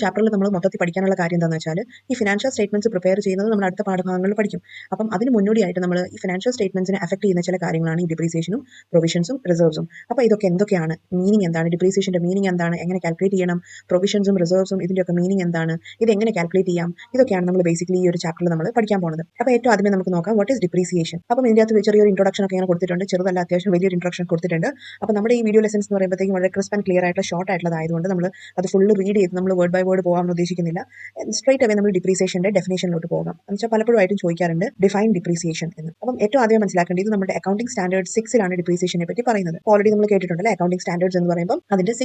ചാപ്റ്ററിൽ നമ്മൾ മൊത്തത്തിൽ പഠിക്കാനുള്ള കാര്യം എന്താണെന്ന് വെച്ചാൽ ഈ ഫിനാൻഷ്യൽ സ്റ്റേറ്റ്മെന്റ്സ് പ്രിപ്പയർ ചെയ്യുന്നത് നമ്മൾ അടുത്ത പാഠഭാഗങ്ങളിൽ പഠിക്കും. അപ്പം അതിന് മുന്നോടിയായിട്ട് നമ്മൾ ഈ ഫിനാൻഷ്യൽ സ്റ്റേറ്റ്മെന്റ്സിനെ അഫക്ട് ചെയ്യുന്ന ചില കാര്യങ്ങളാണ് ഈ ഡിപ്രീസിയേഷനും പ്രൊവിഷൻസും റിസർവ്സും. അപ്പോൾ ഇതൊക്കെ എന്തൊക്കെയാണ്, മീനിങ് എന്താണ്, ഡിപ്രീസിയേഷന്റെ മീനിങ് എന്താണ്, എങ്ങനെ കാൽക്കുലേറ്റ് ചെയ്യണം, പ്രൊവിഷൻസും റിസർവ്സും ഇതിന്റെയൊക്കെ മീനിങ് എന്താണ്, ഇത് എങ്ങനെ കാൽക്കുലേറ്റ് ചെയ്യാം, ഇതൊക്കെയാണ് നമ്മൾ ബേസിക്കലി ഈ ഒരു ചാപ്റ്ററിൽ നമ്മൾ പഠിക്കാൻ പോകുന്നത്. അപ്പോൾ ഏറ്റവും ആദ്യമേ നമുക്ക് നോക്കാം വാട്ട് ഈസ് ഡിപ്രീസിയേഷൻ. അപ്പം ഇതിന്റെ അകത്ത് ചെറിയൊരു ഇൻട്രൊഡക്ഷൻ ഒക്കെ ഇങ്ങനെ കൊടുത്തിട്ടുണ്ട്, ചെറുതല്ല അത്യാവശ്യം വലിയൊരു ഇൻട്രൊഡക്ഷൻ കൊടുത്തിട്ടുണ്ട്. അപ്പോൾ നമ്മുടെ ഈ വീഡിയോ ലെസൺസ് എന്ന് പറയുമ്പോഴത്തേക്കും വളരെ ക്രിസ്പ് ആൻഡ് ക്ലിയർ ആയിട്ടുള്ള ഷോർട്ട് ആയിട്ടുള്ളതായതുകൊണ്ട് നമ്മൾ അത് ഫുള്ള് റീഡ് ചെയ്ത് നമ്മൾ വേർഡ് ബൈ വേർഡ് പോകാൻ ഉദ്ദേശിക്കുന്നില്ല. സ്ട്രേറ്റ് അവേ നമ്മൾ ഡിപ്രീസിയേഷന്റെ ഡെഫിനേഷനിലോട്ട് പോകാം. എന്ന് വെച്ചാൽ പലപ്പോഴും ആയിട്ടും ചോദിക്കാറുണ്ട് ഡിഫൈൻ ഡിപ്രീസിയേഷൻ എന്ന്. അപ്പം ഏറ്റവും ആദ്യം മനസ്സിലാക്കേണ്ടത് ഇത് നമ്മുടെ അക്കൗണ്ടിംഗ് സ്റ്റാൻഡേർഡ് 6 ഡിപ്രീസിയേഷനെ പറ്റി പറയുന്നത്. ഓൾറെഡി നമ്മൾ കേട്ടിട്ടുണ്ടല്ലേ അക്കൗണ്ടിംഗ് സ്റ്റാൻഡേർഡ്സ് എന്ന് പറയുമ്പോൾ അതിന്റെ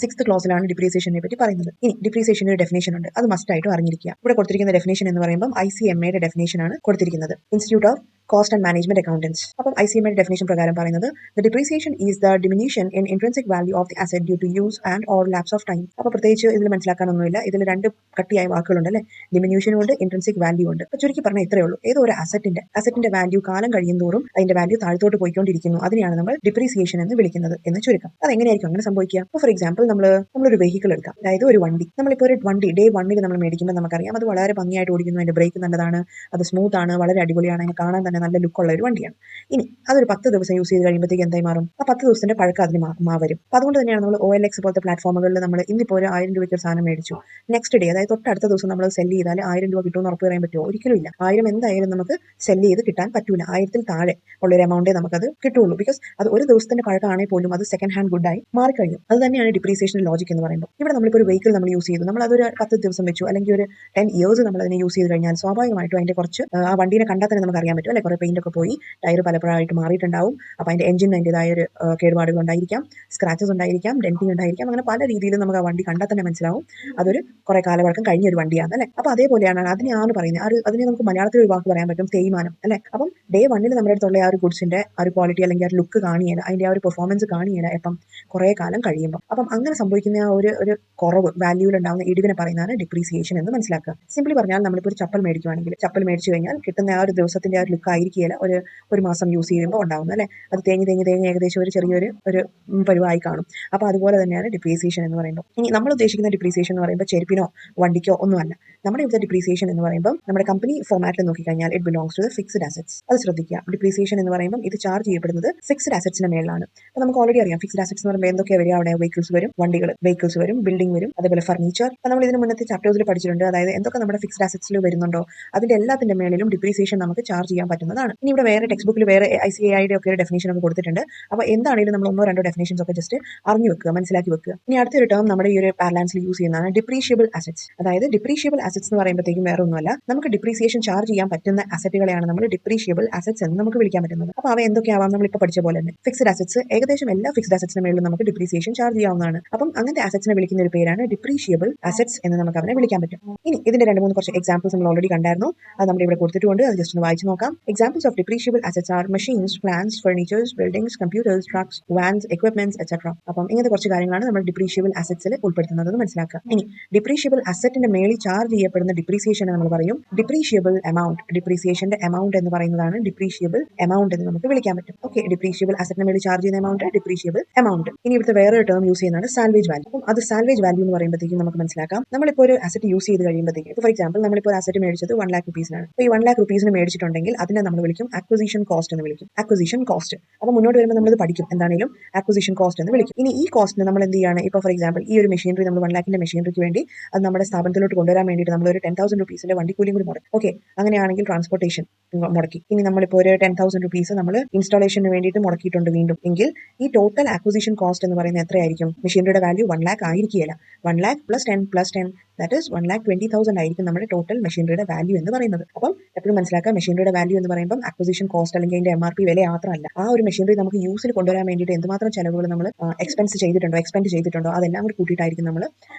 സിക്സ്ത് ക്ലോസിലാണ് ഡിപ്രീസിയേഷനെ പറ്റി പറയുന്നത്. ഇനി ഡിപ്രീസിയേഷന്റെ ഒരു ഡെഫിനേഷൻ ഉണ്ട്, അത് മസ്റ്റ് ആയിട്ടും അറിഞ്ഞിരിക്കുക. ഇവിടെ കൊടുത്തിരിക്കുന്ന ഡെഫിനേഷൻ എന്ന് പറയുമ്പോൾ ICMA ഡെഫിനേഷൻ ആണ് കൊടുത്തിരിക്കുന്നത്, institute of cost and management accountants. അപ്പം ICMA ഡെഫിനേഷൻ പ്രകാരം പറയുന്നത് the depreciation is the diminution in intrinsic value of the asset due to use and or lapse of time. അപ്പോൾ പ്രത്യേകിച്ച് ഇതിൽ മനസ്സിലാക്കാനൊന്നുമില്ല, ഇതിൽ രണ്ട് കട്ടിയായ വാക്കുകളുണ്ട് അല്ലേ, ഡിമിന്യൂഷനും ഉണ്ട് ഇൻട്രിൻസിക് വാല്യൂ ഉണ്ട്. അപ്പോൾ ചുരുക്കി പറഞ്ഞാൽ ഇത്രയേ ഉള്ളൂ, ഏതോ ഒരു അസറ്റിന്റെ വാല്യൂ കാലം കഴിയുന്തോറും അതിന്റെ വാല്യൂ താഴ്ത്തോട്ട് പോയിക്കൊണ്ടിരിക്കുന്നു, അതിനെയാണ് നമ്മൾ ഡിപ്രീസിയേഷൻ എന്ന് വിളിക്കുന്നത് എന്ന് ചുരുക്കം. അത് എങ്ങനെയായിരിക്കും അങ്ങനെ സംഭവിക്കുക? ഇപ്പോൾ ഫോർ എക്സാമ്പിൾ നമ്മളൊരു വെഹിക്കിൾ എടുക്കാം, അതായത് ഒരു വണ്ടി. നമ്മളിപ്പോൾ ഒരു വണ്ടി ഡേ 1 നമ്മൾ മേടിക്കുമ്പോൾ നമുക്കറിയാം അത് വളരെ ഭംഗിയായിട്ട് ഓടിക്കുന്നു, അതിന്റെ ബ്രേക്ക് നല്ലതാണ്, അത് സ്മൂത്ത് ആണ്, വളരെ അടിപൊളിയാണ്, അതിനെ കാണാൻ തന്നെ നല്ല ലുക്കുള്ള ഒരു വണ്ടിയാണ്. ഇനി അതൊരു 10 ദിവസം യൂസ് ചെയ്ത് കഴിയുമ്പോഴത്തേക്ക് എന്തായി മാറും? ആ 10 ദിവസത്തിന്റെ പഴക്കം അതിന് വരും. അപ്പോൾ അതുകൊണ്ട് തന്നെയാണ് നമ്മൾ OLX പോലത്തെ പ്ലാറ്റ്ഫോമുകളിൽ നമ്മൾ ഇന്നിപ്പോൾ ഒരു 1000 രൂപയ്ക്ക് ഒരു സാധനം മേടിച്ചു, നെക്സ്റ്റ് ഡേ അതായത് തൊട്ടടുത്ത ദിവസം നമ്മൾ സെല് ചെയ്താൽ 1000 രൂപ കിട്ടുമെന്ന് ഉറപ്പ് പറയാൻ പറ്റുമോ? ഒരിക്കലും ഇല്ല. 1000 എന്തായാലും നമുക്ക് സെല് ചെയ്ത് കിട്ടാൻ പറ്റൂല, 1000-ൽ താഴെ ഉള്ളൊരു എമൗണ്ടേ നമുക്കത് കിട്ടുള്ളൂ. ബിക്കോസ് അത് ഒരു ദിവസത്തിന്റെ പഴക്കമാണെങ്കിൽ പോലും അത് സെക്കൻഡ് ഹാൻഡ് ഗുഡായി മാറിക്കഴിഞ്ഞു. അത് തന്നെയാണ് ഡിപ്രീസിയേഷൻ ലോജിക് എന്ന് പറയുമ്പോൾ. ഇവിടെ നമ്മളിപ്പോൾ ഒരു വെഹിക്കിൾ നമ്മൾ യൂസ് ചെയ്തു, നമ്മൾ അതൊരു 10 ദിവസം വെച്ചു, അല്ലെങ്കിൽ ഒരു 10 ഇയേഴ്സ് നമ്മൾ അതിനെ യൂസ് ചെയ്ത് കഴിഞ്ഞാൽ സ്വാഭാവികമായിട്ടും അതിന്റെ കുറച്ച് ആ വണ്ടീനെ കണ്ടാൽ തന്നെ നമുക്ക് അറിയാൻ പറ്റും അല്ലെ, കുറെ പെയിന്റ് ഒക്കെ പോയി, ടയർ പലപ്പോഴായിട്ട് മാറിയിട്ടുണ്ടാവും. അപ്പോൾ അതിന്റെ എഞ്ചിന് അതിൻ്റെതായ ഒരു കേടുപാടുകൾ ഉണ്ടായിരിക്കാം, സ്ക്രാച്ചസ് ഉണ്ടായിരിക്കാം, ഡെന്റിങ് ഉണ്ടായിരിക്കാം, അങ്ങനെ പല രീതിയിലും നമുക്ക് ആ വണ്ടി കണ്ടാൽ തന്നെ മനസ്സിലാവും അതൊരു കുറെ കാലവഴക്കം കഴിഞ്ഞ ഒരു വണ്ടിയാണ് അല്ലെ. അപ്പോൾ അതേപോലെയാണ് അതിനെയാണ് പറയുന്നത്, അതിനെ നമുക്ക് മലയാളത്തിൽ ഒരു വാക്ക് പറയാൻ പറ്റും, തേയ്മാനം അല്ലെ. അപ്പം ഡേ 1 നമ്മുടെ അടുത്തുള്ള ആ ഒരു ഗുഡ്സിന്റെ ആ ഒരു ക്വാളിറ്റി അല്ലെങ്കിൽ ആ ഒരു ലുക്ക് കാണിയല്ല, അതിന്റെ ആ ഒരു പെർഫോമൻസ് കാണിയല്ല എപ്പം കുറെ കാലം കഴിയുമ്പോൾ. അപ്പം അങ്ങനെ സംഭവിക്കുന്ന ആ ഒരു കുറവ് വാല്യൂവിൽ ഉണ്ടാകുന്ന ഇടിവിനെ പറയുന്നതാണ് ഡിപ്രീസിയേഷൻ എന്ന് മനസ്സിലാക്കുക. സിംപ്ലി പറഞ്ഞാൽ നമ്മളിപ്പോൾ ഒരു ചപ്പൽ മേടിക്കുകയാണെങ്കിൽ, ചപ്പൽ മേടിച്ചു കഴിഞ്ഞാൽ കിട്ടുന്ന ആ ഒരു ദിവസത്തിന്റെ ആ ഒരു ലുക്ക് ആയിരിക്കില്ല ഒരു മാസം യൂസ് ചെയ്യുമ്പോൾ ഉണ്ടാകുന്നത് അല്ലെ. അത് തേഞ്ഞ് ഏകദേശം ഒരു ചെറിയൊരു പരുവായി കാണും. അപ്പോൾ അതുപോലെ തന്നെയാണ് ഡിപ്രീസിയേഷൻ എന്ന് പറയുമ്പോൾ. ഇനി നമ്മൾ ഉദ്ദേശിക്കുന്ന ഡിപ്രീസിയേഷൻ എന്ന് പറയുമ്പോൾ ചെരുപ്പിനോ വണ്ടിക്കോ ഒന്നുമല്ല. നമ്മുടെ ഇവിടുത്തെ ഡിപ്രീസിയേഷൻ എന്ന് പറയുമ്പോൾ നമ്മുടെ കമ്പനി ഫോമാറ്റിൽ നോക്കിക്കഴിഞ്ഞാൽ it belongs to the fixed assets. അത് ശ്രദ്ധിക്കുക, ഡിപ്രീസിയേഷൻ എന്ന് പറയുമ്പോൾ ഇത് ചാർജ് ചെയ്യപ്പെടുന്നത് ഫിക്സ്ഡ് അസറ്റ്സിന്റെ മേലാണ്. അപ്പോൾ നമുക്ക് ഓൾറെഡി അറിയാം ഫിക്സ്ഡ് അസറ്റ്സ് എന്ന് പറയുമ്പോൾ എന്തൊക്കെയാണ് വരിക, അവിടെ വെഹിക്കിൾസ് വരും, വെഹിക്കിൾസ് വരും, ബിൽഡിംഗ് വരും, അതേപോലെ ഫർണിച്ചർ. അപ്പോൾ നമ്മൾ ഇതിന് മുന്നത്തെ ചാപ്റ്റേഴ്സിൽ പഠിച്ചിട്ടുണ്ട്, അതായത് എന്തൊക്കെ നമ്മുടെ ഫിക്സ്ഡ് അസറ്റ്സിൽ വരുന്നുണ്ടോ അതിന്റെ എല്ലാത്തിന്റെ മേളിലും ഡിപ്രീസിയേഷൻ നമുക്ക് ചാർജ് ചെയ്യാൻ പറ്റുന്നതാണ്. ഇനി ഇവിടെ വേറെ ടെക്സ്റ്റ് ബുക്കിൽ വേറെ ICAI ഒക്കെ ഒരു ഡെഫിനേഷൻ ഒക്കെ കൊടുത്തിട്ടുണ്ട്. അപ്പോൾ എന്താണെങ്കിലും നമ്മൾ 1-2 ഡെഫിനേഷൻസ് ഒക്കെ ജസ്റ്റ് അറിഞ്ഞു വെക്കുക, മനസ്സിലാക്കി വെക്കുക. ഇനി അടുത്തൊരു ടേം നമ്മുടെ ഈ ഒരു പാരലാൻസിൽ യൂസ് ചെയ്യുന്നതാണ് ഡിപ്രീഷിയബിൾ അസറ്റ്സ്. അതായത് ഡിപ്രീഷിയബിൾ അസറ്റ്സ് എന്ന് പറയുമ്പോഴത്തേക്കും വേറെ ഒന്നുമല്ല, നമുക്ക് ഡിപ്രീസിയേഷൻ ചാർജ് ചെയ്യാൻ പറ്റുന്ന അസറ്റുകളെയാണ് നമ്മൾ ഡിപ്രീഷിയബിൾ അസറ്റ്സ് എന്ന് നമുക്ക് വിളിക്കാൻ പറ്റുന്നത്. അപ്പോൾ അവ എന്തൊക്കെയാവാം? നമ്മളിപ്പോൾ പഠിച്ച പോലെ തന്നെ ഫിക്സ്ഡ് അസറ്റ്സ്, ഏകദേശം എല്ലാ ഫിക്സ്ഡ് അസറ്റ്സിന് മേളിലും നമുക്ക് ഡിപ്രീസിയേഷൻ ചാർജ് ചെയ്യാവുന്നതാണ്. അപ്പം അങ്ങനത്തെ അസറ്റ്സിനെ വിളിക്കുന്ന ഒരു പേരാണ് ഡിപ്രീഷിയബിൾ അസറ്റ്സ് എന്ന് നമുക്ക് അവനെ വിളിക്കാൻ പറ്റും. ഇനി ഇതിന്റെ 2-3 കുറച്ച് എക്സാമ്പിൾസ് നമ്മൾ ഓൾറെഡി കണ്ടായിരുന്നു, അത് നമ്മുടെ ഇവിടെ കൊടുത്തിട്ടുണ്ട്, അത് ജസ്റ്റ് ഒന്ന് വായിച്ചു നോക്കാം. Examples of depreciable assets are machines, plants, furnitures, buildings, computers, trucks, vans, equipments etcetera. അപ്പം ഇങ്ങനത്തെ കുറച്ച് കാര്യങ്ങളാണ് നമ്മൾ ഡിപ്രീഷിയബിൾ അസറ്റ്സിൽ ഉൾപ്പെടുത്തുന്നത് മനസ്സിലാക്കുക. ഇനി ഡിപ്രീഷിയബിൾ അസറ്റിന്റെ മേളിൽ ചാർജ് ചെയ്യപ്പെടുന്ന ഡിപ്രീസിയേഷൻ നമ്മൾ പറയും ഡിപ്രീഷിയബിൾ എമൗണ്ട്. ഡിപ്രീസിയേഷന്റെ എമൗണ്ട് എന്ന് പറയുന്നതാണ് ഡിപ്രീഷിയബിൾ എമൗണ്ട് എന്ന് നമുക്ക് വിളിക്കാൻ പറ്റും. ഓക്കെ, ഡിപ്രീഷിയബിൾ അസറ്റിന് മേളിൽ ചാർജ് ചെയ്യുന്ന എമൗണ്ട് ഡിപ്രീഷിയബിൾ എമൗണ്ട്. ഇനി ഇവിടുത്തെ വേറൊരു ടേം യൂസ് ചെയ്യുന്നതാണ് സാൽവേജ് വാല്യൂ. അപ്പം അത് സാൽവേജ് വാല്യൂ എന്ന് പറയുമ്പോഴത്തേക്കും നമുക്ക് മനസ്സിലാക്കാം, നമ്മളിപ്പോൾ ഒരു അസറ്റ് യൂസ് ചെയ്ത് കഴിയുമ്പോഴത്തേക്കും, ഫോർ എക്സാമ്പിൾ നമ്മളിപ്പോൾ ഒരു അസറ്റ് മേടിച്ചത് 1 lakh rupees-നാണ്. അപ്പോൾ ഈ 1 lakh rupees-ന് മേടിച്ചിട്ടുണ്ടെങ്കിൽ അതിനെ നമ്മൾ വിളിക്കും അക്വിസിഷൻ കോസ്റ്റ് എന്ന് വിളിക്കും. Acquisition cost. അപ്പോൾ മുന്നോട്ട് വരുമ്പോൾ നമ്മളിത് പഠിക്കും, എന്താണെങ്കിലും അക്വിസിഷൻ കോസ്റ്റ് എന്ന് വിളിക്കും. ഇനി ഈ കോസ്റ്റിന് നമ്മൾ എന്ത് ചെയ്യാണ്, ഇപ്പോൾ ഫോർ എക്സാമ്പിൾ ഈ ഒരു മെഷീനറി നമ്മൾ 1 lakhന്റെ മെഷീനറിക്ക് വേണ്ടി അത് നമ്മുടെ സ്ഥാപനത്തിലോട്ട് കൊണ്ടുവരാൻ വേണ്ടിയിട്ട് നമ്മളൊരു 10,000 rupees-ന്റെ വണ്ടിക്കൂലിയും കൂടി മുടക്കും. ഓക്കെ, അങ്ങനെയാണെങ്കിൽ ട്രാൻസ്പോർട്ടേഷൻ മുടക്കി. ഇനി നമ്മളിപ്പോൾ ഒരു 10,000 rupees നമ്മൾ ഇൻസ്റ്റാളേഷന് വേണ്ടിയിട്ട് മുടക്കിയിട്ടുണ്ട് വീണ്ടും, എങ്കിൽ ഈ ടോട്ടൽ അക്വിസിഷൻ കോസ്റ്റ് എന്ന് പറയുന്നത് എത്രയായിരിക്കും? മെഷീനറിയുടെ വാല്യൂ 1 lakh ആയിരിക്കുകയില്ല, 1 lakh + 10 ദാറ്റ് ഈസ് 1,20,000 ആയിരിക്കും നമ്മുടെ ടോട്ടൽ മെഷീനറിയുടെ വാല്യൂ എന്ന് പറയുന്നത്. അപ്പം എപ്പോഴും മനസ്സിലാക്കുക, മെഷീനറിയുടെ വാല്യൂ എന്ന് പറയുമ്പോൾ അക്വിസിഷൻ കോസ്റ്റ് അല്ലെങ്കിൽ അതിന്റെ MRP വില മാത്രമല്ല, ആ ഒരു മെഷീനറി നമുക്ക് യൂസിൽ കൊണ്ടുവരാൻ വേണ്ടിയിട്ട് എന്തുമാത്രം ചെലവുകൾ നമ്മൾ എക്സ്പെൻഡ് ചെയ്തിട്ടുണ്ടോ അതെല്ലാം കൂടി കൂട്ടിയിട്ടായിരിക്കും നമ്മൾ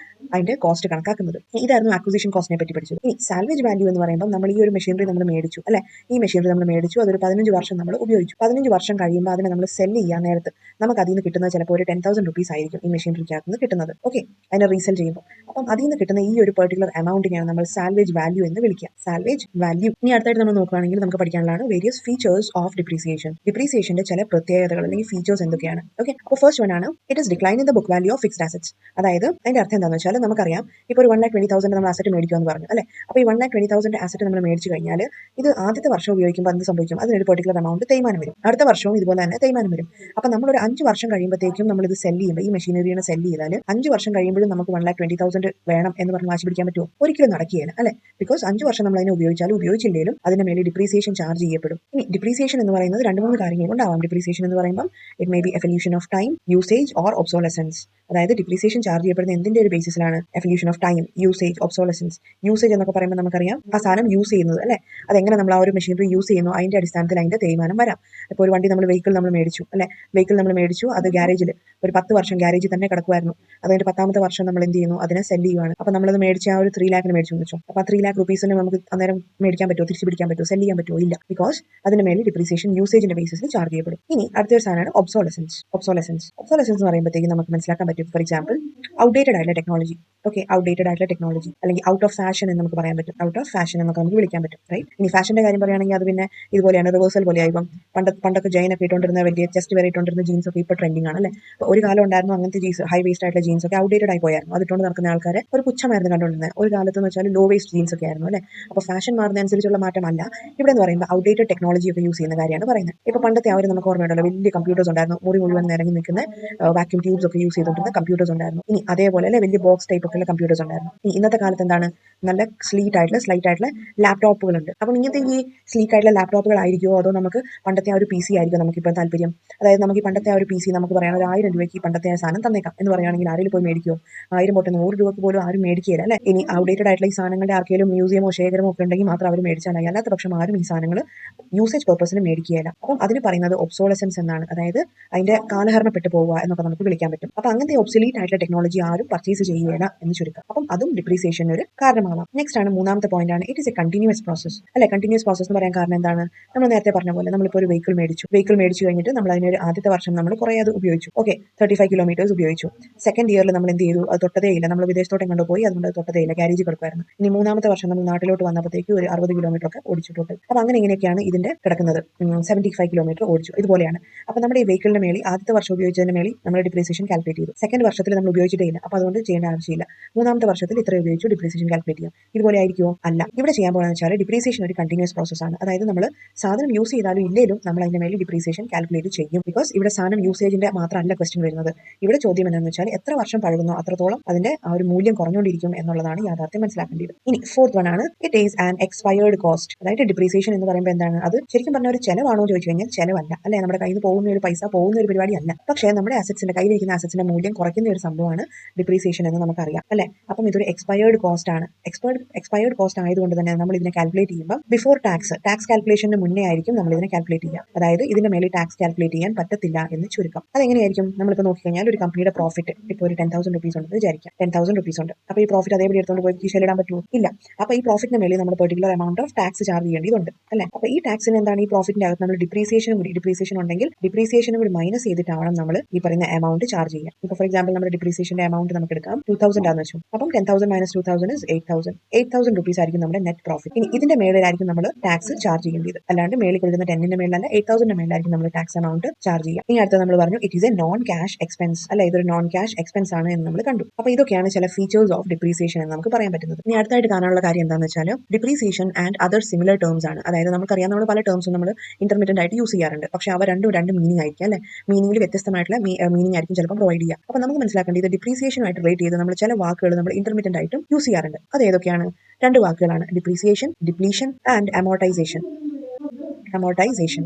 അതിന്റെ കോസ്റ്റ് കണക്കാക്കുന്നത്. ഇതായിരുന്നു അക്വിസിഷൻ കോസ്റ്റിനെ പറ്റി പഠിച്ചത്. ഇനി സാൽവേജ് വാല്യൂ എന്ന് പറയുമ്പോൾ നമ്മൾ ഈ ഒരു മെഷീനറി നമ്മൾ മേടിച്ചു അല്ലെ, ഈ മെഷീനറി നമ്മൾ മേടിച്ചു, അതൊരു 15 വർഷം നമ്മൾ ഉപയോഗിച്ചു. 15 വർഷം കഴിയുമ്പോൾ അതിനെ നമ്മൾ സെല് ചെയ്യാൻ നേരത്ത് നമുക്ക് അതിൽ നിന്ന് കിട്ടുന്നത് ചിലപ്പോൾ ഒരു 10,000 rupees ആയിരിക്കും ഈ മെഷീനറിക്കകത്ത് നിന്ന് കിട്ടുന്നത്. ഓക്കെ, അതിനെ റീസെൽ ചെയ്യുമ്പോൾ. അപ്പം അതിൽ നിന്ന് കിട്ടുന്ന ഈ ഒരു പെർട്ടിക്കുലർ എമൗണ്ടിനെയാണ് നമ്മൾ സാൽവേജ് വാല്യൂ എന്ന് വിളിക്കുക. Salvage value. ഇനി അടുത്തായിട്ട് നമ്മൾ നോക്കുകയാണെങ്കിൽ നമുക്ക് പഠിക്കാനുള്ളതാണ് വേരിയസ് ഫീച്ചേഴ്സ് ഓഫ് ഡിപ്രീസിയേഷൻ. ഡിപ്രീസിയേഷന്റെ ചില പ്രത്യേകതകൾ അല്ലെങ്കിൽ ഫീച്ചേഴ്സ് എന്തൊക്കെയാണ്? ഓക്കെ, അപ്പോൾ ഫസ്റ്റ് വൺ ആണ് it is decline in the book value of fixed assets. അതായത് അതിന്റെ അർത്ഥം എന്താണെന്ന് വെച്ചാൽ വെച്ചാൽ നമുക്കറിയാം ഇപ്പോൾ ഒരു 1,20,000 നമ്മൾ അസറ്റ് മേടിക്കുമെന്ന് പറഞ്ഞു അല്ലേ. അപ്പോൾ ഈ 1,20,000 അസറ്റ് നമ്മൾ മേടിച്ചു കഴിഞ്ഞാൽ ഇത് ആദ്യത്തെ വർഷം ഉപയോഗിക്കുമ്പോൾ എന്ത് സംഭവിക്കും, അതിനൊരു പെർട്ടിക്കുലർ എമൗണ്ട് തേയ്മാനം വരും. അടുത്ത വർഷവും ഇതുപോലെ തന്നെ തേയ്മാനം വരും. അപ്പോൾ നമ്മളൊരു 5 വർഷം കഴിയുമ്പോഴത്തേക്കും നമ്മളിത് സെല് ചെയ്യുമ്പോൾ, ഈ മെഷീനറിയെ സെല് ചെയ്താൽ 5 വർഷം കഴിയുമ്പോഴും നമുക്ക് 1,20,000 വേണം എന്ന് പറഞ്ഞ് വാശി പിടിക്കാൻ പറ്റുമോ? ഒരിക്കലും നടക്കുകയില്ല അല്ലേ. ബിക്കോസ് 5 വർഷം നമ്മൾ അതിനെ ഉപയോഗിച്ചാലും ഉപയോഗിച്ചില്ലെങ്കിലും അതിന് മേലെ ഡിപ്രീസിയേഷൻ ചാർജ് ചെയ്യപ്പെടും. ഇനി ഡിപ്രീസിയേഷൻ എന്ന് പറയുന്നത് 2-3 കാര്യങ്ങൾ കൊണ്ടാവാം. ഡിപ്രീസിയേഷൻ എന്ന് പറയുമ്പോൾ it may be evolution of time, usage or obsolescence. അതായത് ഡിപ്രീസിയേഷൻ ചാർജ് ചെയ്യപ്പെടുന്ന എന്തിന്റെ ഒരു ബേസിസിലാണ്? Evolution of time, usage, obsolescence. Usage എന്നൊക്കെ പറയുമ്പോൾ നമുക്കറിയാം ആ സാധനം യൂസ് ചെയ്യുന്നത് അല്ലേ, അതെങ്ങനെ നമ്മൾ ആ ഒരു മെഷീനറി യൂസ് ചെയ്യുന്നു അതിന്റെ അടിസ്ഥാനത്തിൽ അതിന്റെ തേയ്മാനം വരാം. ഇപ്പോൾ ഒരു വണ്ടി നമ്മൾ വെഹിക്കിൾ നമ്മൾ മേടിച്ചു അല്ലേ, വെഹിക്കിൾ നമ്മൾ മേടിച്ചു, അത് ഗ്യാരേജിൽ ഒരു 10 വർഷം ഗ്യാരേജിൽ തന്നെ കിടക്കുമായിരുന്നു. അതിന്റെ 10ാമത്തെ വർഷം നമ്മൾ എന്ത് ചെയ്യുന്നു, അതിനെ സെല് ചെയ്യുവാണ്. അപ്പോൾ നമ്മളത് മേടിച്ച ആ ഒരു 3 ലാഖിന് മേടിച്ചു എന്ന് വെച്ചോ. അപ്പോൾ ആ 3 ലാഖ് റുപ്പീസിന് നമുക്ക് അന്നേരം മേടിക്കാൻ പറ്റുമോ, തിരിച്ചു പിടിക്കാൻ പറ്റുമോ, സെല് ചെയ്യാൻ പറ്റുമോ? ഇല്ല. ബിക്കോസ് അതിന് മേലെ ഡിപ്രീസിയേഷൻ യൂസേജിന്റെ ബേസിസിൽ ചാർജ് ചെയ്യപ്പെടും. ഇനി അടുത്തൊരു സാധനമാണ് ഒബ്സോലസൻസ്. ഒബ്സോലസൻസ് എന്ന് പറയുമ്പോഴത്തേക്കും നമുക്ക് മനസ്സിലാക്കാൻ പറ്റും. ഫോർ എക്സാമ്പിൾ ഔട്ട്ഡേറ്റഡ് ആയിട്ടുള്ള ടെക്നോളജി, ഓക്കെ, ഔട്ട്ഡേറ്റഡ് ആയിട്ടുള്ള ടെക്നോളജി അല്ലെങ്കിൽ ഔട്ട് ഓഫ് ഫാഷൻ എന്ന് നമുക്ക് പറയാൻ പറ്റും. ഔട്ട് ഓഫ് ഫാഷൻ എന്നൊക്കെ നമുക്ക് വിളിക്കാൻ പറ്റും, റൈറ്റ്. ഇനി ഫാഷന്റെ കാര്യം പറയുകയാണെങ്കിൽ അത് പിന്നെ ഇതുപോലെയാണ്, റിവേഴ്സൽ പോലെയായി. ഇപ്പം പണ്ടൊക്കെ ജൈനൊക്കെ ഇട്ടുകൊണ്ടിരുന്ന വലിയ ചെസ്റ്റ് വരെ ഇട്ടുകൊണ്ടിരുന്ന ജീൻസ് ഒക്കെ ഇപ്പോൾ ട്രെൻഡിങ് ആണ് അല്ലേ. അപ്പോൾ ഒരു കാലം ഉണ്ടായിരുന്നു അങ്ങനത്തെ ജീൻസ്, ഹൈ വേസ്റ്റ് ആയിട്ടുള്ള ജീൻസ് ഒക്കെ ഔട്ട്ഡേറ്റഡ് ആയി പോയായിരുന്നു. അത് ഇട്ടുകൊണ്ട് നടക്കുന്ന ആൾക്കാരെ ഒരു പുച്ഛമായിരുന്നു കണ്ടുകൊണ്ടിരുന്നത്. ഒരു കാലത്ത് എന്ന് വെച്ചാൽ ലോ വേസ്റ്റ് ജീൻസ് ഒക്കെ ആയിരുന്നു അല്ലേ. അപ്പോൾ ഫാഷൻ മാറുന്നതനുസരിച്ചുള്ള മാറ്റമല്ല ഇവിടെ എന്ന് പറയുമ്പോൾ ഔട്ട്ഡേറ്റഡ് ടെക്നോളജി ഒക്കെ യൂസ് ചെയ്യുന്ന കാര്യമാണ് പറയുന്നത്. ഇപ്പോൾ പണ്ടത്തെ ആ ഒരു നമുക്ക് ഓർമ്മയുണ്ടല്ലോ, വലിയ കമ്പ്യൂട്ടേഴ്സ് ഉണ്ടായിരുന്നു, മുറി മുഴുവൻ നിറങ്ങി നിൽക്കുന്ന വാക്യൂം ട്യൂബ്സ് ഒക്കെ യൂസ് ചെയ്തുകൊണ്ടിരുന്ന കമ്പ്യൂട്ടേഴ്സ് ഉണ്ടായിരുന്നു. ഇനി അതേപോലെ അല്ലെ വലിയ ബോക്സ് ടൈപ്പ് ഒക്കെയുള്ള കമ്പ്യൂട്ടേഴ്സ് ഉണ്ടായിരുന്നു. ഇന്നത്തെ കാലത്ത് എന്താണ്, നല്ല സ്ലൈറ്റ് ആയിട്ടുള്ള ലാപ്ടോപ്പുകളുണ്ട്. അപ്പം ഇങ്ങനത്തെ ഈ സ്ലീക്ക് ആയിട്ടുള്ള ലാപ്ടോപ്പുകളായിരിക്കുമോ അതോ നമുക്ക് പണ്ടത്തെ ആ ഒരു PC ആയിരിക്കും നമുക്കിപ്പോൾ താല്പര്യം? അതായത് നമുക്ക് ഈ പണ്ടത്തെ ആ ഒരു PC നമുക്ക് പറയാൻ ഒരു 1000 രൂപയ്ക്ക് ഈ പണ്ടത്തെ ആ സാധനം തന്നേക്കാം എന്ന് പറയുകയാണെങ്കിൽ ആരെങ്കിലും പോയി മേടിക്കുമോ? 1000 തൊട്ട് 100 രൂപയ്ക്ക് പോലും ആരും മേടിക്കുകയില്ല അല്ലേ. ഇനി ഔട്ട്ഡേറ്റഡ് ആയിട്ടുള്ള ഈ സാധനങ്ങളുടെ ആർക്കെങ്കിലും മ്യൂസിയമോ ശേഖരമോ ഒക്കെ ഉണ്ടെങ്കിൽ മാത്രം അവർ മേടിച്ചാലായി, അല്ലാത്ത പക്ഷം ആരും ഈ സാധനങ്ങൾ യൂസേജ് പർപ്പസിന് മേടിക്കുകയില്ല. അപ്പം അതിന് പറയുന്നത് ഒബ്സോളസൻസ് എന്നാണ്. അതായത് അതിന്റെ കാലഹരണപ്പെട്ട് പോവുക എന്നൊക്കെ നമുക്ക് വിളിക്കാൻ പറ്റും. അപ്പം അങ്ങനത്തെ ഒബ്സൊലീറ്റ് ആയിട്ടുള്ള ടെക്നോളജി ആരും പർച്ചേസ് ചെയ്യുകയില്ല എന്ന് ചുരുക്കം. അപ്പം അതും ഡിപ്രീസിയേഷന് ഒരു കാരണമാവാം. നെക്സ്റ്റ് ആണ് മൂന്നാമത്തെ പോയിന്റ് ആണ്, it is a continuous process അല്ലെ. കണ്ടിന്യൂസ് പ്രോസസ് എന്ന് പറയാൻ കാരണം എന്താണ്, നമ്മൾ നേരത്തെ പറഞ്ഞ പോലെ നമ്മളിപ്പോൾ ഒരു വെഹിക്കിൾ മേടിച്ചു കഴിഞ്ഞിട്ട് നമ്മൾ അതിനൊരു ആദ്യത്തെ വർഷം നമ്മൾ കുറേ അത് ഉപയോഗിച്ചു, ഓക്കെ, 35 കിലോമീറ്റേഴ്സ് ഉപയോഗിച്ചു. സെക്കൻഡ് ഇയറിൽ നമ്മൾ എന്ത് ചെയ്തു, അത് തൊട്ടതേ ഇല്ല, നമ്മൾ വിദേശത്തോട്ട് കണ്ടു പോയി, അതുകൊണ്ട് അത് തൊട്ടതേ ഇല്ല, ഗ്യാരേജിൽ കിടക്കുമായിരുന്നു. ഇനി മൂന്നാമത്തെ വർഷം നമ്മൾ നാട്ടിലോട്ട് വന്നപ്പോഴത്തേക്ക് ഒരു 60 കിലോമീറ്റർ ഒക്കെ ഓടിച്ചിട്ടുണ്ട്. അപ്പോൾ അങ്ങനെ ഇങ്ങനെയൊക്കെയാണ് ഇതിന്റെ കിടക്കുന്നത്. 75 കിലോമീറ്റർ ഓടിച്ചു, ഇതുപോലെയാണ്. അപ്പോൾ നമ്മുടെ ഈ വെഹിക്കിളിന്റെ മേളിൽ ആദ്യത്തെ വർഷം ഉപയോഗിച്ചതിന്റെ മേളിൽ നമ്മൾ ഡിപ്രീസിയേഷൻ കാൽക്കുലേറ്റ് ചെയ്തു. സെക്കൻഡ് വർഷത്തിൽ നമ്മൾ ഉപയോഗിച്ചിട്ടേ ഇല്ല, അപ്പോൾ അതുകൊണ്ട് ചെയ്യേണ്ട ആവശ്യമില്ല. മൂന്നാമത്തെ വർഷത്തിൽ ഇത്ര ഉപയോഗിച്ചു, ഡിപ്രീസിയേഷൻ കാൽക്കുലേറ്റ് ചെയ്യാം. ഇതുപോലെ ആയിരിക്കുമോ? അല്ല. ഇവിടെ ചെയ്യാൻ പോകുന്നത് വെച്ചാൽ ഡിപ്രീസിയേഷൻ ഒരു കണ്ടിന്യൂസ് പ്രോസസ് ആണ്. അതായത് നമ്മൾ സാധനം യൂസ് ചെയ്താലും ഇല്ലെങ്കിലും നമ്മൾ അതിന്റെ മേലിൽ ഡിപ്രീസിയേഷൻ കാൽക്കുലേറ്റ് ചെയ്യും. ബിക്കോസ് ഇവിടെ സാധനം യൂസേജിന്റെ മാത്രമല്ല ക്വസ്റ്റ്യൻ വരുന്നത്. ഇവിടെ ചോദ്യം എന്താണെന്ന് വെച്ചാൽ എത്ര വർഷം പഴകുന്നോ അത്രത്തോളം അതിന്റെ ആ ഒരു മൂല്യം കുറഞ്ഞുകൊണ്ടിരിക്കും എന്നുള്ളതാണ് യാഥാർത്ഥ്യം മനസ്സിലാക്കേണ്ടത്. ഇനി ഫോർത്ത് വൺ ആണ്, it is an expired cost. അതായത് ഡിപ്രീസിയേഷൻ എന്ന് പറയുമ്പോൾ എന്താണ്, അത് ശരിക്കും പറഞ്ഞ ഒരു ചെലവാണോ ചോദിച്ചു കഴിഞ്ഞാൽ ചെലവല്ല അല്ലെ. നമ്മുടെ കയ്യിൽ നിന്ന് പോകുന്ന ഒരു പൈസ പോകുന്ന ഒരു പരിപാടി അല്ല. പക്ഷേ നമ്മുടെ അസറ്റ്സിന്റെ കയ്യിലിരിക്കുന്ന അസറ്റ്സിന്റെ മൂല്യം കുറയ്ക്കുന്ന ഒരു സംഭവമാണ് ഡിപ്രീസിയേഷൻ എന്ന് നമുക്കറിയാം അല്ലെ. അപ്പം ഇതൊരു എക്സ്പയർഡ് കോസ്റ്റ് ആണ്. എക്സ്പയർഡ് കോസ്റ്റ് ആയതുകൊണ്ട് തന്നെ നമ്മൾ ഇതിനെ കാൽക്കുലേറ്റ് ചെയ്യുമ്പോൾ ബിഫോർ ടാക്സ് കാൽക്കുലേഷന് മുന്നേ ആയിരിക്കും നമ്മൾ ഇതിനെ കാൽക്കുലേറ്റ് ചെയ്യുക. അതായത് ഇതിന്റെ മേലെ ടാക്സ് കാൽക്കുലേറ്റ് ചെയ്യാൻ പറ്റത്തില്ല എന്ന് ചുരുക്കം. അതെങ്ങനെയായിരിക്കും, നമ്മളിപ്പോൾ നോക്കിക്കഴിഞ്ഞാൽ ഒരു കമ്പനിയുടെ പ്രോഫിറ്റ് ഇപ്പോൾ ഒരു 10,000 റുപ്പീസ് ഉണ്ടെന്ന് വിചാരിക്കാം. 10,000 റുപ്പീസ് ഉണ്ട്. അപ്പോൾ ഈ പ്രോഫിറ്റ് അതേപടി എടുത്തുകൊണ്ട് പോയി കീശയിലിടാൻ പറ്റുമോ? ഇല്ല. അപ്പോൾ ഈ പ്രോഫിറ്റിന് മേലെ നമ്മൾ particular amount of tax charge ചെയ്യേണ്ടതുണ്ട് അല്ലേ. അപ്പോൾ ഈ ടാക്സിന് എന്താണ്, ഈ പ്രോഫിറ്റിന്റെ അകത്ത് നമ്മൾ ഡിപ്രീസിയേഷൻ ഉണ്ടെങ്കിൽ ഡിപ്രീസിയേഷനും കൂടി മൈനസ് ചെയ്തിട്ടാവണം നമ്മൾ ഈ പറയുന്ന എമൗണ്ട് ചാർജ് ചെയ്യാം. ഇപ്പോൾ ഫോർ എക്സാമ്പിൾ നമ്മുടെ ഡിപ്രീസിയേഷന്റെ എമൗണ്ട് നമുക്ക് എടുക്കാം 2,000 ആണെന്ന് വെച്ചു. അപ്പം 10,000 മൈനസ് 2,000 ഇസ് 8,000 റുപ്പീസ് ആയിരിക്കും നമ്മുടെ നെറ്റ് പ്രോഫിറ്റ്. ഇനി ഇതിന്റെ മേളിലായിരിക്കും നമ്മൾ ടാക്സ് ചാർജ് ചെയ്യേണ്ടത്. അല്ലാണ്ട് മേളിൽ കൊടുക്കുന്ന 10ന്റെ മേളിലല്ല, 8,000ന്റെ മേളിലായിരിക്കും നമ്മൾ ടാക്സ് എമൗണ്ട് ചാർജ് ചെയ്യുക. ഇനി അടുത്ത നമ്മൾ പറഞ്ഞു it is A non cash expense അല്ലെ, ഇതൊരു നോൺ ക്യാഷ് എക്സ്പെൻസ് ആണ് എന്ന് നമ്മൾ കണ്ടു. അപ്പോൾ ഇതൊക്കെയാണ് ചില ഫീച്ചേഴ്സ് ഓഫ് ഡിപ്രീസിയേഷൻ എന്ന് നമുക്ക് പറയാൻ പറ്റുന്നത്. ഇനി അടുത്തായിട്ട് കാണാനുള്ള കാര്യം എന്താണെന്ന് വെച്ചാൽ depreciation and other similar terms ആണ്. അതായത് നമുക്കറിയാം നമ്മൾ പല ടേംസും നമ്മൾ ഇന്റർമീഡിയറ്റ് ആയിട്ട് യൂസ് ചെയ്യാറുണ്ട്. പക്ഷേ അവ രണ്ട് മീനിങ് ആയിരിക്കും അല്ലെ. മീനിങ്ങിൽ വ്യത്യസ്തമായിട്ടുള്ള മീനിങ് ആയിരിക്കും ചിലപ്പോൾ പ്രൊവൈഡ് ചെയ്യുക. അപ്പോൾ നമുക്ക് മനസ്സിലാക്കേണ്ടത് ഇത് ഡിപ്രീസിയേഷനുമായിട്ട് റിലേറ്റ് ചെയ്ത് നമ്മൾ ചില വാക്കുകൾ നമ്മൾ ഇന്റർമീഡിയറ്റ് ആയിട്ടും യൂസ് ചെയ്യാറുണ്ട്. അത് ഏതൊക്കെയാണ്? 2 വാക്കുകളാണ്, ഡിപ്രീസിയേഷൻ, ഡിപ്ലീഷൻ ആൻഡ് അമോർട്ടൈസേഷൻ.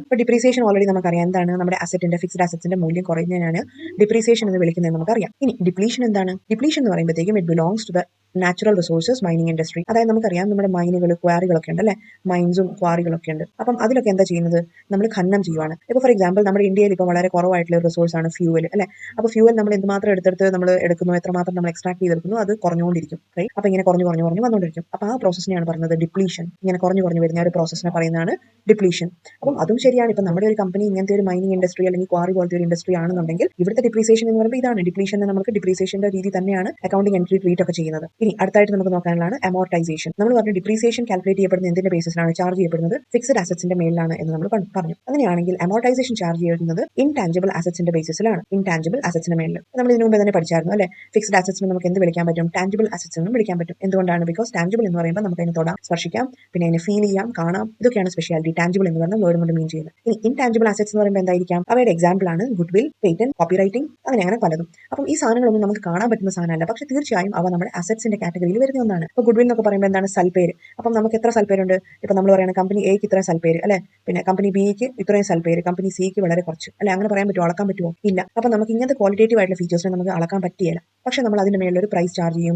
ഇപ്പോൾ ഡിപ്രീസിയേഷൻ ഓൾറെഡി നമുക്കറിയാം എന്താണ്, നമ്മുടെ അസറ്റിന്റെ ഫിക്സ്ഡ് അസറ്റ്സിന്റെ മൂല്യം കുറയുന്നതിനാണ് ഡിപ്രീസിയേഷൻ എന്ന് വിളിക്കുന്നത് നമുക്കറിയാം. ഇനി ഡിപ്ലീഷൻ എന്താണ്? ഡിപ്ലീഷൻ എന്ന് പറയുമ്പോഴത്തേക്കും it belongs to the natural resources mining industry. അതായത് നമുക്കറിയാം നമ്മുടെ മൈനുകൾ, ക്വാറികളൊക്കെ ഉണ്ട് അല്ലെ, മൈൻസും ക്വാറികളൊക്കെ ഉണ്ട്. അപ്പം അതിലൊക്കെ എന്താ ചെയ്യുന്നത്, നമ്മൾ ഖനനം ചെയ്യുവാണ്. ഇപ്പോൾ ഫോർ എക്സാമ്പിൾ നമ്മുടെ ഇന്ത്യയിൽ ഇപ്പോൾ വളരെ കുറവായിട്ടുള്ള റിസോഴ്സ് ആണ് ഫ്യൂവൽ അല്ലെ. അപ്പോൾ ഫ്യൂവൽ നമ്മൾ എന്തുമാത്രം എടുത്തെടുത്ത് നമ്മൾ എടുക്കുന്നു, എത്രമാത്രം നമ്മൾ എക്സ്ട്രാക്ട് ചെയ്തെടുക്കുന്നു, അത് കുറഞ്ഞുകൊണ്ടിരിക്കും. റൈറ്റ്. അപ്പോൾ ഇങ്ങനെ കുറഞ്ഞു വന്നുകൊണ്ടിരിക്കും. അപ്പോൾ ആ പ്രോസസ്സിനെയാണ് പറയുന്നത് ഡിപ്ലീഷൻ. ഇങ്ങനെ കുറഞ്ഞു വരുന്ന ഒരു പ്രോസസ്സിനെ പറയുന്നതാണ് ഡിപ്ലീഷൻ. അപ്പം അതും ശരിയാണ്. ഇപ്പം നമ്മുടെ ഒരു കമ്പനി ഇങ്ങനത്തെ ഒരു മൈനിങ് ഇൻഡസ്ട്രി അല്ലെങ്കിൽ ക്വാറി പോലത്തെ ഒരു ഇൻഡസ്ട്രി ആണെന്നുണ്ടെങ്കിൽ ഇവിടുത്തെ ഡിപ്രീസിയേഷൻ എന്ന് പറയുമ്പോൾ ഇതാണ് ഡിപ്ലീഷൻ. നമുക്ക് ഡിപ്രീസിയേഷന്റെ രീതി തന്നെയാണ് അക്കൗണ്ടിങ് എൻട്രി ട്രീറ്റ് ഒക്കെ ചെയ്യുന്നത്. ഇനി അടുത്തായിട്ട് നമുക്ക് നോക്കാനുള്ളതാണ് amortization. നമ്മൾ പറഞ്ഞു ഡിപ്രീസിയേഷൻ കാൽക്കുലേറ്റ് ചെയ്യപ്പെടുന്ന എന്തിന്റെ ബേസിസിലാണ് ചാർജ് ചെയ്യപ്പെടുന്നത്? ഫിക്സഡ് അസറ്റ്സിന്റെ മേലിലാണ് എന്ന് നമ്മൾ പറഞ്ഞു. അങ്ങനെയാണെങ്കിൽ amortization ചാർജ് ചെയ്യുന്നത് ഇൻടാഞ്ചിബിൾ അസറ്റ്സിന്റെ ബേസിസിലാണ്, ഇൻടാഞ്ചിബിൾ അസറ്റ്സിന്റെ മേലിൽ. നമ്മൾ ഇതിനു മുമ്പ് തന്നെ പഠിച്ചായിരുന്നു അല്ലെ? ഫിക്സഡ് അസറ്റ്സിന് നമുക്ക് എന്ത് വിളിക്കാൻ പറ്റും? ടാഞ്ചിബിൾ അസറ്റ്സ് എന്നും വിളിക്കാൻ പറ്റും. എന്തുകൊണ്ടാണ്? ബിക്കോസ് ടാഞ്ചിബിൾ എന്ന് പറയുമ്പോൾ നമുക്ക് അതിനെ തൊടാം, സ്പർശിക്കാം, പിന്നെ അതിനെ ഫീൽ ചെയ്യാം, കാണാം. ഇതൊക്കെയാണ് സ്പെഷ്യാലിറ്റി ടാഞ്ചിബിൾ എന്ന് പറഞ്ഞ വേർഡ് കൊണ്ട് മീൻ ചെയ്യുന്നത്. ഇനി ഇൻടാഞ്ചിബിൾ അസറ്റ്സ് എന്ന് പറയുമ്പോൾ എന്തായിരിക്കാം? അവയുടെ എക്സാമ്പിൾ ആണ് good will, patent, copy writing, അങ്ങനെ പലതും. അപ്പം ഈ സാധനങ്ങളൊന്നും നമുക്ക് കാണാൻ പറ്റുന്ന സാധനമല്ല, പക്ഷെ തീർച്ചയായും അവ നമ്മുടെ അസറ്റ്സിന്റെ കാറ്റഗറിയിൽ വരുന്ന ഒന്നാണ്. ഇപ്പോൾ ഗുഡ് വിൽ എന്നൊക്കെ പറയുമ്പോൾ എന്താണ്? സൽപ്പേര്. അപ്പം നമുക്ക് എത്ര സൽപ്പേരുണ്ട്? ഇപ്പം നമ്മൾ പറയുന്നത് കമ്പനി എക്ക് ഇത്രയും സൽപ്പേര് അല്ലെ, പിന്നെ കമ്പനി ബിക്ക് ഇത്രയും സൽപ്പേര്, കമ്പനി സിക്ക് വളരെ കുറച്ച് അല്ലെ, അങ്ങനെ പറയാൻ പറ്റുമോ? അളക്കാൻ പറ്റുമോ? ഇല്ല. അപ്പം നമുക്ക് ഇങ്ങനത്തെ ക്വാളിറ്റേറ്റീവ് ആയിട്ടുള്ള ഫീച്ചേഴ്സിനെ നമുക്ക് അളക്കാൻ പറ്റിയില്ല. പക്ഷെ നമ്മൾ അതിന്റെ മേളിൽ ഒരു പ്രൈസ് ചാർജ് ചെയ്യും,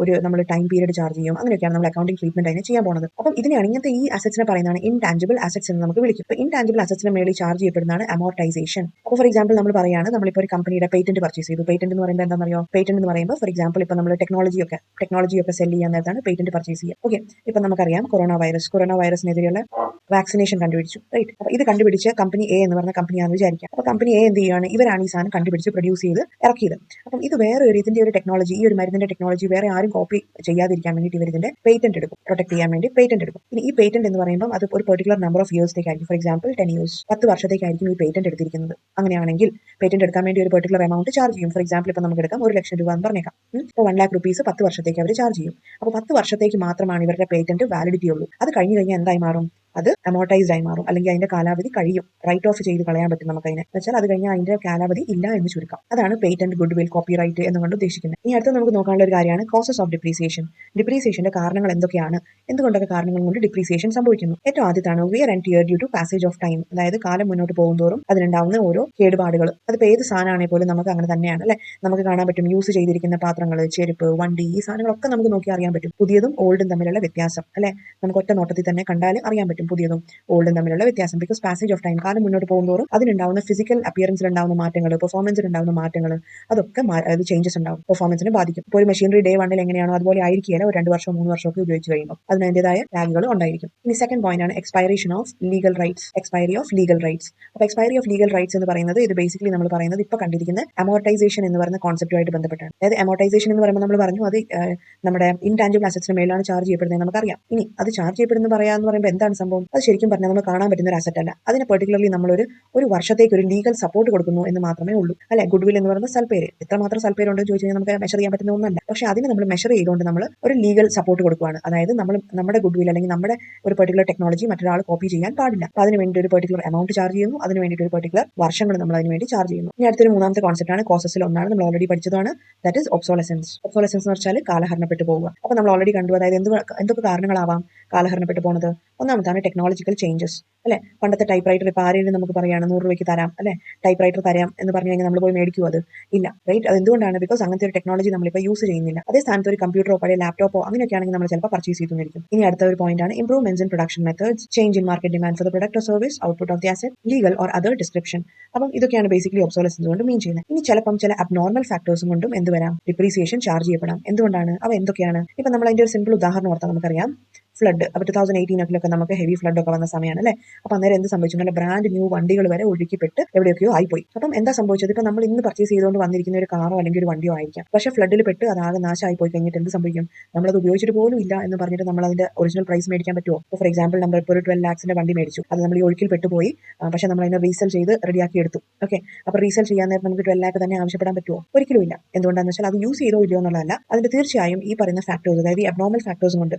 ഒരു നമ്മൾ ടൈം പീരീഡ് ചാർജ് ചെയ്യും. അങ്ങനെയൊക്കെയാണ് നമ്മൾ അക്കൗണ്ടിംഗ് ട്രീറ്റ്മെന്റ് അതിനെ ചെയ്യാൻ പോകുന്നത്. അപ്പം ഇതിനെയാണ് ഇങ്ങനത്തെ ഈ അസറ്റ്സിനെ പറയുന്നതാണ് ഇൻടാഞ്ചിബിൾ അസറ്റ്സ് എന്ന് നമുക്ക് വിളിക്കും. അപ്പോൾ ഇൻടാഞ്ചിബിൾ അസറ്റ്സിന് മേളിൽ ചാർജ് ചെയ്യപ്പെടുന്നതാണ് amortization. അപ്പോൾ ഫോർ എക്സാമ്പിൾ നമ്മൾ പറയുകയാണ്, നമ്മളിപ്പോൾ ഒരു കമ്പനിയുടെ പേറ്റന്റ് പർച്ചേസ് ചെയ്തു. പേറ്റന്റ് എന്ന് പറയുമ്പോൾ എന്താണെന്നറിയോ? പേറ്റന്റ് എന്ന് പറയുമ്പോൾ ഫോർ എക്സാമ്പിൾ ഇപ്പോൾ നമ്മൾ ടെക്നോളജിയൊക്കെ സെൽ ചെയ്യാൻ നേരത്താണ് പേറ്റന്റ് പർച്ചേസ് ചെയ്യുക. ഓക്കെ, ഇപ്പം നമുക്കറിയാം കൊറോണ വൈറസിനെതിരെയുള്ള വാക്സിനേഷൻ കണ്ടുപിടിച്ചു, റൈറ്റ്? അപ്പോൾ ഇത് കണ്ടുപിടിച്ച കമ്പനി എ എന്ന് പറഞ്ഞ കമ്പനിയാണെന്ന് വിചാരിക്കാം. അപ്പോൾ കമ്പനി എ എന്ത് ചെയ്യുകയാണ്? ഇവരാണ് ഈ സാധനം കണ്ടുപിടിച്ച് പ്രൊഡ്യൂസ് ചെയ്ത് ഇറക്കിയത്. അപ്പം ഇത് വേറെ ഇതിന്റെ ഒരു ടെക്നോളജി, ഈ ഒരു മരുന്നിന്റെ ടെക്നോളജി വേറെ ആരും കോപ്പി ചെയ്യാതിരിക്കാൻ വേണ്ടിയിട്ട് ഇവർ ഇതിന്റെ പേറ്റന്റ് എടുക്കും, പ്രൊട്ടക്ട് ചെയ്യാൻ വേണ്ടി പേറ്റന്റ് എടുക്കും. ഇനി ഈ പേറ്റന്റ് എന്ന് പറയുമ്പോൾ അത് ഒരു പെർട്ടിക്കുലർ നമ്പർ ഓഫ് ഇയേഴ്സിലേക്കായിരിക്കും. ഫോർ എക്സാമ്പിൾ 10 ഇയേഴ്സ്, 10 വർഷത്തേക്കായിരിക്കും ഈ പേറ്റന്റ് എടുത്തിരിക്കുന്നത്. അങ്ങനെയാണെങ്കിൽ പേറ്റന്റ് എടുക്കാൻ വേണ്ടി ഒരു പെർട്ടിക്കുലർ എമൗണ്ട് ചാർജ് ചെയ്യും. ഫോർ എക്സാമ്പിൾ ഇപ്പോൾ നമുക്ക് എടുക്കാം 1 ലക്ഷം രൂപ എന്ന് പറഞ്ഞേക്കാം. ഇപ്പോൾ 1 lakh rupees 10 വർഷത്തേക്ക് അവർ ചാർജ് ചെയ്യും. അപ്പോൾ 10 വർഷത്തേക്ക് മാത്രമാണ് ഇവരുടെ പേറ്റന്റ് വാലിഡിറ്റി ഉള്ളൂ. അത് കഴിഞ്ഞ് കഴിഞ്ഞാൽ എന്തായി മാറും? അത് amortized ആയി മാറും, അല്ലെങ്കിൽ അതിന്റെ കാലാവധി കഴിയും. റൈറ്റ് ഓഫ് ചെയ്ത് കളയാൻ പറ്റും നമുക്ക് അതിനെ. വെച്ചാൽ അത് കഴിഞ്ഞാൽ അതിന്റെ കാലാവധി ഇല്ല എന്ന് ചുരുക്കം. അതാണ് patent, goodwill, copyright എന്നുകൊണ്ട് ഉദ്ദേശിക്കുന്നത്. ഇനി അടുത്ത് നമുക്ക് നോക്കാനുള്ള ഒരു കാര്യമാണ് കോസസ് ഓഫ് ഡിപ്രീസിയേഷൻ. ഡിപ്രീസിയേഷന്റെ കാരണങ്ങൾ എന്തൊക്കെയാണ്? എന്തുകൊണ്ടൊക്കെ കാരണങ്ങൾ കൊണ്ട് ഡിപ്രീസിയേഷൻ സംഭവിക്കുന്നു? ഏറ്റവും ആദ്യത്താണ് wear and tear due to passage of time. അതായത് കാലം മുന്നോട്ട് പോകുന്തോറും അതിനുണ്ടാവുന്ന ഓരോ കേടുപാടുകൾ. അതിപ്പോൾ ഏത് സാധനമാണെങ്കിൽ പോലും നമുക്ക് അങ്ങനെ തന്നെയാണ് അല്ലെ? നമുക്ക് കാണാൻ പറ്റും യൂസ് ചെയ്തിരിക്കുന്ന പാത്രങ്ങൾ, ചെരുപ്പ്, വണ്ടി, ഈ സാധനങ്ങളൊക്കെ നമുക്ക് നോക്കി അറിയാൻ പറ്റും പുതിയതും ഓൾഡും തമ്മിലുള്ള വ്യത്യാസം അല്ലെ? നമുക്ക് ഒറ്റ നോട്ടത്തിൽ തന്നെ കണ്ടാൽ അറിയാൻ പറ്റും പുതിയതും ഓൾഡും തമ്മിലുള്ള വ്യത്യാസം. ബിക്കോസ് പാസേജ് ഓഫ് ടൈം, കാലം മുന്നോട്ട് പോകുന്നതോറും അതിനുണ്ടാവുന്ന ഫിസിക്കൽ അപ്പിയറൻസിൽ ഉണ്ടാവുന്ന മാറ്റങ്ങൾ, പെർഫോമൻസിൽ ഉണ്ടാവുന്ന മാറ്റങ്ങൾ, അതൊക്കെ ചേഞ്ചസ് ഉണ്ടാവും, പെർഫോമൻസിനെ ബാധിക്കും. ഇപ്പോൾ ഒരു മെഷീനറി ഡേ 1 എങ്ങനെയാണോ അതുപോലെ ആയിരിക്കില്ല ഒരു 2 വർഷമോ 3 വർഷമോ ഒക്കെ ഉപയോഗിച്ച് കഴിയുമ്പോൾ അതിന് അതിൻ്റെതായ ലാഗുകൾ ഉണ്ടായിരിക്കും. ഇനി സെക്കൻഡ് പോയിന്റ് ആണ് expiration of legal rights. Expiry of legal rights. അപ്പോൾ എക്സ്പയറി ഓഫ് ലീഗൽ റൈറ്റ്സ് എന്ന് പറയുന്നത് ഇത് ബേസിക്കലി നമ്മൾ പറയുന്നത് ഇപ്പോൾ കണ്ടിരിക്കുന്ന amortization എന്ന് പറയുന്ന കോൺസെപ്റ്റുമായിട്ട് ബന്ധപ്പെട്ടാണ്. അതായത് amortization എന്ന് പറയുമ്പോൾ നമ്മൾ പറഞ്ഞു അത് നമ്മുടെ ഇൻടാഞ്ചിബിൾ അസറ്റ്സിന് മേലാണ് ചാർജ് ചെയ്യപ്പെടുന്നത് നമുക്കറിയാം. ഇനി അത് ചാർജ് ചെയ്യപ്പെടുന്നത് പറയാന്ന് പറയുമ്പോൾ എന്താണ് സംഭവം? അത് ശരിക്കും പറഞ്ഞാൽ നമ്മൾ കാണാൻ പറ്റുന്ന ഒരു അസറ്റ് അല്ല. അതിന് പെർട്ടിക്കുലർലി ഒരു വർഷത്തേക്ക് ഒരു ലീഗൽ സപ്പോർട്ട് കൊടുക്കുന്നു എന്ന് മാത്രമേ ഉള്ളൂ അല്ലെ? ഗുഡ് വിൽ എന്ന് പറയുന്ന സൽപ്പേര്, എത്രമാത്രം സൽപ്പേര് ഉണ്ടെന്ന് ചോദിച്ചു കഴിഞ്ഞാൽ നമുക്ക് മെഷർ ചെയ്യാൻ പറ്റുന്ന ഒന്നല്ല. പക്ഷെ അതിന് നമ്മൾ മെഷർ ചെയ്തുകൊണ്ട് നമ്മൾ ഒരു ലീഗൽ സപ്പോർട്ട് കൊടുക്കുകയാണ്. അതായത് നമ്മുടെ ഗുഡ് വിൽ അല്ലെങ്കിൽ നമ്മുടെ ഒരു പെർട്ടിക്കുലർ ടെക്നോളജി മറ്റൊരാൾ കോപ്പി ചെയ്യാൻ പാടില്ല. അപ്പോൾ അതിന് വേണ്ടി ഒരു പെർട്ടിക്കുലർ എമൗണ്ട് ചാർജ് ചെയ്യുന്നു, അതിന് വേണ്ടി ഒരു പെർട്ടിക്കുലർ വർഷങ്ങൾ നമ്മൾ അതിന് വേണ്ടി ചാർജ് ചെയ്യുന്നു. ഇനി അടുത്തൊരു മൂന്നാമത്തെ കോൺസെപ്റ്റ് ആണ്, കോസസിൽ ഒന്നാണ് നമ്മൾ ഓൾറെഡി പഠിച്ചതാണ്, ദാറ്റ് ഇസ് ഒബ്സോലസൻസ്. ഒബ്സോലസൻസ് എന്ന് വെച്ചാൽ കാലഹരണപ്പെട്ടു പോവുക. അപ്പോൾ നമ്മൾ ഓൾറെഡി കണ്ടു, അതായത് എന്തൊക്കെ കാരണങ്ങളാവാം കാലഹരണപ്പെട്ടു പോകുന്നത്? ഒന്നാമതാണ് ടെക്നോളജിക്കൽ ചേഞ്ചസ് അല്ലെ? പണ്ടത്തെ ടൈപ്പ് റൈറ്റർ ഇപ്പോൾ ആരെങ്കിലും നമുക്ക് പറയാണ് 100 രൂപയ്ക്ക് തരാം അല്ലെ, ടൈപ്പ് റൈറ്റർ തരാം എന്ന് പറഞ്ഞു കഴിഞ്ഞാൽ നമ്മൾ പോയി മേടിക്കുമോ? അത് ഇല്ല, റൈറ്റ്? അത് എന്തുകൊണ്ടാണ്? ബിക്കോസ് അങ്ങനത്തെ ഒരു ടെക്നോളജി നമ്മളിപ്പോൾ യൂസ് ചെയ്യുന്നില്ല. അതേ സ്ഥാനത്ത് ഒരു കമ്പ്യൂട്ടറോ പഴയ ലാപ്ടോപ്പോ അങ്ങനെയൊക്കെ ആണെങ്കിൽ നമ്മൾ ചിലപ്പോൾ പർച്ചേസ് ചെയ്തിരിക്കും. ഇനി അടുത്ത ഒരു പോയിന്റ് ആണ് improvements in production methods, change in market demand for the product or service, output of the asset, legal or other description. അപ്പം ഇതൊക്കെയാണ് ബേസിക്കലി ഒബ്സോലസൻസ് കൊണ്ട് മീൻ ചെയ്യുന്നത്. ഇനി ചിലപ്പം ചില അബ്നോർമൽ ഫാക്ടേഴ്സും കൊണ്ടും എന്ത് വരാം? ഡിപ്രീസിയേഷൻ ചാർജ് ചെയ്യപ്പെടാം. എന്തുകൊണ്ടാണ്? അവ എന്തൊക്കെയാണ്? ഇപ്പം നമ്മൾ അതിന്റെ ഒരു സിമ്പിൾ ഉദാഹരണം ഓർത്താൽ നമുക്കറിയാം, ഫ്ലഡ്. അപ്പോൾ 2018 നമുക്ക് ഹെവി ഫ്ലഡ് ഒക്കെ വന്ന സമയമാണ് അല്ലേ? അപ്പോൾ അന്നേരം എന്ത് സംഭവിച്ചു? നല്ല ബ്രാൻഡ് ന്യൂ വണ്ടികൾ വരെ ഒഴുക്കിപ്പെട്ട് എവിടെയൊക്കെയോ ആയിപ്പോയി. അപ്പം എന്താ സംഭവിച്ചത്? ഇപ്പോൾ നമ്മൾ ഇന്ന് പർച്ചേസ് ചെയ്തുകൊണ്ട് വന്നിരിക്കുന്ന ഒരു കാറോ അല്ലെങ്കിൽ ഒരു വണ്ടിയോ ആയിരിക്കാം, പക്ഷേ ഫ്ലഡിൽ പെട്ട് അതാകെ നാശമായി പോയി കഴിഞ്ഞിട്ട് എന്ത് സംഭവിക്കും? നമ്മളത് ഉപയോഗിച്ചിട്ട് പോലും ഇല്ല എന്ന് പറഞ്ഞിട്ട് നമ്മൾ അതിന്റെ ഒറിജിനൽ പ്രൈസ് മേടിക്കാൻ പറ്റുമോ? ഇപ്പോൾ ഫോർ എക്സാമ്പിൾ നമ്മൾ ഇപ്പോൾ ഒരു 12 lakhs വണ്ടി മേടിച്ചു, അത് നമ്മൾ ഈ ഒഴുക്കിൽ പെട്ടുപോയി, പക്ഷേ നമ്മൾ അതിനെ റീസെൽ ചെയ്ത് റെഡിയാക്കി എടുത്തു. ഓക്കെ, അപ്പോൾ റീസെൽ ചെയ്യാൻ നേരം നമുക്ക് 12 lakh തന്നെ ആവശ്യപ്പെടാൻ പറ്റുമോ? ഒരിക്കലും ഇല്ല. എന്തുകൊണ്ടാണെന്ന് വെച്ചാൽ അത് യൂസ് ചെയ്തോ ഇല്ലയോ എന്നുള്ളതല്ല, അതിന്റെ തീർച്ചയായും ഈ പറയുന്ന ഫാക്ടേഴ്സ്, അതായത് ഈ അബ്നോർമൽ ഫാക്ടേഴ്സും കൊണ്ട്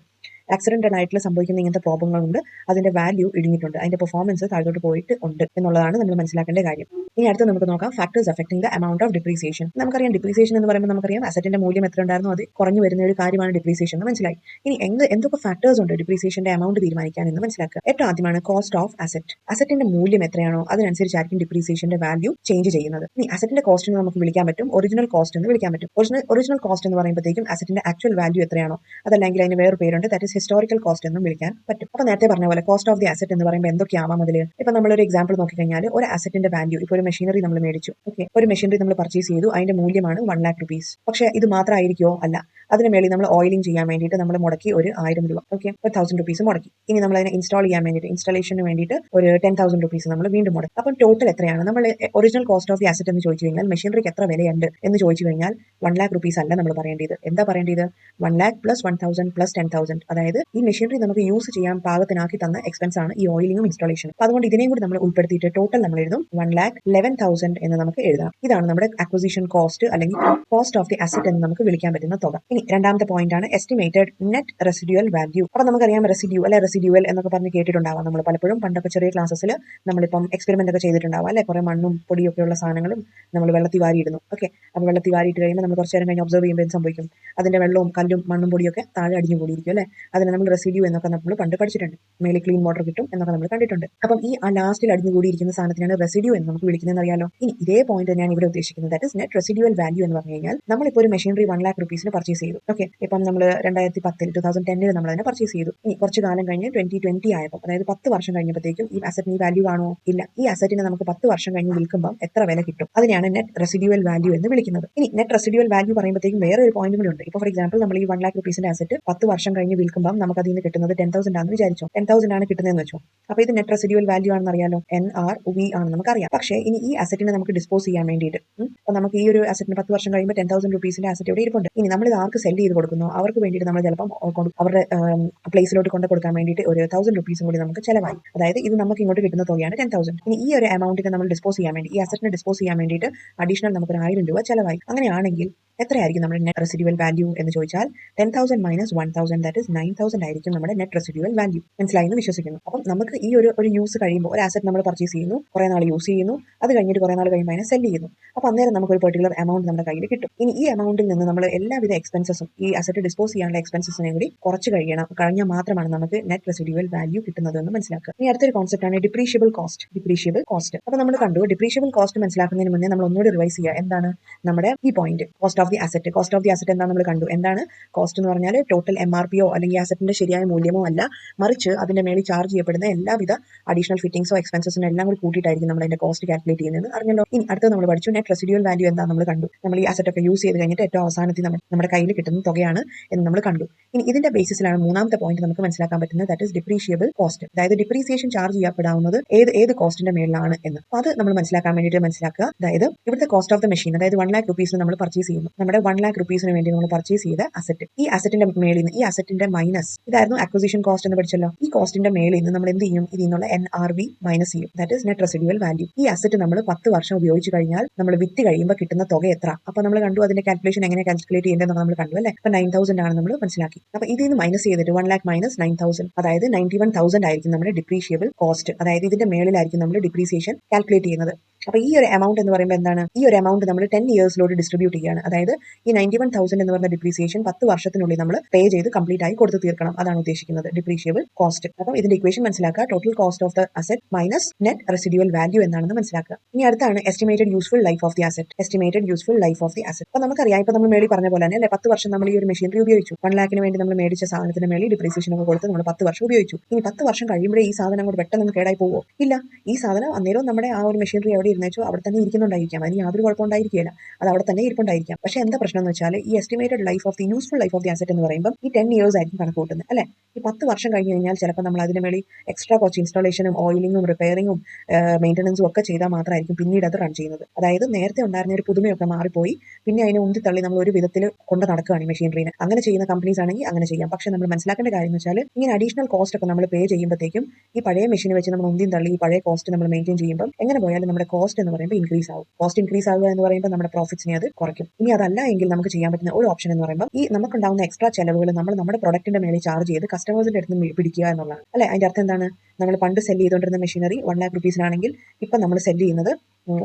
ആക്സിഡന്റൽ ആയിട്ട് സംഭവിക്കുന്ന ഇങ്ങനത്തെ പ്രോബ്ലങ്ങളുണ്ട്, അതിന്റെ വാല്യൂ ഇടിഞ്ഞിട്ടുണ്ട്, അതിന്റെ പെർഫോമൻസ് താഴോട്ട് പോയിട്ട് ഉണ്ട് എന്നുള്ളതാണ് നമ്മൾ മനസ്സിലാക്കേണ്ട കാര്യം. ഇനി അടുത്ത് നമുക്ക് നോക്കാം factors affecting the amount of depreciation. നമുക്കറിയാം ഡിപ്രീസിയേഷൻ എന്ന് പറയുമ്പോൾ നമുക്കറിയാം അസറ്റിന്റെ മൂല്യം എത്ര ഉണ്ടായിരുന്നു അത് കുറഞ്ഞു വരുന്ന ഒരു കാര്യമാണ് ഡിപ്രീസിയേഷൻ എന്ന് മനസ്സിലായി. ഇനി എന്തൊക്കെ ഫാക്ടേഴ്സ് ഉണ്ട് ഡിപ്രീസിയേഷന്റെ എമൗണ്ട് തീരുമാനിക്കാൻ എന്ന് മനസ്സിലാക്കുക. ഏറ്റവും ആദ്യമാണ് കോസ്റ്റ് ഓഫ് അസറ്റ്. അസറ്റിന്റെ മൂല്യം എത്രയാണോ അതിനനുസരിച്ചായിരിക്കും ഡിപ്രീസിയേഷന്റെ വാല്യൂ ചേഞ്ച് ചെയ്യുന്നത്. ഇനി അസറ്റിന്റെ കോസ്റ്റ് എന്ന് നമുക്ക് വിളിക്കാൻ പറ്റും, ഒറിജിനൽ കോസ്റ്റ് എന്ന് വിളിക്കാൻ പറ്റും. ഒറിജിനൽ കോസ്റ്റ് എന്ന് പറയുമ്പോഴത്തേക്കും അസറ്റിന്റെ ആക്ച്വൽ വാല്യൂ എത്രയാണോ, അതല്ലെങ്കിൽ അതിന് വേറെ പേരുണ്ട്, ദാറ്റ് ഇസ് ഹിസ്റ്റോറിക്കൽ കോസ്റ്റ് എന്നും വിളിക്കാൻ പറ്റും. അപ്പോൾ നേരത്തെ പറഞ്ഞ പോലെ കോസ്റ്റ് ഓഫ് ദി അസറ്റ് എന്ന് പറയുമ്പോൾ എന്തൊക്കെയാവാം അതിൽ? ഇപ്പൊ നമ്മളൊരു എക്സാമ്പിൾ നോക്കിക്കഴിഞ്ഞാൽ ഒരു അസറ്റിന്റെ വാല്യൂ, ഇപ്പോൾ ഒരു മെഷീനറി നമ്മൾ മേടിച്ചു. ഓക്കെ, ഒരു മെഷീനറി നമ്മൾ പർച്ചേസ് ചെയ്തു, അതിന്റെ മൂല്യമാണ് 1,00,000 rupees. പക്ഷേ ഇത് മാത്രമായിരിക്കുമോ? അല്ല. അതിന് മേളിൽ നമ്മൾ ഓയിലിംഗ് ചെയ്യാൻ വേണ്ടിയിട്ട് നമ്മൾ മുടക്കി ഒരു 1,000 രൂപ. ഓക്കെ, 1,000 rupees മുടക്കി. ഇനി നമ്മൾ അതിനെ ഇൻസ്റ്റാൾ ചെയ്യാൻ വേണ്ടിയിട്ട്, ഇൻസ്റ്റാളേഷന് വേണ്ടിയിട്ട് ഒരു 10,000 rupees നമ്മൾ വീണ്ടും മുടക്കി. അപ്പം ടോട്ടൽ എത്രയാണ്? നമ്മൾ original cost of the asset എന്ന് ചോദിച്ചു കഴിഞ്ഞാൽ, മെഷീനറിക്ക് എത്ര വിലയുണ്ട് എന്ന് ചോദിച്ചു കഴിഞ്ഞാൽ 1,00,000 rupees അല്ല നമ്മൾ പറയേണ്ടത്. എന്താ പറയേണ്ടത്? 1,00,000 plus 1,000 plus 10,000. അതായത് ഈ മെഷീനറി നമുക്ക് യൂസ് ചെയ്യാൻ പാകത്തിനാക്കി തന്ന എക്സ്പെൻസ് ആണ് ഈ ഓയിലിംഗും ഇൻസ്റ്റാളേഷനും. അപ്പോൾ അതുകൊണ്ട് ഇതിനെയും കൂടി നമ്മൾ ഉൾപ്പെടുത്തിയിട്ട് ടോട്ടൽ നമ്മൾ എഴുതും 1,11,000 എന്ന് നമുക്ക് എഴുതാം. ഇതാണ് നമ്മുടെ അക്വിസിഷൻ കോസ്റ്റ് അല്ലെങ്കിൽ കോസ്റ്റ് ഓഫ് ദി അസറ്റ് എന്ന് നമുക്ക് വിളിക്കാൻ പറ്റുന്ന തുക. ഇനി രണ്ടാമത്തെ പോയിന്റ് ആണ് എസ്റ്റിമേറ്റഡ് നെറ്റ് റെസിഡ്യൂവൽ വാല്യൂ. അപ്പോൾ നമുക്കറിയാം റെസിഡ്യൂ അല്ലെ റെസിഡ്യൂവൽ എന്നൊക്കെ പറഞ്ഞ് കേട്ടിട്ടുണ്ടാവാം. നമ്മൾ പലപ്പോഴും പണ്ടൊക്കെ ചെറിയ ക്ലാസ്സിൽ നമ്മളിപ്പം എക്സ്പെരിമെന്റ് ഒക്കെ ചെയ്തിട്ടുണ്ടാവാം അല്ലെ. കുറെ മണ്ണും പൊടിയൊക്കെ ഉള്ള സാധനങ്ങളും നമ്മൾ വെള്ളത്തിൽ വാരിയിടുന്നു. ഓക്കെ, അപ്പോൾ വെള്ളത്തിൽ വാരിയിട്ട് കഴിയുമ്പോൾ നമ്മൾ കുറച്ച് നേരം കഴിഞ്ഞ് ഒബ്സർവ് ചെയ്യുമ്പോൾ എന്ത് സംഭവിക്കും? അതിന്റെ വെള്ളവും കല്ലും മണ്ണും പൊടിയൊക്കെ താഴെ അടിഞ്ഞു കൂടിയിരിക്കും അല്ലെ. അതിനെ നമ്മൾ റെസിഡ്യൂ എന്നൊക്കെ നമ്മൾ പണ്ട് പഠിച്ചിട്ടുണ്ട്. മേളിൽ ക്ലീൻ വാട്ടർ കിട്ടും എന്നൊക്കെ നമ്മൾ കണ്ടിട്ടുണ്ട്. അപ്പം ഈ ലാസ്റ്റിൽ അടിഞ്ഞു കൂടിയിരിക്കുന്ന സാധനത്തിനാണ് റെസിഡ്യൂ എന്ന് നമുക്ക് വിളിക്കുന്നത് അറിയാലോ. ഇനി ഇതേ പോയിന്റ് ഞാൻ ഇവിടെ ഉദ്ദേശിക്കുന്നത് that is net residual value എന്ന് പറഞ്ഞു കഴിഞ്ഞാൽ നമ്മളിപ്പോൾ ഒരു മെഷീനറി 1,00,000 rupees പർച്ചേസ് ചെയ്തു. ഓക്കെ, ഇപ്പം നമ്മൾ 2010 നമ്മൾ അതിനെ പർച്ചേസ് ചെയ്തു. ഇനി കുറച്ച് കാലം കഴിഞ്ഞ് 2020 ആയപ്പോൾ, അതായത് 10 വർഷം കഴിഞ്ഞപ്പോഴത്തേക്കും ഈ അസറ്റിന് ഈ വാല്യൂ കാണുമോ? ഇല്ല. ഈ അസറ്റിനെ നമുക്ക് 10 വർഷം കഴിഞ്ഞ് വിൽക്കുമ്പോൾ എത്ര വില കിട്ടും? അതിനെയാണ് നെറ്റ് റെസിഡ്യൂവൽ വാല്യൂ എന്ന് വിളിക്കുന്നത്. ഇനി നെറ്റ് റെസിഡ്യൂവൽ വാല്യൂ പറയുമ്പോഴത്തേക്കും വേറെ ഒരു പോയിന്റ് കൂടി ഉണ്ട്. ഇപ്പോൾ ഫോർ എക്സാമ്പിൾ നമ്മൾ ഈ 1,00,000 rupees അസറ്റ് 10 വർഷം കഴിഞ്ഞ് വിൽക്കുമ്പോൾ നമുക്ക് അതിൽ നിന്ന് കിട്ടുന്നത് 10,000 ആണെന്ന് വിചാരിച്ചോ. 10,000 ആണ് കിട്ടുന്നതെന്ന് വെച്ചോ. അപ്പോൾ ഇത് നെറ്റ് റെസിഡ്യൂവൽ വാല്യൂ ആണെന്ന് അറിയാലോ. NRV ആണ് നമുക്കറിയാം. പക്ഷേ ഇനി ഈ അസറ്റിനെ നമുക്ക് ഡിസ്പോസ് ചെയ്യാൻ വേണ്ടിയിട്ട്, അപ്പോൾ നമുക്ക് ഈ ഒരു അസറ്റിന് 10 വർഷം കഴിയുമ്പോൾ 10,000 rupees അസറ്റ് ഇവിടെ ഇരിപ്പുണ്ട്. ഇനി നമ്മൾ ഇത് ആർക്ക് സെല് ചെയ്ത് കൊടുക്കുന്നു? അവർക്ക് വേണ്ടിയിട്ട് നമ്മൾ ചിലപ്പം അവരുടെ പ്ലേസിലോട്ട് കൊണ്ട് കൊടുക്കാൻ വേണ്ടിയിട്ട് ഒരു 1,000 rupees കൂടി നമുക്ക് ചിലവായി. അതായത് ഇത് നമുക്ക് ഇങ്ങോട്ട് കിട്ടുന്ന തുകയാണ് 10,000. ഇനി ഈ ഒരു എമൗണ്ടിനെ നമ്മൾ ഡിസ്പോസ് ചെയ്യാൻ വേണ്ടി, ഈ അസറ്റിനെ ഡിസ്പോസ് ചെയ്യാൻ വേണ്ടിയിട്ട് അഡീഷണൽ നമുക്ക് 1,000 രൂപ ചിലവായി. അങ്ങനെയാണെങ്കിൽ എത്രയായിരിക്കും നമ്മുടെ നെറ്റ് റെസിഡ്യൂവൽ വാല്യൂ എന്ന് ചോദിച്ചാൽ 10,000 minus 1,000 that is 9,000 ആയിരിക്കും നമ്മുടെ നെറ്റ് റെസിഡ്യൂവൽ വാല്യൂ. മനസ്സിലായി എന്ന് വിശ്വസിക്കുന്നു. അപ്പം നമുക്ക് ഈ ഒരു യൂസ് കഴിയുമ്പോൾ, ഒരു അസറ്റ് നമ്മൾ പർച്ചേസ് ചെയ്യുന്നു, കുറേ നാൾ യൂസ് ചെയ്യുന്നു, അത് കഴിഞ്ഞിട്ട് കുറേ നാൾ കഴിയുമ്പോൾ അതിനെ സെല് ചെയ്യുന്നു. അപ്പോൾ അന്നേരം നമുക്ക് ഒരു പെർട്ടിക്കുലർ എമൗണ്ട് നമ്മുടെ കയ്യിൽ കിട്ടും. ഇനി ഈ എമൗണ്ടിൽ നിന്ന് നമ്മൾ എല്ലാവിധ എക്സ്പെൻസസും, ഈ അസറ്റ് ഡിസ്പോസ് ചെയ്യാനുള്ള എക്സ്പെൻസസിനെ കൂടി കുറച്ച് കഴിഞ്ഞാൽ മാത്രമാണ് നമുക്ക് നെറ്റ് റെസിഡ്യൂവൽ വാല്യൂ കിട്ടുന്നത് എന്ന് മനസ്സിലാക്കുക. ഇനി അടുത്തൊരു കോൺസെപ്റ്റ് ആണ് ഡിപ്രീഷ്യബിൾ കോസ്റ്റ്. ഡിപ്രീഷ്യബിൾ കോസ്റ്റ് അപ്പോൾ നമ്മൾ കണ്ടു. ഡിപ്രീഷ്യബിൾ കോസ്റ്റ് മനസ്സിലാക്കുന്നതിന് മുന്നേ നമ്മൾ ഒന്നുകൂടി റിവൈസ് ചെയ്യുക. എന്താണ് നമ്മുടെ ഈ point? Cost of the asset. Cost of the asset എന്താ നമ്മൾ കണ്ടു. എന്താണ് കോസ്റ്റ് എന്ന് പറഞ്ഞാൽ ടോട്ടൽ MRP അല്ലെങ്കിൽ അസറ്റിന്റെ ശരിയായ മൂല്യമോ അല്ല, മറിച്ച് അതിന്റെ മേളിൽ ചാർജ് ചെയ്യപ്പെടുന്ന എല്ലാവിധ അഡീഷണൽ ഫിറ്റിംഗ്സോ എക്സ്പെൻസസിനും എല്ലാം കൂടി കൂട്ടിയിട്ടായിരിക്കും നമ്മൾ അതിന്റെ കോസ്റ്റ് കാൽക്കുലേറ്റ് ചെയ്യുന്നത് അറിഞ്ഞല്ലോ. ഇനി അടുത്തത് നമ്മൾ പഠിച്ചു നെറ്റ് റെസിഡ്യൂവൽ വാല്യൂ എന്താ നമ്മൾ കണ്ടു. നമ്മൾ ഈ അസറ്റ് ഒക്കെ യൂസ് ചെയ്ത് കഴിഞ്ഞിട്ട് ഏറ്റവും അവസാനത്തിൽ നമ്മുടെ കയ്യിൽ കിട്ടുന്ന തുകയാണ് എന്ന് നമ്മൾ കണ്ടു. ഇനി ഇതിന്റെ ബേസിസിലാണ് മൂന്നാമത്തെ പോയിന്റ് നമുക്ക് മനസ്സിലാക്കാൻ പറ്റുന്നത് ദാറ്റ് ഇസ് ഡിപ്രീഷ്യബിൾ കോസ്റ്റ്. അതായത് ഡിപ്രീസിയേഷൻ ചാർജ് ചെയ്യപ്പെടാവുന്നത് ഏത് കോസ്റ്റിന്റെ മേളിലാണ് എന്ന്. അപ്പോൾ അത് നമ്മൾ മനസ്സിലാക്കാൻ വേണ്ടിയിട്ട് മനസ്സിലാക്കുക. അതായത് ഇവിടുത്തെ കോസ്റ്റ് ഓഫ് ദ മെഷീൻ, അതായത് 1,00,000 rupees നമ്മൾ പർച്ചേസ് ചെയ്യുന്നു. നമ്മുടെ 1,00,000 rupees വേണ്ടി നമ്മൾ പർച്ചേസ് ചെയ്ത അസറ്റ്, ഈ അസറ്റിന്റെ മേളിൽ നിന്ന്, ഈ അസറ്റിന്റെ മൈനസ്, ഇതായിരുന്നു അക്വിസിഷൻ കോസ്റ്റ് എന്ന് പഠിച്ചല്ലോ. ഈ കോസ്റ്റിന്റെ മേളിൽ നിന്ന് നമ്മൾ എന്ത് ചെയ്യും? ഇതിൽ നിന്നുള്ള NRV മൈനസ് ചെയ്യും. That is net residual value. ഈ അസറ്റ് നമ്മൾ 10 വർഷം ഉപയോഗിച്ച് കഴിഞ്ഞാൽ നമ്മൾ വിറ്റ് കഴിയുമ്പോൾ കിട്ടുന്ന തുക എത്ര? അപ്പോൾ നമ്മൾ കണ്ടു അതിന്റെ കാൽക്കുലേഷൻ എങ്ങനെ കാൽക്കുലേറ്റ് ചെയ്യേണ്ടതെന്ന് നമ്മൾ കണ്ടു അല്ലേ. അപ്പോൾ 9,000 ആണ് നമ്മൾ മനസ്സിലാക്കി. അപ്പോൾ ഇതിൽ നിന്ന് മൈനസ് ചെയ്തിട്ട് 1,00,000 minus 9,000, അതായത് 91,000 ആയിരിക്കും നമ്മുടെ ഡിപ്രീഷ്യബിൾ കോസ്റ്റ്. അതായത് ഇതിന്റെ മേളിലായിരിക്കും നമ്മൾ ഡിപ്രീസിയേഷൻ കാൽക്കുലേറ്റ് ചെയ്യുന്നത്. അപ്പോൾ ഈ ഒരു എമൗണ്ട് എന്ന് പറയുമ്പോൾ എന്താണ്? ഈ ഒരു എമൗണ്ട് നമ്മൾ 10 ഇയേഴ്സിലോട്ട് ഡിസ്ട്രിബ്യൂട്ട് ചെയ്യുകയാണ്. അതായത് ഈ 91,000 എന്ന് പറഞ്ഞ ഡിപ്രീസിയേഷൻ 10 വർഷത്തിനുള്ളിൽ നമ്മൾ പേ ചെയ്ത് കംപ്ലീറ്റ് ആയി കൊടുത്ത് തീർക്കണം. അതാണ് ഉദ്ദേശിക്കുന്നത് ഡിപ്രീഷ്യബിൾ കോസ്റ്റ്. അപ്പം ഇതിന്റെ ഇക്വേഷൻ മനസ്സിലാക്കുക. Total cost of the asset minus net residual value എന്താണെന്ന് മനസ്സിലാക്കുക. ഇനി അടുത്താണ് estimated useful life of the asset. Estimated useful life of the asset. അപ്പോൾ നമുക്കറിയാം, ഇപ്പോൾ നമ്മൾ മേളിൽ പറഞ്ഞ പോലെ തന്നെ അല്ലെ, 10 വർഷം നമ്മൾ ഈ ഒരു മെഷീനറി ഉപയോഗിച്ചു. 1,00,000 വേണ്ടി നമ്മൾ മേടിച്ച സാധനത്തിന് മേളിൽ ഡിപ്രീസിയേഷൻ ഒക്കെ കൊടുത്ത് നമ്മൾ 10 വർഷം ഉപയോഗിച്ചു. ഇനി 10 വർഷം കഴിയുമ്പോഴേ ഈ സാധനം കൂടെ പെട്ടെന്ന് കേടായി പോവോ? ഇല്ല. ഈ സാധനം അന്നേരം നമ്മുടെ ആ ഒരു മെഷീനറി എവിടെ ഇരുന്നേച്ചോ അവിടെ തന്നെ ഇരിക്കുന്നുണ്ടായിരിക്കാം. അതിന് യാതൊരു കുഴപ്പമുണ്ടായിരിക്കില്ല. അത് അവിടെ തന്നെ ഇരിപ്പുണ്ടായിരിക്കാം. പക്ഷേ എന്താ പ്രശ്നം എന്ന് വെച്ചാൽ ഈ estimated life of the useful life of the asset എന്ന് പറയുമ്പോൾ ഈ 10 ഇയേഴ്സ് ആയിരിക്കും കണക്ക് കൂട്ടുന്നത് അല്ലേ. ഈ 10 വർഷം കഴിഞ്ഞ് കഴിഞ്ഞാൽ ചിലപ്പോൾ നമ്മൾ അതിന് മേളിൽ എക്സ്ട്രാ കുറച്ച് ഇൻസ്റ്റാളേഷനും ഓയിലിങ്ങും റിപ്പയറിങ്ങും മെയിൻ്റനൻസും ഒക്കെ ചെയ്താൽ മാത്രമായിരിക്കും പിന്നീട് അത് റൺ ചെയ്യുന്നത്. അതായത് നേരത്തെ ഉണ്ടായിരുന്ന ഒരു പുതുമയൊക്കെ മാറിപ്പോയി പിന്നെ അതിനെ ഉന്തിത്തള്ളി നമ്മൾ ഒരു വിധത്തിൽ കൊണ്ട് നടക്കുകയാണ് ഈ മെഷീനറിനെ. അങ്ങനെ ചെയ്യുന്ന കമ്പനീസ് ആണെങ്കിൽ അങ്ങനെ ചെയ്യാം. പക്ഷേ നമ്മൾ മനസ്സിലാക്കേണ്ട കാര്യം എന്ന് വെച്ചാൽ ഇങ്ങനെ അഡീഷണൽ കോസ്റ്റ് ഒക്കെ നമ്മൾ പേ ചെയ്യുമ്പോഴത്തേക്കും ഈ പഴയ മെഷീൻ വെച്ച് നമ്മൾ ഉന്തിയും തള്ളി ഈ പഴയ കോസ്റ്റ് നമ്മൾ മെയിൻറ്റെയിൻ ചെയ്യുമ്പോൾ എങ്ങനെ പോയാലും നമ്മുടെ കോസ്റ്റ് എന്ന് പറയുമ്പോൾ ഇൻക്രീസ് ആവും. കോസ്റ്റ് ഇൻക്രീസ് ആവുക എന്ന് പറയുമ്പോൾ നമ്മുടെ പ്രോഫിറ്റ്സിനെ അത് കുറയ്ക്കും. ഇനി അതല്ല എങ്കിൽ നമുക്ക് ചെയ്യാൻ പറ്റുന്ന ഒരു ഓപ്ഷൻ എന്ന് പറയുമ്പോൾ ഈ നമുക്കുണ്ടാവുന്ന എക്സ്ട്രാ ചെലവുകൾ നമ്മൾ നമ്മുടെ പ്രൊഡക്റ്റിന്റെ മേലെ ചാർജ് ചെയ്ത് കസ്റ്റമേഴ്സിന്റെ അടുത്ത് നിന്ന് പിടിക്കുക എന്നുള്ളതാണ് അല്ലെ. അതിന്റെ അർത്ഥം എന്താണ്? നമ്മൾ പണ്ട് സെല് ചെയ്തുകൊണ്ടിരുന്ന മെഷീനറി 1,00,000 rupees ആണെങ്കിൽ ഇപ്പം നമ്മൾ സെല് ചെയ്യുന്നത്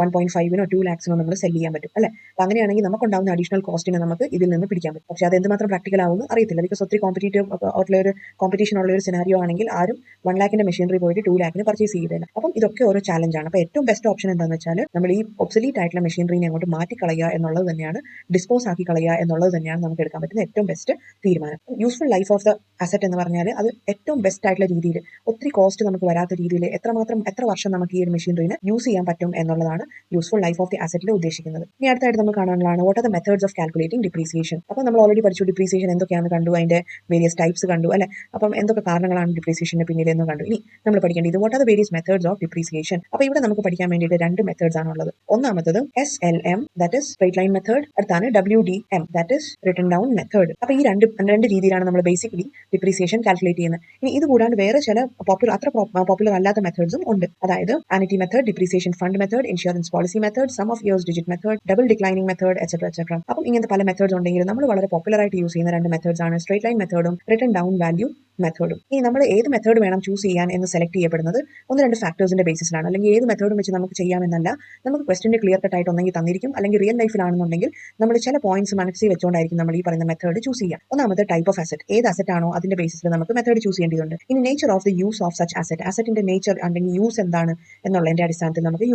1.5-നോ 2 lakhs-നോ നമ്മൾ സെല് ചെയ്യാൻ പറ്റും അല്ലെ. അപ്പോൾ അങ്ങനെയാണെങ്കിൽ നമുക്കുണ്ടാകുന്ന അഡീഷണൽ കോസ്റ്റിനെ നമുക്ക് ഇതിൽ നിന്ന് പിടിക്കാൻ പറ്റും. പക്ഷേ അത് എന്തുമാത്രം പ്രാക്ടിക്കൽ ആവുമെന്ന് അറിയത്തില്ല. ബിക്കോസ് ഒത്തിരി കോമ്പറ്റീറ്റീവ് ആയിട്ടുള്ള ഒരു കോമ്പറ്റീഷൻ ഉള്ള ഒരു സിനാരിയോ ആണെങ്കിൽ ആരും 1 lakhന്റെ മെഷീനറി പോയിട്ട് 2 lakhന് പർച്ചേസ് ചെയ്തില്ല. അപ്പം ഇതൊക്കെ ഓരോ ചാലഞ്ചാണ്. അപ്പോൾ ഏറ്റവും ബെസ്റ്റ് ഓപ്ഷൻ എന്താണെന്ന് വെച്ചാൽ നമ്മൾ ഈ ഒബ്സലീറ്റ് ആയിട്ടുള്ള മെഷീനറിനെ അങ്ങോട്ട് മാറ്റിക്കളയുക എന്നുള്ളത് തന്നെയാണ്, ഡിസ്പോസ് ആക്കി കളയുക എന്നുള്ളത് തന്നെയാണ് നമുക്ക് എടുക്കാൻ പറ്റുന്ന ഏറ്റവും ബെസ്റ്റ് തീരുമാനം. Useful life of the asset എന്ന് പറഞ്ഞാൽ അത് ഏറ്റവും ബെസ്റ്റ് ആയിട്ടുള്ള രീതിയിൽ, ഒത്തിരി കോസ്റ്റ് നമുക്ക് വരാത്ത രീതിയിൽ എത്ര വർഷം നമുക്ക് ഈ ഒരു മെഷീനറിനെ യൂസ് ചെയ്യാൻ പറ്റും എന്നുള്ളതാണ് യൂസ്ഫുൾ ലൈഫ് ഓഫ് ദി അസറ്റിൽ ഉദ്ദേശിക്കുന്നത്. ഇനി അടുത്തായിട്ട് നമുക്ക് കാണാനുള്ളതാണ് what are the methods of calculating depreciation. അപ്പോൾ നമ്മൾ ഓൾറെഡി പഠിച്ചു ഡിപ്രീസിയേഷൻ എന്തൊക്കെയാണെന്ന് കണ്ടു, അതിന്റെ വേരിയസ് ടൈപ്സ് കണ്ടു അല്ലെ. അപ്പം എന്തൊക്കെ കാരണങ്ങളാണ് ഡിപ്രീസിയേഷന് പിന്നിൽ എന്ന് കണ്ടു. ഇനി നമ്മൾ പഠിക്കേണ്ടത് what are the various methods of depreciation. അപ്പോൾ ഇവിടെ നമുക്ക് പഠിക്കാൻ വേണ്ടിയിട്ട് 2 മെത്തേഡ്സ് ആണുള്ളത്. ഒന്നാമത്തത് SLM, that is straight line method. അടുത്താണ് WDM, that is written down method. അപ്പോൾ ഈ രണ്ട് രീതിയിലാണ് നമ്മൾ ബേസിക്കലി ഡിപ്രീസിയേഷൻ കാൽക്കുലേറ്റ് ചെയ്യുന്നത്. ഇനി ഇത് കൂടാണ്ട് വേറെ ചില പോപ്പുലർ അല്ലാത്ത മെത്തേഡ്സും ഉണ്ട്. അതായത് annuity method, depreciation fund method, insurance policy method, sum of years digit method, double declining method, etcetera. അപ്പം ഇങ്ങനത്തെ പല മെത്തേഡ്സ് ഉണ്ടെങ്കിൽ നമ്മൾ വളരെ പോപ്പുലർ ആയിട്ട് യൂസ് ചെയ്യുന്ന 2 മെത്തേഡ്സ് ആണ് സ്ട്രെയിറ്റ് ലൈൻ മെത്തേഡും റിട്ടൺ ഡൗൺ വാല്യൂ മെത്തേഡും. ഇനി നമ്മൾ ഏത് മെത്തേഡ് വേണം ചൂസ് ചെയ്യാൻ എന്ന് സെലക്ട് ചെയ്യപ്പെടുന്നത് 1-2 ഫാക്ടേഴ്സിന്റെ ബേസിസിലാണ്. അല്ലെങ്കിൽ ഏത് മെത്തേഡും വെച്ച് നമുക്ക് ചെയ്യാമെന്നല്ല, നമുക്ക് ക്വസ്റ്റിന്റെ ക്ലിയർ കട്ട് ആയിട്ട് ഒന്നെങ്കിൽ തന്നിരിക്കും, അല്ലെങ്കിൽ റിയൽ ലൈഫിലാണെന്നുണ്ടെങ്കിൽ നമ്മൾ ചില പോയിന്റ്സ് മനസ്സിൽ വെച്ചുകൊണ്ടായിരിക്കും നമ്മൾ ഈ പറയുന്ന മെത്തേഡ് ചൂസ് ചെയ്യുക. ഒന്നാമത്തെ ടൈപ്പ് ഓഫ് അസറ്റ്, ഏത് അസറ്റ് ആണോ അതിന്റെ ബേസിസിൽ നമുക്ക് മെത്തേഡ് ചൂസ് ചെയ്യേണ്ടതുണ്ട്. ഇനി nature of the use of such asset, അസറ്റിന്റെ നേച്ചർ അല്ലെങ്കിൽ യൂസ് എന്താണ് എന്നുള്ളതിന്റെ അടിസ്ഥാനത്തിൽ നമുക്ക്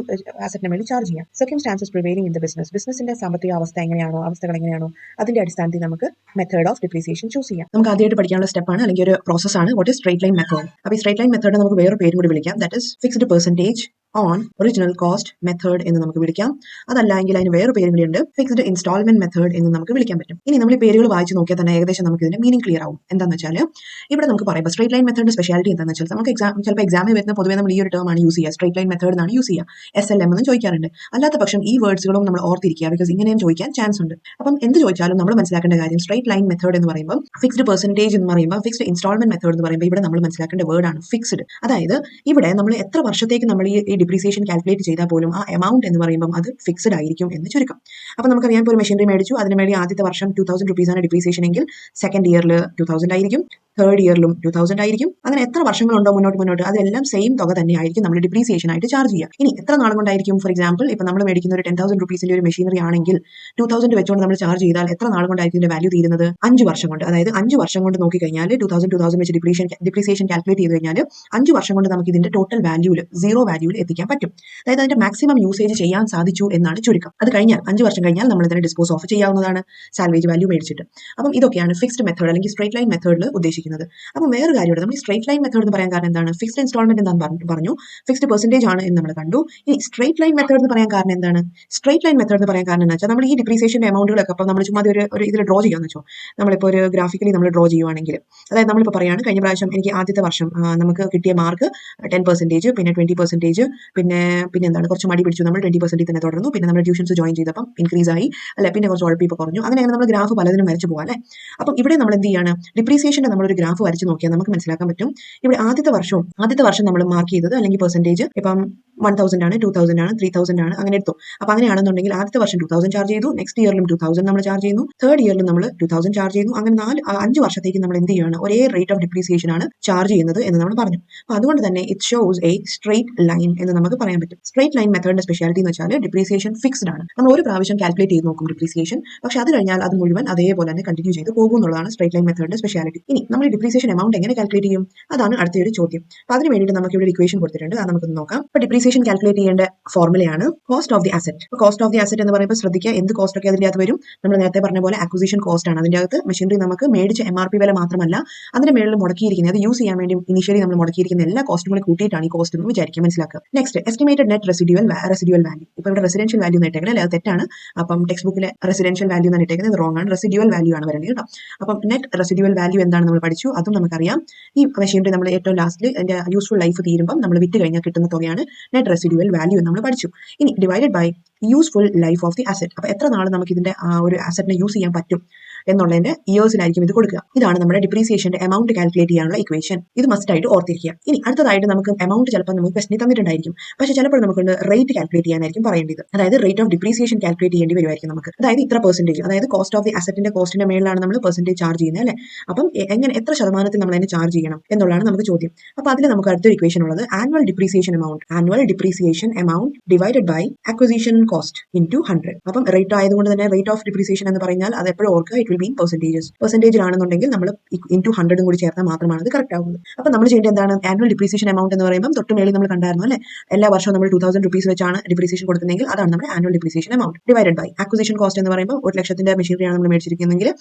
അസറ്റിന് വേണ്ടി ചാർജ് ചെയ്യാം. സർക്കംസ്റ്റാൻസസ് പ്രിവെയിലിംഗ് ഇൻ ദ ബിസിനസിന്റെ സാമ്പത്തിക അവസ്ഥകൾ എങ്ങനെയാണോ അതിന്റെ അടിസ്ഥാനത്തിൽ നമുക്ക് മെത്തേഡ് ഓഫ് ഡിപ്രീസിയേഷൻ ചൂസ് ചെയ്യാം. നമുക്ക് ആദ്യമായിട്ട് പഠിക്കാനുള്ള സ്റ്റെപ്പാണ് അല്ലെങ്കിൽ ഒരു പ്രോസസ്സാണ് what is straight line method. അപ്പോൾ ഈ സ്ട്രെയിറ്റ് ലൈൻ മെത്തേഡ് നമുക്ക് വേറെ പേരും കൂടി വിളിക്കാം, that is fixed percentage on original cost method എന്ന് നമുക്ക് വിളിക്കാം. അതല്ല എങ്കിൽ അതിന് വേറെ പേരും കൂടിയുണ്ട്, ഫിക്സ്ഡ് ഇൻസ്റ്റാൾമെന്റ് മെത്തേഡ് എന്ന് നമുക്ക് വിളിക്കാൻ പറ്റും. ഇനി നമ്മൾ ഈ പേരുകൾ വായിച്ച് നോക്കിയാൽ തന്നെ ഏകദേശം നമുക്ക് ഇതിന്റെ മീനിങ് ക്ലിയർ ആവും. എന്താണെന്ന് വെച്ചാൽ ഇവിടെ നമുക്ക് പറയുമ്പോൾ സ്ട്രെയിറ്റ് ലൈൻ മെത്തേഡിന്റെ സ്പെഷ്യാലിറ്റി എന്താണെന്ന് വെച്ചാൽ നമുക്ക് ചിലപ്പോൾ എക്സാമിൽ വരുന്ന പൊതുവെ നമ്മൾ ഈ ഒരു ടേം ആണ് യൂസ് ചെയ്യുക, സ്ട്രെയിറ്റ് ലൈൻ മെത്തേഡ് എന്നാണ് യൂസ് ചെയ്യുക. SLM എന്ന് ചോദിക്കാറുണ്ട്. അല്ലാത്ത പക്ഷം ഈ വേർഡ്സുകളും നമ്മൾ ഓർത്തിരിക്കുക, ബിക്കോസ് ഇങ്ങനെയും ചോദിക്കാൻ ചാൻസ് ഉണ്ട്. അപ്പം എന്ത് ചോദിച്ചാലും നമ്മൾ മനസ്സിലാക്കേണ്ട കാര്യം സ്ട്രെയിറ്റ് ലൈൻ മെത്തേഡ് എന്ന് പറയുമ്പോൾ ഫിക്സ്ഡ് പെർസെന്റേജ് എന്ന് പറയുമ്പോൾ ഫിക്സ്ഡ് ഇൻസ്റ്റാൾമെന്റ് മെത്തേഡ് എന്ന് പറയുമ്പോൾ ഇവിടെ നമ്മൾ മനസ്സിലാക്കേണ്ട വേർഡാണ് ഫിക്സ്ഡ്. അതായത് ഇവിടെ നമ്മൾ എത്ര വർഷത്തേക്ക് നമ്മൾ ഈ ഡിപ്രീസിയേഷൻ കാൽക്കുലേറ്റ് ചെയ്താൽ പോലും ആ എമൗണ്ട് എന്ന് പറയുമ്പോൾ അത് ഫിക്സ്ഡ് ആയിരിക്കും എന്ന് ചുരുക്കം. അപ്പോൾ നമുക്കറിയാം, ഇപ്പോൾ ഒരു മെഷീനറി മേടിച്ചു, അതിന് വേണ്ടി ആദ്യത്തെ വർഷം 2000 റുപ്പീസാണ് ഡിപ്രീസിയേഷൻ എങ്കിൽ സെക്കൻഡ് ഇയറിൽ 2000 ആയിരിക്കും, തേർഡ് ഇയറിലും 2000 ആയിരിക്കും. അങ്ങനെ എത്ര വർഷങ്ങളുണ്ടോ മുന്നോട്ട് അതെല്ലാം സെയിം തുക തന്നെ ആയിരിക്കും നമ്മൾ ഡിപ്രീസിയേഷൻ ആയിട്ട് ചാർജ് ചെയ്യുക. ഇനി എത്ര നാൾ കൊണ്ടായിരിക്കും, ഫോർ എക്സാമ്പിൾ ഇപ്പോൾ നമ്മൾ മേടിക്കുന്ന ഒരു 10,000 റുപ്പീസിന്റെ ഒരു മെഷീനറി ആണെങ്കിൽ 2000 വെച്ചുകൊണ്ട് നമ്മൾ ചാർജ് ചെയ്താൽ എത്ര നാൾ കൊണ്ടായിരിക്കും ഇതിന്റെ വാല്യൂ തീരുന്നത്? 5 വർഷം കൊണ്ട്. അതായത് 5 വർഷം കൊണ്ട് നോക്കിക്കഴിഞ്ഞാൽ 2000 വെച്ച് ഡിപ്രീസിയേഷൻ കാൽക്കുലേറ്റ് ചെയ്ത് കഴിഞ്ഞാൽ 5 വർഷം കൊണ്ട് നമുക്ക് ഇതിന്റെ ടോട്ടൽ വാല്യൂവിൽ 0 വാല്യൂവിൽ എത്തിക്കാൻ പറ്റും. അതായത് അതിന്റെ മാക്സിമം യൂസേജ് ചെയ്യാൻ സാധിച്ചു എന്നാണ് ചുരുക്കം. അത് കഴിഞ്ഞാൽ 5 വർഷം കഴിഞ്ഞാൽ നമ്മൾ ഇതിനെ ഡിസ്പോസ് ഓഫ് ചെയ്യാവുന്നതാണ് സാൽവേജ് വാല്യൂ മേടിച്ചിട്ട്. അപ്പം ഇതൊക്കെയാണ് ഫിക്സ്ഡ് മെത്തേഡ് അല്ലെങ്കിൽ സ്ട്രെയിറ്റ് ലൈൻ മെത്തേഡിൽ ഉദ്ദേശിക്കുന്നത്. അപ്പം വേറെ കാര്യമുണ്ട്, നമ്മൾ ഈ സ്ട്രെയിറ്റ് ലൈൻ മെത്തേഡ് എന്ന് പറയാൻ കാരണം എന്താണ്? ഫിക്സ്ഡ് ഇൻസ്റ്റാൾമെന്റ് എന്താണെന്ന് പറഞ്ഞു, ഫിക്സ്ഡ് പെർസെന്റേജ് ആണ് എന്ന് നമ്മൾ കണ്ടു. ഇനി സ്ട്രെയിറ്റ് ലൈൻ മെത്തേഡ് എന്ന് പറയാൻ കാരണം എന്താണ്? സ്ട്രെയിറ്റ് ലൈൻ മെത്തേഡ് എന്ന് പറയാൻ കാരണം എന്ന് വെച്ചാൽ നമ്മൾ ഈ ഡിപ്രീസിയേഷന്റെ എമൗണ്ടുകളൊക്കെ അപ്പം നമ്മൾ ചുമ്മാ ഒരു ഇതിൽ ഡ്രോ ചെയ്യാന്ന് വെച്ചോ, നമ്മളിപ്പോൾ ഒരു ഗ്രാഫിക്കലി നമ്മൾ ഡ്രോ ചെയ്യുവാണെങ്കിൽ, അതായത് നമ്മളിപ്പോൾ പറയാണ് കഴിഞ്ഞ പ്രാവശ്യം എനിക്ക് ആദ്യത്തെ വർഷം നമുക്ക് കിട്ടിയ മാർക്ക് 10%, പിന്നെ 20%, പിന്നെ എന്താണ് കുറച്ച് മടി പിടിച്ചു, നമ്മൾ 20% തന്നെ തുടർന്നു, പിന്നെ നമ്മൾ ട്യൂഷൻസ് ജോയിൻ ചെയ്തപ്പം ഇൻക്രീസ് ആയി അല്ലെ, പിന്നെ കുറച്ച് ഉഴപ്പിപ്പോൾ കുറഞ്ഞു, അങ്ങനെ നമ്മൾ ഗ്രാഫ് പലതിനും വരച്ചു പോകാം അല്ലേ. അപ്പം ഇവിടെ നമ്മൾ എന്ത് ചെയ്യാണ്, ഡിപ്രീസിയേഷന്റെ നമ്മളൊരു ഗ്രാഫ് വരച്ച് നോക്കിയാൽ നമുക്ക് മനസ്സിലാക്കാൻ പറ്റും. ഇവിടെ ആദ്യത്തെ വർഷം നമ്മൾ മാർക്ക് ചെയ്തത് അല്ലെങ്കിൽ പെർസെന്റേജ് ഇപ്പം 1000 ആണ്, 2000 ആണ്, 3000 ആണ്, അങ്ങനെ എടുത്തു. അപ്പൊ അങ്ങനെയാണെന്നുണ്ടെങ്കിൽ ആദ്യത്തെ വർഷം 2000 ചാർജ് ചെയ്തു, നെക്സ്റ്റ് ഇയറിലും 2000 നമ്മൾ ചാർജ് ചെയ്യുന്നു, തേർഡ് ഇയറിലും നമ്മൾ 2000 ചാർജ് ചെയ്യുന്നു. അങ്ങനെ 5 വർഷത്തേക്ക് നമ്മൾ എന്ത് ചെയ്യാണ്, ഒരേ റേറ്റ് ഓഫ് ഡിപ്രീസിയേഷൻ ആണ് ചാർജ് ചെയ്യുന്നത് എന്ന് നമ്മൾ പറഞ്ഞു. അപ്പൊ അതുകൊണ്ട് തന്നെ it shows A straight line എന്ന് നമുക്ക് പറയാൻ പറ്റും. സ്ട്രെയിറ്റ് ലൈൻ മെത്തേഡിന്റെ സ്പെഷ്യാലിറ്റി എന്ന് വെച്ചാൽ ഡിപ്രീസിയേഷൻ ഫിക്സ്ഡ് ആണ്. നമ്മൾ ഒരു പ്രാവശ്യം കാൽക്കുലേറ്റ് ചെയ്ത് നോക്കും ഡിപ്രീസിയേഷൻ, പക്ഷെ അത് കഴിഞ്ഞാൽ അത് മുഴുവൻ അതേപോലെ തന്നെ കണ്ടിന്യൂ ചെയ്ത് പോകും എന്നുള്ളതാണ് സ്ട്രെയിറ്റ് ലൈൻ മെത്തേഡിന്റെ സ്പെഷ്യാലിറ്റി. ഇനി നമ്മൾ ഡിപ്രീസിയേഷൻ എമൗണ്ട് എങ്ങനെ കാൽക്കുലേറ്റ് ചെയ്യും? അതാണ് അടുത്തൊരു ചോദ്യം. അപ്പൊ അതിന് വേണ്ടിയിട്ട് നമുക്ക് ഇവിടെ ഇക്വേഷൻ കൊടുത്തിട്ടുണ്ട്, അത് നമുക്ക് നോക്കാം. അപ്പൊ ഡിപ്രീസിയേഷൻ കാൽക്കുലേറ്റ് ചെയ്യേണ്ട ഫോർമുലയാണ് cost of the asset. Cost of the asset എന്ന് പറയുമ്പോൾ ശ്രദ്ധിക്കുക, എന്ത് കോസ്റ്റ് ഒക്കെ അതിന്റെ അകത്ത് വരും? നമ്മൾ നേരത്തെ പറഞ്ഞ പോലെ അക്വിസിഷൻ കോസ്റ്റ് ആണ്. അതിന്റെ അകത്ത് മെഷീനറി നമുക്ക് മേടിച്ച MRP വില മാത്രമല്ല, അതിന്റെ മേളിൽ മുടക്കിയിരിക്കുന്നത്, അത് യൂസ് ചെയ്യാൻ വേണ്ടി ഇനിഷ്യലി നമ്മൾ മുടക്കിയിരിക്കുന്ന എല്ലാ കോസ്റ്റും കൂടി കൂട്ടിയിട്ടാണ് ഈ കോസ്റ്റ് എന്ന് വിചാരിക്കുക, മനസ്സിലാക്കുക. Next estimated net residual value. ഇപ്പൊ ഇവിടെ റെസിഡൻഷ്യൽ വാല്യൂ ഇട്ടേക്കുന്നത് അല്ലെ, അത് തെറ്റാണ്. അപ്പം ടെക്സ്റ്റ് ബുക്കിലെ റെസിഡൻഷ്യൽ വാല്യൂ എന്നാണ് ഇട്ടേക്കുന്നത്, റോങ് ആണ്. റെസിഡ്യൂവൽ വാല്യൂ ആണ് വരുന്നത് കേട്ടോ. അപ്പം നെറ്റ് റെസിഡ്യൂവൽ വാല്യൂ എന്താണ് നമ്മൾ പഠിച്ചു, അതും നമുക്കറിയാം. ഈ മെഷീനറി നമ്മൾ ഏറ്റവും ലാസ്റ്റിൽ അതിന്റെ യൂസ്ഫുൾ ലൈഫ് തീരുമ്പോൾ നമ്മൾ വിറ്റ് കഴിഞ്ഞാൽ കിട്ടുന്ന തുകയാണ് നെറ്റ് റെസിഡ്യൂവൽ വാല്യൂ എന്ന് നമ്മൾ പഠിച്ചു. ഇനി divided by useful life of the asset. അപ്പൊ എത്ര നാൾ നമുക്ക് ഇതിന്റെ ഒരു അസറ്റിനെ യൂസ് ചെയ്യാൻ പറ്റും എന്നുള്ളതിന്റെ ഇയേഴ്സിലായിരിക്കും ഇത് കൊടുക്കുക. ഇതാണ് നമ്മുടെ ഡിപ്രീസിയേഷന്റെ എമൗണ്ട് കാൽക്കുലേറ്റ് ചെയ്യാനുള്ള ഇക്വേഷൻ. ഇത് മസ്റ്റ് ആയിട്ട് ഓർത്തിരിക്കുക. ഇനി അടുത്തതായിട്ട് നമുക്ക് എമൗണ്ട് ചിലപ്പോൾ നമുക്ക് ക്വസ്റ്റിന് തന്നിട്ടുണ്ടായിരിക്കും, പക്ഷേ ചിലപ്പോൾ നമുക്ക് റേറ്റ് കാൽക്കുലേറ്റ് ചെയ്യാനായിരിക്കും പറയേണ്ടത്. അതായത് റേറ്റ് ഓഫ് ഡിപ്രീസിയേഷൻ കാൽക്കുലേറ്റ് ചെയ്യേണ്ടി വരുമായിരിക്കും നമുക്ക്. അതായത് ഇത്ര പെർസെന്റേജ്, അതായത് കോസ്റ്റ് ഓഫ് ദി അസറ്റിന്റെ കോസ്റ്റിന്റെ മേളിലാണ് നമ്മൾ പെർസെന്റേജ് ചാർജ് ചെയ്യുന്നത് അല്ലേ. അപ്പം എങ്ങനെ എത്ര ശതമാനത്തിൽ നമ്മൾ അതിനെ ചാർജ് ചെയ്യണം എന്നുള്ളതാണ് നമുക്ക് ചോദ്യം. അപ്പോൾ അതിൽ നമുക്ക് അടുത്തൊരു ഇക്വേഷൻ ഉള്ളത് annual depreciation amount divided by acquisition cost into 100. അപ്പം റേറ്റ് ആയതുകൊണ്ട് തന്നെ റേറ്റ് ഓഫ് ഡിപ്രീസിയേഷൻ എന്ന് പറഞ്ഞാൽ അത് എപ്പോഴും ഓർക്കുക, ഇറ്റ് വിൽ ബി ഇൻ പെർസെന്റേജിലാണെന്നുണ്ടെങ്കിൽ നമ്മൾ ഇൻടു 100 കൂടി ചേർത്താൽ മാത്രമാണ് അത് കറക്റ്റ് ആവുന്നത്. അപ്പോൾ നമ്മൾ ചെയ്യേണ്ടത് എന്താണ്, ആനുവൽ ഡിപ്രീസിയേഷൻ എമൗണ്ട് എന്ന് പറയുമ്പോൾ തൊട്ട് മേളിൽ നമ്മൾ കണ്ടായിരുന്നു അല്ലേ, എല്ലാ വർഷവും നമ്മൾ 2000 rupees വെച്ചാണ് ഡിപ്രീസിയേഷൻ കൊടുക്കുന്നതെങ്കിൽ അതാണ് നമ്മുടെ annual depreciation amount divided by acquisition cost എന്ന് പറയുമ്പോൾ 1 ലക്ഷത്തിന്റെ മെഷീനറിയാണ് നമ്മൾ മേടിച്ചിരിക്കുന്നതെങ്കിൽ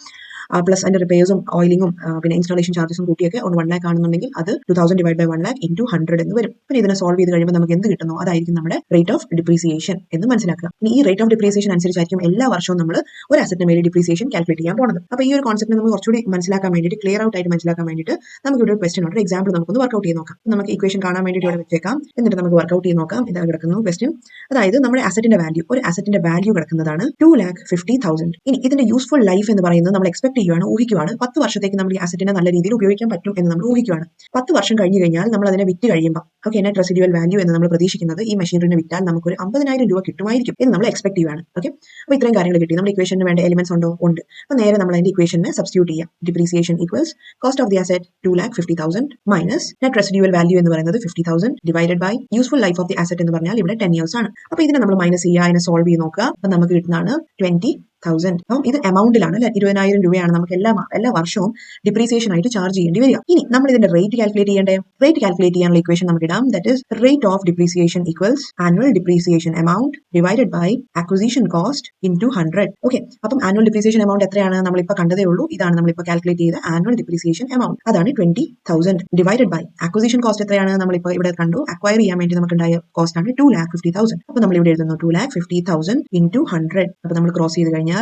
പ്ലസ് അതിന്റെ റിപ്പയേഴ്സും ഓയിലിംഗും പിന്നെ ഇൻസ്റ്റാളേഷൻ ചാർജസും കൂട്ടിയൊക്കെ 1 lakh ആണെന്നുണ്ടെങ്കിൽ അത് 2000 ഡിവൈഡ് ബൈ 1 lakh ഇൻടു 100 എന്ന് വരും. പിന്നെ ഇതിനെ സോൾവ് ചെയ്ത് കഴിയുമ്പോൾ നമുക്ക് എന്ത് കിട്ടുന്നു അതായിരിക്കും നമ്മുടെ റേറ്റ് ഓഫ് ഡിപ്രീസിയേഷൻ എന്ന് മനസ്സിലാക്കുക. ഇനി ഈ റേറ്റ് ഓഫ് ഡിപ്രീസിയേഷൻ അനുസരിച്ചായിരിക്കും എല്ലാ വർഷവും നമ്മൾ ഒരു അസറ്റിന് മേലെ ഡിപ്രീസിയേഷൻ കാൽക്കുലേറ്റ് ചെയ്യാൻ പോകുന്നത്. അപ്പോൾ ഈ ഒരു കോൺസെപ്റ്റ് നമുക്ക് കുറച്ചുകൂടി മനസ്സിലാക്കാൻ വേണ്ടിയിട്ട്, ക്ലിയർ ഔട്ട് ആയിട്ട് മനസ്സിലാക്കാൻ വേണ്ടിയിട്ട് നമുക്ക് ഇവിടെ ഒരു ക്വസ്റ്റൻ ഉണ്ട്, എക്സാമ്പിൾ നമുക്കൊന്ന് വർക്ക്ഔട്ട് ചെയ്ത് നോക്കാം. നമുക്ക് ഇക്വേഷൻ കാണാൻ വേണ്ടിയിട്ട് ഇവിടെ വെച്ചേക്കാം, എന്നിട്ട് നമുക്ക് വർക്ക്ഔട്ട് ചെയ്ത് നോക്കാം. ഇതാ കിടക്കുന്നു ക്വസ്റ്റൻ. അതായത് നമ്മുടെ അസറ്റിന്റെ വാല്യൂ, ഒരു അസറ്റിന്റെ വാല്യൂ കിടക്കുന്നതാണ് 2,50,000. ഇനി ഇതിന്റെ യൂസ്ഫുൾ ലൈഫ് എന്ന് പറയുന്നത് നമ്മൾ എക്സ്പെക്ട് ചെയ്യുവാണ്, ഊഹിക്കുവാണ്. 10 വർഷത്തേക്ക് നമ്മൾ ഈ അസറ്റിനെ നല്ല രീതിയിൽ ഉപയോഗിക്കാൻ പറ്റും എന്ന് നമ്മൾ ഊഹിക്കുവാണ്. 10 വർഷം കഴിഞ്ഞ് കഴിഞ്ഞാൽ നമ്മൾ അതിനെ വിറ്റ് കഴിയുമ്പോൾ നെറ്റ് റെസിഡ്യൂവൽ വാല്യൂ എന്ന് നമ്മൾ പ്രതീക്ഷിക്കുന്നത് ഈ മെഷീനറിനെ വിറ്റാൽ നമുക്ക് ഒരു 50,000 രൂപ കിട്ടുമായിരിക്കും എന്ന് നമ്മൾ എക്സ്പെക്ട് ചെയ്യുവാണ്. ഓക്കെ, അപ്പോൾ ഇത്രയും കാര്യങ്ങൾ കിട്ടി. നമ്മുടെ ഇക്വേഷന് വേണ്ട എലിമെന്റ്സ് ഉണ്ടോ? ഉണ്ട്. അപ്പോൾ നേരെ നമ്മൾ അതിന്റെ ഇക്വേഷനെ സബ്സ്റ്റിറ്റ്യൂട്ട് ചെയ്യാം. Depreciation equals cost of the asset 2,50,000 minus net residual value എന്ന് പറയുന്നത് 50,000 divided by useful life of the asset എന്ന് പറഞ്ഞാൽ ഇവിടെ 10 years ആണ്. അപ്പോൾ ഇതിനെ നമ്മൾ മൈനസ് ചെയ്യുക, അതിനെ സോൾവ് ചെയ്ത് നോക്കുക. അപ്പോൾ നമുക്ക് കിട്ടുന്നതാണ് 20,000. അപ്പം ഇത് എമൗണ്ടിലാണ് അല്ലെ, 20,000 രൂപയാണ് നമുക്ക് എല്ലാ വർഷവും ഡിപ്രീസിയേഷൻ ആയിട്ട് ചാർജ് ചെയ്യേണ്ടി വരിക. ഇനി നമ്മൾ ഇതിന്റെ റേറ്റ് കാൽക്കുലേറ്റ് ചെയ്യേണ്ടേ? റേറ്റ് കാൽക്കുലേറ്റ് ചെയ്യാനുള്ള ഇക്വേഷൻ നമുക്ക് ഇടാം. That is rate of depreciation equals annual depreciation amount divided by acquisition cost into 100. Okay, അപ്പം ആനുവൽ ഡിപ്രീസിയേഷൻ എമൗണ്ട് എത്രയാണ് നമ്മളിപ്പോൾ കണ്ടതേ ഉള്ളൂ. ഇതാണ് നമ്മളിപ്പോൾ കാൽക്കുലേറ്റ് ചെയ്ത ആനുവൽ ഡിപ്രീസിയേഷൻ എമൗണ്ട്. അതാണ് 20,000 ഡിവൈഡഡ് ബൈ അക്വിസിഷൻ കോസ്റ്റ് എത്രയാണ് നമ്മളിപ്പോൾ ഇവിടെ കണ്ടു. അക്വയർ ചെയ്യാൻ വേണ്ടി നമുക്ക് ഉണ്ടായ കോസ്റ്റ് ആണ് 2,50,000. അപ്പോൾ നമ്മൾ ഇവിടെ എഴുതുന്നു 2,50,000 ഇൻടു 100. അപ്പോൾ നമ്മൾ ക്രോസ് ചെയ്ത് കഴിഞ്ഞാൽ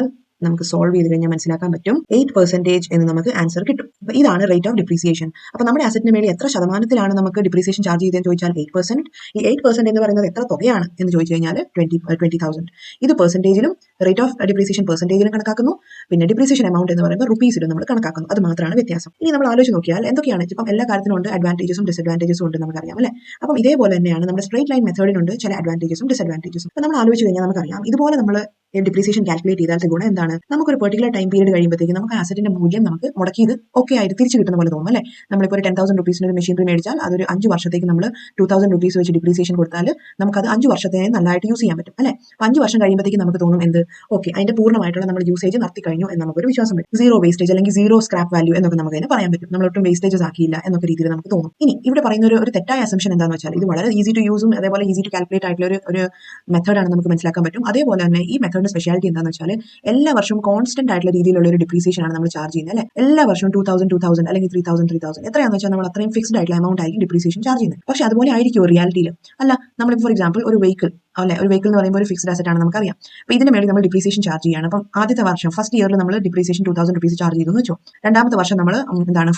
നമുക്ക് സോൾവ് ചെയ്ത് കഴിഞ്ഞാൽ മനസ്സിലാക്കാൻ പറ്റും 8% എന്ന് നമുക്ക് ആൻസർ കിട്ടും. അപ്പോൾ ഇതാണ് റേറ്റ് ഓഫ് ഡിപ്രീസിയേഷൻ. അപ്പോൾ നമ്മുടെ അസറ്റിന് മേലെ എത്ര ശതമാനത്തിലാണ് നമുക്ക് ഡിപ്രീസിയേഷൻ ചാർജ് ചെയ്തതെന്ന് ചോദിച്ചാൽ 8%. ഈ 8% എന്ന് പറയുന്നത് എത്ര തുകയാണ് എന്ന് ചോദിച്ചു കഴിഞ്ഞാൽ 20,000. ഇത് പെർസെന്റേജിലും റേറ്റ് ഓഫ് ഡിപ്രീസിയേഷൻ പെർസെന്റേജിലും കണക്കാക്കുന്നു. പിന്നെ ഡിപ്രീസിയേഷൻ എമൗണ്ട് എന്ന് പറയുമ്പോൾ റുപ്പീസിലും നമ്മൾ കണക്കാക്കുന്നു. അത് മാത്രമാണ് വ്യത്യാസം. ഇനി നമ്മൾ ആലോചിച്ച് നോക്കിയാൽ എന്തൊക്കെയാണ് ഇപ്പം എല്ലാ കാര്യത്തിനും ഉണ്ട് അഡ്വാൻറ്റേജസും ഡിസഡ്വാൻറ്റേജസും ഉണ്ട് നമുക്കറിയാം അല്ലേ. അപ്പം ഇതേപോലെ തന്നെയാണ് നമ്മുടെ സ്ട്രേറ്റ് ലൈൻ മെത്തേഡിനുണ്ട് ചില അഡ്വാൻറ്റേജസും ഡിസഡ്വാൻറ്റേജസും. അപ്പോൾ നമ്മൾ ആലോചിച്ച് കഴിഞ്ഞാൽ നമുക്കറിയാം ഇതുപോലെ നമ്മൾ ഡിപ്രീസിയേഷൻ കാൽക്കുലേറ്റ് ചെയ്താൽ ഗുണം എന്താണ്, നമുക്കൊരു പെർട്ടിക്കുലർ ടൈം പീരീഡ് കഴിയുമ്പോഴത്തേക്ക് നമുക്ക് അസറ്റിന്റെ മൂല്യം നമുക്ക് മുടക്കിയത് ഓക്കെ ആയിട്ട് തിരിച്ചു കിട്ടുന്ന പോലെ തോന്നും അല്ലേ. നമ്മളിപ്പോൾ ഒരു 10,000 rupees ഒരു മെഷീനറി മേടിച്ചാൽ അതൊരു 5 വർഷത്തേക്ക് നമ്മൾ 2,000 rupees വെച്ച് ഡിപ്രീസിയേഷൻ കൊടുത്താൽ നമുക്കത് 5 വർഷത്തെ നല്ലതായിട്ട് യൂസ് ചെയ്യാൻ പറ്റും അല്ലേ. അപ്പോൾ 5 വർഷം കഴിയുമ്പോഴത്തേക്ക് നമുക്ക് തോന്നും എന്ത്, ഓക്കെ അതിന്റെ പൂർണ്ണമായിട്ടുള്ള നമ്മൾ യൂസേജ് നടത്തി കഴിഞ്ഞു എന്ന് നമുക്കൊരു വിശ്വാസം വരും. സീറോ വേസ്റ്റേജ് അല്ലെങ്കിൽ സീറോ സ്ക്രാപ്പ് വാല്യൂ എന്നൊക്കെ നമുക്ക് അതിനെ പറയാൻ പറ്റും. നമ്മൾ ഒട്ടും വേസ്റ്റേജസ് ആക്കിയില്ല എന്നൊക്കെ രീതിയിൽ നമുക്ക് തോന്നും. ഇനി ഇവിടെ പറയുന്ന ഒരു തെറ്റായ അസംഷൻ എന്താണെന്ന് വെച്ചാൽ ഇത് വളരെ ഈസി ടു യൂസും അതേപോലെ ഈസി ടു കാൽക്കുലേറ്റ് ആയിട്ടുള്ള ഒരു മെത്തേഡാണ് നമുക്ക് മനസ്സിലാക്കാൻ പറ്റും. അതേപോലെ തന്നെ ഈ മെത്തേഡിന്റെ സ്പെഷ്യാലിറ്റി എന്താണെന്ന് വെച്ചാൽ എല്ലാ വർഷവും കോൺസ്റ്റന്റ് ആയിട്ടുള്ള രീതിയിലുള്ള ഒരു ഡിപ്രീസിയേഷൻ ആണ് നമ്മൾ ചാർജ് ചെയ്യുന്നത് അല്ലെ. എല്ലാ വർഷവും 2,000 അല്ലെങ്കിൽ 3,000 എത്രയാണെന്ന് വെച്ചാൽ നമ്മൾ അത്രയും ഫിക്സ്ഡ് ആയിട്ടുള്ള എമൗണ്ട് ആയിരിക്കും ഡിപ്രീസിയേഷൻ ചാർജ് ചെയ്യുന്നത്. പക്ഷേ അതുപോലെ ആയിരിക്കും റിയാലിറ്റിയിൽ അല്ല. നമ്മളിപ്പോൾ ഫോർ എക്സാമ്പിൾ ഒരു വെഹിക്കിൾ അല്ലെ, ഒരു വെഹിക്കിൾ എന്ന് പറയുമ്പോൾ ഒരു ഫിക്സ്ഡ് അസറ്റ് ആണ് നമുക്കറിയാം. അപ്പോൾ ഇതിന് വേണ്ടി നമ്മൾ ഡിപ്രീസിയേഷൻ ചാർജ് ചെയ്യുകയാണ്. അപ്പം ആദ്യത്തെ വർഷം ഫസ്റ്റ് ഇയറിൽ നമ്മൾ ഡിപ്രീസിയേഷൻ 2,000 rupees ചാർജ് ചെയ്തു എന്ന് വെച്ചോ. രണ്ടാമത്തെ വർഷം നമ്മൾ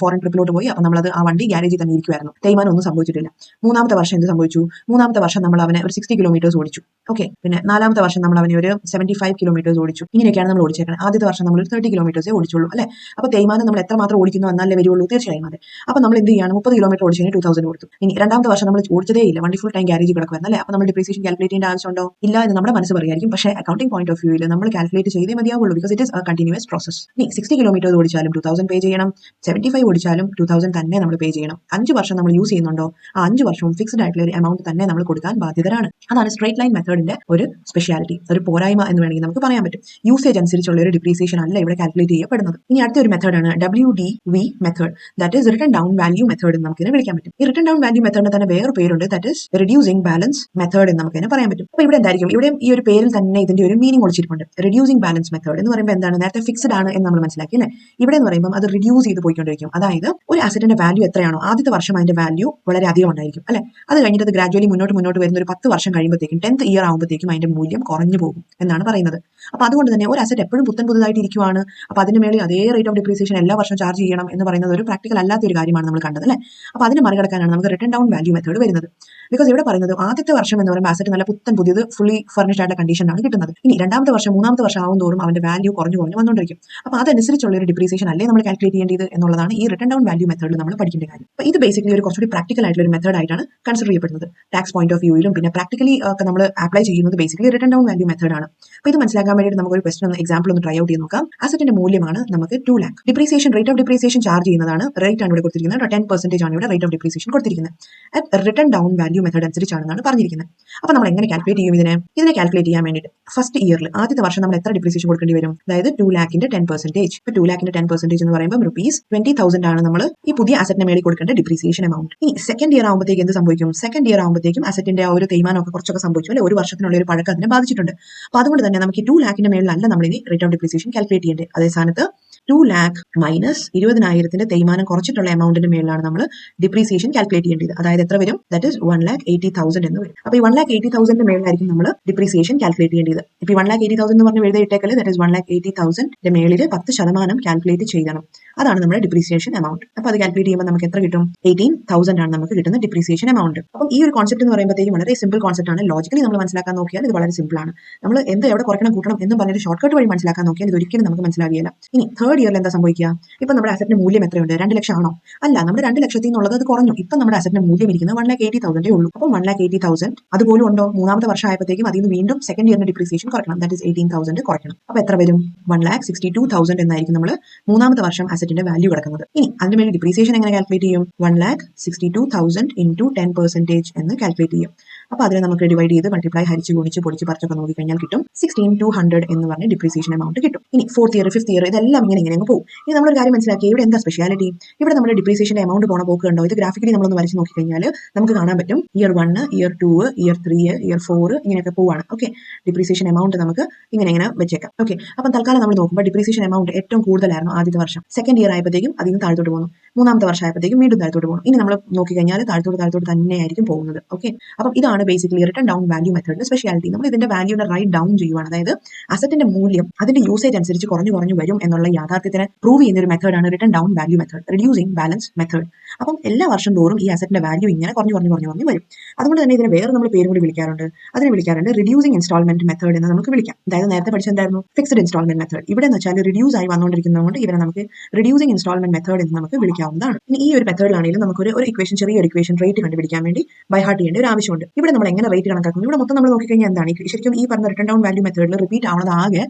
ഫോറിൻ ട്രിപ്പിലോട്ട് പോയി. അപ്പോൾ നമ്മളത് ആ വണ്ടി ഗ്യാരേജിൽ തന്നെ ഇരിക്കുമായിരുന്നു, തേയ്മാനം ഒന്നും സംഭവിച്ചിട്ടില്ല. മൂന്നാമത്തെ വർഷം എന്ത് സംഭവിച്ചു, മൂന്നാമത്തെ വർഷം നമ്മൾ അവനെ ഒരു 60 kilometers ഓടിച്ചു. ഓക്കെ, പിന്നെ നാലാമത്തെ വർഷം നമ്മൾ അവനെ ഒരു 75 kilometers ഓടിച്ചു. ഇങ്ങനെയൊക്കെയാണ് നമ്മൾ ഓടിച്ചേക്കുന്നത്. ആദ്യത്തെ വർഷം നമ്മൾ ഒരു 30 kilometers ഓടിച്ചുള്ളൂ അല്ലേ. അപ്പോൾ തേയ്മാനം നമ്മൾ എത്രമാത്രം ഓടിക്കുന്നു എന്നാലേ വരുള്ളൂ, തീർച്ചയായും അതെ. അപ്പോൾ നമ്മൾ എന്ത് ചെയ്യാണ്, 30 kilometer ഓടിച്ചതിന് 2,000 കൊടുത്തു. ഇനി രണ്ടാമത്തെ വർഷം നമ്മൾ ഓടിച്ചതേ ഇല്ല, വണ്ടി ഫുൾ ടൈം ഗ്യാരേജിൽ കിടക്കുമായിരുന്നു അല്ലേ. അപ്പോൾ നമ്മൾ ഡിപ്രീസിയേഷൻ കാൽക്കുലേറ്റ് ചെയ്യേണ്ട ആവശ്യമുണ്ടോ? ഇല്ല എന്ന് നമ്മുടെ മനസ്സ് പറയായിരിക്കും. പക്ഷേ അക്കൗണ്ടിംഗ് പോയിന്റ് ഓഫ് വ്യൂവിൽ നമ്മൾ കാൽക്കുലേറ്റ് ചെയ്തേ മതിയാവുള്ളൂ, because it is a continuous process. ഇനി 60 kilometers ഓടിച്ചാലും 2,000 പേ ചെയ്യണം, 75 ഓടിച്ചാലും 2,000 തന്നെ നമ്മൾ പേ ചെയ്യണം. 5 വർഷം നമ്മൾ യൂസ് ചെയ്യുന്നുണ്ടോ ആ 5 വർഷവും ഫിക്സ്ഡ് ആയിട്ടുള്ള ഒരു എമൗണ്ട് തന്നെ നമ്മൾ കൊടുക്കാൻ ബാധ്യതരാണ്. അതാണ് സ്ട്രേറ്റ് ലൈൻ മെത്തേഡിന്റെ ഒരു സ്പെഷ്യാലിറ്റി, ഒരു പോരായ്മ എന്ന് വേണമെങ്കിൽ നമുക്ക് പറയാൻ പറ്റും. യൂസേജ് അനുസരിച്ചുള്ള ഒരു ഡിപ്രീസിയേഷൻ അല്ല ഇവിടെ കാൽക്കുലേറ്റ് ചെയ്യപ്പെടുന്നത്. ഇനി അടുത്തൊരു മെത്തേഡാണ് WDV method, that is written down value method എന്ന് നമുക്ക് വിളിക്കാൻ പറ്റും. ഈ റിട്ടൺ ഡൗൺ വാല്യൂ മെത്തേഡിന് തന്നെ വേറെ പേരുണ്ട്, that is reducing balance method എന്ന് നമുക്ക് പറയാൻ പറ്റും. അപ്പോൾ ഇവിടെ എന്തായിരിക്കും, ഇവിടെ ഈ ഒരു പേരിൽ തന്നെ ഇതിന്റെ ഒരു മീനിങ് ഒളിച്ചിട്ടുണ്ട്. റിഡ്യൂസിംഗ് ബാലൻസ് മെത്തേഡ് എന്ന് പറയുമ്പോൾ എന്താണ്, നേരത്തെ ഫിക്സ്ഡ് ആണ് എന്ന് നമ്മൾ മനസ്സിലാക്കി അല്ലേ. ഇവിടെ എന്ന് പറയുമ്പോൾ അത് റിഡ്യൂസ് ചെയ്ത് പോയിക്കൊണ്ടിരിക്കും. അതായത് ഒരു അസറ്റിന്റെ വാല്യൂ എത്രയാണോ ആദ്യത്തെ വർഷം അതിന്റെ വാല്യൂ വളരെ അധികം ഉണ്ടായിരിക്കും അല്ലെ. അത് കഴിഞ്ഞിട്ട് അത് ഗ്രാജുവലി മുന്നോട്ട് വരുന്ന ഒരു 10 വർഷം കഴിയുമ്പോഴത്തേക്കും 10th year ആകുമ്പോഴത്തേക്കും അതിന്റെ മൂല്യം കുറഞ്ഞു പോകും എന്നാണ് പറയുന്നത്. അപ്പോൾ അതുകൊണ്ട് തന്നെ ഒരു അസറ്റ് എപ്പോഴും പുതുതായിട്ട് ഇരിക്കുവാണ്. അപ്പോൾ അതിന് മേളിൽ അതേ റേറ്റ് ഓഫ് ഡിപ്രീസിയേഷൻ എല്ലാ വർഷവും ചാർജ് ചെയ്യണം എന്ന് പറയുന്നത് ഒരു പ്രാക്ടിക്കൽ അല്ലാത്ത ഒരു കാര്യമാണ് നമ്മൾ കണ്ടത് അല്ലേ. അപ്പോൾ അതിനെ മറികടക്കാനാണ് നമുക്ക് റിട്ടൺ ഡൗൺ വാല്യൂ മെത്തേഡ് വരുന്നത്. ബിക്കോസ് ഇവിടെ പറയുന്നത് ആദ്യത്തെ വർഷം എന്ന് പറയുമ്പോൾ അസറ്റ് നല്ല പുത്തൻ പുതിയത് ഫുള്ളി ഫർണിഷ്ഡ് ആയിട്ടുള്ള കണ്ടീഷനാണ് കിട്ടുന്നത്. ഇനി രണ്ടാമത്തെ വർഷം മൂന്നാമത്തെ വർഷം ആവും തോറും അവന്റെ വാല്യൂ കുറഞ്ഞു കുറഞ്ഞു വന്നുകൊണ്ടിരിക്കും. അപ്പോൾ അതനുസരിച്ചുള്ള ഒരു ഡിപ്രീസിയേഷൻ അല്ലേ നമ്മൾ കാൽക്കുലേറ്റ് ചെയ്യേണ്ടത് എന്നുള്ളതാണ് ഈ റിട്ടേൺ ഡൗൺ വാല്യൂ മെത്തേഡിൽ നമ്മൾ പഠിക്കേണ്ട കാര്യം. അപ്പോൾ ഇത് ബേസിക്കലി ഒരു കുറച്ചുകൂടി പ്രാക്ടിക്കൽ ആയിട്ടുള്ള ഒരു മെത്തേഡ് ആയിട്ടാണ് കൺസിഡർ ചെയ്യപ്പെടുന്നത്. ടാക്സ് പോയിന്റ് ഓഫ് വ്യൂയിലും പിന്നെ പ്രാക്ടിക്കലി ഒക്കെ നമ്മൾ അപ്ലൈ ചെയ്യുന്നത് ബേസിക്കലി റിട്ടേൺ ഡൗൺ വാല്യൂ മെത്തേഡാണ്. അപ്പോൾ ഇത് മനസ്സിലാക്കാൻ വേണ്ടിയിട്ട് നമുക്ക് ഒരു ക്വസ്റ്റൻ എക്സാമ്പിൾ ഒന്ന് ട്രൈ ഔട്ട് ചെയ്ത് നോക്കാം. അസറ്റിന്റെ മൂല്യമാണ് നമുക്ക് 2 lakh. Depreciation rate of depreciation charge ചെയ്യുന്നതാണ് റേറ്റ് ആണ് ഇവിടെ കൊടുത്തിരിക്കുന്നത്. 10% ആണ് ഇവിടെ റേറ്റ് ഓഫ് ഡിപ്രീസിയേഷൻ കൊടുത്തിരിക്കുന്നത്. റിട്ടേൺ ഡൗൺ വാല്യൂ മെത്തേഡ് അനുസരിച്ചാണെന്നാണ് പറഞ്ഞിരിക്കുന്നത്. അപ്പോൾ നമ്മൾ എങ്ങനെ കാൽക്കുലേറ്റ് ചെയ്യും ഇതിനെ കാൽക്കുലേറ്റ് ചെയ്യാൻ വേണ്ടിയിട്ട് ഫസ്റ്റ് ഇയറിൽ ആദ്യത്തെ വർഷം നമ്മൾ എത്ര ഡിപ്രീസിയേഷൻ കൊടുക്കേണ്ടി വരും? അതായത് 2 lakhന്റെ 10%. ഇപ്പോൾ 2 lakhന്റെ 10% എന്ന് പറയുമ്പോൾ ₹20,000 ആണ് നമ്മൾ ഈ പുതിയ അസറ്റിന് മേളിൽ കൊടുക്കേണ്ട ഡിപ്രീസിയേഷൻ എമൗണ്ട്. ഇനി സെക്കൻഡ് ഇയർ ആകുമ്പോഴത്തേക്ക് എന്ത് സംഭവിക്കും? സെക്കൻഡ് ഇയർ ആകുമ്പോഴത്തേക്കും അസറ്റിന്റെ ആ ഒരു തേയ്മാനമൊക്കെ കുറച്ചൊക്കെ സംഭവിച്ചു അല്ലെ, ഒരു വർഷത്തിനുള്ള ഒരു പഴക്കം അതിനെ ബാധിച്ചിട്ടുണ്ട്. അപ്പോൾ അതുകൊണ്ട് തന്നെ നമുക്ക് 2 lakhന്റെ മേളിലല്ല നമ്മൾ ഇനി റേറ്റ് ഓഫ് ഡിപ്രീസിയേഷൻ കാൽക്കുലേറ്റ് ചെയ്യേണ്ടത്. അതേ സ്ഥാനത്ത് 2 lakh മൈനസ് 20,000ന്റെ തേയ്മാനം കുറച്ചിട്ടുള്ള എമൗണ്ടിന്റെ മേളിലാണ് നമ്മൾ ഡിപ്രീസിയേഷൻ കാൽക്കുലേറ്റ് ചെയ്യേണ്ടത്. അതായത് എത്ര വരും? ദാറ്റ് ഇസ് 1,80,000 എന്ന് വരും. അപ്പോൾ ഈ 1,80,000ന്റെ മേളിലായിരിക്കും നമ്മൾ ഡിപ്രീസിയേഷൻ കാൽക്കുലേറ്റ് ചെയ്യേണ്ടത്. ഇപ്പോൾ ഈ 1,80,000 എന്ന് പറഞ്ഞ് എഴുതി ഇട്ടേക്കല് ദാറ്റ് ഇസ് 1,80,000ന്റെ മേളിൽ 10% കാൽക്കുലേറ്റ് ചെയ്യണം. അതാണ് നമ്മുടെ ഡിപ്രീസിയേഷൻ എമൗണ്ട്. അപ്പോൾ അത് കാൽക്കുലേറ്റ് ചെയ്യുമ്പോൾ നമുക്ക് എത്ര കിട്ടും? 18,000 ആണ് നമുക്ക് കിട്ടുന്ന ഡിപ്രീസിയേഷൻ എമൗണ്ട്. അപ്പം ഈ ഒരു കോൺസെപ്റ്റ് എന്ന് പറയുമ്പോഴത്തേക്കും വളരെ സിമ്പിൾ കോൺസെപ്റ്റ് ആണ്. ലോജിക്കലി നമ്മൾ മനസ്സിലാക്കാൻ നോക്കിയാൽ ഇത് വളരെ സിമ്പിൾ ആണ്. നമ്മൾ എന്ത് എവിടെ കുറയ്ക്കണം കൂട്ടണം എന്ന് പറഞ്ഞൊരു ഷോർട്ട് കട്ട് വഴി മനസ്സിലാക്കാൻ നോക്കിയാൽ ഇത് ഒരിക്കലും നമുക്ക് മനസ്സിലാകില്ല. ഇനി തേർഡ് ഇയറിൽ എന്താ സംഭവിക്കുക? ഇപ്പം നമ്മുടെ അസറ്റിന്റെ മൂല്യം എത്രയുണ്ട്? 2 ലക്ഷം ആണോ? അല്ല, നമ്മുടെ 2 ലക്ഷത്തിൽ നിന്നുള്ളത് അത് കുറഞ്ഞു. ഇപ്പം നമ്മുടെ അസറ്റിന്റെ മൂല്യം ഇരിക്കുന്നത് 1,80,000 ഉള്ളൂ. അപ്പം 1,80,000 അതുപോലും ഉണ്ടോ? മൂന്നാമത്തെ വർഷം ആയപ്പോഴത്തേക്കും അതിൽ നിന്ന് വീണ്ടും സെക്കൻഡ് ഇയറിന്റെ ഡിപ്രീസിയേഷൻ കുറയ്ക്കണം. ദാറ്റ് ഇസ് 18,000 കുറയ്ക്കണം. അപ്പോൾ എത്ര വരും? 1,62,000 എന്നായിരിക്കും നമ്മൾ മൂന്നാമത്തെ വർഷം അസറ്റിന്റെ വാല്യൂ കിടക്കുന്നത്. ഇനി അതിന്റെ മേലെ ഡിപ്രീസിയേഷൻ എങ്ങനെ കാൽക്കുലേറ്റ് ചെയ്യും? 1,62,000 into 10% എന്ന് കാൽക്കുലേറ്റ് ചെയ്യും. അപ്പോൾ അതിനെ നമുക്ക് ഡിവൈഡ് ചെയ്ത് മൾട്ടിപ്ലൈ ഹരിച്ച് ഗുണിച്ച് പൊടിച്ച് പറിച്ചൊക്കെ നോക്കിക്കഴിഞ്ഞാൽ കിട്ടും 16,200 എന്ന് പറഞ്ഞ ഡിപ്രീസിയേഷൻ എമൗണ്ട് കിട്ടും. ഇനി ഫോർത്ത് ഇയർ ഫിഫ്ത്ത് ഇയർ ഇതെല്ലാം ഇങ്ങനെ പോകും. ഇനി നമ്മളൊരു കാര്യം മനസ്സിലാക്കി, ഇവിടെ എന്താ സ്പെഷ്യാലിറ്റി? ഇവിടെ നമ്മുടെ ഡിപ്രീസിയേഷൻ എമൗണ്ട് പോണ പോക്ക് കണ്ടോ? ഇത് ഗ്രാഫിക്കലി നമ്മളൊന്ന് വരച്ച് നോക്കിക്കഴിഞ്ഞാൽ നമുക്ക് കാണാൻ പറ്റും ഇയർ 1, ഇയർ 2, ഇയർ 3, ഇയർ 4 ഇങ്ങനെയൊക്കെ പോവാണ്. ഓക്കെ, ഡിപ്രീസിയേഷൻ എമൗണ്ട് നമുക്ക് ഇങ്ങനെ വെച്ചേക്കാം. ഓക്കെ, അപ്പം തൽക്കാലം നമ്മൾ നോക്കുമ്പോൾ ഡിപ്രീസിയേഷൻ എമൗണ്ട് ഏറ്റവും കൂടുതലായിരുന്നു ആദ്യത്തെ വർഷം. സെക്കൻഡ് ഇയർ ആയപ്പോഴത്തേക്കും അതിൽ നിന്ന് താഴ്ത്തോട്ട് പോകുന്നു. മൂന്നാമത്തെ വർഷം ആയപ്പോഴത്തേക്കും വീണ്ടും താഴ്ത്തോട്ട് പോകുന്നു. ഇനി നമ്മൾ നോക്കിക്കഴിഞ്ഞാൽ താഴ്ത്തോട്ട് തന്നെയായിരിക്കും പോകുന്നത്. ഓക്കെ, അപ്പം ഇതാണ് ബേസിക്കലി റിട്ടേൺ ഡൗൺ വാല്യൂ മെത്തേഡിന്റെ സ്പെഷ്യാലിറ്റി. നമ്മൾ ഇതിന്റെ വാല്യൂനെ റൈറ്റ് ഡൗൺ ചെയ്യുവാണ്. അതായത് അസറ്റിന്റെ മൂല്യം അതിന്റെ യൂസേജ് അനുസരിച്ച് കുറഞ്ഞു വരും എന്നുള്ള യാഥാർത്ഥ്യത്തിന് പ്രൂവ് ചെയ്യുന്ന ഒരു മെത്തേഡാണ് return down value method, reducing balance method. അപ്പം എല്ലാ വർഷം തോറും ഈ അസറ്റിന്റെ വാല്യൂ ഇങ്ങനെ കുറഞ്ഞു വരും. അതുകൊണ്ട് തന്നെ ഇതിന് വേറെ നമ്മൾ പേരും കൂടി വിളിക്കാറുണ്ട്. അതിനെ വിളിക്കാറുണ്ട് റിഡ്യൂസിംഗ് ഇൻസ്റ്റാൾമെന്റ് മെത്തേഡ് എന്ന് നമുക്ക് വിളിക്കാം. അതായത് നേരത്തെ പഠിച്ചെന്തായിരുന്നു? Fixed instalment method. ഇവിടെ എന്ന് വെച്ചാൽ റിഡ്യൂസ് ആയി വന്നുകൊണ്ടിരിക്കുന്നതുകൊണ്ട് ഇവരെ നമുക്ക് റിഡ്യൂസിംഗ് ഇൻസ്റ്റാൾമെന്റ് മെത്തേഡ് എന്ന് നമുക്ക് വിളിക്കാവുന്നതാണ്. ഇനി ഈ ഒരു മെത്തേഡിലാണെങ്കിലും നമുക്ക് ഒരു ഇക്വേഷൻ, ചെറിയൊരു ഇക്വേഷൻ റേറ്റ് കണ്ടുപിടിക്കാൻ വേണ്ടി ബൈ ഹാർട്ട് ചെയ്യേണ്ട ഒരു ആവശ്യമുണ്ട്. ഇവിടെ നമ്മൾ എങ്ങനെ റേറ്റ് കണക്കാക്കുന്നു? ഇവിടെ മൊത്തം നമ്മൾ നോക്കിക്കഴിഞ്ഞാൽ എന്താണ് ശരിക്കും ഈ പറഞ്ഞ റിട്ടേൺ ഡൗൺ വാല്യൂ മെത്തേഡിൽ റിപ്പീറ്റ് ആവുന്നത് ആകെ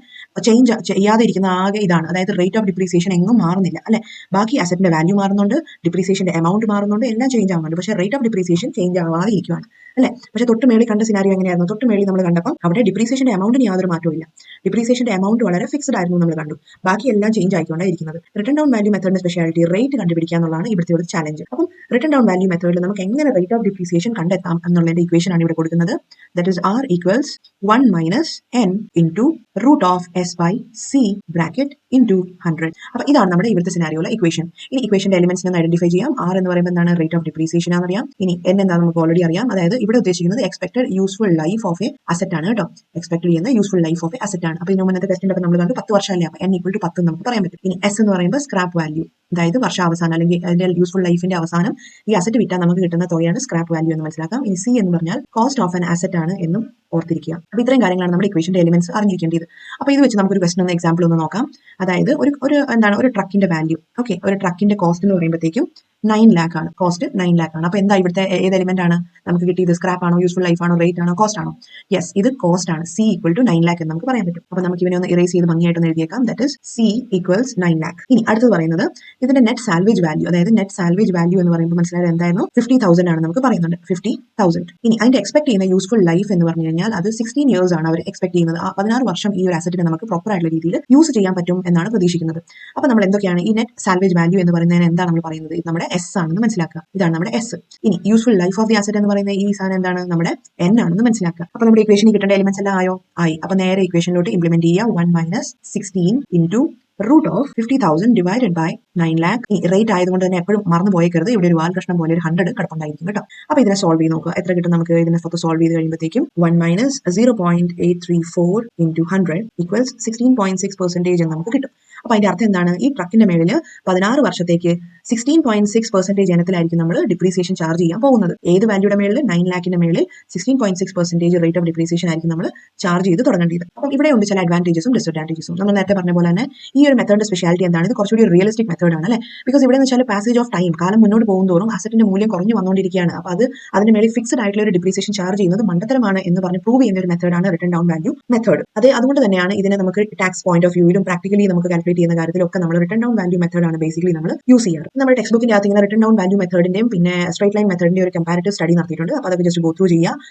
ചേഞ്ച് ചെയ്യാതെ ഇരിക്കുന്ന ആകെ ഇതാണ്. അതായത് റേറ്റ് ഓഫ് ഡിപ്രീസിയേഷൻ എങ്ങും മാറുന്നില്ല അല്ലെ. ബാക്കി അസറ്റിന്റെ വാല്യൂ മാറുന്നുണ്ട്, ഡിപ്രീസിയേഷന്റെ എമൗണ്ട് മാറുന്നുണ്ട്, എല്ലാം ചേഞ്ച് ആവുന്നുണ്ട്. പക്ഷേ റേറ്റ് ഓഫ് ഡിപ്രീസിയേഷൻ ചേഞ്ച് ആവാതെ ഇരിക്കുകയാണ് അല്ലെ. പക്ഷേ തൊട്ട് മേളിൽ കണ്ട സിനാരിയോ എങ്ങനെയായിരുന്നു? തൊട്ട് മേളിൽ നമ്മൾ കണ്ടപ്പോൾ അവിടെ ഡിപ്രീസിയേഷന്റെ എമൗണ്ടിന് യാതൊരു മാറ്റവും ഇല്ല. ഡിപ്രീസിയേഷന്റെ എമൗണ്ട് വളരെ ഫിക്സ്ഡ് ആയിരുന്നു നമ്മൾ കണ്ടു. ബാക്കി എല്ലാം ചേഞ്ച് ആയിക്കൊണ്ടേ ഇരിക്കുന്നത്. റിട്ടേൺ ഡൗൺ വാല്യൂ മെത്തേഡിന്റെ സ്പെഷ്യാലിറ്റി റേറ്റ് കണ്ടുപിടിക്കുക എന്നുള്ളതാണ് ഇവിടുത്തെ ഒരു ചാലഞ്ച്. അപ്പം റിട്ടേൺ ഡൗൺ വാല്യൂ മെത്തേഡിൽ നമുക്ക് എങ്ങനെ റേറ്റ് ഓഫ് ഡിപ്രീസിയേഷൻ കണ്ടെത്താം എന്നുള്ളതിന്റെ ഇക്വേഷൻ ആണ് ഇവിടെ കൊടുക്കുന്നത്. That is R equals 1 minus n into root of S by C bracket into 100. അപ്പോൾ ഇതാണ് നമ്മുടെ ഇവിടുത്തെ സിനാരിയോയിലെ ഇക്വേഷൻ. ഇനി ഇക്വേഷന്റെ എലിമെന്റ്സിനെ ഒന്ന് ഐഡന്റിഫൈ ചെയ്യാം. R എന്ന് പറയുമ്പോൾ എന്താണ്? റേറ്റ് ഓഫ് ഡിപ്രീസിയേഷൻ ആണെന്നറിയാം. ഇനി N എന്താണെന്ന് നമുക്ക് ഓൾറെഡി അറിയാം. അതായത് ഇവിടെ ഉദ്ദേശിക്കുന്നത് expected useful life of a asset ആണ് കേട്ടോ. എക്സ്പെക്ട് ചെയ്യുന്ന useful life of a asset ആണ്. അപ്പോൾ ഇതിന് മുന്നത്തെ ടെസ്റ്റിന്റെ നമ്മൾ കണ്ടു 10 വർഷമല്ലേ. അപ്പോൾ N equal to 10 എന്ന് നമുക്ക് പറയാൻ പറ്റും. ഇനി S എന്ന് പറയുമ്പോൾ സ്ക്രാപ്പ് വാല്യൂ, അതായത് വർഷാവസാനം അല്ലെങ്കിൽ അതിന്റെ യൂസ്ഫുൾ ലൈഫിന്റെ അവസാനം ഈ അസറ്റ് വിറ്റാൽ നമുക്ക് കിട്ടുന്ന തുകയാണ് സ്ക്രാപ്പ് വാല്യൂ എന്ന് മനസ്സിലാക്കാം. ഇനി C എന്ന് പറഞ്ഞാൽ കോസ്റ്റ് ഓഫ് ആൻ അസറ്റ് ആണ് എന്നും ഓർത്തിരിക്കുക. അപ്പോൾ ഇത്രയും കാര്യങ്ങളാണ് നമ്മുടെ ഇക്വേഷന്റെ എലിമെന്റ്സ് അറിഞ്ഞിരിക്കേണ്ടത്. അപ്പോൾ ഇത് വെച്ച് നമുക്കൊരു ക്വസ്റ്റൻ എക്സാമ്പിൾ ഒന്ന് നോക്കാം. അതായത് ഒരു ട്രക്കിന്റെ വാല്യൂ, ഓക്കെ, ഒരു ട്രക്കിന്റെ കോസ്റ്റ് എന്ന് പറയുമ്പോഴത്തേക്കും 9 lakh ആണ്. കോസ്റ്റ് 9 lakh ആണ്. അപ്പോൾ എന്താ ഇവിടുത്തെ ഏത് എലിമെന്റ് ആണ് നമുക്ക് കിട്ടിയത്? സ്ക്രാപ്പ് ആണോ, യൂസ്ഫുൾ ലൈഫ് ആണോ, റേറ്റ് ആണോ, കോസ്റ്റ് ആണോ? യെസ്, ഇത് കോസ്റ്റ് ആണ്. C equal to 9 lakh എന്ന് നമുക്ക് പറയാൻ പറ്റും. അപ്പോൾ നമുക്ക് ഇവനെ ഒന്ന് ഇറേസ് ചെയ്ത് ഭംഗിയായിട്ടൊന്ന് എഴുതിയേക്കാം. That is C equals 9 lakh. ഇനി അടുത്തത് പറയുന്നത് ഇതിന്റെ നെറ്റ് സാൽവേജ് വാല്യൂ, അതായത് നെറ്റ് സാൽവേജ് വാല്യൂ എന്ന് പറയുമ്പോൾ മനസ്സിലായത് എന്തായിരുന്നു? 50,000 ആണ് നമുക്ക് പറയുന്നുണ്ട്. 50,000. ഇനി അതിന്റെ എക്സ്പെക്ട് ചെയ്യുന്ന യൂസ്ഫുൾ ലൈഫ് എന്ന് പറഞ്ഞു കഴിഞ്ഞാൽ അത് 16 years ആണ് അവർ എക്സ്പെക്ട് ചെയ്യുന്നത്. 16 വർഷം ഈ ഒരു അസറ്റിനെ നമുക്ക് പ്രോപ്പർ ആയിട്ടുള്ള രീതിയിൽ യൂസ് ചെയ്യാൻ പറ്റും എന്നാണ് പ്രതീക്ഷിക്കുന്നത്. അപ്പോൾ നമ്മൾ എന്തൊക്കെയാണ് ഈ നെറ്റ് സാൽവേജ് വാല്യൂ എന്ന് പറയുന്നതിന് എന്താണ് നമ്മൾ പറയുന്നത്? ഇത് നമ്മുടെ S ആണെന്ന് മനസ്സിലാക്കുക. ഇതാണ് നമ്മുടെ S. ഇനി useful life of the asset എന്ന് പറയുന്ന ഈ സാധനം എന്താണ്? നമ്മുടെ N ആണെന്ന് മനസ്സിലാക്കുക. അപ്പോൾ നമ്മുടെ ഇക്വേഷനിൽ കിട്ടേണ്ട എലിമെന്റ്സ് എല്ലാം ആയി. അപ്പോൾ നേരെ ഇക്വേഷനിലോട്ട് ഇംപ്ലിമെന്റ് ചെയ്യുക. 1 minus 16 into root of 50,000 divided by 9 lakh. ഈ റേറ്റ് ആയതുകൊണ്ട് തന്നെ എപ്പോഴും മറന്നു പോയേക്കരുത്. ഇവിടെ ഒരു വാൽ കഷ്ണം പോലെ ഒരു 100 കിടപ്പുണ്ടായിരിക്കും കേട്ടോ. അപ്പോൾ ഇതിനെ സോൾവ് ചെയ്ത് നോക്കുക. എത്ര കിട്ടും നമുക്ക്? ഇതിനെ സോൾവ് ചെയ്ത് കഴിയുമ്പോഴത്തേക്കും 1 minus 0.834 into 100 equals 16.6% എന്ന് നമുക്ക് കിട്ടും. അപ്പോൾ അതിന്റെ അർത്ഥം എന്താണ്? ഈ ട്രക്കിന്റെ മേളിൽ 16 വർഷത്തേക്ക് 16.6% ഇനത്തിലായിരിക്കും നമ്മൾ ഡിപ്രീസിയേഷൻ ചാർജ് ചെയ്യാൻ പോകുന്നത്. ഏത് വാല്യൂടെ മേളിൽ? 9 ലാഖിന്റെ മേളിൽ 16.6% റേറ്റ് ഓഫ് ഡിപ്രീസിയേഷൻ ആയിരിക്കും നമ്മൾ ചാർജ് ചെയ്ത് തുടങ്ങേണ്ടത്. അപ്പം ഇവിടെ ഉണ്ട് ചില അഡ്വാൻറ്റേജസും ഡിസ്അഡ്വാൻറ്റേജസും. നമ്മൾ നേരത്തെ പറഞ്ഞ പോലെ തന്നെ ഈ ഒരു മെത്തേഡിന്റെ സ്പെഷ്യാലിറ്റി എന്താണ്? ഇത് കുറച്ചുകൂടി റിയലിസ്റ്റിക് മെത്തേഡാണ് അല്ലേ? ബിക്കോസ് ഇവിടെ എന്ന് വെച്ചാൽ പാസേജ് ഓഫ് ടൈം, കാലം മുന്നോട്ട് പോകുന്നതോറും അസറ്റിന്റെ മൂല്യം കുറഞ്ഞു വന്നുകൊണ്ടിരിക്കുകയാണ്. അപ്പോൾ അത് അതിന്റെ മേളിൽ ഫിക്സ്ഡ് ആയിട്ടുള്ള ഒരു ഡിപ്രീസിയേഷൻ ചാർജ് ചെയ്യുന്നത് മണ്ടത്തരമാണ് എന്ന് പറഞ്ഞ് പ്രൂവ് ചെയ്യുന്ന ഒരു മെത്തേഡാണ് റിട്ടൺ ഡൗൺ വാല്യൂ മെത്തേഡ്. അതുകൊണ്ട് തന്നെയാണ് ഇതിനെ നമുക്ക് ടാക്സ് പോയിന്റ് ഓഫ് വ്യൂയിലും പ്രാക്ടിക്കലി നമുക്ക് കാൽക്കുലേറ്റ് ചെയ്യുന്ന കാര്യത്തിലൊക്കെ നമ്മൾ റിട്ടൺ ഡൗൺ വാല്യൂ മെത്തേഡാണ് ബേസിക്കലി നമ്മൾ യൂസ് ചെയ്യാറ്. നമ്മുടെ ടെക്സ്റ്റ് ബുക്കിന്റെ അകത്ത് ഇങ്ങനെ റിട്ടൺ ഡൗൺ വാല്യൂ മെത്തേഡിന്റെയും പിന്നെ സ്ട്രേറ്റ് ലൈൻ മെത്തേഡിന്റെ ഒരു കമ്പാരിറ്റീവ് സ്റ്റഡി നടത്തിയിട്ടുണ്ട്. അപ്പോൾ അതൊക്കെ ജസ്റ്റ് ഗോ ത്രൂ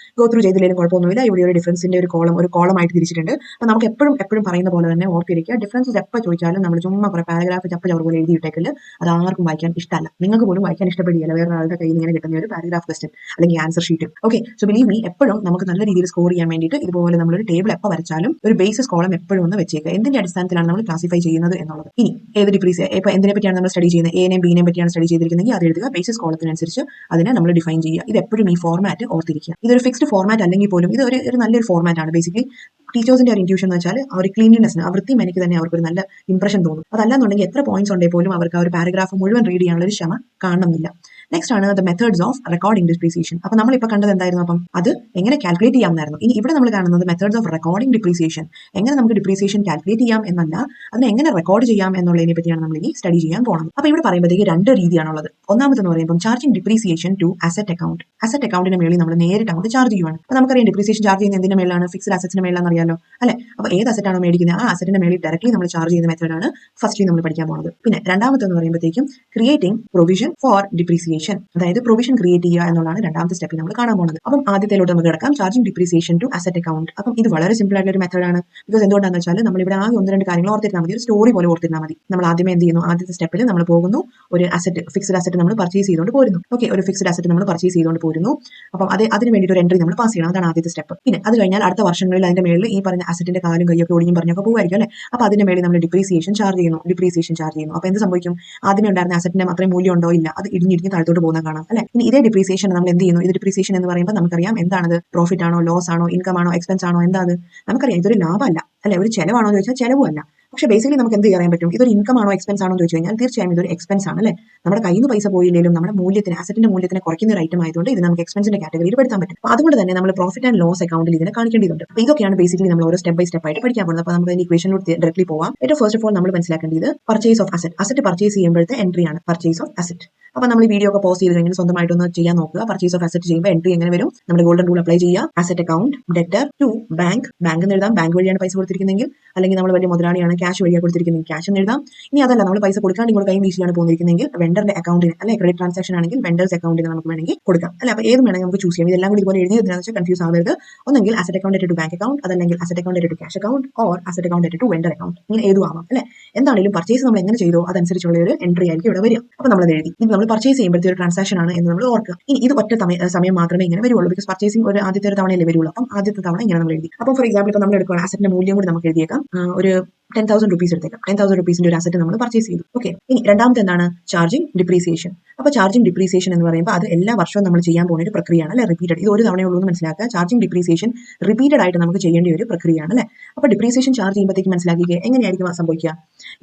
ചെയ്തില്ലെങ്കിലും കുഴപ്പമൊന്നുമില്ല. ഇവിടെ ഒരു ഡിഫറൻസിന്റെ ഒരു കോളം ആയിട്ട് തിരിച്ചിട്ടുണ്ട്. അപ്പോൾ നമുക്ക് എപ്പോഴും പറയുന്ന പോലെ തന്നെ ഓർത്തിരിക്കുക, ഡിഫറൻസസ് എപ്പോൾ ചോദിച്ചാലും നമ്മൾ ചുമ്മാ കുറെ പാരഗ്രാഫ് ചപ്പ പോലെ എഴുതിയിട്ടേക്കില്ല. അത് ആർക്കും വായിക്കാൻ ഇഷ്ടമല്ല. നിങ്ങൾക്ക് പോലും വായിക്കാൻ ഇഷ്ടപ്പെടില്ല വേറെ ആളുടെ കയ്യിൽ ഇങ്ങനെ കിട്ടുന്ന ഒരു പാരഗ്രാഫ് ക്വസ്റ്റൻ അല്ലെങ്കിൽ answer sheet. Okay, so believe me, എപ്പോഴും നമുക്ക് നല്ല രീതിയിൽ സ്കോർ ചെയ്യാൻ വേണ്ടിയിട്ട് ഇതുപോലെ നമ്മളൊരു ടേബിൾ എപ്പോൾ വരച്ചാലും ഒരു ബേസിസ് കോളം എപ്പോഴും ഒന്ന് വെച്ചേക്കുക. എന്തിന്റെ അടിസ്ഥാനത്തിലാണ് നമ്മൾ ക്ലാസിഫൈ ചെയ്യുന്നത് എന്നുള്ളത്. ഇനി ഏത് ഡിപ്രീസ് ഇപ്പോൾ എന്തിനെ പറ്റിയാണ് നമ്മൾ സ്റ്റഡി ചെയ്യുന്നത്, എനെയും ബിനെയും പറ്റിയാണ് സ്റ്റഡി ചെയ്തിരിക്കുന്നതെങ്കിൽ അത് എഴുതുക. ബേസിസ് കോളത്തിനനുസരിച്ച് അതിനെ നമ്മൾ ഡിഫൈൻ ചെയ്യുക. ഇത് എപ്പോഴും ഈ ഫോർമാറ്റ് ഓർത്തിരിക്കുക. ഇതൊരു ഫിക്സ്ഡ് ഫോർമാറ്റ് അല്ലെങ്കിൽ പോലും ഇത് ഒരു നല്ലൊരു ഫോർമാറ്റ് ആണ്. ബേസിക്കലി ടീച്ചേഴ്സിന്റെ ഒരു ഇൻറ്റ്യൂഷൻ എന്ന് വെച്ചാൽ ആ ഒരു ക്ലീൻലിനെസ്സിന്, ആ വൃത്തി എനിക്ക് തന്നെ അവർക്ക് ഒരു നല്ല ഇംപ്രഷൻ തോന്നും. അതല്ലാന്നുണ്ടെങ്കിൽ എത്ര പോയിന്റ്സ് ഉണ്ടെങ്കിൽ പോലും അവർക്ക് ആ ഒരു പാരഗ്രാഫ് മുഴുവൻ റീഡ് ചെയ്യാനുള്ള ഒരു ക്ഷമ കാണണമെന്നില്ല. നെക്സ്റ്റ് ആണ് the methods of recording depreciation. അപ്പോൾ നമ്മളിപ്പോൾ കണ്ടത് എന്തായിരുന്നു? അപ്പം അത് എങ്ങനെ കാൽക്കുലേറ്റ് ചെയ്യാമെന്നായിരുന്നു. ഇനി ഇവിടെ നമ്മൾ കാണുന്നത് മെത്തേഡ്സ് ഓഫ് റെക്കോർഡിംഗ് ഡിപ്രീസിയേഷൻ. എങ്ങനെ നമുക്ക് ഡിപ്രീസിയേഷൻ കാൽക്കുലേറ്റ് ചെയ്യാം എന്നല്ല, അതിനെ എങ്ങനെ റെക്കോർഡ് ചെയ്യാം എന്നുള്ളതിനെ പറ്റിയാണ് നമ്മൾ ഇനി സ്റ്റഡി ചെയ്യാൻ പോകുന്നത്. അപ്പോൾ ഇവിടെ പറയുമ്പോഴത്തേക്ക് രണ്ട് രീതിയാണുള്ളത്. ഒന്നാമതെന്ന് പറയുമ്പോൾ charging depreciation to asset account. Asset അക്കൗണ്ടിന്റെ മേളിൽ നമ്മൾ നേരിട്ട് അങ്ങോട്ട് ചാർജ് ചെയ്യുവാണ്. അപ്പോൾ നമുക്കറിയാം ഡിപ്രീസിയേഷൻ ചാർജ് ചെയ്യുന്ന എന്തിന്റെ മേലാണ്? ഫിക്സ്ഡ് അസറ്റിന്റെ മേലാണെന്ന് അറിയാലോ അല്ലെ? അപ്പോൾ ഏത് അസറ്റാണോ മേടിക്കുന്നത് ആ അസറ്റിന്റെ മേളിൽ ഡയറക്ട്ലി നമ്മൾ ചാർജ് ചെയ്യുന്ന മെത്തേഡാണ് ഫസ്റ്റ്ലി നമ്മൾ പഠിക്കാൻ പോകുന്നത്. പിന്നെ രണ്ടാമത്തെന്ന് പറയുമ്പോഴത്തേക്കും ക്രിയേറ്റിംഗ് പ്രൊവിഷൻ ഫോർ ഡിപ്രീസിയേഷൻ, അതായത് പ്രൊവിഷൻ ക്രിയേറ്റ് ചെയ്യുക എന്നുള്ളതാണ് രണ്ടാമത്തെ സ്റ്റെപ്പിൽ നമ്മൾ കാണാൻ പോകുന്നത്. അപ്പം ആദ്യത്തിലോട്ട് നമുക്ക് കിടക്കാം, charging depreciation to asset account. അപ്പം ഇത് വളരെ സിമ്പിൾ ആയിട്ടുള്ള ഒരു മെത്തേഡാണ്. ബിക്കോസ് എന്തുകൊണ്ടാണെന്ന് വെച്ചാൽ നമ്മൾ ഇവിടെ ആകെ ഒന്ന് രണ്ട് കാര്യങ്ങൾ ഓർത്തിരുന്നാൽ മതി, ഒരു സ്റ്റോറി പോലെ ഓർത്തിരുന്നാൽ മതി. നമ്മൾ ആദ്യമേ എന്ത് ചെയ്യുന്നു? ആദ്യത്തെ സ്റ്റെപ്പിൽ നമ്മൾ പോകുന്നു, ഒരു അസറ്റ്, ഫിക്സ്ഡ് അസറ്റ് നമ്മൾ പർച്ചേസ് ചെയ്തുകൊണ്ട് പോരുന്നു. ഓക്കെ, ഒരു ഫിക്സ്ഡ് അസറ്റ് നമ്മൾ പർച്ചേസ് ചെയ്തുകൊണ്ട് പോരുന്നു. അപ്പം അതിന് വേണ്ടിയിട്ട് ഒരു എൻട്രി നമ്മൾ പാസ് ചെയ്യണം. അതാണ് ആദ്യത്തെ സ്റ്റെപ്പ്. പിന്നെ അത് കഴിഞ്ഞാൽ അടുത്ത വർഷങ്ങളിൽ അതിന്റെ മേളിൽ ഈ പറഞ്ഞ അസറ്റിന്റെ കാലും കൈയൊക്കെ ഒടിഞ്ഞും പറഞ്ഞൊക്കെ പോകുമായിരിക്കും അല്ലേ? അപ്പോൾ അതിന്റെ മേളിൽ നമ്മൾ ഡിപ്രീസിയേഷൻ ചാർജ് ചെയ്യുന്നു. അപ്പോൾ എന്ത് സംഭവിക്കും? ആദ്യമേ ഉണ്ടായിരുന്ന അസറ്റിന്റെ അത്രയും മൂല്യം ഉണ്ടോ? ഇല്ല, അത് ഇടിഞ്ഞിടിഞ്ഞ് താഴത്തോട്ട് പോകുന്ന കാണാം അല്ലെ? ഇനി ഇതേ ഡിപ്രീസിയേഷൻ നമ്മൾ എന്ത് ചെയ്യുന്നു? ഇത് ഡിപ്രീസിയേഷൻ എന്ന് പറയുമ്പോൾ നമുക്കറിയാം എന്താണത്? പ്രോഫിറ്റ് ആണോ, ലോസ് ആണോ, ഇൻകം ആണോ, എക്സ്പെൻസ് ആണോ, എന്താ അത്? നമുക്കറിയാം ഇതൊരു ലാഭമല്ല അല്ലെ, ഒരു ചെലവാണോ എന്ന് ചോദിച്ചാൽ ചെലവുമല്ല. പക്ഷേ ബേസിക്കലി നമുക്ക് എന്ത് ചെയ്യാൻ പറ്റും? ഇതൊരു ഇൻകം ആണോ എക്സ്പെൻസ് ആണോ എന്ന് ചോദിച്ചു കഴിഞ്ഞാൽ തീർച്ചയായും ഇതൊരു എക്സ്പെൻസ് ആണ് അല്ലേ? നമ്മുടെ കയ്യിൽ നിന്ന് പൈസ പോയില്ലെങ്കിലും നമ്മുടെ മൂല്യത്തിന്, അസറ്റിന്റെ മൂല്യത്തിനെ കുറയ്ക്കുന്ന ഒരു ഐറ്റം ആയതുകൊണ്ട് ഇത് നമുക്ക് എക്സ്പെൻസിന്റെ കാറ്റഗറിയിൽ പെടുത്താൻ പറ്റും. അപ്പോൾ അതുകൊണ്ട് തന്നെ നമ്മൾ പ്രോഫിറ്റ് ആൻഡ് ലോസ് അക്കൗണ്ടിൽ ഇതിനെ കാണിക്കേണ്ടതുണ്ട്. അപ്പോൾ ഇതൊക്കെയാണ് ബേസിക്കലി നമ്മൾ ഓരോ സ്റ്റെപ്പ് ബൈ സ്റ്റെപ്പ് ആയിട്ട് പഠിക്കാൻ പോകുന്നത്. അപ്പോൾ നമുക്ക് അതിന്റെ ഇക്വേഷനിലൂടെ ഡയറക്ട്ലി പോവാം. ഏറ്റവും ഫസ്റ്റ് ഓഫ് ഓൾ നമ്മൾ മനസ്സിലാക്കേണ്ടത് പർച്ചേസ് ഓഫ് അസറ്റ് പർച്ചേസ് ചെയ്യുമ്പോഴത്തെ എൻട്രിയാണ് പർച്ചേസ് ഓഫ് അസറ്റ്. അപ്പോൾ നമ്മൾ ഈ വീഡിയോ ഒക്കെ പോസ്റ്റ് ചെയ്ത് കഴിഞ്ഞാൽ സ്വന്തമായിട്ടൊന്ന് ചെയ്യാൻ നോക്കുക. പർച്ചേസ് ഓഫ് അസറ്റ് ചെയ്യുമ്പോൾ എൻട്രി എങ്ങനെ വരും? നമ്മുടെ ഗോൾഡൻ റൂൾ അപ്ലൈ ചെയ്യുക. Asset account debtor to bank എന്ന് എഴുതാം, ബാങ്ക് വഴിയാണ് പൈസ കൊടുത്തിരിക്കുന്നതെങ്കിൽ, അല്ലെങ്കിൽ നമ്മൾ വലിയ മുതലാളിയാണ് ക്യാഷ് വഴിയാണ് കൊടുത്തിരിക്കുന്നത്, ക്യാഷ് എന്ന് എഴുതാം. ഇനി അതല്ല, നമ്മൾ പൈസ കൊടുക്കാണ്ട് നിങ്ങൾ കൈ വീശിയാണ് പോകുന്നിരിക്കുന്നതെങ്കിൽ വെണ്ടറിന്റെ അക്കൗണ്ടിന് അല്ലെ, ക്രെഡിറ്റ് ട്രാൻസാക്ഷൻ ആണെങ്കിൽ വെണ്ടേഴ്സ് അക്കൗണ്ടിന് നമുക്ക് വേണമെങ്കിൽ കൊടുക്കാം അല്ലെ? അപ്പോൾ ഏത് വേണമെങ്കിൽ നമുക്ക് ചൂസ് ചെയ്യാം. ഇതെല്ലാം കൂടി ഇതുപോലെ എഴുതി വെച്ചാൽ കൺഫ്യൂസ് ആവരുത്. ഒന്നെങ്കിൽ asset account to bank account, അതല്ലെങ്കിൽ asset account to cash account, or asset account to vendor account. ഇങ്ങനെ ഏതും ആവാം അല്ലെ? എന്താണെങ്കിലും പർച്ചേസ് നമ്മൾ എങ്ങനെ ചെയ്തോ അതനുസരിച്ചുള്ള ഒരു എൻട്രി ആയിരിക്കും ഇവിടെ വരിക. അപ്പോൾ നമ്മൾ എഴുതി ഇത് നമ്മൾ പർച്ചേസ് ചെയ്യുമ്പോഴത്തെ ഒരു ട്രാൻസാക്ഷൻ ആണ് എന്ന് നമ്മൾ ഓർക്കുക. ഇനി ഇത് ഒറ്റ സമയം മാത്രമേ ഇങ്ങനെ വരുള്ളൂ. ബിക്കോസ് പർച്ചേസിംഗ് ഒരു ആദ്യത്തെ ഒരു തവണയല്ലേ വരുള്ളൂ. അപ്പം ആദ്യത്തെ തവണ ഇങ്ങനെ നമ്മൾ എഴുതി. അപ്പോൾ ഫോർ എക്സാമ്പിൾ ഇപ്പോൾ നമ്മൾ എടുക്കുക അസറ്റിന്റെ മൂല്യം കൂടി നമുക്ക് എഴുതിയേക്കാം. ഒരു 10,000 rupees എടുത്തേക്കാം. 10,000 rupeesന്റെ ഒരു അസറ്റ് നമ്മൾ പർച്ചേസ് ചെയ്തു. ഓക്കെ, ഇനി രണ്ടാമത്തെ എന്താണ്? Charging depreciation. അപ്പോൾ ചാർജിങ് ഡിപ്രീസിയേഷൻ എന്ന് പറയുമ്പോൾ അത് എല്ലാ വർഷവും നമ്മൾ ചെയ്യാൻ പോകുന്ന ഒരു പ്രക്രിയയാണ് അല്ലെ? റിപ്പീറ്റഡ്, ഇത് ഒരു തവണയുള്ളൂ എന്ന് മനസ്സിലാക്കുക. ചാർജിങ് ഡിപ്രീസിയേഷൻ റിപ്പീറ്റഡ് ആയിട്ട് നമുക്ക് ചെയ്യേണ്ട ഒരു പ്രക്രിയയാണ് അല്ലെ? അപ്പോൾ ഡിപ്രീസിയേഷൻ ചാർജ് ചെയ്യുമ്പോഴത്തേക്ക് മനസ്സിലാക്കിക്കുക എങ്ങനെയായിരിക്കും സംഭവിക്കുക.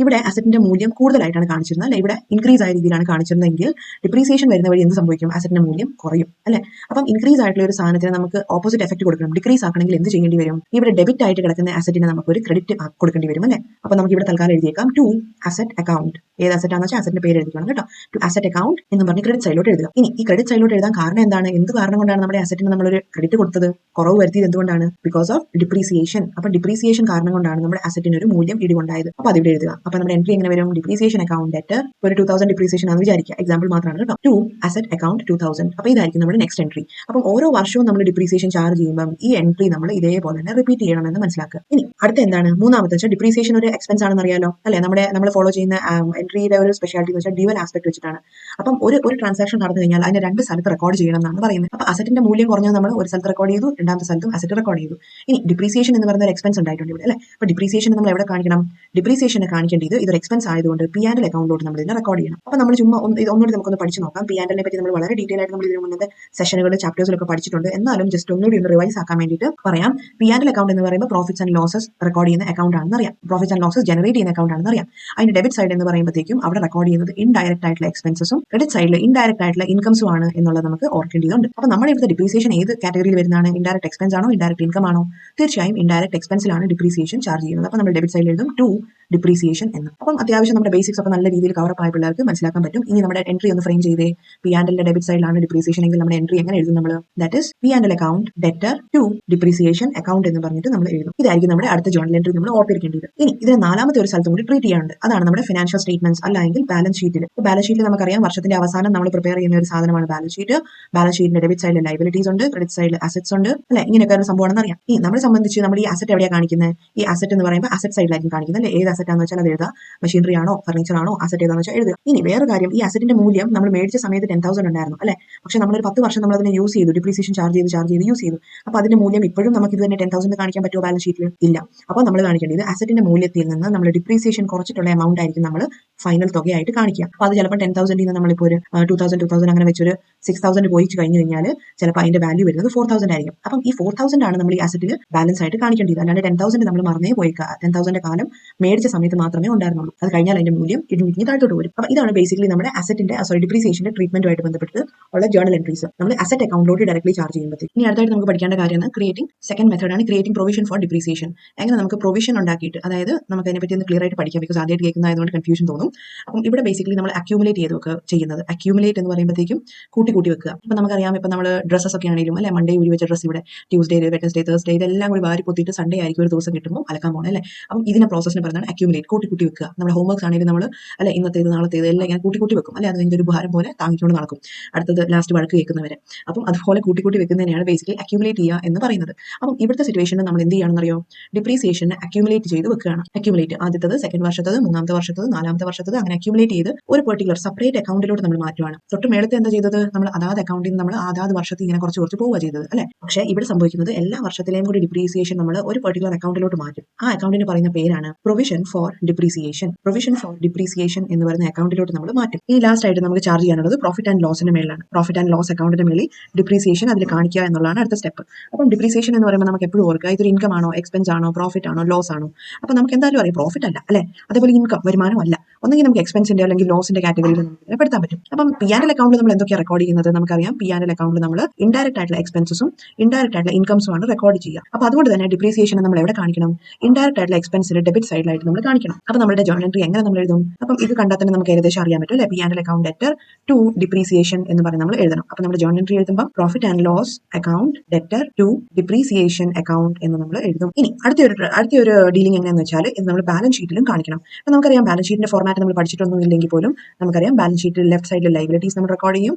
ഇവിടെ അസറ്റിന്റെ മൂല്യം കൂടുതലായിട്ടാണ് കാണിച്ചിരുന്നത് അല്ലെ? ഇവിടെ ഇൻക്രീസ് ആയ രീതിയിലാണ് കാണിച്ചിരുന്നതെങ്കിൽ ഡിപ്രീസിയേഷൻ വരുന്ന വഴി എന്ത് സംഭവിക്കും? അസറ്റിന്റെ മൂല്യം കുറയും അല്ലെ? അപ്പം ഇൻക്രീസ് ആയിട്ടുള്ള ഒരു സാധനത്തിന് നമുക്ക് ഓപ്പോസിറ്റ് എഫക്ട് കൊടുക്കണം. ഡിക്രീസ് ആക്കണമെങ്കിൽ എന്ത് ചെയ്യേണ്ടി വരും? ഇവിടെ ഡെബിറ്റ് ആയിട്ട് കിടക്കുന്ന അസറ്റിന് നമുക്ക് ഒരു ക്രെഡിറ്റ് കൊടുക്കേണ്ടി വരും അല്ലെ? അപ്പോൾ നമുക്ക് ഇവിടെ തൽക്കാലം എഴുതിയേക്കാം ടു അസറ്റ് അക്കൗണ്ട്. ഏത് അസറ്റാണെന്ന് വെച്ചാൽ അസറ്റിന്റെ പേര് എഴുതിക്കണം കേട്ടോ. ടു അസറ്റ് അക്കൗണ്ട് എന്ന് പറഞ്ഞ് ക്രെഡിറ്റ് സൈഡിലോട്ട് എഴുതുക. ഇനി ഈ ക്രെഡിറ്റ് സൈഡിലോട്ട് എഴുതാൻ കാരണം എന്താണ്? എന്ത് കാരണം കൊണ്ടാണ് നമ്മുടെ അസറ്റിന് നമ്മളൊരു ക്രെഡിറ്റ് കൊടുത്തത്, കുറവ് വരുത്തിയത് എന്തുകൊണ്ടാണ്? Because of depreciation. അപ്പോൾ ഡിപ്രീസിയേഷൻ കാരണം കൊണ്ടാണ് നമ്മുടെ അസറ്റിന് ഒരു മൂല്യം ഇടിവുണ്ടായത്. അപ്പോൾ അതിവിടെ എഴുതുക. അപ്പോൾ നമ്മുടെ എൻട്രി എങ്ങനെ വരും? ഡിപ്രീസിയേഷൻ അക്കൗണ്ട് ഡെറ്റ് ഒരു 2000 ഡിപ്രീസിയേഷൻ ആണെന്ന് വിചാരിക്കുക. എക്സാമ്പിൾ മാത്രമാണ് കേട്ടോ. To asset account 2000. അപ്പോൾ ഇതായിരിക്കും നമ്മുടെ നെക്സ്റ്റ് എൻട്രി. അപ്പോൾ ഓരോ വർഷവും നമ്മൾ ഡിപ്രീസിയേഷൻ ചാർജ് ചെയ്യുമ്പോൾ ഈ എൻട്രി നമ്മൾ ഇതേപോലെ തന്നെ റിപ്പീറ്റ് ചെയ്യണമെന്ന് മനസ്സിലാക്കുക. ഇനി അടുത്ത എന്താണ്? മൂന്നാമത്തെ വെച്ചാൽ ഡിപ്രീസിയേഷൻ ഒരു എക്സ്പെൻസ് ആണെന്ന് അറിയാലോ അല്ലെ? നമ്മൾ ഫോളോ ചെയ്യുന്ന എൻട്രിയുടെ ഒരു സ്പെഷ്യാലിറ്റി എന്ന് വെച്ചാൽ ഡ്യുവൽ ആസ്പെക്ട് വെച്ചിട്ടാണ്. അപ്പം ഒരു ട്രാൻസാക്ഷൻ നടന്നു കഴിഞ്ഞാൽ അതിനെ രണ്ട് സ്ഥലത്ത് റെക്കോർഡ് ചെയ്യണം എന്നാണ് പറയുന്നത്. അപ്പോൾ അസറ്റിന്റെ മൂല്യം കുറഞ്ഞത് നമ്മൾ ഒരു സ്ഥലത്ത് റെക്കോർഡ് ചെയ്തു, രണ്ടാമത്തെ സ്ഥലത്തും അസറ്റ് റെക്കോർഡ് ചെയ്തു. ഇനി ഡിപ്രീസിയേഷൻ എന്ന് പറയുന്ന ഒരു എക്സ്പെൻസ് ഉണ്ടായിട്ടുണ്ട് ഇവിടെ അല്ലെ? അപ്പോൾ ഡിപ്രീസിയേഷൻ നമ്മൾ എവിടെ കാണിക്കണം? ഡിപ്രീസിയേഷനെ കാണിക്കേണ്ടത് ഇതൊരു എക്സ്പെൻസ് ആയതുകൊണ്ട് പി ആൻഡ് എൽ അക്കൗണ്ടിലോട്ട് നമ്മൾ ഇതിനെ റെക്കോർഡ് ചെയ്യണം. അപ്പോൾ നമ്മൾ ചുമ്മാ ഒന്നും ഒന്നുകൂടി നമുക്കൊന്ന് പഠിച്ചു നോക്കാം. P&L പറ്റി നമ്മൾ വളരെ ഡീറ്റെയിൽ ആയിട്ട് നമ്മൾ ഇതിനു മുന്നത്തെ സെഷനുകളിൽ ചാപ്റ്റേഴ്സിലൊക്കെ പഠിച്ചിട്ടുണ്ട്. എന്നാലും ജസ്റ്റ് ഒന്നുകൂടി ഒന്ന് റിവൈസ് ആക്കാൻ വേണ്ടിയിട്ട് പറയാം. P&L അക്കൗണ്ട് എന്ന് പറയുമ്പോൾ പ്രോഫിറ്റ്സ് ആൻഡ് ലോസസ് റെക്കോർഡ് ചെയ്യുന്ന അക്കൗണ്ട് ആണെന്ന് അറിയാം. പ്രോഫിറ്റ്സ് ആൻഡ് ലോസസ് ജനറേറ്റ് ചെയ്യുന്ന അക്കൗണ്ട് ആണെന്ന് അറിയാം. അതിന്റെ ഡെബിറ്റ് സൈഡ് എന്ന് പറയുമ്പോഴത്തേക്കും അവിടെ റെക്കോർഡ് ചെയ്യുന്നത് ഇൻഡയറക്റ്റ് ആയിട്ടുള്ള എക്സ്പെൻസസും ക്രെഡിറ്റ് സൈഡിൽ ഇൻഡയറക്റ്റ് ആയിട്ടുള്ള ഇൻകംസും ആണ് എന്നുള്ളത് നമുക്ക് ഓർക്കേണ്ടതുണ്ട്. അപ്പോൾ നമ്മുടെ ഇവിടുത്തെ ഡിപ്രീസിയേഷൻ ഏത് കാറ്റഗറിയിൽ വരുന്നതാണ്? ഇൻഡയറക്റ്റ് എക്സ്പെൻസ് ആണോ ഇൻഡയറക്റ്റ് ഇൻകം ആണോ? തീർച്ചയായും ഇൻഡയറക്റ്റ് എക്സ്പെൻസിലാണ് ഡിപ്രീസിയേഷൻ ചാർജ് ചെയ്യുന്നത്. അപ്പോൾ നമ്മൾ ഡെബിറ്റ് സൈഡിൽ എഴുതും ടു ഡിപ്രീസിയേഷൻ എന്ന്. അപ്പം അത്യാവശ്യം നമ്മുടെ ബേസിക്സ് ഒക്കെ നല്ല രീതിയിൽ കവർ ആയ പിള്ളേർക്ക് മനസ്സിലാക്കാൻ പറ്റും. ഇനി നമ്മുടെ എൻട്രി ഒന്ന് ഫ്രെയിം ചെയ്തേ. P&L ഡെബിറ്റ് സൈഡിലാണ് ഡിപ്രീസിയേഷൻ എങ്കിൽ നമ്മുടെ എൻട്രി എങ്ങനെ എഴുതും നമ്മൾ? That is P&L account debtor to depreciation account എന്ന് പറഞ്ഞിട്ട് നമ്മൾ എഴുതും. ഇതായിരിക്കും നമ്മുടെ അടുത്ത ജേർണൽ എൻട്രി നമ്മൾ ഓർത്തിരിക്കേണ്ടത്. ഇനി ഇതിന് നാലാമത്തെ ഒരു സ്ഥലത്തും കൂടി ട്രീറ്റ് ചെയ്യാനുണ്ട്. അതാണ് നമ്മുടെ ഫിനാൻഷ്യൽ സ്റ്റേറ്റ്മെന്റ്സ് അല്ലെങ്കിൽ ബാലൻസ് ഷീറ്റിൽ. ബാലൻസ് ഷീറ്റിൽ നമുക്കറിയാം വർഷത്തിന്റെ അവസാനം നമ്മൾ പ്രിപ്പയർ ചെയ്യുന്ന ഒരു സാധനമാണ് ബാലൻസ് ഷീറ്റ്. ബാലൻസ് ഷീറ്റിന്റെ ഡെബിറ്റ് സൈഡിൽ ലൈബിലിറ്റീസ് ഉണ്ട്, ക്രെഡിറ്റ് സൈഡിൽ അസറ്റ്സ് ഉണ്ട്, അല്ലെ? ഇങ്ങനെയൊക്കെ ഒരു സംഭവമാണെന്ന് അറിയാം. ഈ നമ്മളെ സംബന്ധിച്ച് നമ്മൾ ഈ അസറ്റ് എവിടെയാണ് കാണിക്കുന്നത്? ഈ അസറ്റ് എന്ന് പറയുമ്പോൾ അസറ്റ് സൈഡിലായിരിക്കും കാണിക്കുന്നത്, അല്ലെ? ഏത് അസറ്റ് ആണെന്ന് വെച്ചാൽ അത് എഴുതുക. മെഷീനറി ആണോ ഫർണിച്ചർ ആണോ അസറ്റ് ഏതാണെന്ന് വെച്ചാൽ എഴുതുക. ഇനി വേറെ കാര്യം, ഈ അസറ്റിന്റെ മൂല്യം നമ്മൾ മേടിച്ച സമയത്ത് 10,000 ഉണ്ടായിരുന്നു, അല്ലെ? പക്ഷെ നമ്മളൊരു 10 വർഷം നമ്മൾ അതിനെ യൂസ് ചെയ്തു, ഡിപ്രീസിയേഷൻ ചാർജ് ചെയ്ത് യൂസ് ചെയ്തു. അപ്പോൾ അതിന്റെ മൂല്യം ഇപ്പോഴും നമുക്ക് ഇത് തന്നെ 10,000 കാണിക്കാൻ പറ്റുമോ ബാലൻസ് ഷീറ്റിൽ? ഇല്ല. അപ്പോൾ നമ്മൾ കാണിക്കേണ്ടത് അസറ്റിന്റെ മൂല്യത്തിൽ നിന്ന് നമ്മൾ ഡിപ്രീസിയേഷൻ കുറച്ചിട്ടുള്ള എമൗണ്ട് ആയിരിക്കും നമ്മൾ ഫൈനൽ തുകയായിട്ട് കാണിക്കുക. അപ്പോൾ അത് ചിലപ്പോൾ 10,000 നമ്മളിപ്പോൾ ഒരു 2,000 അങ്ങനെ വെച്ചൊരു 6,000 പോയി കഴിഞ്ഞു കഴിഞ്ഞാൽ ചിലപ്പോൾ അതിന്റെ വാല്യൂ വരുന്നത് 4,000 ആയിരിക്കും. അപ്പം ഈ 4,000 ആണ് നമ്മൾ ഈ അസറ്റിൽ ബാലൻസ് ആയിട്ട് കാണിക്കേണ്ടത്. അല്ലാണ്ട് 10,000 നമ്മൾ മറന്നേ പോയിക്കുക. 10,000 കാലം മേടിച്ച സമയത്ത് മാത്രമേ ഉണ്ടായിരുന്നുള്ളൂ. അത് കഴിഞ്ഞാൽ അതിന്റെ മൂല്യം ഇടിഞ്ഞ് താഴോട്ട് വരും. അപ്പോൾ ഇതാണ് ബേസിക്കലി നമ്മുടെ അസറ്റിന്റെ ഡിപ്രീസിയേഷന്റെ ട്രീറ്റ്മെന്റുമായിട്ട് ബന്ധപ്പെട്ട് ഉള്ള ജേർണൽ എൻട്രീസ് നമ്മൾ അസറ്റ് അക്കൗണ്ടിലോട്ട് ഡയറക്ട്ലി ചാർജ് ചെയ്യുമ്പോൾ. ഇനി അടുത്തായിട്ട് നമുക്ക് പഠിക്കേണ്ട കാര്യമാണ് ക്രിയേറ്റിംഗ് സെക്കൻഡ് മെത്തേഡാണ് ക്രിയേറ്റിംഗ് പ്രൊവിഷൻ ഫോർ ഡിപ്രീസിയേഷൻ. എങ്ങനെ നമുക്ക് പ്രൊവിഷൻ ഉണ്ടാക്കിയിട്ട്, അതായത് നമുക്ക് അതിനെപ്പറ്റി ഒന്ന് ക്ലിയർ ആയിട്ട് പഠിക്കാം. ബിക്കോസ് ആദ്യമായിട്ട് കേൾക്കുന്നതായതുകൊണ്ട് കൺഫ്യൂഷൻ തോന്നും. അപ്പം ഇവിടെ ബേസിക്കലി നമ്മൾ അക്യൂമുലേറ്റ് ചെയ്തൊക്കെ ചെയ്യുന്നത്. അക്യൂമുലേറ്റ് എന്ന് പറയുമ്പോഴത്തേക്കും കൂട്ടി വെക്കുക. ഇപ്പം നമുക്കറിയാം, ഇപ്പം നമ്മൾ ഡ്രസ്സസ് ഒക്കെ ആണെങ്കിലും, അല്ലെ, മൺഡേ ഊരി വെച്ച ഡ്രസ്സ് ഇവിടെ ട്യൂസ്ഡേ, വെഡ്നസ്ഡേ, തേഴ്സ്ഡേ ഇതെല്ലാം കൂടി വാരി പൊത്തിയിട്ട് സൺഡേ ആയിരിക്കും ഒരു ദിവസം കിട്ടുമ്പോൾ അലക്കാൻ പോകണം, അല്ലേ? അപ്പം ഇതിനെ പ്രോസസ്സിന് പറയുന്നതാണ് അക്യൂമുലേറ്റ്, കൂട്ടി വെക്കുക. നമ്മുടെ ഹോംവർക്സ് ആണെങ്കിലും നമ്മൾ, അല്ലെ, ഇന്നത്തേത് നാളത്തേത് എല്ലാം ഇങ്ങനെ കൂട്ടി വെക്കും, അല്ലെ? അത് കഴിഞ്ഞ ഒരു ഭാരം പോലെ താങ്ങിക്കൊണ്ട് നടക്കും അടുത്തത് ലാസ്റ്റ് വഴക്ക് കേൾക്കുന്നവരെ. അപ്പം അതുപോലെ കൂട്ടി വെക്കുന്നതിനെയാണ് ബേസിക്കലി അക്യൂമുലേറ്റ് ചെയ്യുക എന്ന് പറയുന്നത്. അപ്പം ഇവിടുത്തെ സിറ്റുവേഷനിൽ നമ്മൾ എന്ത് ചെയ്യണമെന്നറിയോ? ഡിപ്രീസിയേഷനെ അക്യൂമുലേറ്റ് ചെയ്ത് വെക്കുകയാണ്. അക്യൂമുലേറ്റ് ആദ്യത്തത്, സെക്കൻഡ് വർഷത്തത്, മൂന്നാമത്തെ വർഷത്തത്, നാലാമത്തെ വർഷത്തത്, അങ്ങനെ അക്യൂമുലേറ്റ് ചെയ്ത് ഒരു പെർട്ടിക്കുലർ സെപ്പറേറ്റ് അക്കൗണ്ടിലോട്ട് നമ്മൾ മാറ്റുവാണ്. തൊട്ട് മേളത്തെ എന്താ ചെയ്തത്? നമ്മൾ അതാത് അക്കൗണ്ടിൽ നിന്ന് നമ്മൾ അതാത് വർഷത്തിൽ ഇങ്ങനെ കുറച്ച് പോവുക ചെയ്തത്, അല്ലെ? പക്ഷേ ഇവിടെ സംഭവിക്കുന്നത് എല്ലാ വർഷത്തിലെയും കൂടി ഡിപ്രീസിയേഷൻ നമ്മൾ ഒരു പെർട്ടിക്കുലർ അക്കൗണ്ടിലോട്ട് മാറ്റും. ആ അക്കൗണ്ടിന് പറയുന്ന പേരാണ് provision for depreciation. Provision for depreciation എന്ന് പറയുന്ന അക്കൗണ്ടിലോട്ട് നമ്മൾ മാറ്റും. ഈ ലാസ്റ്റ് ആയിട്ട് നമുക്ക് ചാർജ് ചെയ്യാനുള്ളത് പ്രോഫിറ്റ് ആൻഡ് ലോസിന്റെ മേലാണ്. പ്രോഫിറ്റ് ആൻഡ് ലോസ് അക്കൗണ്ടിന്റെ മേളിൽ ഡിപ്രീസിയേഷൻ അതിൽ കാണിക്കുക എന്നുള്ളതാണ് അടുത്ത സ്റ്റെപ്പ്. അപ്പം ഡിപ്രീസിയേഷൻ എന്ന് പറയുമ്പോൾ നമുക്ക് എപ്പോഴും ഓർക്കുക, ഇതൊരു ഇൻകം ആണോ, എക്സ്പെൻസ് ആണോ, പ്രോഫിറ്റ് ആണോ, ലോസ് ആണോ? അപ്പം നമുക്ക് എന്തായാലും അറിയാം പ്രോഫിറ്റ് അല്ല, അല്ലെ? അതേപോലെ ഇൻകം, വരുമാനം അല്ല. ഒന്നെങ്കിൽ നമുക്ക് എക്സ്പെൻസിന്റെ അല്ലെങ്കിൽ ലോസിന്റെ കാറ്റഗറിയിൽ നമുക്ക് പെടുത്താൻ പറ്റും. അപ്പം P&L അക്കൗണ്ടിൽ നമ്മൾ എന്തൊക്കെയാണ് റെക്കോർഡ് ചെയ്യുന്നത്? നമുക്കറിയാം P&L അക്കൗണ്ടിൽ നമ്മൾ ഇൻഡയറക്റ്റ് ആയിട്ടുള്ള എക്സ്പെൻസസും ഇൻഡയറക്റ്റ് ആയിട്ടുള്ള ഇൻകംസും ആണ് റെക്കോർഡ് ചെയ്യുക. അപ്പോൾ അതുകൊണ്ട് തന്നെ ഡിപ്രീസിയേഷൻ നമ്മൾ എവിടെ കാണിക്കണം? ഇൻഡയറക്റ്റ് ആയിട്ടുള്ള എക്സ്പെൻസിൽ ഡെബിറ്റ് സൈഡിലായിട്ട് നമ്മൾ കാണിക്കണം. അപ്പോൾ നമ്മുടെ ജേർണൽ എൻട്രി എങ്ങനെ നമ്മൾ എഴുതും? അപ്പം ഇത് കണ്ടാൽ തന്നെ നമുക്ക് ഏകദേശം അറിയാൻ പറ്റും, അല്ലെ? P&L account debtor to depreciation എന്ന് പറഞ്ഞ് നമ്മൾ എഴുതണം. അപ്പോൾ നമ്മുടെ ജേർണൽ എൻട്രി എഴുതുമ്പോൾ profit and loss account debtor to depreciation account എന്ന് നമ്മൾ എഴുതും. ഇനി അടുത്തൊരു ഡീലിംഗ് എങ്ങനെയാണെന്ന് വെച്ചാൽ ഇത് നമ്മൾ ബാലൻസ് ഷീറ്റിലും കാണിക്കണം. അപ്പോൾ നമുക്കറിയാം ബാലൻസ് ഷീറ്റിന്റെ ഫോർമാറ്റ് നമ്മൾ പഠിച്ചിട്ടൊന്നും ഇല്ലെങ്കിൽ പോലും നമുക്കറിയാം ബാലൻസ് ഷീറ്റിൽ ലെഫ്റ്റ് സൈഡിൽ ലൈബിലിറ്റീസ് നമ്മൾ റെക്കോർഡ് ചെയ്യും,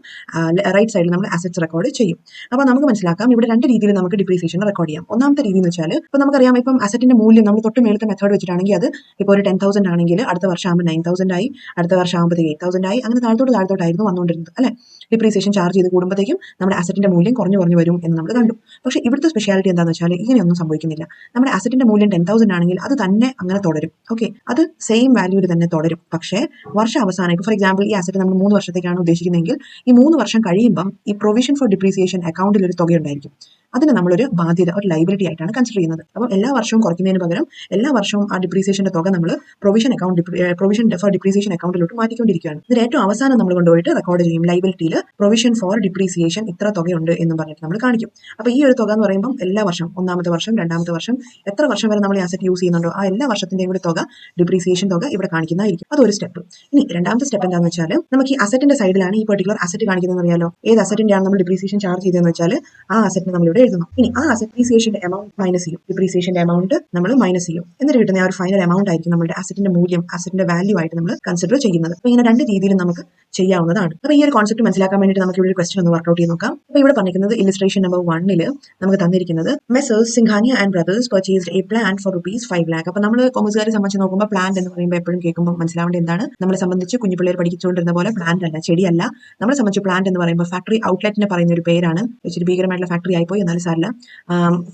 റൈറ്റ് സൈഡിൽ നമ്മൾ അസറ്റ്സ് റെക്കോർഡ് ചെയ്യും. അപ്പോൾ നമുക്ക് മനസ്സിലാക്കാം ഇവിടെ രണ്ട് രീതിയിൽ നമുക്ക് ഡിപ്രീസിയേഷൻ റെക്കോർഡ് ചെയ്യാം. ഒന്നാമത്തെ രീതി എന്ന് വെച്ചാൽ ഇപ്പോൾ നമുക്കറിയാം ഇപ്പം അസറ്റിന്റെ മൂല്യം നമ്മൾ തൊട്ട് മേളത്തെ മെത്തേഡ് വെച്ചിട്ടാണെങ്കിൽ അത് ഇപ്പോൾ ഒരു 10,000 ആണെങ്കിൽ അടുത്ത വർഷം ആകുമ്പോൾ 9,000 ആയി, അടുത്ത വർഷം ആകുമ്പോഴത്തേക്ക് 8,000 ആയി, അങ്ങനെ താഴത്തോട്ടായിരുന്നു വന്നുകൊണ്ടിരുന്നത്, അല്ലെ? ഡിപ്രീസിയേഷൻ ചാർജ് ചെയ്ത് കൂടുമ്പോഴത്തേക്കും നമ്മുടെ അസറ്റിന്റെ മൂല്യം കുറഞ്ഞു വരും എന്ന് നമ്മൾ കണ്ടു. പക്ഷേ ഇവിടുത്തെ സ്പെഷ്യാലിറ്റി എന്താണെന്ന് വെച്ചാൽ ഇങ്ങനെയൊന്നും സംഭവിക്കുന്നില്ല. നമ്മുടെ അസറ്റിന്റെ മൂല്യം 10,000 ആണെങ്കിൽ അത് തന്നെ അങ്ങനെ തുടരും. ഓക്കെ, അത് സെയിം വാല്യൂവിൽ തന്നെ തുടരും. പക്ഷേ വർഷം അവസാനം ഇപ്പോൾ ഫോർ എക്സാമ്പിൾ ഈ അസറ്റ് നമ്മൾ 3 വർഷത്തേക്കാണ് ഉദ്ദേശിക്കുന്നതെങ്കിൽ ഈ 3 വർഷം കഴിയുമ്പം ഈ പ്രൊവിഷൻ ഫോർ ഡിപ്രീസിയേഷൻ അക്കൗണ്ടിൽ ഒരു തുക ഉണ്ടായിരിക്കും. അതിന് നമ്മളൊരു ബാധ്യത, ഒരു ലൈബിലിറ്റി ആയിട്ടാണ് കൺസിഡർ ചെയ്യുന്നത്. അപ്പം എല്ലാ വർഷവും കുറയ്ക്കുന്നതിന് പകരം എല്ലാ വർഷവും ആ ഡിപ്രീസിയേഷന്റെ തുക നമ്മൾ പ്രൊവിഷൻ ഫോർ ഡിപ്രീസിയേഷൻ അക്കൗണ്ടിലോട്ട് മാറ്റിക്കൊണ്ടിരിക്കുകയാണ്. ഇതിന് ഏറ്റവും അവസാനം നമ്മൾ കൊണ്ടുപോയിട്ട് റെക്കോർഡ് ചെയ്യും ലൈബിലിറ്റിയിൽ പ്രൊവിഷൻ ഫോർ ഡിപ്രീസിയേഷൻ ഇത്ര തുകയുണ്ട് എന്ന് പറഞ്ഞിട്ട് നമ്മൾ കാണിക്കും. അപ്പോൾ ഈ ഒരു തുക എന്ന് പറയുമ്പോൾ എല്ലാ വർഷം, ഒന്നാമത്തെ വർഷം, രണ്ടാമത്തെ വർഷം, എത്ര വർഷം വരെ നമ്മൾ ഈ അസറ്റ് യൂസ് ചെയ്യുന്നുണ്ടോ ആ എല്ലാ വർഷത്തിന്റെയും കൂടി തുക, ഡിപ്രീസിയേഷൻ തുക ഇവിടെ കാണിക്കുന്നതായിരിക്കും. അതൊരു സ്റ്റെപ്പ്. ഇനി രണ്ടാമത്തെ സ്റ്റെപ്പ് എന്താണെന്ന് വെച്ചാൽ നമുക്ക് ഈ അസറ്റിന്റെ സൈഡിലാണ് ഈ പെർട്ടിക്കുലർ അസറ്റ് കാണിക്കുന്നത് അറിയാലോ. ഏത് അസറ്റിന്റെയാണ് നമ്മൾ ഡിപ്രീസിയേഷൻ ചാർജ് ചെയ്തതെന്ന് വെച്ചാൽ ആ അസറ്റിന് നമ്മൾ ഇവിടെ എഴുതുന്നു. ഇനി ആ ഡിപ്രീസിയേഷന്റെ എമൗണ്ട് മൈനസ് ചെയ്യും. ഡിപ്രീസിയേഷന്റെ എമൗണ്ട് നമ്മൾ മൈനസ് ചെയ്യും. എന്നിട്ട് കിട്ടുന്ന ആ ഒരു ഫൈനൽ എമൗണ്ട് ആയിരിക്കും നമ്മുടെ അസറ്റിന്റെ മൂല്യം, അസറ്റിന്റെ വാല്യൂ ആയിട്ട് നമ്മൾ കൺസിഡർ ചെയ്യുന്നത്. അപ്പോൾ ഇങ്ങനെ രണ്ട് രീതിയിലും നമുക്ക് ചെയ്യാവുന്നതാണ്. അപ്പോൾ ഈ ഒരു കോൺസെപ്റ്റ് മനസ്സിലാക്കാൻ വേണ്ടിയിട്ട് നമുക്ക് ഇവിടെ ഒരു ക്വസ്റ്റൻ ഒന്ന് വർക്ക്ഔട്ട് ചെയ്ത് നോക്കാം. അപ്പോൾ ഇവിടെ പറഞ്ഞിരിക്കുന്നത് ഇല്ലസ്ട്രേഷൻ നമ്പർ 1 നമുക്ക് തന്നിരിക്കുന്നത് messrs Singhania and brothers purchased a plant for ₹5 lakh. അപ്പോൾ നമ്മൾ കൊമേഴ്സുകാരെ സംബന്ധിച്ച് നോക്കുമ്പോൾ പ്ലാന്റ് എന്ന് പറയുമ്പോൾ എപ്പോഴും കേൾക്കുമ്പോൾ മനസ്സിലാവേണ്ട എന്താണ്? നമ്മളെ സംബന്ധിച്ച് കുഞ്ഞു പിള്ളേർ പഠിച്ചുകൊണ്ടിരുന്ന പോലെ പ്ലാന്റ് അല്ല, ചെടിയല്ല. നമ്മളെ സംബന്ധിച്ച് പ്ലാന്റ് എന്ന് പറയുമ്പോൾ ഫാക്ടറി ഔട്ട്ലെറ്റിനെ പറയുന്ന ഒരു പേരാണ്. ഇച്ചിരി ഭീകരമായിട്ടുള്ള ഫാക്ടറി ആയിപ്പോയി, എന്നാലും പറഞ്ഞാൽ സാറില്ല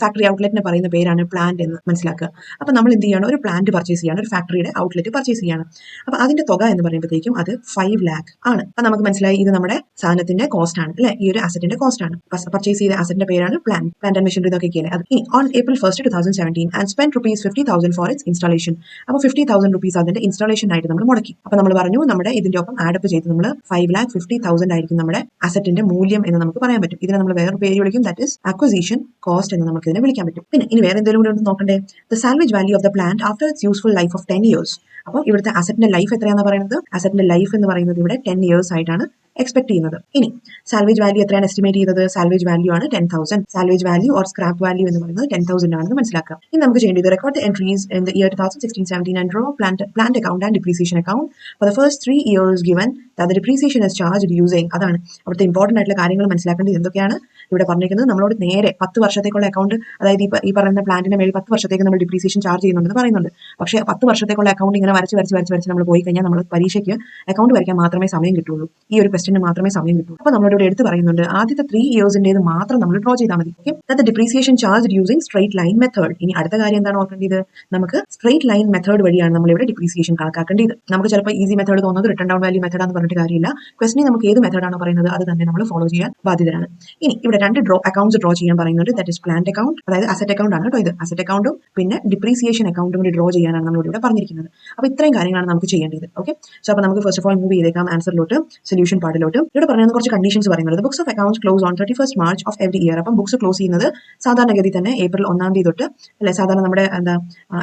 ഫാക്ടറി ഔട്ട്ലെറ്റിന് പറയുന്ന പേരാണ് പ്ലാന്റ് എന്ന് മനസ്സിലാക്കുക. അപ്പോൾ നമ്മൾ എന്ത് ചെയ്യണം, ഒരു പ്ലാന്റ് പർച്ചേസ് ചെയ്യാണ്, ഒരു ഫാക്ടറിയുടെ ഔട്ട്ലെറ്റ് പർച്ചേസ് ചെയ്യാണ്. അപ്പോൾ അതിന്റെ തുക എന്ന് പറയുമ്പോഴത്തേക്കും അത് 5 lakh ആണ്. അപ്പോൾ നമുക്ക് മനസ്സിലായി ഇത് നമ്മുടെ സാധനത്തിന്റെ കോസ്റ്റ് ആണ് അല്ലെ, ഈ ഒരു അസറ്റിന്റെ കോസ്റ്റ് ആണ്. പർച്ചേസ് ചെയ്ത അസറ്റിന്റെ പേരാണ് പ്ലാന്റ് ആൻഡ് മെഷീനറി എന്നൊക്കെയല്ലേ. അത് ഇനി on April 1st 2017 and spend ₹50,000 for its installation. അപ്പോൾ ₹50,000 അതിന്റെ ഇൻസ്റ്റാളേഷൻ ആയിട്ട് നമ്മൾ മുടക്കി. അപ്പോൾ നമ്മൾ പറഞ്ഞു നമ്മുടെ ഇതിന്റെ ഒപ്പം ആഡപ്പ് ചെയ്ത് നമ്മൾ 5,50,000 ആയിരിക്കും നമ്മുടെ അസറ്റിന്റെ മൂല്യം എന്ന് നമുക്ക് പറയാൻ പറ്റും. ഇതിനെ നമ്മൾ വേറെ പേര് വിളിക്കും, ദാറ്റ് ഇസ് അക്വസിഷൻ കോസ്റ്റ് എന്ന് നമുക്ക് ഇതിനെ വിളിക്കാൻ പറ്റും. പിന്നെ ഇനി വേറെ എന്തെങ്കിലും കൂടി ഒന്ന് നോക്കണ്ടേ, the salvage value of the plant after it's useful life of 10 years. അപ്പോൾ ഇവിടുത്തെ അസറ്റിന്റെ ലൈഫ് എത്രയാണെന്ന് പറയുന്നത്, അസറ്റിന്റെ ലൈഫ് എന്ന് പറയുന്നത് ഇവിടെ 10 years ആയിട്ടാണ് എക്സ്പെക്ട് ചെയ്യുന്നത്. ഇനി സാൽവേജ് വാല്യൂ എത്രയാണ് എസ്റ്റിമേറ്റ് ചെയ്തത്, സാൽവേജ് വാല്യൂ ആണ് 10,000. Salvage value or scrap value എന്ന് പറയുന്നത് 10,000 ആണെന്ന് മനസ്സിലാക്കാം. ഇനി നമുക്ക് ചെയ്യേണ്ടത് record the entries in the year 2016-17 and draw plant account and depreciation account for the first 3 years given that the depreciation is charged using. അതാണ് അവിടുത്തെ ഇമ്പോർട്ടന്റ് ആയിട്ടുള്ള കാര്യങ്ങൾ മനസ്സിലാക്കേണ്ടത്. എന്തൊക്കെയാണ് ഇവിടെ പറഞ്ഞിരിക്കുന്നത്, നമ്മളോട് നേരെ 10 വർഷത്തേക്കുള്ള അക്കൗണ്ട്, അതായത് ഈ പറയുന്ന പ്ലാന്റിന്റെ മേളിൽ 10 വർഷത്തേക്ക് നമ്മൾ ഡിപ്രീസിയേഷൻ ചാർജ് ചെയ്യുന്നുണ്ടെന്ന് പറയുന്നുണ്ട്. പക്ഷേ 10 വർഷത്തേക്കുള്ള അക്കൗണ്ട് ഇങ്ങനെ വരച്ച് നമ്മൾ പോയി കഴിഞ്ഞാൽ നമ്മൾ പരീക്ഷയ്ക്ക് അക്കൗണ്ട് വരയ്ക്കാൻ മാത്രമേ സമയം കിട്ടുള്ളൂ, ഈ ഒരു ക്വസ്റ്റിന് മാത്രമേ സമയം കിട്ടൂ. അപ്പോൾ നമ്മളോട് ഇവിടെ എടുത്ത് പറയുന്നുണ്ട് ആദ്യത്തെ 3 yearsന്റേത് മാത്രം നമ്മൾ ഡ്രോ ചെയ്താൽ മതി. Okay, depreciation charge using straight line method. ഇനി അടുത്ത കാര്യം എന്താണ് ഓർക്കേണ്ടത്, നമുക്ക് സ്ട്രേറ്റ് ലൈൻ മെത്തേഡ് വഴിയാണ് നമ്മൾ ഇവിടെ ഡിപ്രീസിയേഷൻ കണക്കാക്കേണ്ടത്. നമുക്ക് ചിലപ്പോൾ ഈസി മെത്തേഡ് തോന്നുന്നത് റിട്ടേൺ ഡൗൺ വാല്യൂ മെത്തേഡ് എന്ന് പറഞ്ഞിട്ട് കാര്യമില്ല. ക്വസ്റ്റിന് നമുക്ക് ഏത് മെത്തേഡാണോ പറയുന്നത് അത് തന്നെ നമ്മൾ ഫോളോ ചെയ്യാൻ ബാധ്യതരാണ്. ഇനി ഇവിടെ 2 അക്കൗണ്ട്സ് ഡ്രോ ചെയ്യാൻ പറയുന്നുണ്ട്, ദാറ്റ് ഇസ് പ്ലാന്റ് അക്കൗണ്ട്, അതായത് അസറ്റ് അക്കൗണ്ട് ആണ് കേട്ടോ ഇത്, അസറ്റ് അക്കൗണ്ടും പിന്നെ ഡിപ്രീസിയേഷൻ അക്കൗണ്ടും കൂടി ഡ്രോ ചെയ്യാനാണ് നമ്മളോട് ഇവിടെ പറഞ്ഞിരിക്കുന്നത്. അപ്പോൾ ഇത്രയും കാര്യങ്ങളാണ് നമുക്ക് ചെയ്യേണ്ടത്. ഓക്കെ, സോ അപ്പോൾ നമുക്ക് ഫസ്റ്റ് ഓഫ് ഓൾ മൂവ് ചെയ്തേക്കാം ആൻസറിലോട്ട്, സൊല്യൂഷൻ പാർട്ടിലോട്ട്. ഇവിടെ പറയുന്നത് കുറച്ച് കണ്ടീഷൻസ് പറയുന്നത്, books of accounts close on 31st March of every year. അപ്പം ബുക്സ് ക്ലോസ് ചെയ്യുന്നത് സാധാരണഗതി തന്നെ April 1 തൊട്ട് അല്ലെ, സാധാരണ നമ്മുടെ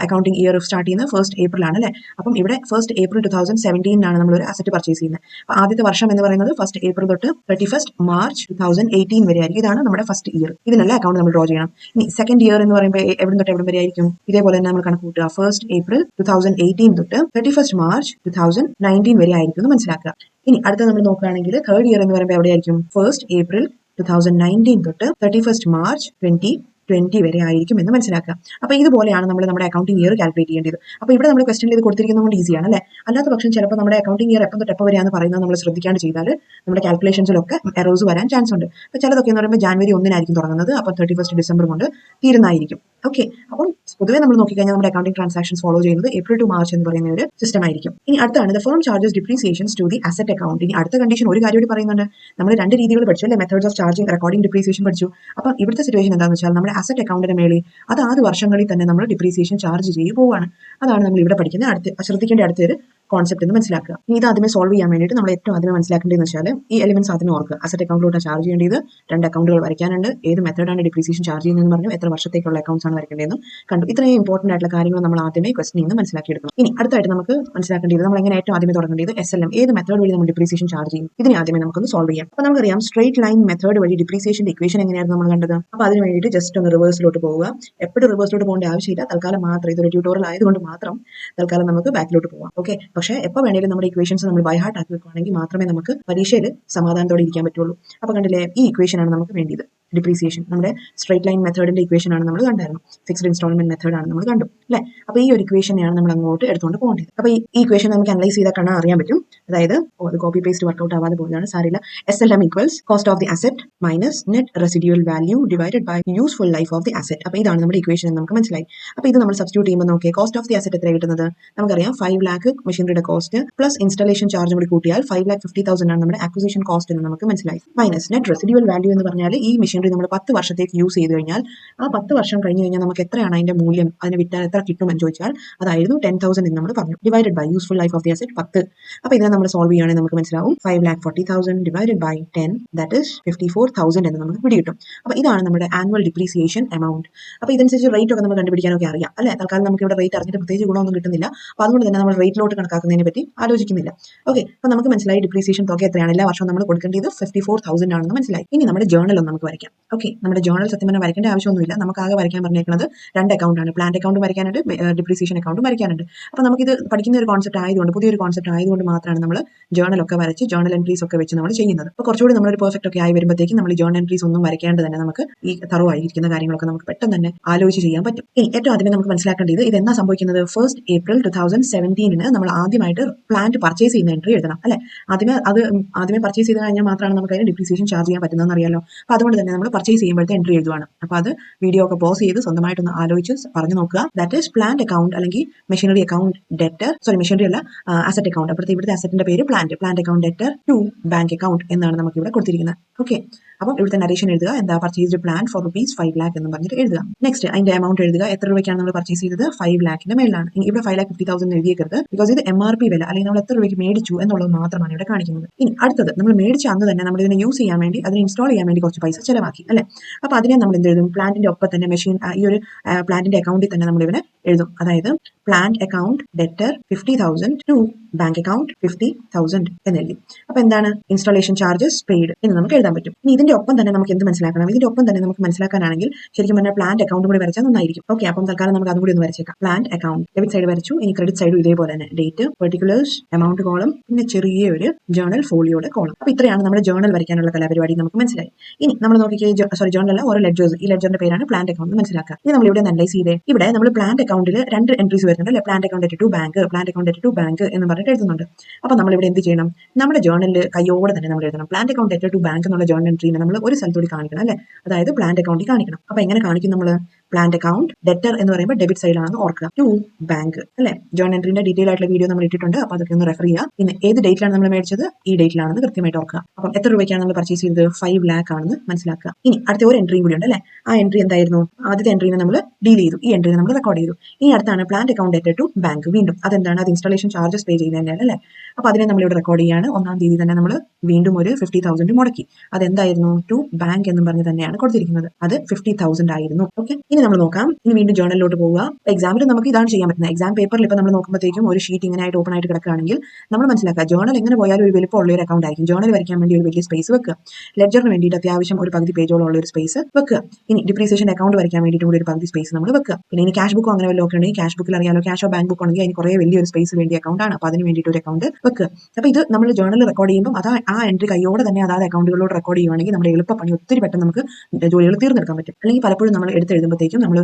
അക്കൗണ്ടിങ് ഇയർ സ്റ്റാർട്ട് ചെയ്യുന്നത് 1st April ആണ് അല്ലെ. അപ്പം ഇവിടെ 1st April 2017 ആണ് നമ്മൾ ഒരു അസറ്റ് പർച്ചേസ് ചെയ്യുന്നത്. അപ്പോൾ ആദ്യത്തെ വർഷം എന്ന് പറയുന്നത് 1st April തൊട്ട് 31st March 2018 വരെ ആയിരിക്കും. ഇതാണ് നമ്മുടെ ഫസ്റ്റ് ഇയർ, ഇതിനുള്ള അക്കൗണ്ട് നമ്മൾ ഡ്രോ ചെയ്യണം. ഇനി സെക്കൻഡ് ഇയർ എന്ന് പറയുമ്പോൾ എവിടെ തൊട്ട് എവിടെ വരെ ആയിരിക്കും, ഇതേപോലെ തന്നെ നമ്മൾ കണക്ക് കൂട്ടുക, 1st April 2018 തൊട്ട് 31st March 2019 വരെ ആയിരിക്കും എന്ന് മനസ്സിലാക്കുക. ഇനി അടുത്ത നമ്മൾ നോക്കുകയാണെങ്കിൽ തേർഡ് ഇയർ എന്ന് പറയുമ്പോൾ എവിടെയായിരിക്കും, 1st April 2019 തൊട്ട് 31st March 2020 വരെ ആയിരിക്കും എന്ന് മനസ്സിലാക്കുക. അപ്പോൾ ഇതുപോലെയാണ് നമ്മൾ നമ്മുടെ അക്കൗണ്ടിങ് ഇയർ കാൽക്കുലേറ്റ് ചെയ്യേണ്ടത്. അപ്പോൾ ഇവിടെ നമ്മൾ ക്വസ്റ്റനിൽ ഇത് കൊടുത്തിരിക്കുന്നത് കൊണ്ട് ഈസിയാണ് അല്ലേ. അല്ലാത്ത പക്ഷം ചിലപ്പോൾ നമ്മുടെ അക്കൗണ്ടിങ് ഇയർ എപ്പം തൊട്ട് എപ്പോൾ വരെയാണെന്ന് പറയുന്നത് നമ്മൾ ശ്രദ്ധിക്കാണ്ട് ചെയ്താൽ നമ്മുടെ കാൽക്കുലേഷൻസിലൊക്കെ എറേഴ്സ് വരാൻ ചാൻസ് ഉണ്ട്. അപ്പോൾ ചിലതൊക്കെ എന്ന് പറയുമ്പോൾ January 1 തുടങ്ങുന്നത്, അപ്പോൾ 31st December കൊണ്ട് തീരുന്നതായിരിക്കും. ഓക്കെ, അപ്പോൾ പൊതുവെ നമ്മൾ നോക്കിക്കഴിഞ്ഞാൽ നമ്മുടെ അക്കൗണ്ടിങ് ട്രാൻസാക്ഷൻസ് ഫോളോ ചെയ്യുന്നത് April to March എന്ന് പറയുന്ന ഒരു സിസ്റ്റം ആയിരിക്കും. ഇനി അടുത്താണ് the firm charges depreciations to the asset account. ഇനി അടുത്ത കണ്ടീഷൻ ഒരു കാര്യം കൂടി പറയുന്നുണ്ട്, നമ്മൾ 2 രീതികൾ പഠിച്ചു അല്ലേ, methods of charging recording depreciation പഠിച്ചു. അപ്പോൾ ഇവിടുത്തെ സിറ്റുവേഷൻ എന്താണെന്ന് വെച്ചാൽ നമ്മുടെ അസറ്റ് അക്കൗണ്ടിന്റെ മേളിൽ അത് ആദ്യ വർഷങ്ങളിൽ തന്നെ നമ്മൾ ഡിപ്രീസിയേഷൻ ചാർജ് ചെയ്തു പോവാണ്. അതാണ് നമ്മൾ ഇവിടെ പഠിക്കുന്നത്. ശ്രദ്ധിക്കേണ്ട അടുത്തൊരു കോൺസെപ്റ്റ് എന്ന് മനസ്സിലാക്കുക. ഇനി ഇത് ആദ്യമേ സോൾവ് ചെയ്യാൻ വേണ്ടിയിട്ട് നമ്മൾ ഏറ്റവും ആദ്യമേ മനസ്സിലാക്കേണ്ടതെന്ന് വെച്ചാൽ ഈ എലിമെന്റ്സ് ആദ്യമേ ഓർക്കുക. അസറ്റ് അക്കൗണ്ടിലോട്ട് ചാർജ് ചെയ്യേണ്ടത് 2 അക്കൗണ്ടുകൾ വരയ്ക്കാനുണ്ട്, ഏത് മെത്തേഡാണ് ഡിപ്രീസിയേഷൻ ചാർജ് ചെയ്യുന്നതെന്ന് പറഞ്ഞു, എത്ര വർഷത്തേക്കുള്ള അക്കൗണ്ട്സ് ആണ് വരയ്ക്കേണ്ടതെന്ന് കണ്ടു. ഇത്രയും ഇമ്പോർട്ടന്റ് ആയിട്ടുള്ള കാര്യങ്ങൾ നമ്മൾ ആദ്യമേ ക്വസ്റ്റിനിൽ നിന്ന് മനസ്സിലാക്കിയെടുക്കണം. ഇനി അടുത്തായിട്ട് നമുക്ക് മനസ്സിലാക്കേണ്ടത് നമ്മൾ എങ്ങനെ ഏറ്റവും ആദ്യമേ തുടങ്ങേണ്ടത് SLM, ഏത് മെത്തേഡ് വഴി നമ്മൾ ഡിപ്രീസിയേഷൻ ചാർജ് ചെയ്യും, ഇതിനെ ആദ്യമേ നമുക്കൊന്ന് സോൾവ് ചെയ്യാം. അപ്പോൾ നമുക്കറിയാം സ്ട്രേറ്റ് ലൈൻ മെത്തേഡ് വഴി ഡിപ്രീസിയേഷന്റെ ഇക്വേഷൻ എങ്ങനെയായിരുന്നു നമ്മൾ കണ്ടത്. അപ്പോൾ അതിന് വേണ്ടിയിട്ട് ജസ്റ്റ് ഒന്ന് റിവേഴ്സിലോട്ട് പോവുക. എപ്പോഴും റിവേഴ്സിലോട്ട് പോകേണ്ട ആവശ്യമില്ല, തൽക്കാലം മാത്രം ഇതൊരു ട്യൂട്ടോറിയൽ ആയതുകൊണ്ട് മാത്രം തൽക്കാലം നമുക്ക് ബാക്കിലോട്ട് പോവാം. ഓക്കെ, പക്ഷേ എപ്പോൾ വേണമെങ്കിലും നമ്മുടെ ഇക്വേഷൻസ് നമ്മൾ ബൈ ഹാർട്ട് ആക്കി വെക്കുകയാണെങ്കിൽ മാത്രമേ നമുക്ക് പരീക്ഷയിൽ സമാധാനത്തോടെ ഇരിക്കാൻ പറ്റുള്ളൂ. അപ്പോൾ കണ്ടില്ലേ, ഈ ഇക്വേഷൻ ആണ് നമുക്ക് വേണ്ടത്. ഡിപ്രീസിയേഷൻ നമ്മുടെ സ്ട്രേറ്റ് ലൈൻ മെത്തേഡിന്റെ ഇക്വേഷൻ ആണ് നമ്മൾ കണ്ടായിരുന്നു, ഫിക്സ്ഡ് ഇൻസ്റ്റാൾമെന്റ് മെത്തേഡ് ആണ് നമ്മൾ കണ്ടു അല്ലേ. അപ്പോൾ ഈ ഒരു ഇക്വേഷനെയാണ് നമ്മൾ അങ്ങോട്ട് എടുത്തുകൊണ്ട് പോകേണ്ടത്. അപ്പോൾ ഈ ഇക്വേഷൻ നമുക്ക് അനലൈസ് ചെയ്താൽ കാണാൻ അറിയാൻ പറ്റും. അതായത് അത് കോപ്പി പേസ്റ്റ് വർക്കൗട്ട് ആവാതെ പോകുന്നതാണ്, സാരില്ല. SLM equals cost of the asset minus net residual value divided by useful life of the asset. അപ്പോൾ ഇതാണ് നമ്മുടെ ഇക്വേഷൻ എന്ന് നമുക്ക് മനസ്സിലായി. അപ്പോൾ ഇത് നമ്മൾ സബ്സ്റ്റിറ്റ്യൂട്ട് ചെയ്യുമ്പോൾ നോക്കിയാൽ കോസ്റ്റ് ഓഫ് ദി അസറ്റ് എത്ര കിട്ടുന്നത് നമുക്കറിയാം, 5 lakh മെഷീനറിയുടെ കോസ്റ്റ് പ്ലസ് ഇൻസ്റ്റാളേഷൻ ചാർജ് കൂടി കൂട്ടിയാൽ 5,50,000 ആണ് നമ്മുടെ അക്വിസിഷൻ കോസ്റ്റ് എന്ന് നമുക്ക് മനസ്സിലായി. മൈനസ് നെറ്റ് റെസിഡ്യൂവൽ വാല്യൂ എന്ന് പറഞ്ഞാൽ ഈ മെഷീനറി നമ്മൾ 10 വർഷത്തേക്ക് യൂസ് ചെയ്ത് കഴിഞ്ഞാൽ ആ 10 വർഷം കഴിഞ്ഞ് കഴിഞ്ഞാൽ നമുക്ക് എത്രയാണ് അതിന്റെ മൂല്യം, അതിന് വിറ്റാൽ എത്ര കിട്ടുമെന്ന് ചോദിച്ചാൽ അതായിരുന്നു 10,000 എന്ന് നമ്മൾ പറഞ്ഞു, divided by useful life of the asset 10. അപ്പോൾ ഇതിനെ നമ്മൾ സോൾവ് ചെയ്യുകയാണെങ്കിൽ നമുക്ക് മനസ്സിലാവും 5,40,000 ഡിവൈഡഡ് ബൈ 10 ദാറ്റ് ഇസ് 54,000 എന്ന് നമുക്ക് പിടികിട്ടും. അപ്പോൾ ഇതാണ് നമ്മുടെ ആനുവൽ ഡിപ്രീസിയേഷൻ എമൗണ്ട്. അപ്പോൾ ഇതനുസരിച്ച് റേറ്റ് ഒക്കെ നമുക്ക് കണ്ടുപിടിക്കാനൊക്കെ അറിയാം അല്ലേ. തൽക്കാലം നമുക്ക് ഇവിടെ റേറ്റ് അറിഞ്ഞിട്ട് പ്രത്യേകിച്ച് ഗുണമൊന്നും കിട്ടുന്നില്ല. അപ്പോൾ അതുകൊണ്ട് തന്നെ നമ്മൾ റേറ്റിലോട്ട് കണക്കാക്കുന്നതിനെ പറ്റി ആലോചിക്കുന്നില്ല. ഓക്കെ, അപ്പോൾ നമുക്ക് മനസ്സിലായി ഡിപ്രീസിയേഷൻ തുക എത്രയാണ്, എല്ലാ വർഷവും നമ്മൾ കൊടുക്കേണ്ടത് 54,000 ആണെന്ന് മനസ്സിലായി. ഇനി നമ്മുടെ ജേർണൽ ഒന്ന് നമുക്ക് വരയ്ക്കാം. ഓക്കെ, നമ്മുടെ ജേർണൽ സത്യം പറഞ്ഞാൽ വരയ്ക്കേണ്ട ആവശ്യമൊന്നുമില്ല, നമുക്ക് ആകെ വരയ്ക്കാൻ പറഞ്ഞേക്കുന്നത് 2 അക്കൗണ്ടാണ്, പ്ലാന്റ് അക്കൗണ്ട് വരയ്ക്കാനുണ്ട്, ഡിപ്രീസിയേഷൻ അക്കൗണ്ടും വരയ്ക്കാനുണ്ട്. അപ്പോൾ നമുക്കിത് പഠിക്കുന്ന ഒരു കോൺസെപ്റ്റ് ആയതുകൊണ്ട്, പുതിയൊരു കോൺസെപ്റ്റ് ആയതുകൊണ്ട് മാത്രമാണ് നമ്മൾ ജേർണൽ ഒക്കെ വരച്ച് ജേർണൽ എൻട്രീസ് ഒക്കെ വെച്ച് നമ്മൾ ചെയ്യുന്നത്. അപ്പോൾ കുറച്ചുകൂടി നമ്മളൊരു പെർഫെക്റ്റ് ഒക്കെ ആയി വരുമ്പോഴത്തേക്കും നമ്മൾ ജേർണൽ എൻട്രീസ് ഒന്നും വരയ്ക്കാണ്ട് തന്നെ നമുക്ക് ഈ തറവായിരിക്കുന്ന കാര്യങ്ങളൊക്കെ നമുക്ക് പെട്ടെന്ന് തന്നെ ആലോചിച്ച് ചെയ്യാൻ പറ്റും. ഇനി ഏറ്റവും ആദ്യമേ നമുക്ക് മനസ്സിലാക്കേണ്ടത് ഇത് എന്നാ സംഭവിക്കുന്നത്, 1st April 2017 നമ്മൾ ആദ്യമായിട്ട് പ്ലാന്റ് പർച്ചേസ് ചെയ്യുന്ന എൻട്രി എഴുതണം അല്ലെ. ആദ്യമേ പർച്ചേസ് ചെയ്ത് കഴിഞ്ഞാൽ മാത്രമാണ് നമുക്ക് അതിന് ഡിപ്രീസിയേഷൻ ചാർജ് ചെയ്യാൻ പറ്റുന്നതെന്ന് അറിയാലോ. അപ്പോൾ അതുകൊണ്ട് തന്നെ നമ്മൾ പർച്ചേസ് ചെയ്യുമ്പോഴത്തെ എൻട്രി എഴുതുവാണ്. അപ്പോൾ അത് വീഡിയോ ഒക്കെ പോസ് ചെയ്ത് സ്വന്തമായിട്ടൊന്ന് ആലോചിച്ച് പറഞ്ഞു നോക്കുക. ദാറ്റ് ഈസ് പ്ലാന്റ് അക്കൗണ്ട് അല്ലെങ്കിൽ മെഷീനറി അക്കൗണ്ട് ഡെറ്റർ, മെഷീനറി അല്ല, അസറ്റ് അക്കൗണ്ട്. അപ്പോഴത്തെ ഇവിടുത്തെ അസറ്റിന്റെ പേര് plant account debtor to bank account എന്നാണ് നമുക്ക് ഇവിടെ കൊടുത്തിരിക്കുന്നത്. ഓക്കെ, അപ്പം ഇവിടുത്തെ നരേഷൻ എഴുതുക, എന്താ പർച്ചേസ്ഡ് പ്ലാന്റ് ഫോർ ₹5 lakh എന്ന് പറഞ്ഞിട്ട് എഴുതുക. നെക്സ്റ്റ് അതിന്റെ എമൗണ്ട് എഴുതുക, എത്ര രൂപയ്ക്കാണ് നമ്മൾ പർച്ചേസ് ചെയ്തത്, 5 lakhന്റെ മേലാണ്. ഇനി ഇവിടെ 5,50,000 എഴുതിയേക്കരുത്, ബിക്കോസ് ഇത് MRP വില അല്ലെങ്കിൽ നമ്മൾ എത്ര രൂപയ്ക്ക് മേടിച്ചു എന്നുള്ളത് മാത്രമാണ് ഇവിടെ കാണിക്കുന്നത്. ഇനി അടുത്തത്, നമ്മൾ മേടിച്ച അന്ന് തന്നെ നമ്മൾ ഇതിനെ യൂസ് ചെയ്യാൻ വേണ്ടി, അതിനെ ഇൻസ്റ്റാൾ ചെയ്യാൻ വേണ്ടി കുറച്ച് പൈസ ചെലവാക്കി അല്ലെ. അപ്പൊ അതിനെ നമ്മൾ എന്ത് എഴുതും, പ്ലാന്റിന്റെ ഒപ്പം തന്നെ മെഷീൻ ഈ ഒരു പ്ലാന്റിന്റെ അക്കൗണ്ടിൽ തന്നെ നമ്മൾ ഇവിടെ എഴുതും. അതായത് plant account debtor 50,000 to bank account 50,000 എന്നെഴുതി. അപ്പൊ എന്താണ്, ഇൻസ്റ്റാളേഷൻ ചാർജസ് പെയ്ഡ് എന്ന് നമുക്ക് എഴുതാൻ പറ്റും. ഇനി ഇതിന്റെ ഒപ്പം തന്നെ നമുക്ക് എന്ത് മനസ്സിലാക്കണം, ഇതിന്റെ ഒപ്പം തന്നെ നമുക്ക് മനസ്സിലാക്കാനാണെങ്കിൽ ശരിക്കും പറഞ്ഞാൽ പ്ലാന്റ് അക്കൗണ്ട് കൂടി വരച്ചാൽ നന്നായിരിക്കും. ഓക്കെ, അപ്പം തൽക്കാലം നമുക്ക് അതും കൂടി ഒന്ന് വരച്ചേക്കാം. പ്ലാന്റ് അക്കൗണ്ട് ഡെബിറ്റ് സൈഡ് വരച്ചു, ഇനി ക്രെഡിറ്റ് സൈഡും ഇതേപോലെ തന്നെ ഡേറ്റ്, പെർട്ടിക്കുലേഴ്സ്, എമൗണ്ട് കോളം, പിന്നെ ചെറിയ ഒരു ജേണൽ ഫോളിയോയുടെ കോളം. അപ്പൊ ഇത്രയാണ് നമ്മുടെ ജേണൽ വരയ്ക്കാനുള്ള കലാപരിപാടി നമുക്ക് മനസ്സിലായി. ഇനി നമ്മൾ നോക്കിക്കേ, ജേണൽ അല്ല, ഓരോ ലെഡ്ജേഴ്സ്, ഈ ലെഡ്ജറിന്റെ പേരാണ് പ്ലാന്റ് അക്കൗണ്ട് എന്ന് മനസ്സിലാക്കുക. ഇനി നമ്മൾ ഇവിടെ അനലൈസ് ചെയ്തേ, ഇവിടെ നമ്മൾ പ്ലാന്റ് അക്കൗണ്ടിൽ 2 എൻട്രീസ് വരുന്നുണ്ട് അല്ലെ, plant account to bank, plant account to bank എന്ന് പറഞ്ഞിട്ട് എഴുതുന്നുണ്ട്. അപ്പൊ നമ്മൾ ഇവിടെ എന്ത് ചെയ്യണം, നമ്മുടെ ജേണലിൽ കയ്യോടെ തന്നെ നമ്മൾ എഴുതണം. പ്ലാന്റ് അക്കൗണ്ട് ടു ബാങ്ക് എന്നുള്ള ജേണൽ എൻട്രീനെ നമ്മൾ ഒരു സ്ഥലത്തോട് കാണിക്കണം അല്ലെ, അതായത് പ്ലാന്റ് അക്കൗണ്ടിൽ കാണിക്കണം. അപ്പൊ എങ്ങനെ കാണിക്കും, നമ്മൾ പ്ലാന്റ് അക്കൗണ്ട് ഡെറ്റർ എന്ന് പറയുമ്പോൾ ഡെബിറ്റ് സൈഡിലാണെന്ന് ഓർക്കുക, ടു ബാങ്ക് അല്ലെ. ജേണൽ എൻട്രീന്റെ ഡീറ്റെയിൽ ആയിട്ടുള്ള വീഡിയോ നമ്മൾ ഇട്ടിട്ടുണ്ട്, അപ്പൊ അതൊക്കെ ഒന്ന് റെഫർ ചെയ്യുക. പിന്നെ ഏത് ഡേറ്റിലാണ് നമ്മൾ മേടിച്ചത്, ഈ ഡേറ്റിലാണെന്ന് കൃത്യമായിട്ട് ഓർക്കുക. അപ്പം എത്ര രൂപയ്ക്കാണ് നമ്മൾ പർച്ചേസ് ചെയ്തത്, 5 lakh ആണെന്ന് മനസ്സിലാക്കുക. ഇനി അടുത്ത ഒരു എൻട്രിയും കൂടി ഉണ്ട് അല്ലെ, ആ എൻട്രി എന്തായിരുന്നു, ആദ്യത്തെ എൻട്രീനെ നമ്മൾ ഡീൽ ചെയ്തു, ഈ എൻട്രീനെ നമ്മൾ റെക്കോർഡ് ചെയ്തു. ഇനി അടുത്താണ് plant account debtor to bank. വീണ്ടും അതെന്താണ്, അത് ഇൻസ്റ്റാളേഷൻ ചാർജസ് പേ ചെയ്യുന്നത് തന്നെയാണ് അല്ലെ. അപ്പൊ അതിനെ നമ്മൾ ഇവിടെ റെക്കോർഡ് ചെയ്യാണ്. 1-ാം തീയതി തന്നെ നമ്മൾ വീണ്ടും ഒരു 50,000 മുടക്കി. അതെന്തായിരുന്നു, ടു ബാങ്ക് എന്ന് പറഞ്ഞ് തന്നെയാണ് കൊടുത്തിരിക്കുന്നത്, അത് 50,000 ആയിരുന്നു. ഓക്കെ, ഇനി നമ്മൾ നോക്കാം, ഇനി വീണ്ടും ജേണലിലോട്ട് പോവുക. എക്സാമിൽ നമുക്ക് ഇതാണ് ചെയ്യാൻ പറ്റുന്നത്. എക്സാം പേപ്പറിൽ ഇപ്പൊ നമ്മൾ നോക്കുമ്പോഴത്തേക്കും ഒരു ഷീറ്റ് ഇങ്ങനെ ആയിട്ട് ഓപ്പൺ ആയിട്ട് കിടക്കുകയാണെങ്കിൽ നമ്മൾ മനസ്സിലാക്കുക, ജേണൽ എങ്ങനെ പോയാലും ഒരു വലിപ്പമുള്ള ഒരു അക്കൗണ്ട് ആയിരിക്കും. ജേണൽ വരയ്ക്കാൻ വേണ്ടി ഒരു വലിയ സ്പേസ് വെക്കുക, ലെഡ്ജറിന് വേണ്ടിയിട്ട് അത്യാവശ്യം ഒരു പകുതി പേജോളം ഉള്ള ഒരു സ്പേസ് വെക്കുക. ഇനി ഡിപ്രീസിയേഷൻ അക്കൗണ്ട് വരയ്ക്കാൻ വേണ്ടിയിട്ട് കൂടി ഒരു പകുതി സ്പേസ് നമ്മൾ വെക്കുക. പിന്നെ ഇനി ക്യാഷ് ബുക്കോ അങ്ങനെ വല്ലതും ഒക്കെ ഉണ്ടെങ്കിൽ ക്യാഷ് ബുക്കിൽ അറിയാലോ, ക്യാഷോ ബാങ്ക് ബുക്ക് ഉണ്ടെങ്കിൽ അതിന് കുറേ വലിയൊരു സ്പേസ് വേണ്ടിയ അക്കൗണ്ട് ആണ്. അപ്പൊ അതിന് വേണ്ടിയിട്ട് ഒരു അക്കൗണ്ട് വെക്കുക. അപ്പൊ ഇത് നമ്മൾ ജേണൽ റെക്കോർഡ് ചെയ്യുമ്പോൾ ആ എൻട്രി കയ്യോടെ തന്നെ അതായത് അക്കൗണ്ടുകളോട് റെക്കോർഡ് ചെയ്യുവാണെങ്കിൽ നമ്മുടെ എളുപ്പപ്പണി ഒത്തിരി പെട്ടെന്ന് നമുക്ക് ജോലികൾ തീർന്നെടുക്കാൻ പറ്റും. അല്ലെങ്കിൽ പലപ്പോഴും നമ്മൾ എടുത്തെഴുതുമ്പോഴത്തേക്കും നമ്മൾ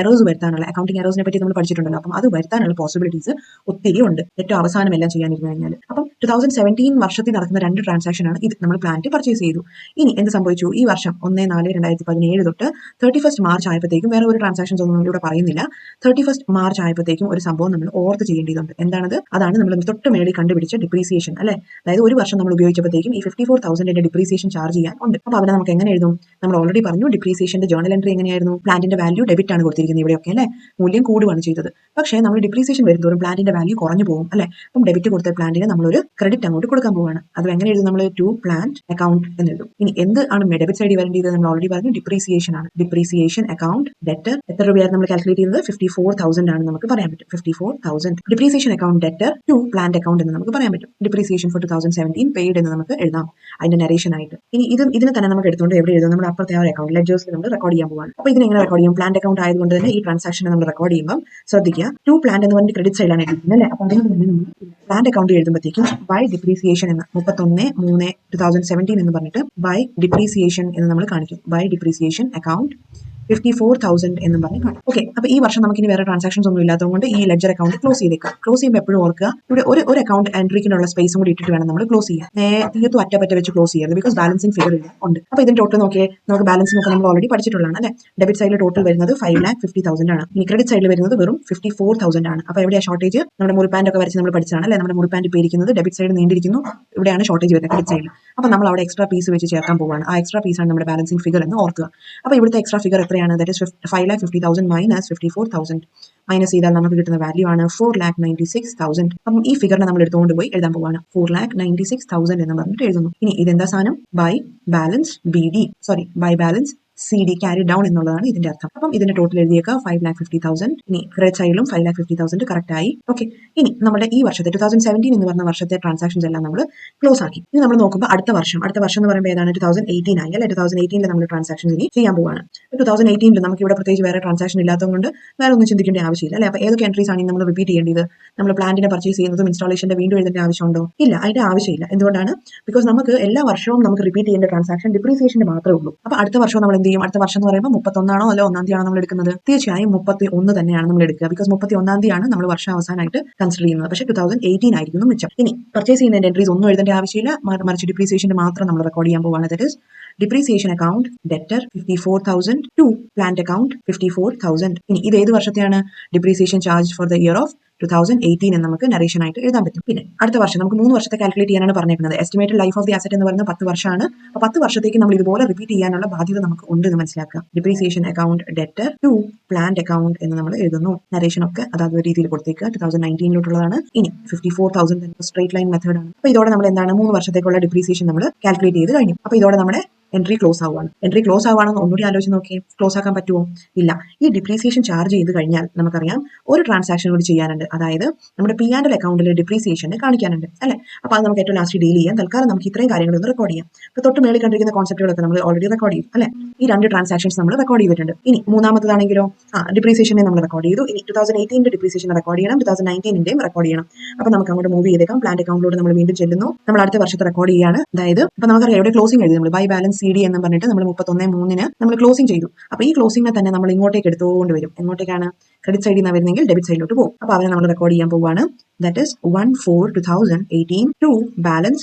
എറേഴ്സ് വരുത്താനുള്ള, അക്കൗണ്ടിങ് എറേഴ്സിനെ പറ്റി നമ്മൾ പഠിച്ചിട്ടുണ്ടല്ലോ, അപ്പം അത് വരുത്താനുള്ള പോസിബിലിറ്റീസ് ഒത്തിരി ഉണ്ട്, ഏറ്റവും അവസാനം എല്ലാം ചെയ്യാനിരുന്നു കഴിഞ്ഞാൽ. അപ്പം 2017 വർഷത്തിൽ നടക്കുന്ന 2 ട്രാൻസാക്ഷൻ ആണ് ഇത്, നമ്മൾ പ്ലാന്റ് പർച്ചേസ് ചെയ്തു. ഇനി എന്ത് സംഭവിച്ചു, ഈ വർഷം 1/4/2017 തൊട്ട് 31st March ആയപ്പോഴത്തേക്കും വേറെ ഒരു ട്രാൻസാക്ഷൻസ് ഒന്നും ഇവിടെ പറയുന്നില്ല. 31st March ആയപ്പോഴത്തേക്കും ഒരു സംഭവം നമ്മൾ ഓർത്ത് ചെയ്യേണ്ടതുണ്ട്. എന്താണത്, അതാണ് നമ്മൾ തൊട്ട് മേളിൽ കണ്ടുപിടിച്ച ഡിപ്രീസിയേഷൻ അല്ലെ. അതായത് ഒരു വർഷം നമ്മൾ ഉപയോഗിച്ചപ്പോഴത്തേക്കും ഈ 54,000 ഡിപ്രീസിയേഷൻ ചാർജ് ചെയ്യാൻ ഉണ്ട്. അപ്പൊ അവിടെ നമുക്ക് എങ്ങനെ എഴുതും, നമ്മൾ ഓൾറെഡി പറഞ്ഞു ഡിപ്രീസിയേഷന്റെ ജേണൽ എൻട്രി എങ്ങനെയായിരുന്നു, പ്ലാന്റിന്റെ വാല്യൂ ഡെബിറ്റ് ആണ് കൊടുത്തിരിക്കുന്നത് ഇവിടെയൊക്കെ അല്ലെ, മൂല്യം കൂടുകയാണ് ചെയ്തത്. പക്ഷേ നമ്മൾ ഡിപ്രീസിയേഷൻ വരുന്നതോറും പ്ലാന്റിന്റെ വാല്യൂ കുറഞ്ഞു പോകും അല്ലെ. അപ്പം ഡെബിറ്റ് കൊടുത്ത പ്ലാന്റിന് നമ്മളൊരു ക്രെഡിറ്റ് അങ്ങോട്ട് കൊടുക്കാൻ പോവുകയാണ്. അത് എങ്ങനെ എഴുതും, നമ്മൾ ടു പ്ലാന്റ് അക്കൗണ്ട് എന്ന് എഴുതും. ഇനി എന്ത് ആണ് ഡെബിറ്റ് സൈഡിൽ വരേണ്ടത്, നമ്മൾ ഓൾറെഡി പറഞ്ഞു ഡിപ്രീസിയേഷൻ ആണ്. ഡിപ്രീസിയേഷൻ അക്കൗണ്ട് ഡെറ്റർ എത്ര രൂപയാണ് നമ്മൾ കാൽക്കുലേറ്റ് ചെയ്തത്, 54,000 ആണ് നമുക്ക് പറയാൻ പറ്റും. 54,000 depreciation account debtor to plant account എന്ന് നമുക്ക് പറയാൻ പറ്റും. ഡിപ്രീസിയേഷൻ ഫോർ 2017 പെയ്ഡ് എന്ന് നമുക്ക് എഴുതാം അതിന്റെ നരേഷൻ ആയിട്ട്. ഇനി ഇതിനെ തന്നെ നമുക്ക് എടുത്തുകൊണ്ട് എവിടെ എഴുതും, നമ്മുടെ അപ്പുറത്തെ ആ അക്കൗണ്ട് ലെഡ്ജേഴ്സിൽ നമ്മൾ റെക്കോർഡ് ചെയ്യാൻ പോവാണ്. അപ്പൊ ഇതിനെ എങ്ങനെ റെക്കോർഡ് ചെയ്യും, പ്ലാന്റ് അക്കൗണ്ട് ആയതുകൊണ്ട് തന്നെ ഈ ട്രാൻസാക്ഷൻ നമ്മൾ റെക്കോർഡ് ചെയ്യുമ്പോൾ ശ്രദ്ധിക്കുക, ടു പ്ലാന്റ് എന്ന് പറഞ്ഞ് ക്രെഡിറ്റ് സൈഡിലാണ് എഴുതുന്നത് അല്ലേ. അപ്പൊ അതുകൊണ്ട് തന്നെ നമ്മൾ പ്ലാന്റ് അക്കൗണ്ട് എഴുതുമ്പോഴത്തേക്കും ബൈ ഡിപ്രീസിയേഷൻ എന്ന് 31/3/2017 എന്ന് പറഞ്ഞിട്ട് ബൈ ഡിപ്രീസിയേഷൻ എന്ന് നമ്മൾ കാണിക്കും. ബൈ ഡിപ്രീസിയേഷൻ അക്കൗണ്ട് 54,000 എന്നും പറഞ്ഞ് കാണും. ഓക്കെ, അപ്പൊ ഈ വർഷം നമുക്ക് ഇനി വേറെ ട്രാൻസാക്ഷൻസ് ഒന്നും ഇല്ലാത്തതുകൊണ്ട് ഈ ലെഡ്ജർ അക്കൗണ്ട് ക്ലോസ് ചെയ്തേക്കാം. ക്ലോസ് ചെയ്യുമ്പോൾ എപ്പോഴും ഓർക്കുക, ഇവിടെ ഒരു അക്കൗണ്ട് എൻട്രിക്കുള്ള സ്പേസും കൂടി ഇട്ടിട്ട് വേണം നമ്മൾ ക്ലോസ് ചെയ്യാൻ. തീർത്തും അറ്റപ്പറ്റ വെച്ച് ക്ലോസ് ചെയ്യരുത്, ബിക്കോസ് ബാലൻസിംഗ് ഫിഗർ ഉണ്ട്. അപ്പൊ ഇതിന്റെ ടോട്ടൽ നോക്കിയേ, നമുക്ക് ബാലൻസിംഗ് ഒക്കെ നമ്മൾ ഓൾറെഡി പഠിച്ചിട്ടുള്ളതാണ് അല്ലെ. ഡെബിറ്റ് സൈഡിൽ ടോട്ടൽ വരുന്നത് 5,50,000 ആണ്. ഇനി ക്രെഡിറ്റ് സൈഡിൽ വരുന്നത് വെറും 54,000 ആണ്. അപ്പൊ എവിടെയാണ് ഷോർട്ടേജ്, നമ്മുടെ മുറിപ്പാൻഡ് ഒക്കെ വരച്ച് നമ്മൾ പഠിച്ചതാണ് അല്ലെ. നമ്മുടെ മുറിപ്പാൻഡ് ഇപ്പോൾ ഇരിക്കുന്നത് ഡെബിറ്റ് സൈഡ് നീണ്ടിരിക്കുന്നു, ഇവിടെയാണ് ഷോർട്ടേജ് വരുന്നത് ക്രെഡിറ്റ് സൈഡിൽ. അപ്പൊ നമ്മൾ അവിടെ എക്സ്ട്രാ പീസ് വെച്ച് ചേർക്കാൻ പോവാണ്. ആ എക്സ്ട്രാ പീസാണ് നമ്മുടെ ബാലൻസിംഗ് ഫിഗർ എന്ന് ഓർക്കുക. അപ്പൊ ഇവിടുത്തെ എക്സ്ട്രാ ഫിഗർ എത്രയാണ്, ദാറ്റ് ഇസ് 5,50,000 മൈനസ് 54,000 മൈനസ് ചെയ്താൽ നമുക്ക് കിട്ടുന്ന വാല്യൂ ആണ് 4,96,000. അപ്പം ഈ ഫിഗറിനെ നമ്മൾ എടുത്തുകൊണ്ട് പോയി എഴുതാൻ പോവാണ്. 4,96,000 എന്ന് പറഞ്ഞിട്ട് എഴുതുന്നു. ഇനി ഇതെന്താ സാധനം, by balance by balance CD carry down എന്നുള്ളതാണ് ഇതിന്റെ അർത്ഥം. അപ്പം ഇതിന്റെ ടോട്ടൽ എഴുതിയേക്കാം 5,50,000. ഇനി ക്രെഡിറ്റ് സൈഡിലും 5,50,000 കറക്റ്റ് ആയി. ഓക്കെ, ഇനി നമ്മുടെ ഈ വർഷത്തെ 2017 എന്ന് പറഞ്ഞ വർഷത്തെ ട്രാൻസാക്ഷൻസ് എല്ലാം നമ്മൾ ക്ലോസ് ആക്കി. ഇനി നമ്മൾ നോക്കുമ്പോൾ അടുത്ത വർഷം എന്ന് പറയുമ്പോൾ ഏതാണ്, 2018 ആയി അല്ലെ. 2018 നമ്മൾ ട്രാൻസാക്ഷൻസ് ഇനി ചെയ്യാൻ പോവാണ്. 2018 നമുക്ക് ഇവിടെ പ്രത്യേകിച്ച് വേറെ ട്രാൻസാക്ഷൻ ഇല്ലാത്തതുകൊണ്ട് വേറെ ഒന്നും ചിന്തിക്കേണ്ട ആവശ്യമില്ല അല്ലെ. അപ്പോൾ ഏതൊക്കെ എൻട്രീസ് ആണ് നമ്മൾ റിപ്പീറ്റ് ചെയ്യേണ്ടത്, നമ്മൾ പ്ലാന്റിനെ പർച്ചേസ് ചെയ്യുന്നതും ഇൻസ്റ്റാളേഷന്റെ വീണ്ടും എഴുതേണ്ട ആവശ്യമുണ്ടോ, ഇല്ല, അതിന്റെ ആവശ്യമില്ല. എന്തുകൊണ്ടാണ്, ബിക്കോസ് നമുക്ക് എല്ലാ വർഷവും നമുക്ക് റിപ്പീറ്റ് ചെയ്യേണ്ട ട്രാൻസാക്ഷൻ ഡിപ്രീസിയേഷന്റെ മാത്രമേ ഉള്ളൂ. അപ്പോൾ അടുത്ത വർഷം നമ്മൾ എന്ത് ചെയ്യും, അടുത്ത വർഷം എന്ന് പറയുമ്പോൾ 31 അല്ല 1-ാം തീയതി നമ്മൾ എടുക്കുന്നത്, തീർച്ചയായും 31 തന്നെയാണ് നമ്മൾ എടുക്കുക. ബിക്കോസ് 31-ാം തീയതിയാണ് നമ്മൾ വർഷം അവസാനമായിട്ട് കൺസിഡർ ചെയ്യുന്നത്. പക്ഷേ 2018 ആയിരിക്കുന്നു മിച്ചം. ഇനി പർച്ചേസ് ചെയ്യുന്നതിന്റെ എൻട്രീസ് ഒന്നും എഴുതേണ്ട ആവശ്യമില്ല, മറിച്ച് ഡിപ്രീസിയേഷന്റെ മാത്രം നമ്മൾ റെക്കോർഡ് ചെയ്യാൻ പോവാണ്. That is depreciation account debtor 54,000 to plant account 54,000. ഇനി ഇത് ഏത് വർഷത്തെയാണ്? Depreciation charge for the year of 2018 എന്ന് നമുക്ക് നറേഷൻ ആയിട്ട് എഴുതാൻ പറ്റും. പിന്നെ അടുത്ത വർഷം നമുക്ക് 3 വർഷത്തെ കാൽക്കുലേറ്റ് ചെയ്യാനാണ് പറഞ്ഞിരിക്കുന്നത്. Estimated life of the asset എന്ന് പറയുന്നത് 10 വർഷമാണ്. അപ്പോൾ 10 വർഷത്തേക്ക് നമ്മൾ ഇതുപോലെ റിപ്പീറ്റ് ചെയ്യാനുള്ള ബാധ്യത നമുക്ക് ഉണ്ട് എന്ന് മനസ്സിലാക്കുക. Depreciation account debtor to plant account എന്ന് നമ്മൾ എഴുതുന്നു. നറേഷൻ ഒക്കെ അതാത് രീതിയിൽ കൊടുത്തേക്കുക. 2019 ഇനി 54,000 സ്ട്രേറ്റ് ലൈൻ മെത്തേഡ് ആണ്. അപ്പോൾ ഇതോടെ നമ്മൾ എന്താണ് 3 വർഷത്തേക്കുള്ള ഡിപ്രീസിയേഷൻ നമ്മൾ കാൽക്കുലേറ്റ് ചെയ്ത് കഴിഞ്ഞു. അപ്പോൾ ഇതോടെ നമ്മുടെ എൻട്രി ക്ലോസ് ആവുകയാണ്. എൻട്രി ക്ലോസ് ആവുകയാണെന്ന് ഒന്നുകൂടി ആലോചിച്ച് നോക്കി, ക്ലോസ് ആക്കാൻ പറ്റുമോ? ഇല്ല. ഈ ഡിപ്രീസിയേഷൻ ചാർജ് ചെയ്ത് കഴിഞ്ഞാൽ നമുക്കറിയാം ഒരു ട്രാൻസാക്ഷൻ കൂടി ചെയ്യാനുണ്ട്. അതായത് നമ്മുടെ P&L അക്കൗണ്ടിൽ ഡിപ്രീസിയേഷൻ കാണിക്കാനുണ്ട് അല്ലെ. അപ്പോൾ അത് നമുക്ക് ഏറ്റവും ലാസ്റ്റ് ഡീൽ ചെയ്യാം. തൽക്കാലം നമുക്ക് ഇത്രയും കാര്യങ്ങളൊന്ന് റെക്കോർഡ് ചെയ്യാം. ഇപ്പോൾ തൊട്ട് മേളിൽ കണ്ടിരിക്കുന്ന കോൺസെപ്റ്റുകളൊക്കെ നമ്മൾ ഓൾറെഡി റെക്കോർഡ് ചെയ്തു അല്ലെ. ഈ 2 ട്രാൻസാക്ഷൻസ് നമ്മൾ റെക്കോർഡ് ചെയ്തിട്ടുണ്ട്. ഇനി മൂന്നാമത്തതാണെങ്കിലോ ഡിപ്രീസിയേഷനെ നമ്മൾ റെക്കോർഡ് ചെയ്തു. ഇനി 2018 ഡിപ്രീസിയേഷൻ റെക്കോർഡ് ചെയ്യണം, 2019 റെക്കോർഡ് ചെയ്യണം. അപ്പോൾ നമുക്ക് അങ്ങോട്ട് മൂവ് ചെയ്തേക്കാം. പ്ലാന്റ് അക്കൗണ്ടിലൂടെ നമ്മൾ വീണ്ടും ചെല്ലുന്നു. നമ്മൾ അടുത്ത വർഷത്തെ റെക്കോർഡ് ചെയ്യാണ്. അതായത് ഇപ്പോൾ നമുക്കറിയാം ഇവിടെ ക്ലോസിംഗ് എഴുതി നമ്മൾ ബൈ ബാലൻസ് CD എന്ന് പറഞ്ഞിട്ട് നമ്മൾ 31/3 നമ്മൾ ക്ലോസിംഗ് ചെയ്തു. അപ്പോൾ ഈ ക്ലോസിംഗിനെ തന്നെ നമ്മൾ ഇങ്ങോട്ടേക്ക് എടുത്തുകൊണ്ട് വരും. എങ്ങോട്ടേക്കാണ്? ക്രെഡിറ്റ് സൈഡിൽ നിന്ന് വരുന്നെങ്കിൽ ഡെബിറ്റ് സൈഡിലോട്ട് പോകും. അപ്പോൾ അവരെ നമ്മൾ റെക്കോർഡ് ചെയ്യാൻ പോവുകയാണ്. That is 1/4/2018 to balance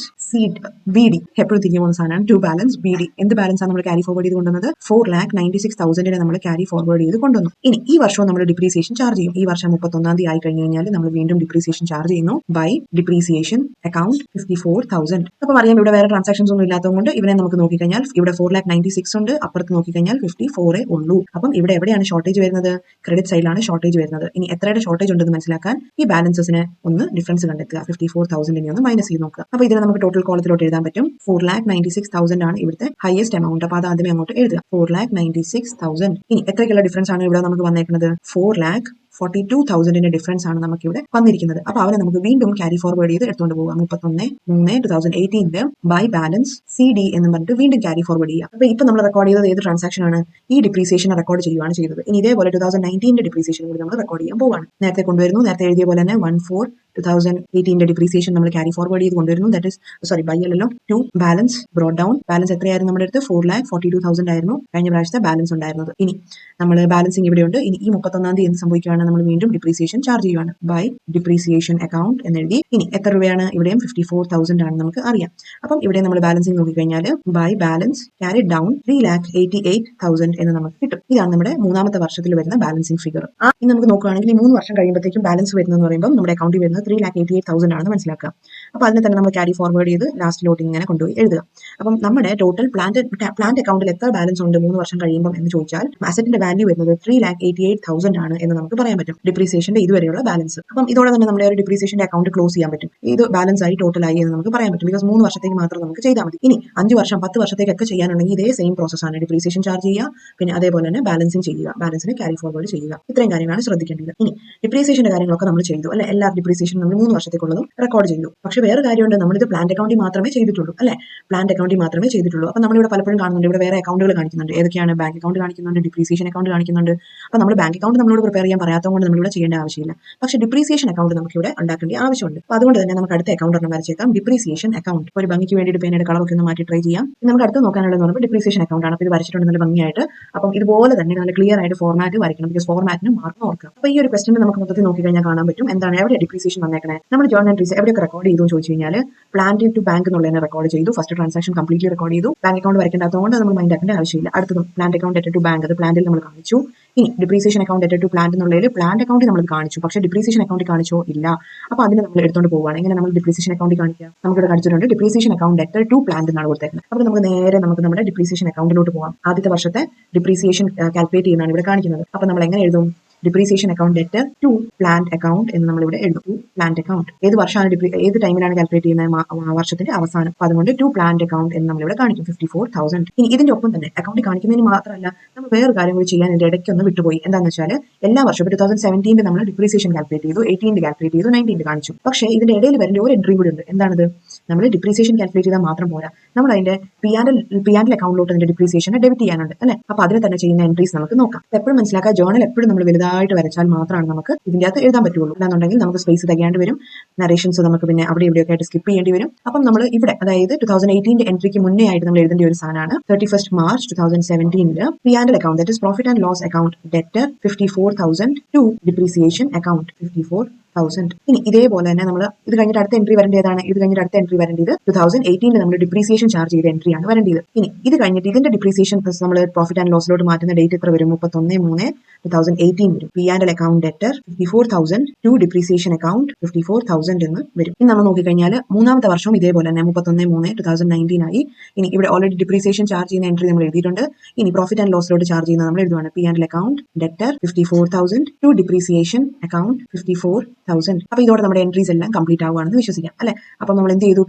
BD. എപ്പോഴും തിരിഞ്ഞു പോകുന്ന സാധനമാണ് ടു ബാലൻസ് BD. എന്ത് ബാലൻസ് ആണ് നമ്മൾ ക്യാരി ഫോർവേഡ് ചെയ്ത് കൊണ്ടുവന്നത്? 4,96,000 നമ്മൾ ക്യാരി ഫോർവേഡ് ചെയ്ത് കൊണ്ടുവന്നു. ഇനി ഈ വർഷവും നമ്മൾ ഡിപ്രീസിയേഷൻ ചാർജ് ചെയ്യും. ഈ വർഷം 31 തീയതി ആയി കഴിഞ്ഞ് കഴിഞ്ഞാൽ നമ്മൾ വീണ്ടും ഡിപ്രീസിയേഷൻ ചാർജ് ചെയ്യുന്നു ബൈ ഡിപ്രീസിയേഷൻ അക്കൗണ്ട് 54,000. അപ്പം അറിയാം ഇവിടെ വേറെ ട്രാൻസാക്ഷൻസ് ഒന്നും ഇല്ലാത്തതുകൊണ്ട് ഇവരെ നമുക്ക് നോക്കിക്കഴിഞ്ഞാൽ ഇവിടെ 4,96,000 ഉണ്ട്, അപ്പുറത്ത് നോക്കിക്കഴിഞ്ഞാൽ 54 ഉള്ളൂ. അപ്പം ഇവിടെ എവിടെയാണ് ഷോർട്ടേജ് വരുന്നത്? ക്രെഡിറ്റ് സൈഡിലാണ് ഷോർട്ടേജ് വരുന്നത്. ഇനി എത്രയുടെ ഷോർട്ടേജ് ഉണ്ടെന്ന് മനസ്സിലാക്കാൻ ഈ ബാലൻസസിനെ ഒന്ന് ഡിഫറൻസ് കണ്ടെത്തുക. 54,000 ഒന്ന് മൈനസ് ചെയ്ത് നോക്കുക. അപ്പോൾ ഇതിനെ നമുക്ക് ടോട്ടൽ കോളത്തിലോട്ട് എഴുതാൻ പറ്റും. 4,96,000 ആണ് ഇവിടുത്തെ ഹയസ്റ്റ് എമൗണ്ട്. അപ്പോൾ അത് ആദ്യമേ അങ്ങോട്ട് എഴുതുക. 4,96,000. ഇനി എത്രയ്ക്കുള്ള ഡിഫറൻസ് ആണ് ഇവിടെ നമുക്ക് വന്നേക്കുന്നത്? 4,42,000 ഡിഫറൻസ് ആണ് നമുക്ക് ഇവിടെ വന്നിരിക്കുന്നത്. അപ്പോൾ അവനെ നമുക്ക് വീണ്ടും ക്യാരി ഫോർവേഡ് ചെയ്ത് എടുത്തുകൊണ്ട് പോകാം. 31/3/2018 ബൈ ബാലൻസ് CD എന്ന് പറഞ്ഞിട്ട് വീണ്ടും ക്യാരി ഫോർവേഡ് ചെയ്യുക. അപ്പോൾ ഇപ്പൊ നമ്മൾ റെക്കോർഡ് ചെയ്തത് ഏത് ട്രാൻസാക്ഷൻ ആണ്? ഈ ഡിപ്രീസിയേഷൻ റെക്കോർഡ് ചെയ്യുകയാണ് ചെയ്തത്. ഇനി ഇതേപോലെ 2019 ഡിപ്രീസിയേഷൻ കൂടി നമ്മൾ റെക്കോർഡ് ചെയ്യാൻ പോവാണ്. നേരത്തെ കൊണ്ടുവരുന്നു. നേരത്തെ എഴുതിയ പോലെ തന്നെ 1/4/2018 ഡിപ്രീസിയേഷൻ നമ്മൾ ക്യാരി ഫോർവേഡ് ചെയ്ത് കൊണ്ടുവരുന്നു. ദാറ്റ് ഇസ് ബൈ അല്ലല്ലോ, to balance brought down. Balance എത്രയായിരുന്നു നമ്മുടെ അടുത്ത്? 4,42,000 ആയിരുന്നു കഴിഞ്ഞ പ്രാവശ്യത്തെ ബാലൻസ് ഉണ്ടായിരുന്നത്. ഇനി നമ്മൾ ബാലൻസിങ് ഇവിടെയുണ്ട്. ഇനി ഈ 31 തീയതി എന്ത് സംഭവിക്കുകയാണ്? നമ്മൾ വീണ്ടും ഡിപ്രീസിയേഷൻ ചാർജ് ചെയ്യുകയാണ് ബൈ ഡിപ്രീസിയേഷൻ അക്കൗണ്ട് എന്നെഴുതി. ഇനി എത്ര രൂപയാണ്? ഇവിടെയും 54,000 ആണ് നമുക്ക് അറിയാം. അപ്പം ഇവിടെ നമ്മൾ ബാലൻസിങ് നോക്കിക്കഴിഞ്ഞാൽ ബൈ ബാലൻസ് ക്യാരി ഡൗൺ 3,88,000 എന്ന് നമുക്ക് കിട്ടും. ഇതാണ് നമ്മുടെ മൂന്നാമത്തെ വർഷത്തിൽ വരുന്ന ബാലൻസിങ് ഫിഗർ. ഇനി നമുക്ക് നോക്കുകയാണെങ്കിൽ ഈ 3 വർഷം കഴിയുമ്പോഴത്തേക്കും ബാലൻസ് വരുന്നതെന്ന് പറയുമ്പോൾ നമ്മുടെ അക്കൗണ്ടിൽ വരുന്നത് 3,88,000 ആണെന്ന് മനസ്സിലാക്കുക. അപ്പോൾ അതിനെ തന്നെ നമ്മൾ ക്യാരി ഫോർവേഡ് ചെയ്ത് ലാസ്റ്റിലോട്ട് ഇങ്ങനെ കൊണ്ടുപോയി എഴുതുക. അപ്പം നമ്മുടെ ടോട്ടൽ പ്ലാന്റ് അക്കൗണ്ടിൽ എത്ര ബാലൻസ് ഉണ്ട് 3 വർഷം കഴിയുമ്പോൾ എന്ന് ചോദിച്ചാൽ അസറ്റിന്റെ വാല്യൂ വരുന്നത് 3,88,000 ആണ് എന്ന് നമുക്ക് പറയാൻ പറ്റും. ഡിപ്രീസിയേഷന്റെ ഇതുവരെയുള്ള ബാലൻസ്. അപ്പം ഇതോടെ തന്നെ നമ്മുടെ ഒരു ഡിപ്രീസിയേഷന്റെ അക്കൗണ്ട് ക്ലോസ് ചെയ്യാൻ പറ്റും. ഇത് ബാലൻസ് ആയി ടോട്ടൽ ആയി എന്ന് നമുക്ക് പറയാൻ പറ്റും. ബിക്കോസ് 3 വർഷത്തേക്ക് മാത്രം നമുക്ക് ചെയ്താൽ മതി. ഇനി 5 വർഷം 10 വർഷത്തേക്കൊക്കെ ചെയ്യാനുണ്ടെങ്കിൽ ഇതേ സെയിം പ്രോസസ് ആണ്. ഡിപ്രീസിയേഷൻ ചാർജ് ചെയ്യുക, പിന്നെ അതേപോലെ തന്നെ ബാലൻസിങ് ചെയ്യുക, ബാലൻസിനെ ക്യാരി ഫോർവേഡ് ചെയ്യുക. ഇത്രയും കാര്യങ്ങളാണ് ശ്രദ്ധിക്കേണ്ടത്. ഇനി ഡിപ്രീസിയേഷന്റെ കാര്യങ്ങളൊക്കെ നമ്മൾ ചെയ്തു അല്ലെ. എല്ലാ ഡിപ്രീസിയേഷൻ നമ്മൾ 3 വർഷത്തേക്കുള്ളതും റെക്കോർഡ് ചെയ്തു. പക്ഷേ വേറെ കാര്യമുണ്ട്, നമ്മളിത് പ്ലാന്റ് അക്കൗണ്ടിൽ മാത്രമേ ചെയ്തിട്ടുള്ളൂ അല്ലെ. പ്ലാന്റ് അക്കൗണ്ടിൽ മാത്രമേ ചെയ്തിട്ടുള്ളൂ. അപ്പോൾ നമ്മളിവിടെ പലപ്പോഴും കാണുന്നുണ്ട് ഇവിടെ വേറെ അക്കൗണ്ടുകൾ കാണിക്കുന്നുണ്ട്. ഏതൊക്കെയാണ്? ബാങ്ക് അക്കൗണ്ട് കാണിക്കുന്നുണ്ട്, ഡിപ്രീസിയേഷൻ അക്കൗണ്ട് കാണിക്കുന്നുണ്ട്. അപ്പോൾ നമ്മൾ ബാങ്ക് അക്കൗണ്ട് നമ്മളോട് പ്രിപ്പയർ ചെയ്യാൻ പറയാത്തതുകൊണ്ട് നമ്മളിവിടെ ചെയ്യേണ്ട ആവശ്യമില്ല. പക്ഷേ ഡിപ്രീസിയേഷൻ അക്കൗണ്ട് നമുക്ക് ഇവിടെ ഉണ്ടാക്കേണ്ട ആവശ്യമുണ്ട്. അപ്പോൾ അതുകൊണ്ട് തന്നെ നമുക്ക് അടുത്ത അക്കൗണ്ട് ഒരെണ്ണം വരച്ചേക്കാം. Depreciation account. ഒരു ഭംഗിക്ക് വേണ്ടിയിട്ട് പേനയുടെ കളറൊക്കെ ഒന്ന് മാറ്റി ട്രൈ ചെയ്യാം. നമുക്ക് അടുത്ത് നോക്കാനുള്ളതെന്ന് പറയുമ്പോൾ ഡിപ്രീസിയേഷൻ അക്കൗണ്ട് ആണ്. അപ്പോൾ ഇത് വരച്ചിട്ടുണ്ട് നല്ല ഭംഗിയായിട്ട്. അപ്പം ഇതുപോലെ തന്നെ നല്ല ക്ലിയർ ആയിട്ട് ഫോർമാറ്റ് വരയ്ക്കണം. ബിക്കോസ് ഫോർമാറ്റിന് മാർക്ക് ഓർക്കുക. അപ്പോൾ ഈ ഒരു ക്വസ്റ്റ്യൻ നമുക്ക് മൊത്തത്തിൽ നോക്കിക്കഴിഞ്ഞാൽ കാണാൻ പറ്റും എന്താണ് എവിടെ ഡിപ്രീസിയേഷൻ വന്നേക്കണേ. നമ്മൾ ജേർണൽ എൻട്രീസ് എവിടെയൊക്കെ റെക്കോർഡ് ചെയ്തു എന്ന് ചോദിച്ചു കഴിഞ്ഞാൽ പ്ലാന്റ് ടു ബാങ്ക് എന്നുള്ളതിനെ റെക്കോർഡ് ചെയ്തു. ഫസ്റ്റ് ട്രാൻസാക്ഷൻ കംപ്ലീറ്റ്ലി റെക്കോർഡ് ചെയ്തു. ബാങ്ക് അക്കൗണ്ട് വരയ്ക്കേണ്ടതുകൊണ്ട് നമ്മൾ മൈൻഡ് ആക്കേണ്ട ആവശ്യമില്ല. അടുത്തതും plant account at to bank, അത് പ്ലാന്റിൽ നമ്മൾ കാണിച്ചു. ഇനി depreciation account at to plant എന്നുള്ളതിൽ പ്ലാന്റ് അക്കൗണ്ടിൽ നമ്മൾ കാണിച്ചു, പക്ഷേ ഡിപ്രീസിയേഷൻ അക്കൗണ്ടിൽ കാണിച്ചോ ഇല്ല. അപ്പോൾ അതിന് നമ്മൾ എടുത്തുകൊണ്ട് പോവുകയാണ്. എങ്ങനെ നമ്മൾ ഡിപ്രീസിയേഷൻ അക്കൗണ്ടിൽ കാണിക്കുക? നമുക്കിവിടെ കാണിച്ചിട്ടുണ്ട് depreciation account at to plant എന്നാണ് കൊടുത്തേക്കുന്നത്. അപ്പോൾ നമുക്ക് നേരെ നമുക്ക് നമ്മുടെ ഡിപ്രീസിയേഷൻ അക്കൗണ്ടിലോട്ട് പോകാം. ആദ്യത്തെ വർഷത്തെ ഡിപ്രീസിയേഷൻ കാൽക്കുലേറ്റ് ചെയ്യുന്നതാണ് ഇവിടെ കാണിക്കുന്നത്. അപ്പോൾ നമ്മൾ എങ്ങനെ എഴുതും? Depreciation account debt to plant account എന്ന് നമ്മൾ ഇവിടെ എഴുതും. പ്ലാന്റ് അക്കൗണ്ട് ഏത് വർഷമാണ് ഏത് ടൈമിലാണ് കാൽക്കുലേറ്റ് ചെയ്യുന്നത്? വർഷത്തിന്റെ അവസാനം. അപ്പോൾ അതുകൊണ്ട് ടു പ്ലാന്റ് അക്കൗണ്ട് എന്ന് നമ്മൾ ഇവിടെ കാണിക്കും 54,000. ഇനി ഇതിന്റെ ഒപ്പം തന്നെ അക്കൗണ്ട് കാണിക്കുന്നതിന് മാത്രമല്ല നമ്മൾ വേറെ കാര്യം കൂടി ചെയ്യാൻ ഇതിന്റെ ഇടയ്ക്ക് ഒന്ന് വിട്ടുപോയി. എന്താണെന്ന് വെച്ചാൽ എല്ലാ വർഷവും 2017 നമ്മൾ ഡിപ്രീസിയേഷൻ കാൽക്കുലേറ്റ് ചെയ്തു, 18 കാൽക്കുലേറ്റ് ചെയ്തു, 19 കാണിച്ചു. പക്ഷേ ഇതിന്റെ ഇടയിൽ വരേണ്ട ഒരു എൻട്രി കൂടി ഉണ്ട്. എന്താണത്? നമ്മൾ ഡിപ്രീസിയേഷൻ കാൽക്കുലേറ്റ് ചെയ്താൽ മാത്രം പോരാ, നമ്മൾ അതിന്റെ P&L അക്കൗണ്ടിലോട്ട് അതിന്റെ ഡിപ്രീസിയേഷൻ ഡെബിറ്റ് ചെയ്യാനുണ്ട് അല്ലെ. അപ്പോൾ അതിന് തന്നെ ചെയ്യുന്ന എൻട്രീസ് നമുക്ക് നോക്കാം. എപ്പോഴും മനസ്സിലാക്കുക, ജേർണൽ എപ്പോഴും നമ്മൾ വലുതായിട്ട് വരച്ചാൽ മാത്രമാണ് നമുക്ക് ഇതിന്റെ അകത്ത് എഴുതാൻ പറ്റുള്ളൂ. അല്ലാന്നുണ്ടെങ്കിൽ നമുക്ക് സ്പേസ് തികയാണ്ട് വരും. നറേഷൻസ് നമുക്ക് പിന്നെ അവിടെ ഇവിടെയൊക്കെ ആയിട്ട് സ്കിപ്പ് ചെയ്യേണ്ടി വരും. അപ്പം നമ്മൾ ഇവിടെ അതായത് 2018 എൻട്രിക്ക് മുന്നേ ആയിട്ട് നമ്മൾ എഴുതേണ്ട ഒരു സാധനമാണ് 31 March 2017 P&L account, that is profit and loss account debt 54,000 to depreciation account 54,000. 1000. ഇനി ഇതേപോലെ തന്നെ നമ്മൾ ഇത് കഴിഞ്ഞിട്ട് അടുത്ത എൻട്രി വരേണ്ടതാണ്, ഇത് കഴിഞ്ഞിട്ട് അടുത്ത എൻട്രി വരേണ്ടത് 2018 നമ്മൾ ഡിപ്രീസിയേഷൻ ചാർജ് ചെയ്ത എൻട്രിയാണ് വരേണ്ടത്. ഇനി ഇത് കഴിഞ്ഞിട്ട് ഇതിന്റെ ഡിപ്രീസിയേഷൻ നമ്മൾ പ്രോഫിറ്റ് ആൻഡ് ലോസിലോട്ട് മാറ്റുന്ന ഡേറ്റ് എത്ര വരും? 31/3/2018 വരും. P&L account debtor 54,000 to depreciation account 54,000 എന്ന് വരും. ഇനി നമ്മൾ നോക്കിക്കഴിഞ്ഞാൽ മൂന്നാമത്തെ വർഷവും ഇതേപോലെ തന്നെ 31/3/2019 ആയി. ഇനി ഇവിടെ ഓൾറെഡി ഡിപ്രീസിയേഷൻ ചാർജ് ചെയ്യുന്ന എൻട്രി നമ്മൾ എഴുതിയിട്ടുണ്ട്. ഇനി പ്രോഫിറ്റ് ആൻഡ് ലോസിലോട്ട് ചാർജ് ചെയ്യുന്നത് നമ്മൾ എഴുതുവാണ്. P&L account debtor 54,000 to depreciation account 54,000. അപ്പൊ ഇതോടെ നമ്മുടെ എൻട്രീസ് എല്ലാം കംപ്ലീറ്റ് ആവുകയാണെന്ന് വിശ്വസിക്കാം അല്ലെ. അപ്പൊ നമ്മൾ എന്ത് ചെയ്തു?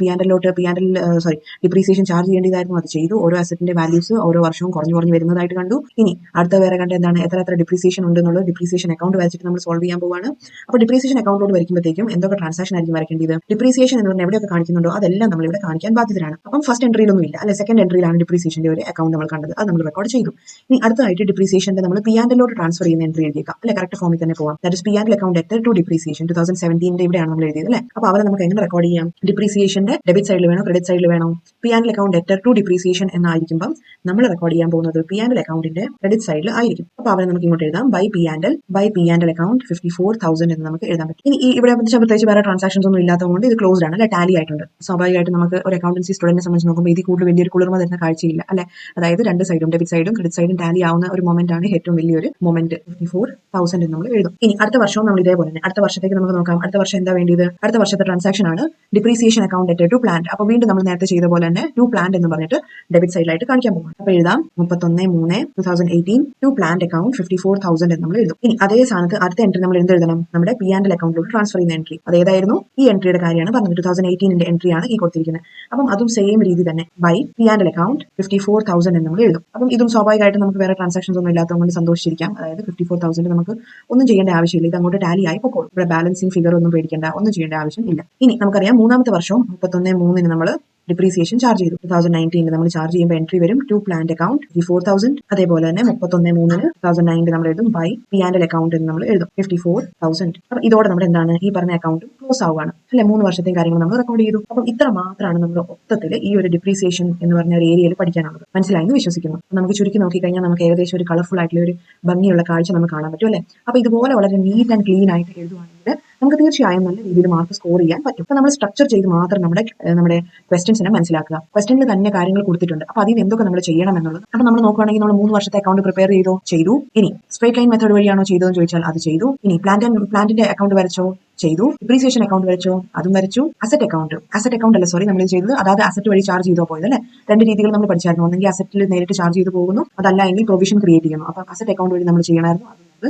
ഡിപ്രീസിയേഷൻ ചാർജ് ചെയ്യേണ്ടതായിരുന്നു, അത് ചെയ്തു. ഓരോ അസറ്റിന്റെ വാല്യൂസ് ഓരോ വർഷവും കുറഞ്ഞു കുറഞ്ഞു വരുന്നതായിട്ട് കണ്ടു. ഇനി അടുത്ത വേറെ കണ്ട എന്താണ്, എത്ര ഡിപ്രീസിയേഷൻ ഉണ്ടെന്നുള്ളത് ഡിപ്രീസിയേഷൻ അക്കൗണ്ട് വരച്ചിട്ട് നമ്മൾ സോൾവ് ചെയ്യാൻ പോവാണ്. അപ്പോൾ ഡിപ്രീസിയേഷൻ അക്കൗണ്ടിലോട്ട് വരയ്ക്കുമ്പോഴത്തേക്കും എന്തൊക്കെ ട്രാൻസാക്ഷൻ ആയിരിക്കും വരയ്ക്കേണ്ടത്? ഡിപ്രീസിയേഷൻ എന്ന് പറഞ്ഞാൽ എവിടെയൊക്കെ കാണിക്കുന്നുണ്ടോ അതെല്ലാം നമ്മൾ ഇവിടെ കാണിക്കാൻ ബാധ്യതരാണ്. അപ്പം ഫസ്റ്റ് എൻട്രിയിലൊന്നും ഇല്ല അല്ലെ, സെക്കൻഡ് എൻട്രിയിലാണ് ഡിപ്രീസിയേഷന്റെ ഒരു അക്കൗണ്ട് നമ്മൾ കണ്ടത്, അത് നമ്മൾ റെക്കോർഡ് ചെയ്തു. ഇനി അടുത്തതായിട്ട് ഡിപ്രീസിയേഷന്റെ നമ്മൾ P&L ട്രാൻസ്ഫർ ചെയ്യുന്ന എൻട്രി എഴുതിയേക്കാം അല്ലെ, കറക്റ്റ് ഫോമിൽ തന്നെ പോവാം. That is P&L account debtor to depreciation 2017 ഇവിടെയാണ് നമ്മൾ എഴുതിയത് അല്ലെ. അപ്പോൾ അവരെ നമുക്ക് എങ്ങനെ റെക്കോർഡ് ചെയ്യാം? ഡിപ്രീസിയേഷന്റെ ഡെബിറ്റ് സൈഡിൽ വേണോ ക്രെഡിറ്റ് സൈഡിൽ വേണോ? P&L account debtor to depreciation എന്നായിരിക്കുമ്പോൾ നമ്മൾ റെക്കോർഡ് ചെയ്യാൻ പോകുന്നത് P&L അക്കൗണ്ടിന്റെ ക്രെഡിറ്റ് സൈഡിൽ ആയിരിക്കും. അപ്പോൾ അവരെ നമുക്ക് ഇങ്ങോട്ട് എഴുതാം ബൈ P&L അക്കൗണ്ട് 54,000 എന്ന് നമുക്ക് എഴുതാൻ പറ്റും. ഇനി ഇവിടെ പ്രത്യേകിച്ച് വേറെ ട്രാൻസാക്ഷൻസ് ഒന്നും ഇല്ലാത്തതുകൊണ്ട് ഇത് ക്ലോസ്ഡ് ആണ് അല്ലെ, ടാലി ആയിട്ടുണ്ട്. സ്വാഭാവികമായിട്ട് നമുക്ക് ഒരു അക്കൗണ്ടൻസി സ്റ്റുഡന്റിനെ സംബന്ധിച്ച് നോക്കുമ്പോൾ ഇതിൽ കൂടുതൽ വലിയൊരു കുളിർമ തരുന്ന കാഴ്ചയില്ല അല്ലെ. അതായത് രണ്ട് സൈഡും ഡെബിറ്റ് സൈഡും ക്രെഡിറ്റ് സൈഡും ടാലി ആവുന്ന ഒരു മൊമെന്റ് ആണ് ഏറ്റവും വലിയൊരു മൊമെന്റ്. 54,000 നമ്മൾ എഴുതും. ഇനി അടുത്ത വർഷവും നമ്മൾ ഇതേപോലെ തന്നെ അടുത്ത വർഷത്തേക്ക് നമുക്ക് നോക്കാം. അടുത്ത വർഷം എന്താ വേണ്ടത്? അടുത്ത വർഷത്തെ ട്രാൻസാക്ഷൻ ആണ് depreciation account debtor to plant. അപ്പോൾ വീണ്ടും നമ്മൾ നേരത്തെ ചെയ്ത പോലെ തന്നെ ടു പ്ലാന്റ് എന്ന് പറഞ്ഞിട്ട് ഡെബിറ്റ് സൈഡിലായിട്ട് കാണിക്കാൻ പോകും. അപ്പോൾ എഴുതാം 31/3/2018 ടു പ്ലാന്റ് അക്കൗണ്ട് 54,000 എന്ന് നമ്മൾ എഴുതും. ഇനി അതേ സ്ഥാനത്ത് അടുത്ത എൻട്രി നമ്മൾ എന്ത് എഴുതണം? നമ്മുടെ P&L അക്കൗണ്ടിലോട്ട് ട്രാൻസ്ഫർ ചെയ്യുന്ന എൻട്രി. അതേതായിരുന്നു? ഈ എൻട്രിയുടെ കാര്യമാണ് പറഞ്ഞത്. 2018 എൻട്രിയാണ് ഈ കൊടുത്തിരിക്കുന്നത്. അപ്പം അതും സെയിം രീതി തന്നെ ബൈ P&L അക്കൗണ്ട് 54,000 എന്ന് നമ്മൾ എഴുതും. അപ്പം ഇതും സ്വാഭാവികമായിട്ട് നമുക്ക് വേറെ ട്രാൻസാക്ഷൻസ് ഒന്നും ഇല്ലാത്തതുകൊണ്ട് സന്തോഷിച്ചിരിക്കാം. അതായത് 54,000 നമുക്ക് ഒന്നും ചെയ്യേണ്ട ആവശ്യമില്ല, ഇത് അങ്ങോട്ട് ടാലി ആയി പൊക്കോളും. ഇവിടെ ബാലൻസിങ് ഫിഗർ ഒന്നും പേടിക്കേണ്ട, ഒന്നും ചെയ്യേണ്ട ആവശ്യം ഇല്ല. ഇനി നമുക്കറിയാം മൂന്നാമത്തെ വർഷവും 31/3 നമ്മൾ ഡിപ്രീസിയേഷൻ ചാർജ് ചെയ്തു. 2019 നമ്മൾ ചാർജ് ചെയ്യുമ്പോൾ എൻട്രി വരും ടു പ്ലാന്റ് അക്കൗണ്ട് 54,000. അതേപോലെ തന്നെ 31/3 2009 നമ്മൾ എഴുതും ബൈ P&L അക്കൗണ്ട് എന്ന് നമ്മൾ എഴുതും 54,000. അപ്പൊ ഇതോടെ നമ്മുടെ എന്താണ് ഈ പറഞ്ഞ അക്കൗണ്ട് ക്ലോസ് ആവുകയാണ് അല്ലെ. 3 വർഷത്തെയും കാര്യങ്ങൾ നമ്മൾ റെക്കോർഡ് ചെയ്തു. അപ്പം ഇത്ര മാത്രമാണ് നമ്മൾ മൊത്തത്തിൽ ഈ ഒരു ഡിപ്രീസിയേഷൻ എന്ന് പറഞ്ഞ ഒരു ഏരിയയിൽ പഠിക്കാനുള്ളത്. മനസ്സിലായെന്ന് വിശ്വസിക്കുന്നു. നമുക്ക് ചുരുക്കി നോക്കിക്കഴിഞ്ഞാൽ നമുക്ക് ഏകദേശം ഒരു കളർഫുൾ ആയിട്ടുള്ള ഒരു ഭംഗിയുള്ള കാഴ്ച നമുക്ക് കാണാൻ പറ്റും അല്ലെ. അപ്പൊ ഇതുപോലെ വളരെ നീറ്റ് ആൻഡ് ക്ലീൻ ആയിട്ട് എഴുതുവാണെങ്കിൽ നമുക്ക് തീർച്ചയായും നല്ല രീതിയിൽ മാർക്ക് സ്കോർ ചെയ്യാൻ പറ്റും. അപ്പൊ നമ്മൾ സ്ട്രക്ചർ ചെയ്ത് മാത്രം നമ്മുടെ ക്വസ്റ്റ്യൻസിനെ മനസ്സിലാക്കുക. ക്വസ്റ്റ്യനിൽ തന്നെ കാര്യങ്ങൾ കൊടുത്തിട്ടുണ്ട്. അപ്പൊ അതിന് എന്തൊക്കെ നമ്മൾ ചെയ്യണം എന്നുള്ളത്. അപ്പൊ നമ്മൾ നോക്കുകയാണെങ്കിൽ നമ്മൾ 3 വർഷത്തെ അക്കൗണ്ട് പ്രിപ്പയർ ചെയ്തു. ഇനി സ്ട്രേറ്റ് ലൈൻ മെത്തേഡ് വഴിയാണോ ചെയ്തതെന്ന് ചോദിച്ചാൽ അത് ചെയ്തു. ഇനി പ്ലാന്റിന്റെ അക്കൗണ്ട് വരച്ചോ? ചെയ്തു. ഡിപ്രീസിയേഷൻ അക്കൗണ്ട് വരച്ചോ? അതും വരച്ചു. അസറ്റ് അക്കൗണ്ട് അല്ല സോറി നമ്മൾ ചെയ്തത്, അതായത് അസറ്റ് വഴി ചാർജ് ചെയ്തോ പോയത് അല്ലെ. രണ്ട് രീതികൾ നമ്മൾ പഠിച്ചായിരുന്നു. ഒന്നെങ്കിൽ അസറ്റിൽ നേരിട്ട് ചാർജ് ചെയ്ത് പോകുന്നു, അതല്ല എങ്കിൽ പ്രൊവിഷൻ ക്രിയേറ്റ് ചെയ്യുന്നു. അപ്പൊ അസറ്റ് അക്കൗണ്ട് വഴി നമ്മൾ ചെയ്യണമായിരുന്നു,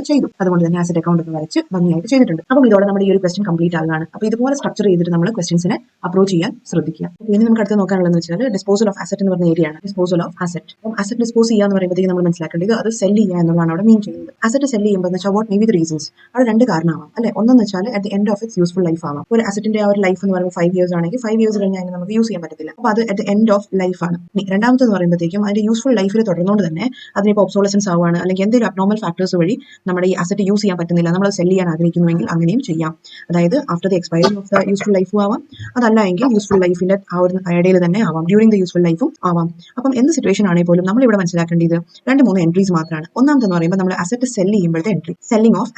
ചെയ്തു. അതുകൊണ്ട് തന്നെ അസറ്റ് അക്കൗണ്ട് ഒക്കെ വരച്ച് ഭംഗിയായിട്ട് ചെയ്തിട്ടുണ്ട്. അപ്പം ഇതോടെ നമ്മുടെ ഈ ഒരു ക്വസ്റ്റ്യൻ കംപ്ലീറ്റ് ആകുകയാണ്. അപ്പോൾ ഇതുപോലെ സ്ട്രക്ചർ ചെയ്തിട്ട് നമ്മൾ ക്വസ്റ്റ്യൻസിനെ അപ്രോച്ച് ചെയ്യാൻ ശ്രദ്ധിക്കുക. ഇനി നമുക്ക് അടുത്ത് നോക്കാനുള്ളതെന്ന് വെച്ചാൽ ഡിസ്പോസൽ ഓഫ് അസറ്റ് എന്ന് പറഞ്ഞ ഏരിയയാണ്. Disposal of asset. അപ്പം അസറ്റ് ഡിസ്പോസ് ചെയ്യുക എന്ന് പറയുമ്പോഴത്തേക്ക് നമ്മൾ മനസ്സിലാക്കേണ്ടത് അത് സെൽ ചെയ്യുക എന്നുള്ളതാണ് അവിടെ മീൻ ചെയ്യുന്നത്. അസറ്റ് സെൽ ചെയ്യുമ്പോൾ എന്ന് വെച്ചാൽ what may be the reasons, അത് രണ്ട് കാരണമാവാം അല്ലെ. ഒന്നെന്ന് വെച്ചാൽ at the end of its useful life ആവാം. ഒരു അസറ്റിന്റെ ആ ഒരു ലൈഫ് എന്ന് പറയുമ്പോൾ 5 years ആണെങ്കിൽ 5 years കഴിഞ്ഞാൽ അതിന് നമുക്ക് യൂസ് ചെയ്യാൻ പറ്റത്തില്ല. അപ്പോൾ അത് at the end of life ആണ്. രണ്ടാമത്തെ എന്ന് പറയുമ്പോഴത്തേക്കും അതിന്റെ യൂസ്ഫുൾ ലൈഫിൽ തുടർന്നുകൊണ്ട് തന്നെ അതിനിപ്പോൾ ഒബ്സോളസൻസ് ആവുകയാണ്, അല്ലെങ്കിൽ എന്തെങ്കിലും അബ്നോർമൽ ഫാക്ടേഴ്സ് വഴി നമ്മുടെ ഈ അസറ്റ് യൂസ് ചെയ്യാൻ പറ്റുന്നില്ല, നമ്മൾ സെൽ ചെയ്യാൻ ആഗ്രഹിക്കുന്നുവെങ്കിൽ അങ്ങനെയും ചെയ്യാം. അതായത് after the expiry of the useful ലൈഫും ആവാം, അതല്ല എങ്കിൽ യൂസ്ഫുൾ ലൈഫിന്റെ ആ ഒരു ഇടയിൽ തന്നെ ആവാം, ഡ്യൂറിംഗ് ദ യൂസ്ഫുൾ ലൈഫും ആവാം. അപ്പം എന്ത് സിറ്റുവേഷൻ ആണെങ്കിൽ പോലും നമ്മൾ ഇവിടെ മനസ്സിലാക്കേണ്ടത് 2-3 എൻട്രീസ് മാത്രമാണ്. ഒന്നാമതെന്ന് പറയുമ്പോൾ നമ്മൾ അസറ്റ് സെൽ ചെയ്യുമ്പോഴത്തെ entry, selling of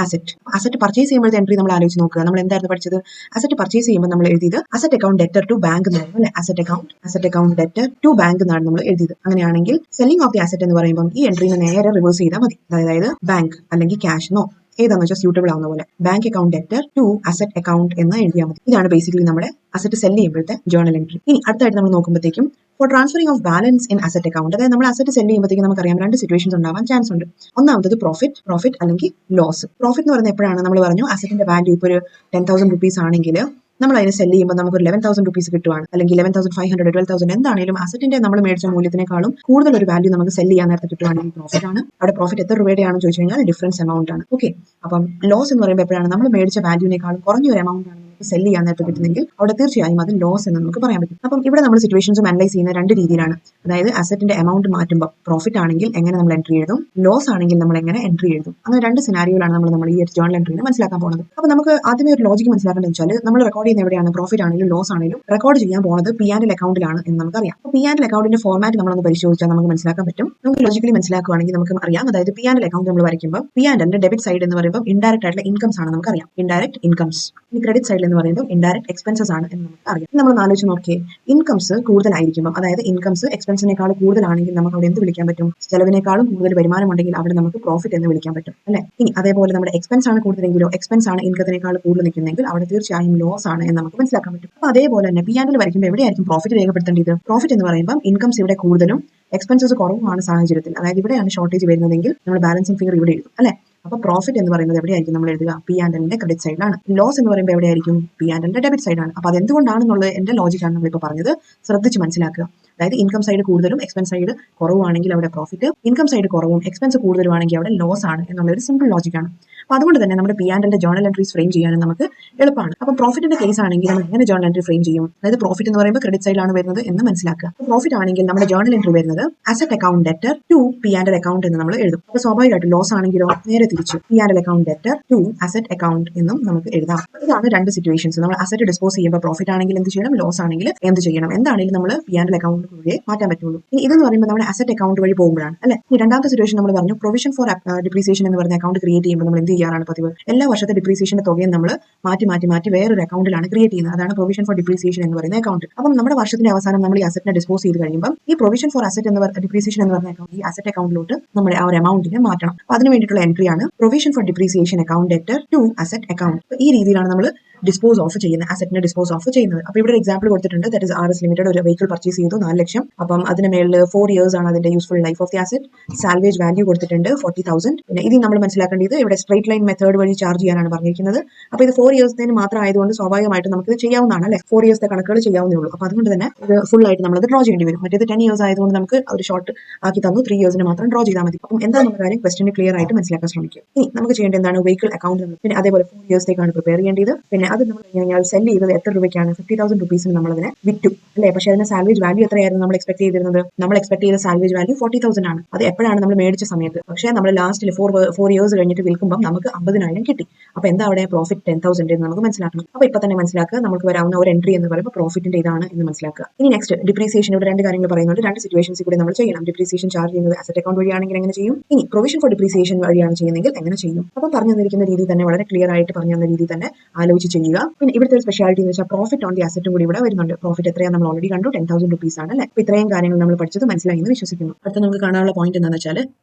asset purchase ചെയ്യുമ്പോഴത്തെ എൻട്രി നമ്മൾ ആലോചിച്ച് നോക്കുക. നമ്മൾ എന്തായിരുന്നു പഠിച്ചത്? അസറ്റ് പർച്ചേസ് ചെയ്യുമ്പോൾ നമ്മൾ എഴുതിയത് asset account debtor to bank എന്നായിരുന്നു അല്ലെ. Asset account debtor to bank എന്നാണ് നമ്മൾ എഴുതിയത്. അങ്ങനെയാണെങ്കിൽ സെല്ലിംഗ് ഓഫ് ദി അസറ്റ് എന്ന് പറയുമ്പോൾ ഈ എൻട്രീനെ നേരെ റിവേഴ്സ് ചെയ്താൽ മതി. അതായത് ബാങ്ക് അല്ലെങ്കിൽ ക്യാഷ് എന്നോ ഏതാണെന്ന് വെച്ചാൽ സ്യൂട്ടബിൾ ആവുന്ന പോലെ bank account debtor to asset account എന്ന് എഴുതിയാൽ മതി. ഇതാണ് ബേസിക്കലി നമ്മുടെ അസറ്റ് സെൽ ചെയ്യുമ്പോഴത്തെ ജേർണൽ എൻട്രി. ഇനി അടുത്തായിട്ട് നമ്മൾ നോക്കുമ്പോഴത്തേക്കും for transferring of balance in asset account, അതായത് നമ്മൾ അസറ്റ് സെൽ ചെയ്യുമ്പോഴത്തേക്കും നമുക്കറിയാം 2 സിറ്റുവേഷൻസ് ഉണ്ടാവാൻ ചാൻസ് ഉണ്ട്. ഒന്നാമത്തത് പ്രോഫിറ്റ് അല്ലെങ്കിൽ ലോസ്. പ്രോഫിറ്റ് എന്ന് പറയുന്നത് എപ്പോഴാണ്? നമ്മൾ പറഞ്ഞു അസറ്റിന്റെ വാല്യൂ ഇപ്പോൾ ഒരു 10,000 rupees ആണെങ്കിൽ നമ്മൾ അതിനെ സെൽ ചെയ്യുമ്പോൾ നമുക്ക് ഒരു 11,000 rupees കിട്ടുവാണ്, അല്ലെങ്കിൽ 11,500, 12,000 എന്താണെങ്കിലും അസറ്റിന്റെ നമ്മൾ മേടിച്ച മൂല്യത്തിനേക്കാളും കൂടുതൽ ഒരു വാല്യൂ നമുക്ക് സെൽ ചെയ്യാൻ നേരത്തെ കിട്ടുവാണെങ്കിൽ പ്രോഫിറ്റ് ആണ്. അവിടെ പ്രോഫിറ്റ് എത്ര രൂപയുടെയാണെന്ന് ചോദിച്ചു കഴിഞ്ഞാൽ ഡിഫറൻസ് എമൗണ്ട് ആണ്. ഓക്കെ. അപ്പം ലോസ് എന്ന് പറയുമ്പോൾ എപ്പോഴാണ്? നമ്മൾ മേടിച്ച വാല്യൂവിനേക്കാളും കുറഞ്ഞൊരു എമൗണ്ട് ആണ് സെൽ ചെയ്യാൻ നേരത്തെ കിട്ടുന്നെങ്കിൽ അവിടെ തീർച്ചയായും അത് ലോസ് എന്ന് നമുക്ക് പറയാൻ പറ്റും. അപ്പം ഇവിടെ നമ്മൾ സിറ്റുവേഷൻസും അനലൈസ് ചെയ്യുന്ന രണ്ട് രീതിയിലാണ്. അതായത് അസറ്റിന്റെ എമൗണ്ട് മാറ്റുമ്പോൾ പ്രോഫിറ്റ് ആണെങ്കിൽ എങ്ങനെ നമ്മൾ എൻട്രി എഴുതും, ലോസ് ആണെങ്കിൽ നമ്മൾ എങ്ങനെ എൻട്രി എഴുതും. അങ്ങനെ രണ്ട് സിനാരിയോയിലാണ് നമ്മൾ ഈ ഒരു ജേണൽ എൻട്രിയിൽ മനസ്സിലാക്കാൻ പോകുന്നത്. അപ്പോൾ നമുക്ക് ആദ്യമേ ഒരു ലോജിക്ക് മനസ്സിലാക്കേണ്ടത് വെച്ചാൽ നമ്മൾ റെക്കോർഡ് ചെയ്യുന്ന എവിടെയാണ്, പ്രോഫിറ്റ് ആണെങ്കിലും ലോസ് ആണെങ്കിലും റെക്കോർഡ് ചെയ്യാൻ പോകുന്നത് P&L അക്കൗണ്ടിലാണ് എന്ന് നമുക്കറിയാം. അപ്പോൾ P&L അക്കൗണ്ടിന്റെ ഫോർമാറ്റ് നമ്മളൊന്ന് പരിശോധിച്ചാൽ നമുക്ക് മനസ്സിലാക്കാൻ പറ്റും. നമുക്ക് ലോജിക്കലി മനസ്സിലാക്കുകയാണെങ്കിൽ നമുക്ക് അറിയാം. അതായത് P&L അക്കൗണ്ട് നമ്മൾ വരയ്ക്കുമ്പോൾ P&Lന്റെ ഡെബിറ്റ് സൈഡ് എന്ന് പറയുമ്പോൾ ഇൻഡയറക്റ്റ് ആയിട്ടുള്ള ഇൻകംസ് ആണ് നമുക്കറിയാം, ഇൻഡയറക്റ്റ് ഇൻകംസ്. ഈ ക്രെഡിറ്റ് സൈഡിൽ എന്ന് പറയുമ്പോൾ ഇൻഡയറക്റ്റ് എക്സ്പെൻസസ് ആണ് എന്ന് നമുക്ക് അറിയാം. നമ്മൾ ആലോചിച്ച് നോക്കിയേ, ഇൻകംസ് കൂടുതലായിരിക്കുമ്പോൾ, അതായത് ഇൻകംസ് എക്സ്പെൻസിനേക്കാൾ കൂടുതലാണെങ്കിൽ നമുക്ക് അവിടെ എന്ത് വിളിക്കാൻ പറ്റും, ചെലവിനേക്കാളും കൂടുതൽ വരുമാനം ഉണ്ടെങ്കിൽ അവിടെ നമുക്ക് പ്രോഫിറ്റ് എന്ന് വിളിക്കാൻ പറ്റും അല്ലെ. ഇനി അതേപോലെ നമ്മുടെ എക്സ്പെൻസ് ആണ് കൂടുതലെങ്കിലോ, എക്സ്പെൻസ് ആണ് ഇൻകത്തിനേക്കാൾ കൂടുതൽ നിൽക്കുന്നെങ്കിൽ അവിടെ തീർച്ചയായും ലോസ് ആണ് എന്ന് നമുക്ക് മനസ്സിലാക്കാൻ പറ്റും. അപ്പോൾ അതേപോലെ തന്നെ P&L വരയ്ക്കുമ്പോൾ എവിടെയായിരിക്കും പ്രോഫിറ്റ് രേഖപ്പെടുത്തേണ്ടത്? പ്രോഫിറ്റ് എന്ന് പറയുമ്പോൾ ഇൻകംസ് ഇവിടെ കൂടുതലും എക്സ്പെൻസസ് കുറവുമാണ് സാഹചര്യത്തിൽ, അതായത് ഇവിടെയാണ് ഷോർട്ടേജ് വരുന്നതെങ്കിൽ നമ്മൾ ബാലൻസിംഗ് ഫിഗർ ഇവിടെ എഴുതും അല്ലെ. അപ്പോൾ പ്രോഫിറ്റ് എന്ന് പറയുന്നത് എവിടെയായിരിക്കും നമ്മൾ എഴുതുക? P&Lന്റെ ക്രെഡിറ്റ് സൈഡിലാണ്. ലോസ് എന്ന് പറയുമ്പോൾ എവിടെയായിരിക്കും? P&Lന്റെ ഡെബിറ്റ് സൈഡാണ്. അപ്പോൾ അതെന്തുകൊണ്ടാണെന്നുള്ളത് എന്റെ ലോജിക്കാണ് നമ്മളിപ്പോൾ പറഞ്ഞത്, ശ്രദ്ധിച്ച് മനസ്സിലാക്കുക. അതായത് ഇൻകം സൈഡ് കൂടുതലും എക്സ്പെൻസ് സൈഡ് കുറവാണെങ്കിൽ അവിടെ പ്രോഫിറ്റ്, ഇൻകം സൈഡ് കുറവും എക്സ്പെൻസ് കൂടുതലുമാണെങ്കിൽ അവിടെ ലോസ് ആണ് എന്നുള്ള ഒരു സിമ്പിൾ ലോജിക്കാണ്. അപ്പോൾ അതുകൊണ്ട് തന്നെ നമ്മുടെ P&Lന്റെ ജേണൽ എൻട്രീസ് ഫ്രെയിം ചെയ്യാനും നമുക്ക് എളുപ്പമാണ്. അപ്പോൾ പ്രോഫിറ്റിന്റെ കേസ് ആണെങ്കിൽ നമ്മൾ എങ്ങനെ ജേണൽ എൻട്രി ഫ്രെയിം ചെയ്യും? അതായത് പ്രോഫിറ്റ് എന്ന് പറയുമ്പോൾ ക്രെഡിറ്റ് സൈഡിലാണ് വരുന്നത് എന്ന് മനസ്സിലാക്കുക. പ്രോഫിറ്റ് ആണെങ്കിൽ നമ്മുടെ ജേണൽ എൻട്രി വരുന്നത് asset account debtor to P&L account എന്ന് നമ്മൾ എഴുതും. അപ്പോൾ സ്വാഭാവികമായിട്ട് ലോസ് ആണെങ്കിലോ നേരെ തിരിച്ചു P&L account debtor to asset account എന്നും നമുക്ക് എഴുതാം. ഇതാണ് രണ്ട് സിറ്റുവേഷൻസ്. നമ്മൾ അസറ്റ് ഡിസ്പോസ് ചെയ്യുമ്പോൾ പ്രോഫിറ്റ് ആണെങ്കിൽ എന്ത് ചെയ്യണം, ലോസ് ആണെങ്കിൽ എന്ത് ചെയ്യണം, എന്താണെങ്കിലും നമ്മൾ P&L അക്കൗണ്ട് വഴി മാറ്റാൻ പറ്റുള്ളൂ. ഇനി ഇതെന്ന് പറയുമ്പോൾ നമ്മുടെ അസറ്റ് അക്കൗണ്ട് വഴി പോകുമ്പോഴാണ് അല്ലെ. ഈ രണ്ടാമത്തെ സിറ്റുവേഷൻ നമ്മൾ പറഞ്ഞു പ്രൊവിഷൻ ഫോർ ഡിപ്രീസിയേഷൻ എന്ന് പറഞ്ഞ അക്കൗണ്ട് ക്രിയേറ്റ് ചെയ്യുമ്പോൾ നമ്മൾ എന്ത് ചെയ്യാറാണ് പതിവ്? എല്ലാ വർഷത്തെ ഡിപ്രീസിയേഷന്റെ തുകയും നമ്മൾ മാറ്റി വേറൊരു അക്കൗണ്ടിലാണ് ക്രിയേറ്റ് ചെയ്യുന്നത്. അതാണ് പ്രൊവിഷൻ ഫോർ ഡിപ്രീസിയേഷൻ എന്ന് പറയുന്ന അക്കൗണ്ട്. അപ്പം നമ്മുടെ വർഷത്തിന്റെ അവസാനം നമ്മൾ ഈ അസറ്റിനെ ഡിസ്പോസ് ചെയ്ത് കഴിയുമ്പോൾ ഈ പ്രൊവിഷൻ ഫോർ അസറ്റ് എന്ന് പറയുന്ന ഡിപ്രീസിയേഷൻ എന്ന് പറഞ്ഞ അക്കൗണ്ട് ഈ അസറ്റ് അക്കൗണ്ടിലോട്ട് നമ്മുടെ ആ ഒരു എമൗണ്ടിനെ മാറ്റണം. അപ്പോൾ അതിന് വേണ്ടിയിട്ടുള്ള എൻട്രിയാണ് provision for depreciation account debtor to asset account. ഈ രീതിയിലാണ് നമ്മൾ ഡിസ്പോസ് ഓഫ് ചെയ്യുന്നത്, അസറ്റിനെ ഡിസ്പോസ് ഓഫ് ചെയ്യുന്നത്. അപ്പോൾ ഇവിടെ എക്സാമ്പിൾ കൊടുത്തിട്ടുണ്ട്, ദാറ്റ് ഇസ് RS ലിമിറ്റഡ് ഒരു വെഹിക്കിൾ പർച്ചേസ് ചെയ്തു 4 ലക്ഷം. അപ്പം അതിന് മേളിൽ 4 years ആണ് അതിന്റെ useful life of the asset. Salvage value കൊടുത്തിട്ടുണ്ട് 40,000. പിന്നെ ഇത് നമ്മൾ മനസ്സിലാക്കേണ്ടത് ഇവിടെ സ്ട്രേറ്റ് ലൈൻ മെത്തേഡ് വഴി ചാർജ് ചെയ്യാനാണ് പറഞ്ഞിരിക്കുന്നത്. അപ്പോൾ ഇത് 4 years മാത്രം ആയതുകൊണ്ട് സ്വാഭാവികമായിട്ട് നമുക്ക് ഇത് ചെയ്യാവുന്നതാണ് അല്ലെ. 4 years കണക്കുകൾ ചെയ്യാവുന്നേ ഉള്ളൂ. അപ്പോൾ അതുകൊണ്ട് തന്നെ ഇത് ഫുൾ ആയിട്ട് നമ്മളത് ഡ്രോ ചെയ്യേണ്ടി വരും. മറ്റേത് 10 years ആയതുകൊണ്ട് നമുക്ക് ഒരു ഷോർട്ട് ആക്കി തന്നു, 3 years മാത്രം ഡ്രോ ചെയ്താൽ മതി. അപ്പം എന്താ നമ്മുടെ കാര്യം ക്വസ്റ്റ്യൻ ക്ലിയർ ആയിട്ട് മനസ്സിലാക്കാൻ ശ്രമിക്കും. ഇനി നമുക്ക് ചെയ്യേണ്ടത് എന്താണ്? വെഹിക്കിൾ അക്കൗണ്ട്, പിന്നെ അതേപോലെ 4 years പ്രിപ്പയർ ചെയ്യേണ്ടത്. പിന്നെ അത് നമ്മൾ കഴിഞ്ഞാൽ സെൽ ചെയ്തത് എത്ര രൂപയ്ക്കാണ്? 50,000 റുപ്പീസിന് നമ്മൾ അതിനെ വിറ്റു അല്ലെ. പക്ഷേ അതിന്റെ സാൽവേജ് വാല്യൂ എത്രയായിരുന്നു നമ്മൾ എക്സ്പെക്ട് ചെയ്തിരുന്നത്? നമ്മൾ എക്സ്പെക്ട് ചെയ്ത സാൽവേജ് വാല്യൂ 40,000 ആണ്. അത് എപ്പോഴാണ് നമ്മൾ മേടിച്ച സമയത്ത്. പക്ഷേ നമ്മൾ ലാസ്റ്റിൽ 4 years കഴിഞ്ഞിട്ട് വിൽക്കുമ്പോൾ നമുക്ക് 50,000 കിട്ടി. അപ്പോൾ എന്താ അവിടെ പ്രോഫിറ്റ് 10,000 എന്ന് നമുക്ക് മനസ്സിലാക്കണം. അപ്പോൾ ഇപ്പൊ തന്നെ മനസ്സിലാക്കുക, നമുക്ക് വരാവുന്ന ഒരു എൻട്രി എന്ന് പറയുമ്പോൾ പ്രോഫിറ്റിന്റെ ഇതാണ് എന്ന് മനസ്സിലാക്കുക. ഇനി നെക്സ്റ്റ് ഡിപ്രീസിയേഷൻ. ഇവിടെ രണ്ട് കാര്യങ്ങൾ പറയുന്നുണ്ട്, രണ്ട് സിറ്റുവേഷൻസ് കൂടി നമ്മൾ ചെയ്യണം. ഡിപ്രീസിയേഷൻ ചാർജ് ചെയ്യുന്നത് അസറ്റ് അക്കൗണ്ട് വഴിയാണെങ്കിൽ എങ്ങനെ ചെയ്യും? ഇനി പ്രൊവിഷൻ ഫോർ ഡിപ്രീസിയേഷൻ വഴിയാണ് ചെയ്യുന്നതെങ്കിൽ എങ്ങനെ ചെയ്യും? അപ്പോൾ പറഞ്ഞു തന്നിരിക്കുന്ന രീതി തന്നെ വളരെ ക്ലിയർ ആയിട്ട് പറഞ്ഞു തന്ന രീതി തന്നെ ആലോചിച്ച് ചെയ്യുക. പിന്നെ ഇവിടുത്തെ ഒരു സ്പെഷ്യാലിറ്റി എന്ന് വെച്ചാൽ പ്രോഫിറ്റ് ഓൺ ദി അസറ്റും കൂടി ഇവിടെ വരുന്നുണ്ട്. പ്രോഫിറ്റ് എത്രയാണ് നമ്മൾ ഓൾറെഡി കണ്ടു, 10,000 റുപ്പീസ് ആണ് അല്ലെ. അപ്പോൾ ഇത്രയും കാര്യങ്ങൾ നമ്മൾ പഠിച്ചത് മനസ്സിലായി എന്ന് വിശ്വസിക്കുന്നു. അടുത്ത നമുക്ക് കാണാനുള്ള പോയിന്റ് എന്താണെന്ന് വെച്ചാൽ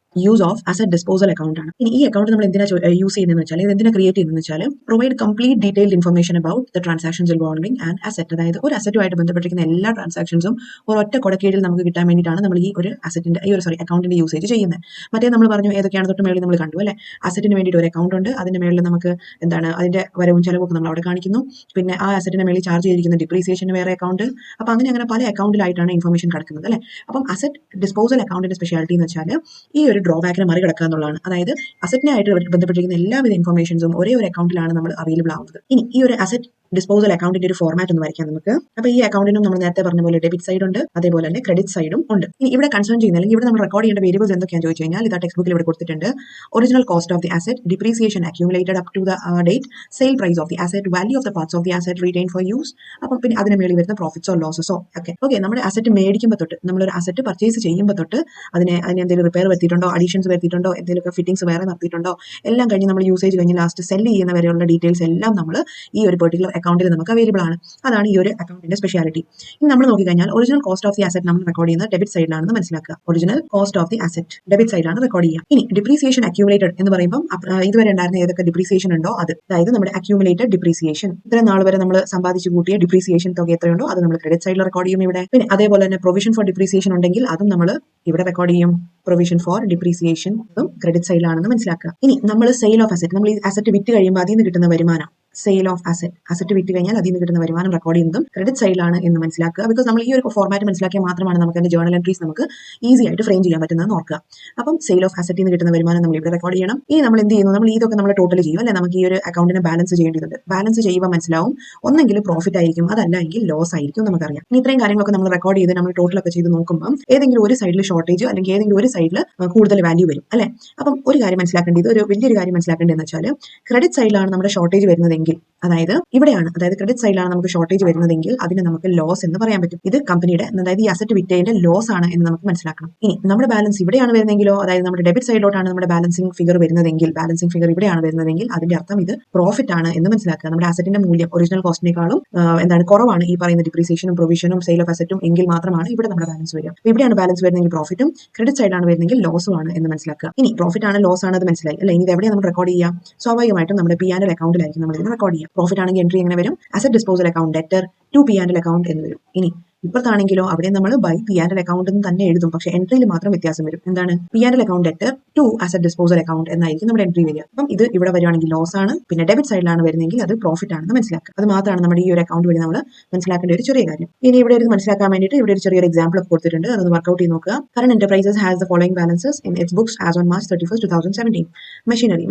use of asset disposal account ആണ്. ഇനി ഈ അക്കൗണ്ട് നമ്മൾ എന്തിനാ യൂസ് ചെയ്യുന്നതെന്ന് വെച്ചാൽ, ഇത് എന്തിനാ ക്രിയേറ്റ് ചെയ്യുന്നതെന്ന് വെച്ചാൽ provide complete detailed information about the transactions involving and asset. അതായത് ഒരു അസറ്റുമായിട്ട് ബന്ധപ്പെട്ടിരിക്കുന്ന എല്ലാ ട്രാൻസാക്ഷൻസും ഒരൊറ്റ കൊടക്കീഴിൽ നമുക്ക് കിട്ടാൻ വേണ്ടിയിട്ടാണ് നമ്മൾ ഈ ഒരു അക്കൗണ്ടിന്റെ യൂസേജ് ചെയ്യുന്നത്. മറ്റേ നമ്മൾ പറഞ്ഞു ഏതൊക്കെയാണ് തൊട്ട് മേളിൽ നമ്മൾ കണ്ടു അല്ലെ. അസറ്റിന് വേണ്ടിയിട്ട് ഒരു അക്കൗണ്ട് ഉണ്ട്, അതിന്റെ മേളിൽ നമുക്ക് എന്താണ് അതിന്റെ വരവും ചെലവും നമ്മൾ അവിടെ കാണിക്കുന്നു. പിന്നെ ആ അസറ്റിന്റെ മേളിൽ ചാർജ് ചെയ്തിരിക്കുന്ന ഡിപ്രീസിയേഷന് വേറെ അക്കൗണ്ട്. അപ്പോൾ അങ്ങനെ പല അക്കൗണ്ടിലായിട്ടാണ് ഇൻഫർമേഷൻ കിടക്കുന്നത് അല്ലെ. അപ്പം അസറ്റ് ഡിസ്പോസൽ അക്കൗണ്ടിന്റെ സ്പെഷ്യാലിറ്റി എന്ന് വെച്ചാൽ ഈ ഒരു ഡ്രോബാക്കിനെ മറികടക്കുക എന്നുള്ളതാണ്. അതായത് അസറ്റിനായിട്ട് ബന്ധപ്പെട്ടിരിക്കുന്ന എല്ലാവിധ ഇൻഫർമേഷൻസും ഒരേ ഒരു അക്കൗണ്ടിലാണ് നമ്മൾ അവൈലബിൾ ആവുന്നത്. ഇനി ഈ ഒരു അസറ്റ് ഡിസ്പോസൽ അക്കൗണ്ടിന്റെ ഒരു ഫോർമാറ്റ് ഒന്ന് വരയ്ക്കാം നമുക്ക്. അപ്പോൾ ഈ അക്കൗണ്ടിനും നമ്മൾ നേരത്തെ പറഞ്ഞ പോലെ ഡെബിറ്റ് സൈഡ് ഉണ്ട്, അതേപോലെ തന്നെ ക്രെഡിറ്റ് സൈഡും ഉണ്ട്. ഇനി ഇവിടെ കൺസേൺ ചെയ്യുന്ന അല്ലെങ്കിൽ ഇവിടെ നമ്മൾ റെക്കോർഡ് ചെയ്യേണ്ട വേരിയബിൾസ് എന്തൊക്കെയാണെന്ന് ചോദിച്ചു കഴിഞ്ഞാൽ ഇതാ ടെക്സ്റ്റ് ബുക്കിൽ ഇവിടെ കൊടുത്തിട്ടുണ്ട്. Original cost of the asset, depreciation accumulated up to the date, sale price of the asset, value of the parts of the asset retain for use. അപ്പം പിന്നെ അതിന് മേളിൽ വരുന്ന പ്രോഫിറ്റ്സോ ലോസസോ ഓക്കെ നമ്മുടെ അസറ്റ് മേടിക്കുമ്പോൾ തൊട്ട്, നമ്മളൊരു അസറ്റ് പർച്ചേസ് ചെയ്യുമ്പോൾ തൊട്ട് അതിന് എന്തെങ്കിലും റിപ്പയർ വരുത്തിയിട്ടുണ്ടോ, അഡീഷൻസ് വരുത്തിയിട്ടുണ്ടോ, എന്തെങ്കിലും ഫിറ്റിംഗ്സ് വേറെ നടത്തിയിട്ടുണ്ടോ, എല്ലാം കഴിഞ്ഞ് നമ്മൾ യൂസേജ് കഴിഞ്ഞ് ലാസ്റ്റ് സെൽ ചെയ്യുന്ന വരെയുള്ള ഡീറ്റെയിൽസ് എല്ലാം നമ്മൾ ഈ ഒരു പെർട്ടിക്കുലർ അക്കൗണ്ടിൽ നമുക്ക് അവൈലബിൾ ആണ്. അതാണ് ഈ ഒരു അക്കൗണ്ടിന്റെ സ്പെഷ്യാലിറ്റി. ഇനി നമ്മൾ നോക്കിക്കഴിഞ്ഞാൽ original cost of the asset നമ്മൾ റെക്കോർഡ് ചെയ്യുന്നത് ഡെബിറ്റ് സൈഡിലാണെന്ന് മനസ്സിലാക്കുക. Original cost of the asset debit സൈഡിലാണ് റെക്കോർഡ് ചെയ്യുക. ഇനി ഡിപ്രീസിയേഷൻ അക്യൂമുലേറ്റഡ് എന്ന് പറയുമ്പോൾ ഇതുവരെ ഉണ്ടായിരുന്ന ഏതൊക്കെ ഡിപ്രീസിയേഷൻ ഉണ്ടോ അത്, അതായത് നമ്മുടെ അക്യൂമുലേറ്റഡ് ഡിപ്രീസിയേഷൻ, ഇത്ര നാൾ വരെ നമ്മൾ സമ്പാദിച്ചു കൂട്ടിയ ഡിപ്രീസിയേഷൻ തുക എത്രയുണ്ടോ അത് നമ്മൾ ക്രെഡിറ്റ് സൈഡിൽ റെക്കോർഡ് ചെയ്യും ഇവിടെ. പിന്നെ അതേപോലെ തന്നെ പ്രൊവിഷൻ ഫോർ ഡിപ്രീസിയേഷൻ ഉണ്ടെങ്കിൽ അതും നമ്മൾ ഇവിടെ റെക്കോർഡ് ചെയ്യും. പ്രൊവിഷൻ ഫോർ ഡിപ്രീസിയേഷൻ അതും ക്രെഡിറ്റ് സൈഡിലാണെന്ന് മനസ്സിലാക്കുക. ഇനി നമ്മൾ സെയിൽ ഓഫ് അസറ്റ്, നമ്മൾ ഈ അസറ്റ് വിറ്റ് കഴിയുമ്പോൾ അതിൽ നിന്ന് കിട്ടുന്ന വരുമാനം സെയിൽ ഓഫ് അസറ്റ് വിറ്റ് കഴിഞ്ഞാൽ അതിൽ നിന്ന് കിട്ടുന്ന വരുമാനം റെക്കോർഡ് ചെയ്യുന്നതും ക്രെഡിറ്റ് സൈഡിലാണ് എന്ന് മനസ്സിലാക്കുക. ബിക്കോസ് നമ്മൾ ഈ ഒരു ഫോർമാറ്റ് മനസ്സിലാക്കിയാൽ മാത്രമാണ് നമുക്ക് അതിന്റെ ജേർണൽ എൻട്രീസ് നമുക്ക് ഈസി ആയിട്ട് ഫ്രെയിം ചെയ്യാൻ പറ്റുന്നത് ഓർക്കുക. അപ്പം സെയിൽ ഓഫ് അസറ്റിൽ നിന്ന് കിട്ടുന്ന വരുമാനം നമ്മൾ ഇവിടെ റെക്കോർഡ് ചെയ്യണം. ഈ നമ്മൾ എന്ത് ചെയ്യുന്നു, നമ്മൾ ഇതൊക്കെ നമ്മൾ ടോട്ടൽ ചെയ്യും അല്ലെ. നമുക്ക് ഈ ഒരു അക്കൗണ്ടിനെ ബാലൻസ് ചെയ്യേണ്ടതുണ്ട്. ബാലൻസ് ചെയ്യുമ്പോൾ മനസ്സിലാവും ഒന്നെങ്കിൽ പ്രോഫിറ്റ് ആയിരിക്കും, അതല്ല എങ്കിൽ ലോസ് ആയിരിക്കും നമുക്കറിയാം. ഇനി ഇത്രയും കാര്യങ്ങളൊക്കെ നമ്മൾ റെക്കോർഡ് ചെയ്ത് നമ്മൾ ടോട്ടലൊക്കെ ചെയ്ത് നോക്കുമ്പോൾ ഏതെങ്കിലും ഒരു സൈഡിൽ ഷോർട്ടേജ് അല്ലെങ്കിൽ ഏതെങ്കിലും ഒരു സൈഡിൽ കൂടുതൽ വാല്യൂ വരും അല്ലെ. അപ്പം ഒരു കാര്യം മനസ്സിലാക്കേണ്ടത്, ഒരു വലിയൊരു കാര്യം മനസ്സിലാക്കേണ്ടത് എന്ന് വെച്ചാൽ ക്രെഡിറ്റ് സൈഡിലാണ് നമ്മുടെ ഷോർട്ടേജ് വരുന്നതെങ്കിൽ, അതായത് ഇവിടെയാണ്, അതായത് ക്രെഡിറ്റ് സൈഡിലാണ് നമുക്ക് ഷോർട്ടേജ് വരുന്നതെങ്കിൽ അതിനെ നമുക്ക് ലോസ് എന്ന് പറയാൻ പറ്റും. ഇത് കമ്പനിയുടെ, അതായത് ഈ അസറ്റ് വിറ്റതിന്റെ ലോസ് ആണ് എന്ന് നമുക്ക് മനസ്സിലാക്കണം. ഇനി നമ്മുടെ ബാലൻസ് ഇവിടെയാണ് വരുന്നതെങ്കിലോ, അതായത് നമ്മുടെ ഡെബിറ്റ് സൈഡിലോട്ടാണ് നമ്മുടെ ബാലൻസിംഗ് ഫിഗർ വരുന്നതെങ്കിൽ, ബാലൻസിംഗ് ഫിഗർ ഇവിടെയാണ് വരുന്നതെങ്കിൽ അതിന്റെ അർത്ഥം ഇത് പ്രോഫിറ്റ് ആണ് എന്ന് മനസ്സിലാക്കുക. നമ്മുടെ അസറ്റിന്റെ മൂല്യം ഒറിജിനൽ കോസ്റ്റിനേക്കാളും കുറവാണ് ഈ പറയുന്ന ഡിപ്രീസിയേഷനും പ്രൊവിഷനും സെയിൽ ഓഫ് അസറ്റും എങ്കിൽ മാത്രമാണ് ഇവിടെ നമ്മുടെ ബാലൻസ് വരിക. അപ്പോൾ ഇവിടെയാണ് ബാലൻസ് വരുന്നെങ്കിൽ പ്രോഫിറ്റും, ക്രെഡിറ്റ് സൈഡിലാണ് വരുന്നെങ്കിൽ ലോസും ആണ് എന്ന് മനസ്സിലാക്കുക. ഇനി പ്രോഫിറ്റ് ആണ് ലോസ് ആണ് അത് മനസ്സിലായി അല്ലെ. ഇനി എവിടെയാണ് നമ്മൾ റെക്കോർഡ് ചെയ്യുക? സ്വാഭാവികമായിട്ടും നമ്മുടെ P&L അക്കൗണ്ടിലായിരിക്കും നമ്മൾ ഇതിന് റെക്കോർഡ് ചെയ്യുക. പ്രോഫിറ്റ് ആണെങ്കിൽ എൻട്രി എങ്ങനെ വരും? Asset disposal account debtor to P&L account എന്ന് വരും. ഇനി ഇപ്പത്താണെങ്കിലോ അവിടെ നമ്മൾ ബൈ P&L അക്കൗണ്ട് എന്ന് തന്നെ എഴുതും, പക്ഷേ എൻട്രിയിൽ മാത്രം വ്യത്യാസം വരും. എന്താണ്? P&L account debtor to asset disposal account എന്നായിരിക്കും നമ്മുടെ എൻട്രി വരിക. അപ്പം ഇത് ഇവിടെ വരുവാണെങ്കിൽ ലോസ് ആണ്, പിന്നെ ഡെബിറ്റ് സൈഡിലാണ് വരുന്നെങ്കിൽ അത് പ്രോഫിറ്റ് ആണെന്ന് മനസ്സിലാക്കുക. അത് മാത്രമാണ് നമ്മുടെ ഈ ഒരു അക്കൗണ്ട് വഴി നമ്മൾ മനസ്സിലാക്കേണ്ട ഒരു ചെറിയ കാര്യം. ഇനി ഇവിടെ ഒരു മനസ്സിലാക്കാൻ വേണ്ടിയിട്ട് ഇവിടെ ഒരു ചെറിയൊരു എക്സാമ്പിൾ ഒക്കെ കൊടുത്തിട്ടുണ്ട്, അതൊന്ന് വർക്ക്ഔട്ട് ചെയ്ത് നോക്കുക. Current enterprises has the following balances in its books as on March 31, 2017.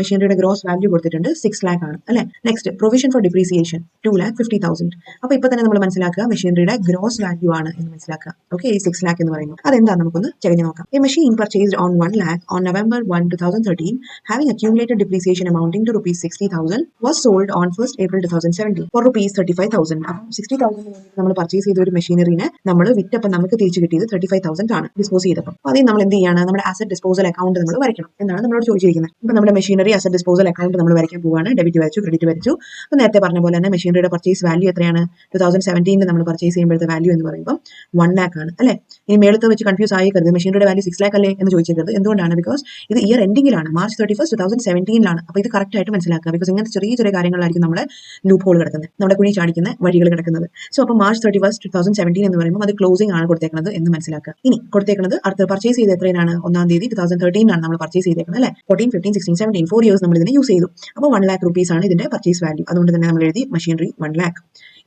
മെഷീനറിയുടെ ഗ്രോസ് വാല്യൂ കൊടുത്തിട്ടുണ്ട് 6 lakh ആണ് അല്ലെ. Next provision for depreciation 2,50,000. അപ്പൊ ഇപ്പൊ തന്നെ നമ്മൾ മനസ്സിലാക്കുക മെഷീനറിയുടെ ഗ്രോസ് വാല്യൂ ആണ് എന്ന് മനസ്സിലാക്കുക. ഓക്കെ, ഈ 6 lakh എന്ന് പറയുന്നത് അതെന്താ നമുക്കൊന്ന് ചെറിയ നോക്കാം. A machine purchased on 1 lakh on November 1, 2013 having accumulated depreciation amounting to rupees 60,000 was sold on 1st April 2017 for rupees 35,000. അപ്പം 60,000 നമ്മൾ പർച്ചേസ് ചെയ്ത ഒരു മെഷീനറിനെ നമ്മൾ വിറ്റപ്പോൾ നമുക്ക് തിരിച്ചു കിട്ടിയത് 35,000 ആണ് ഡിസ്പോസ് ചെയ്തപ്പോൾ. അപ്പോൾ അതിൽ നമ്മൾ എന്ത് ചെയ്യാണ്? നമ്മുടെ അസറ്റ് ഡിസ്പോസൽ അക്കൗണ്ട് നമ്മൾ വരയ്ക്കണം എന്നാണ് നമ്മളോട് ചോദിച്ചിരിക്കുന്നത്. ഇപ്പൊ നമ്മുടെ മെഷീനറി അസറ്റ് ഡിസ്പോസൽ അക്കൗണ്ട് നമ്മൾ വരയ്ക്കാൻ പോവാണ്. ഡെബിറ്റ് വരച്ചു, ക്രെഡിറ്റ് വരച്ചു. അപ്പോൾ നേരത്തെ പറഞ്ഞ പോലെ തന്നെ മെഷീനറിയുടെ പർച്ചേസ് വാല്യൂ എത്രയാണ്? 2017 നമ്മൾ പർച്ചേസ് ചെയ്യുമ്പോഴത്തെ വാല്യൂ എന്ന് പറയുമ്പോൾ 1 lakh ആണ് അല്ലെ. ഇനി മേളത്ത് വെച്ച് കൺഫ്യൂസ് ആയിക്കരുത്, മെഷീനറിയുടെ വാല്യൂ 6 lakh അല്ലേ എന്ന് ചോദിച്ചിരുന്നത്. എന്തുകൊണ്ടാണ്? ബിക്കോസ് ഇത് ഇയർ എൻഡിങ്ങിലാണ്, March 31, 2017 അപ്പോൾ ഇത് കറക്റ്റ് ആയിട്ട് മനസ്സിലാക്കുക. ബിക്കോസ് ഇങ്ങനത്തെ ചെറിയ ചെറിയ കാര്യങ്ങളായിരിക്കും നമ്മുടെ ലൂപ്പ് ഹോൾ കിടക്കുന്നത്, നമ്മുടെ കുഴി ചാടിക്കുന്ന വഴികൾ കിടക്കുന്നത്. സോ അപ്പോൾ March 31, 2017 എന്ന് പറയുമ്പോൾ അത് ക്ലോസിംഗ് ആണ് കൊടുത്തേക്കുന്നത് എന്ന് മനസ്സിലാക്കുക. ഇനി കൊടുത്തേക്കുന്നത് അടുത്ത പർച്ചേസ് ചെയ്ത് എത്രയാണ്? 1st April 2013 നമ്മൾ പർച്ചേസ് ചെയ്തേക്കുന്നത് അല്ലെ. 14, 15, 16, 17 4 years നമ്മൾ ഇതിനെ യൂസ് ചെയ്തു. അപ്പോൾ 1 lakh rupees ആണ് ഇതിന്റെ പർച്ചേസ് വാല്യൂ. അതുകൊണ്ട് തന്നെ നമ്മൾ എഴുതി മെഷീനറി 1 lakh.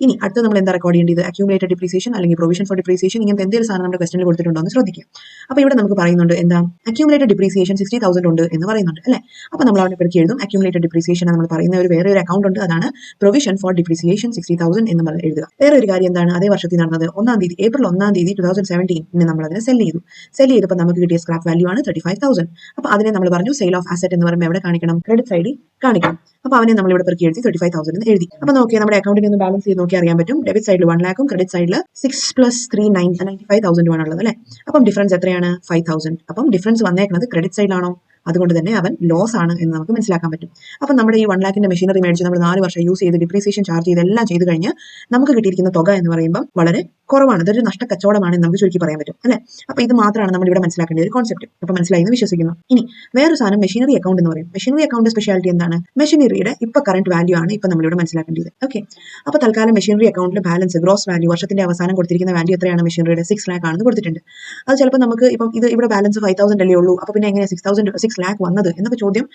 ഇനി അടുത്ത നമ്മൾ എന്താ റെക്കോർഡ് ചെയ്യേണ്ടത്? അക്യൂമുലേറ്റഡ് ഡിപ്രീസിയേഷൻ അല്ലെങ്കിൽ പ്രൊവിഷൻ ഫോർ ഡിപ്രീസിയേഷൻ, ഇങ്ങനത്തെ എന്തെങ്കിലും സാധനം നമ്മുടെ ക്വസ്റ്റനിൽ കൊടുത്തിട്ടുണ്ടോ എന്ന് ശ്രദ്ധിക്കുക. അപ്പോൾ ഇവിടെ നമുക്ക് പറയുന്നുണ്ട് എന്താ? അക്യൂമുലേറ്റഡ് ഡിപ്രീസിയേഷൻ 60,000 ഉണ്ട് എന്ന് പറയുന്നുണ്ട് അല്ലെ. അപ്പോൾ നമ്മൾ അവിടെ പെടുക്കി എഴുതും അക്യൂമുലേറ്റഡ് ഡിപ്രീസിയേഷൻ നമ്മൾ പറയുന്ന വേറെ ഒരു അക്കൗണ്ട് ഉണ്ട്, അതാണ് പ്രൊവിഷൻ ഫോർ ഡിപ്രീസിയേഷൻ 60,000 എന്ന് നമ്മൾ എഴുതുക. വേറെ ഒരു കാര്യം എന്താണ്? അതേ വർഷത്തിൽ നടന്നത് April 1, 2017 നമ്മൾ അതിനെ സെൽ ചെയ്തു. സെൽ ചെയ്തപ്പോൾ നമുക്ക് കിട്ടിയ സ്ക്രാപ്പ് വാല്യൂ ആണ് 35,000. അപ്പോൾ അതിനെ നമ്മൾ പറഞ്ഞു സെയിൽ ഓഫ് അസറ്റ് എന്ന് പറയുമ്പോൾ എവിടെ കാണിക്കണം? ക്രെഡിറ്റ് സൈഡിൽ കാണിക്കണം. അപ്പോൾ അവനെ നമ്മൾ ഇവിടെ പെറുക്കി എഴുതി 35,000 എന്ന് എഴുതി. അപ്പോൾ നോക്കിയാൽ നമ്മുടെ അക്കൗണ്ടിൽ ഒന്ന് ബാലൻസ് ചെയ്ത് നോക്കി അറിയാൻ പറ്റും. ഡെബിറ്റ് സൈഡിൽ 1 lakh, ക്രെഡിറ്റ് സൈഡിൽ 6 + 3 95,000 ആണുള്ളത് അല്ലെ. അപ്പം ഡിഫറൻസ് എത്രയാണ്? 5,000. അപ്പം ഡിഫറൻസ് വന്നേക്കുന്നത് ക്രെഡിറ്റ് സൈഡിലാണോ? അതുകൊണ്ട് തന്നെ അവൻ ലോസ് ആണ് എന്ന് നമുക്ക് മനസ്സിലാക്കാൻ പറ്റും. അപ്പം നമ്മുടെ ഈ 1 lakhന്റെ മെഷീനറി മേടിച്ച് നമ്മൾ 4 വർഷം യൂസ് ചെയ്ത് ഡിപ്രീസിയേഷൻ ചാർജ് ചെയ്ത് എല്ലാം ചെയ്ത് കഴിഞ്ഞ് നമുക്ക് കിട്ടിയിരിക്കുന്ന തുക എന്ന് പറയുമ്പോൾ വളരെ കുറവാണ്. അതൊരു നഷ്ടക്കച്ചവടമാണ് എന്ന് നമുക്ക് ചുരുക്കി പറയാൻ പറ്റും അല്ലെ. അപ്പോൾ ഇത് മാത്രമാണ് നമ്മൾ ഇവിടെ മനസ്സിലാക്കേണ്ട ഒരു കോൺസെപ്റ്റ്. അപ്പോൾ മനസ്സിലായി എന്ന് വിശ്വസിക്കുന്നു. ഇനി വേറൊരു സാധനം മെഷീനറി അക്കൗണ്ട് എന്ന് പറയും. മെഷീനറി അക്കൗണ്ട് സ്പെഷ്യാലിറ്റി എന്താണ്? മെഷീനറിയുടെ ഇപ്പൊ കറന്റ് വാല്യൂ ആണ് ഇപ്പൊ നമ്മളിവിടെ മനസ്സിലാക്കേണ്ടത്. ഓക്കെ, അപ്പോൾ തൽക്കാലം മെഷീനറി അക്കൗണ്ടിൽ ബാലൻസ് ഗ്രോസ് വാല്യൂ വർഷത്തിന്റെ അവസാനം കൊടുത്തിരിക്കുന്ന വാല്യൂ എത്രയാണ്? മെഷീനറിയുടെ 6 lakh ആണെന്ന് കൊടുത്തിട്ടുണ്ട്. അത് ചിലപ്പോൾ നമുക്ക് ഇപ്പം ഇത് ഇവിടെ ബാലൻസ് 5,000 അല്ലേ ഉള്ളൂ, അപ്പോൾ പിന്നെ എങ്ങനെ 6 lakh വന്നത് എന്നൊക്കെ ചോദ്യം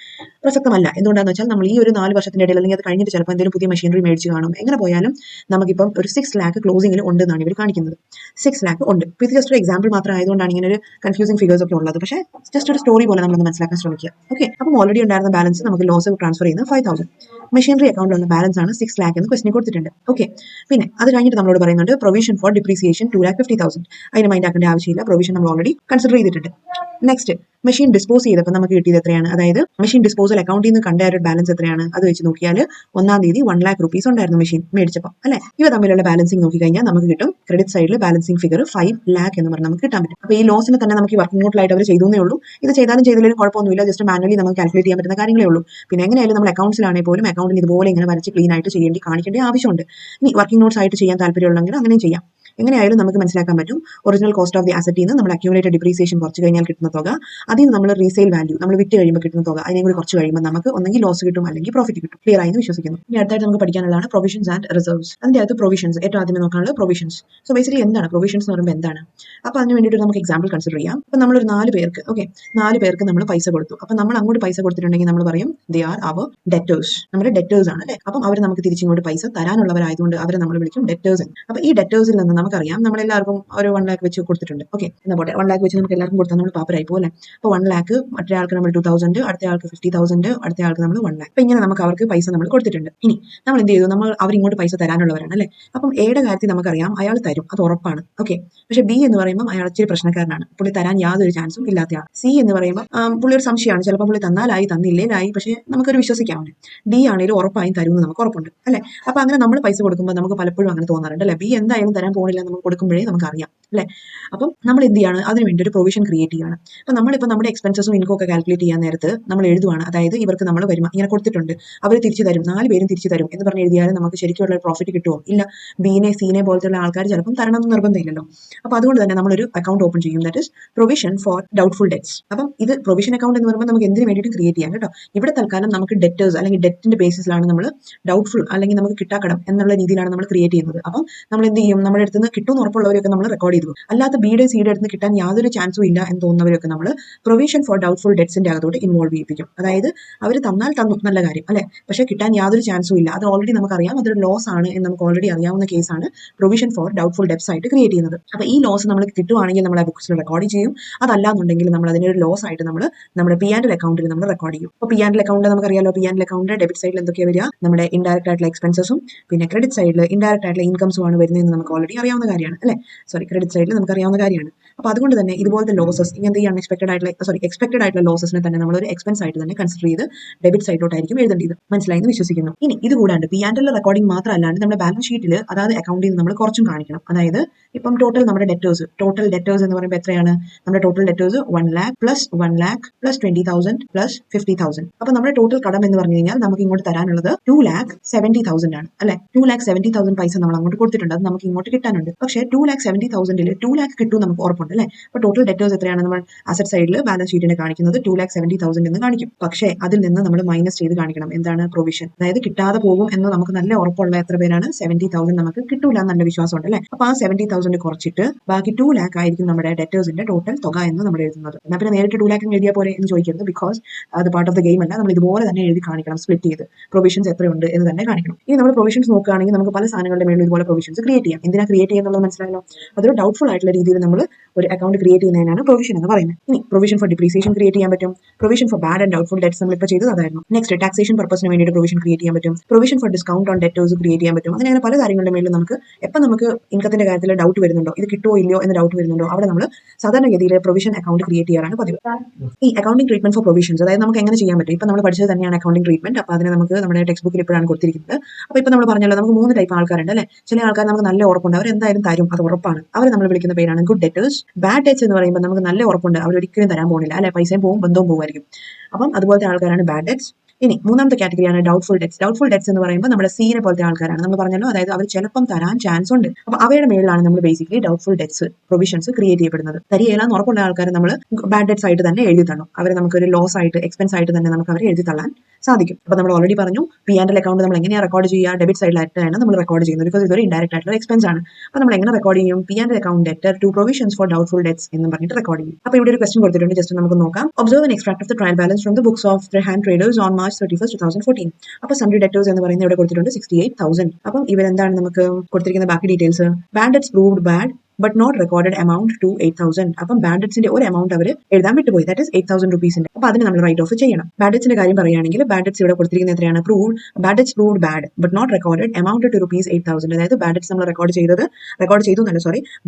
പ്രസക്തമല്ല. എന്തുകൊണ്ടാണെന്ന് വെച്ചാൽ നമ്മൾ ഈ ഒരു 4 വർഷത്തിന്റെ ഇടയിൽ അല്ലെങ്കിൽ അത് കഴിഞ്ഞിട്ട് ചിലപ്പോൾ എന്തെങ്കിലും പുതിയ മെഷീനറി മേടിച്ച് കാണും. എങ്ങനെ പോയാലും നമുക്കിപ്പം ഒരു 6 lakh ക്ലോസിംഗിൽ ഉണ്ട് എന്നാണ് ഇവർ കാണിക്കുന്നത്. 6 lakh ഉണ്ട്. ഇപ്പോൾ ഇത് ജസ്റ്റ് ഒരു എക്സാമ്പിൾ മാത്രം ആയതുകൊണ്ടാണ് ഇങ്ങനെ ഒരു കൺഫ്യൂസിംഗ് ഫിഗേഴ്സ് ഒക്കെ ഉള്ളത്. പക്ഷേ ജസ്റ്റ് ഒരു സ്റ്റോറി പോലെ നമ്മളൊന്ന് മനസ്സിലാക്കാൻ ശ്രമിക്കുക. ഓക്കെ, അപ്പം ഓൾറെഡി ഉണ്ടായിരുന്ന ബാലൻസ് നമുക്ക് ലോസ് ട്രാൻസ്ഫർ ചെയ്യുന്നത് 5,000. മെഷീനറി അക്കൗണ്ടിലുള്ള ബാലൻസ് ആണ് 6 lakh എന്ന് ക്വസ്റ്റിന് കൊടുത്തിട്ടുണ്ട്. ഓക്കെ, പിന്നെ അത് കഴിഞ്ഞിട്ട് നമ്മളോട് പറയുന്നുണ്ട് പ്രൊവിഷൻ ഫോർ ഡിപ്രീസിയേഷൻ 2,50,000. അതിന് മൈൻഡ് ആക്കേണ്ട ആവശ്യമില്ല, പ്രൊവിഷൻ നമ്മൾ ഓൾറെഡി കൺസിഡർ ചെയ്തിട്ടുണ്ട്. നെക്സ്റ്റ് മെഷീൻ ഡിസ്പോസ് ചെയ്തപ്പോൾ നമുക്ക് കിട്ടിയത് എത്രയാണ്? അതായത് മെഷീൻ ഡിസ്പോസൽ അക്കൗണ്ടിൽ നിന്ന് കണ്ട ബാലൻസ് എത്രയാണ്? അത് വെച്ച് നോക്കിയാൽ 1st April 1 lakh rupees ഉണ്ടായിരുന്നു മെഷീൻ മേടിച്ചപ്പോൾ അല്ലെ. ഇവ തമ്മിലുള്ള ബാലൻസിങ് നോക്കി കഴിഞ്ഞാൽ നമുക്ക് കിട്ടും ക്രെഡിറ്റ് സൈഡിൽ ബാലൻസിങ് ഫിഗർ 5 lakh എന്ന് പറഞ്ഞാൽ നമുക്ക് കിട്ടാൻ പറ്റും. അപ്പോൾ ഈ ലോസിന് തന്നെ നമുക്ക് വർക്കിംഗ് നോട്ടിലായിട്ട് അവർ ചെയ്തേ ഉള്ളൂ. ഇത് ചെയ്താലും ചെയ്തില്ലെങ്കിലും കുഴപ്പമൊന്നുമില്ല, ജസ്റ്റ് മാനുവലി നമുക്ക് കാൽക്കുലേറ്റ് ചെയ്യാൻ പറ്റുന്ന കാര്യങ്ങളേ ഉള്ളൂ. പിന്നെ എങ്ങനെയായാലും നമ്മൾ അക്കൗണ്ട്സിലാണെങ്കിൽ പോലും അക്കൗണ്ടിൽ ഇതുപോലെ ഇങ്ങനെ വരച്ച് ക്ലീൻ ആയിട്ട് കാണിക്കേണ്ട ആവശ്യമുണ്ട്. ഇനി വർക്കിംഗ് നോട്ട്സ് ആയിട്ട് ചെയ്യാൻ താല്പര്യമുള്ളെങ്കിൽ അങ്ങനെയും ചെയ്യാം. എങ്ങനെയായാലും നമുക്ക് മനസ്സിലാക്കാൻ പറ്റും ഒറിജിനൽ കോസ്റ്റ് ഓഫ് ദി അസറ്റിൽ നിന്ന് നമ്മൾ അക്യൂമുലേറ്റഡ് ഡിപ്രീസിയേഷൻ കുറച്ച് കഴിഞ്ഞാൽ കിട്ടുന്ന തുക, അതിൽ നിന്ന് നമ്മൾ റീസെയിൽ വാല്യൂ നമ്മൾ വിറ്റ് കഴിയുമ്പോൾ കിട്ടുന്ന തുക, അതിനെ കൂടി കുറച്ച് കഴിയുമ്പോൾ നമുക്ക് ഒന്നെങ്കിൽ ലോസ് കിട്ടും അല്ലെങ്കിൽ പ്രോഫിറ്റ് കിട്ടും. ക്ലിയർ ആയി എന്ന് വിശ്വസിക്കുന്നു. ഇനി അടുത്തായിട്ട് നമുക്ക് പഠിക്കാനുള്ളതാണ് പ്രൊവിഷൻസ് ആൻഡ് റിസർവ്സ്. അതിന്റെ അകത്ത് പ്രൊവിഷൻസ് ഏറ്റവും ആദ്യമേ നോക്കാനുള്ളത് പ്രൊവിഷൻസ്. സോ ബേസിക്കലി എന്താണ് പ്രൊവിഷൻസ് എന്ന് പറയുമ്പോൾ എന്താണ്? അപ്പോൾ അതിന് വേണ്ടിയിട്ട് നമുക്ക് എക്സാമ്പിൾ കൺസിഡർ ചെയ്യാം. അപ്പോൾ നമ്മളൊരു 4 പേർക്ക് നമ്മൾ പൈസ കൊടുത്തു. അപ്പോൾ നമ്മൾ അങ്ങോട്ട് പൈസ കൊടുത്തിട്ടുണ്ടെങ്കിൽ നമ്മൾ പറയും ദേ ആർ അവർ ഡെറ്റേഴ്സ്. നമ്മുടെ ഡെറ്റേഴ്സ് ആണ് അല്ലേ. അപ്പം അവർ നമുക്ക് തിരിച്ചിങ്ങോട്ട് പൈസ തരാനുള്ളവരായതുകൊണ്ട് അവരെ നമ്മൾ വിളിക്കും ഡെറ്റേഴ്സ്. അപ്പോൾ ഈ ഡെറ്റേഴ്സിൽ നിന്ന് നമുക്കറിയാം നമ്മൾ എല്ലാവർക്കും ഒരു 1 lakh വെച്ച് കൊടുത്തിട്ടുണ്ട്. എന്നാ പോട്ടെ, 1 lakh വെച്ച് നമുക്ക് എല്ലാവർക്കും കൊടുത്താൽ നമ്മൾ പാപ്പരായി പോലെ. അപ്പോൾ 1 lakh മറ്റേ ആൾക്ക് നമ്മൾ 2000, അടുത്ത ആൾക്ക് 50,000, അടുത്ത ആൾക്ക് നമ്മൾ 1 lakh. അപ്പോൾ ഇങ്ങനെ നമുക്ക് അവർക്ക് പൈസ നമ്മൾ കൊടുത്തിട്ടുണ്ട്. ഇനി നമ്മൾ എന്ത് ചെയ്തു, നമ്മൾ അവരിങ്ങോട്ട് പൈസ തരാനുള്ളവരാണ് അല്ലേ. അപ്പം എയുടെ കാര്യത്തിൽ നമുക്കറിയാം അയാൾ തരും, അത് ഉറപ്പാണ്. പക്ഷേ ബി എന്ന് പറയുമ്പോൾ അയാൾ ഇച്ചിരി പ്രശ്നക്കാരനാണ്, പുള്ളി തരാൻ യാതൊരു ചാൻസും ഇല്ലാത്തയാണ്. സി എന്ന് പറയുമ്പോൾ പുള്ളി ഒരു സംശയമാണ്, ചിലപ്പോൾ പുള്ളി തന്നാലായി തന്നില്ലേലായി, പക്ഷേ നമുക്കൊരു വിശ്വസിക്കാവുന്നത്. ഡി ആണെങ്കിലും ഉറപ്പായും തരുമെന്ന് നമുക്ക് ഉറപ്പുണ്ട് അല്ലേ. അപ്പോൾ അങ്ങനെ നമ്മൾ പൈസ കൊടുക്കുമ്പോൾ നമുക്ക് പലപ്പോഴും അങ്ങനെ തോന്നാറുണ്ട് അല്ലേ, ബി എന്തായാലും തരാൻ പോകുന്നില്ല നമുക്ക് കൊടുക്കുമ്പോഴേ നമുക്കറിയാം അല്ലേ. അപ്പം നമ്മൾ എന്ത് ചെയ്യാണ്, അതിന് വേണ്ടി ഒരു പ്രൊവിഷൻ ക്രിയേറ്റ് ചെയ്യാണ്. അപ്പോൾ നമ്മളിപ്പോൾ നമ്മുടെ എക്സ്പെൻസസും ഇൻകം ഒക്കെ കാൽക്കുലേറ്റ് ചെയ്യാൻ നേരത്ത് നമ്മൾ എഴുതുവാണ്, അതായത് ഇവർക്ക് നമ്മൾ വരുമാനം ഇങ്ങനെ കൊടുത്തിട്ടുണ്ട്, അവർ തിരിച്ചു തരും, 4 പേരും തിരിച്ചു തരും എന്ന് പറഞ്ഞ് എഴുതിയാലും നമുക്ക് ശരിക്കുള്ള പ്രോഫിറ്റ് കിട്ടുമോ? ഇല്ല. ബീനെ സീനെ പോലത്തെ ആൾക്കാർ ചിലപ്പം തരണം എന്ന് നിർബന്ധമില്ലല്ലോ. അപ്പോൾ അതുകൊണ്ട് തന്നെ നമ്മളൊരു അക്കൗണ്ട് ഓപ്പൺ ചെയ്യും, that is provision for doubtful debts. അപ്പം ഇത് പ്രൊവിഷൻ അക്കൗണ്ട് എന്ന് പറയുമ്പോൾ നമുക്ക് എന്തിനു വേണ്ടിയിട്ട് ക്രിയേറ്റ് ചെയ്യാം കേട്ടോ. ഇവിടെ തൽക്കാലം നമുക്ക് ഡെറ്റേഴ്സ് അല്ലെങ്കിൽ ഡെറ്റിന്റെ ബേസിസിലാണ് നമ്മൾ ഡൗട്ട്ഫുൾ അല്ലെങ്കിൽ നമുക്ക് കിട്ടാക്കടം എന്നുള്ള രീതിയിലാണ് നമ്മൾ ക്രിയേറ്റ് ചെയ്യുന്നത്. അപ്പം നമ്മൾ എന്ത് ചെയ്യും, നമ്മുടെ അടുത്ത് നിന്ന് കിട്ടുമെന്ന് ഉറപ്പുള്ളവരൊക്കെ നമ്മൾ റെക്കോർഡ് ചെയ്തു. അല്ലാത്ത ബിയുടെ സിയുടെ അടുത്ത് കിട്ടാൻ യാതൊരു ചാൻസും ഇല്ല എന്ന് തോന്നുന്നവരൊക്കെ നമ്മൾ പ്രൊവിഷൻ ഫോർ ഡൗട്ട്ഫുൾ ഡെറ്റ്സിന്റെ അകത്തോട്ട് ഇൻവോൾവ് ചെയ്യിപ്പിക്കും. അതായത് അവർ തന്നാൽ തന്നു, നല്ല കാര്യം അല്ലെ, പക്ഷേ കിട്ടാൻ യാതൊരു ചാൻസും ഇല്ല, അത് ഓൾറെഡി നമുക്കറിയാം, അതൊരു ലോസ് ആണ് എന്ന് നമുക്ക് ഓൾറെഡി അറിയാവുന്ന കേസാണ് പ്രൊവിഷൻ ഫോർ ഡൗട്ട്ഫുൾ ഡെപ്റ്റ്സ് ആയിട്ട് ക്രിയേറ്റ് ചെയ്യുന്നത്. അപ്പോൾ ഈ ലോസ് നമ്മൾ കിട്ടുവാണെങ്കിൽ നമ്മൾ ആ ബുക്സിൽ റെക്കോർഡ് ചെയ്യും, അതല്ലാന്നുണ്ടെങ്കിൽ നമ്മൾ അതിനൊരു ലോസ് ആയിട്ട് നമ്മൾ നമ്മുടെ P&L അക്കൗണ്ടിൽ നമ്മൾ റെക്കോർഡ് ചെയ്യും. അപ്പോൾ P&L അക്കൗണ്ട് നമുക്കറിയാലോ, P&L അക്കൗണ്ട് ഡെബിറ്റ് സൈഡിൽ എന്തൊക്കെയാണ് വരിക, നമ്മുടെ ഇൻഡയറക്റ്റ് ആയിട്ടുള്ള എക്സ്പെൻസസും പിന്നെ ക്രെഡിറ്റ് സൈഡിൽ ഇൻഡയറക്റ്റ് ആയിട്ടുള്ള ഇൻകംസും ആണ് വരുന്നതെന്ന് നമുക്ക് ഓൾറെഡി അറിയാവുന്ന കാര്യമാണ് അല്ലേ. ക്രെഡിറ്റ് സൈഡിൽ നമുക്ക് അറിയാവുന്ന കാര്യമാണ്. അപ്പോൾ അതുകൊണ്ട് തന്നെ ഇതുപോലത്തെ ലോസസ്, ഇങ്ങനത്തെ ഈ എക്സ്പെക്ടഡ് ആയിട്ടുള്ള ലോസസിനെ തന്നെ നമ്മളൊരു എക്സ്പെൻസ് ആയിട്ട് തന്നെ കൺസിഡർ ചെയ്ത് ഡെബിറ്റ് സൈഡിലോട്ടായിരിക്കും എഴുതേണ്ടത്. മനസ്സിലായെന്ന് വിശ്വസിക്കുന്നു. ഇനി ഇത് കൂടാണ്ട് P&L റെക്കോർഡിംഗ് മാത്രമല്ലാണ്ട് നമ്മുടെ ബാലൻസ് ഷീറ്റിൽ അതായത് അക്കൗണ്ടിൽ നിന്ന് നമ്മൾ കുറച്ചും കാണിക്കണം. അതായത് ഇപ്പം ടോട്ടൽ നമ്മുടെ ടോട്ടൽ ഡെറ്റേഴ്സ് എന്ന് പറയുമ്പോൾ എത്രയാണ്, നമ്മുടെ total debtors 1 lakh plus 1 lakh plus 20,000 plus 50,000. അപ്പോൾ നമ്മുടെ ടോട്ടൽ കടം എന്ന് പറഞ്ഞു കഴിഞ്ഞാൽ നമുക്ക് ഇങ്ങോട്ട് തരാനുള്ളത് 2,70,000 ആണ് അല്ലെ. 2,70,000 പൈസ നമ്മൾ അങ്ങോട്ട് കൊടുത്തിട്ടുണ്ട്, അത് നമുക്ക് ഇങ്ങോട്ട് കിട്ടാനുണ്ട്. പക്ഷേ 2,70,000 2 lakh കിട്ടും നമുക്ക് ഉറപ്പുണ്ട് അല്ലെ. അപ്പോൾ ടോട്ടൽ ഡെറ്റേഴ്സ് എത്രയാണ്, നമ്മൾ അസറ്റ് സൈഡിൽ ബാലൻസ് ഷീറ്റിനെ കാണിക്കുന്നത് 2,70,000 എന്ന് കാണിക്കും. പക്ഷേ അതിൽ നിന്ന് നമ്മൾ മൈനസ് ചെയ്ത് കാണിക്കണം എന്താണ്, പ്രൊവിഷൻ. അതായത് കിട്ടാതെ പോകും എന്ന് നമുക്ക് നല്ല ഉറപ്പുള്ള എത്ര പേരാണ്, 70,000 നമുക്ക് കിട്ടൂല നല്ല വിശ്വാസമുണ്ട് അല്ലെ. അപ്പോൾ ആ 70,000 കുറച്ചിട്ട് ബാക്കി 2 lakh ആയിരിക്കും നമ്മുടെ ഡെറ്റേഴ്സിന്റെ ടോട്ടൽ തുക എന്ന് നമ്മൾ എഴുതുന്നത്. എന്നാൽ പിന്നെ നേരിട്ട് 2 lakh എഴുതിയാൽ പോലെ എന്ന് ചോദിക്കരുത്, ബിക്കോസ് അത് പാർട്ട് ഓഫ് ദ ഗെയിം അല്ല, നമ്മൾ ഇതുപോലെ തന്നെ എഴുതി കാണിക്കണം, സ്പ്ലിറ്റ് ചെയ്ത് പ്രൊവിഷൻസ് എത്രയുണ്ട് എന്ന് തന്നെ കാണിക്കണം. ഇനി നമ്മൾ പ്രൊവിഷൻസ് നോക്കുകയാണെങ്കിൽ നമുക്ക് പല സാധനങ്ങളുടെ മേളിൽ ഇതുപോലെ പ്രൊവിഷൻസ് ക്രിയേറ്റ് ചെയ്യാം. എന്തിനാ ക്രിയേറ്റ് ചെയ്യുന്നത് മനസ്സിലായല്ലോ. അതൊരു ഡൗട്ട്ഫുൾ ആയിട്ടുള്ള രീതിയിൽ നമ്മൾ ഒരു അക്കൗണ്ട് ക്രിയേറ്റ് ചെയ്യുന്നതിനാണ് പ്രൊവിഷൻ എന്ന് പറയുന്നത്. ഇനി പ്രൊവിഷൻ ഫോർ ഡിപ്രീസിയേഷൻ ക്രിയേറ്റ് ചെയ്യാൻ പറ്റും, provision for bad and doubtful debts നമ്മൾ ഇപ്പോൾ ചെയ്തത് അതായിരുന്നു. നെക്സ്റ്റ് ടാക്സേഷൻ പർപ്പസിന് വേണ്ടിയിട്ട് പ്രൊവിഷൻ ക്രിയേറ്റ് ചെയ്യാൻ പറ്റും, provision for discount on debtors create ചെയ്യാൻ പറ്റും. അങ്ങനെ പല കാര്യങ്ങളുടെ മേളിൽ നമുക്ക് എപ്പോൾ നമുക്ക് ഇൻകത്തിന്റെ കാര്യത്തിൽ ഡൗട്ട് വരുന്നുണ്ടോ, ഇത് കിട്ടുമോ ഇല്ലയോ എന്ന് ഡൗട്ട് വരുന്നുണ്ടോ, അവിടെ നമ്മൾ സാധാരണഗതിയിൽ പ്രൊവിഷൻ അക്കൗണ്ട് ക്രിയേറ്റ് ചെയ്യാറാണ് പതിവ്. ഈ അക്കൗണ്ടിംഗ് ട്രീറ്റ്മെന്റ് ഫോർ പ്രൊവിഷൻസ്, അതായത് നമുക്ക് എങ്ങനെ ചെയ്യാൻ പറ്റും, ഇപ്പം നമ്മൾ പഠിച്ചത് തന്നെയാണ് അക്കൗണ്ടിംഗ് ട്രീറ്റ്മെന്റ്. അപ്പോൾ അതിനെ നമുക്ക് നമ്മുടെ ടെക്സ്റ്റ് ബുക്കിൽ ഇപ്പോഴാണ് കൊടുത്തിരിക്കുന്നത്. അപ്പോൾ ഇപ്പോൾ നമ്മൾ പറഞ്ഞല്ലോ നമുക്ക് 3 ടൈപ്പ് ആൾക്കാരുണ്ട് അല്ലേ. ചില ആൾക്കാർ നമുക്ക് നല്ല ഉറപ്പുണ്ട്, അവർ എന്തായാലും തരും, അത് ഉറപ്പാണ്, അവരെ നമ്മൾ വിളിക്കുന്ന പേരാണ് ഗുഡ് ഡെറ്റേഴ്സ്. ബാഡ് ഡെറ്റ്സ് എന്ന് പറയുമ്പോൾ നമുക്ക് നല്ല ഉറപ്പുണ്ട്, അവർ ഒരിക്കലും തരാൻ പോകുന്നില്ല അല്ലെ, പൈസയും പോകും ബന്ധവും പോകുമായിരിക്കും. അപ്പം അതുപോലത്തെ ആൾക്കാരാണ് ബാഡ് ഡെറ്റ്സ്. ഇനി മൂന്നാമത്തെ കാറ്റഗറിയാണ് ഡൗട്ട്ഫുൾ ഡെറ്റ്സ്. ഡൗട്ട്ഫുൾ ഡെറ്റ്സ് എന്ന് പറയുമ്പോൾ നമ്മുടെ സീനെ പോലത്തെ ആൾക്കാരാണ്, നമ്മൾ പറഞ്ഞല്ലോ, അതായത് അവർ ചിലപ്പം തരാൻ ചാൻസ് ഉണ്ട്. അപ്പോൾ അവയുടെ മേളിലാണ് നമ്മൾ basically doubtful debts provisions create ചെയ്യപ്പെടുന്നത്. തരികയില്ലാന്ന് ഉറപ്പുള്ള ആൾക്കാർ നമ്മൾ ബാഡ് ഡെറ്റ്സ് ആയിട്ട് തന്നെ എഴുതി തള്ളും, അവരെ നമുക്കൊരു ലോസ് ആയിട്ട് എക്സ്പെൻസ് ആയിട്ട് തന്നെ നമുക്ക് അവരെ എഴുതി തള്ളാൻ സാധിക്കും. അപ്പോൾ നമ്മൾ ഓൾറെഡി പറഞ്ഞു P&L അക്കൗണ്ട് നമ്മൾ എങ്ങനെയാണ് റെക്കോർഡ് ചെയ്യുക, ഡെബിറ്റ് സൈഡിലായിട്ടാണ് നമ്മൾ റെക്കോർഡ് ചെയ്യുന്നത്, ബിക്കോസ് ഇതൊരു ഇൻഡയറക്റ്റ് ആയിട്ടുള്ള എക്സ്പെൻസ് ആണ്. അപ്പോൾ നമ്മൾ എങ്ങനെ റെക്കോർഡ് ചെയ്യും, P&L account debtor to provisions for doubtful debts എന്ന് പറഞ്ഞിട്ട് റെക്കോർഡ് ചെയ്യും. അപ്പോൾ ഇവിടെ ഒരു ക്വസ്റ്റൻ കൊടുത്തിട്ടുണ്ട്, ജസ്റ്റ് നമുക്ക് നോക്കാം. Observe and extract of the trial balance from the books of the hand traders on March 31, 2014. അപ്പോൾ സൺഡ്രി ഡെറ്റേഴ്സ് എന്ന് പറയുന്നത് ഇവിടെ കൊടുത്തിട്ടുണ്ട് 68,000. അപ്പം ഇവരെന്താണ് നമുക്ക് കൊടുത്തിരിക്കുന്ന ബാക്കി details, bad debts proved bad but not recorded amount to 8,000. അപ്പം ബാഡ് ഡെറ്റ്സിന്റെ ഒരു എമൗണ്ട് അവർ എഴുതാൻ വിട്ടുപോയി, ദാറ്റ് ഇസ് 8,000 റുപ്പീസിന്റെ. അപ്പോൾ അതിന് നമ്മൾ റൈറ്റ് ഓഫ് ചെയ്യണം. ബാഡ് ഡെറ്റ്സിന്റെ കാര്യം പറയുകയാണെങ്കിൽ ബാഡ് ഡെറ്റ്സ് ഇവിടെ കൊടുത്തിരിക്കുന്ന എത്രയാണ്, bad debts proved bad but not recorded amount to ₹8,000. അതായത് ബാഡ് ഡെറ്റ്സ് നമ്മൾ റെക്കോർഡ് ചെയ്തു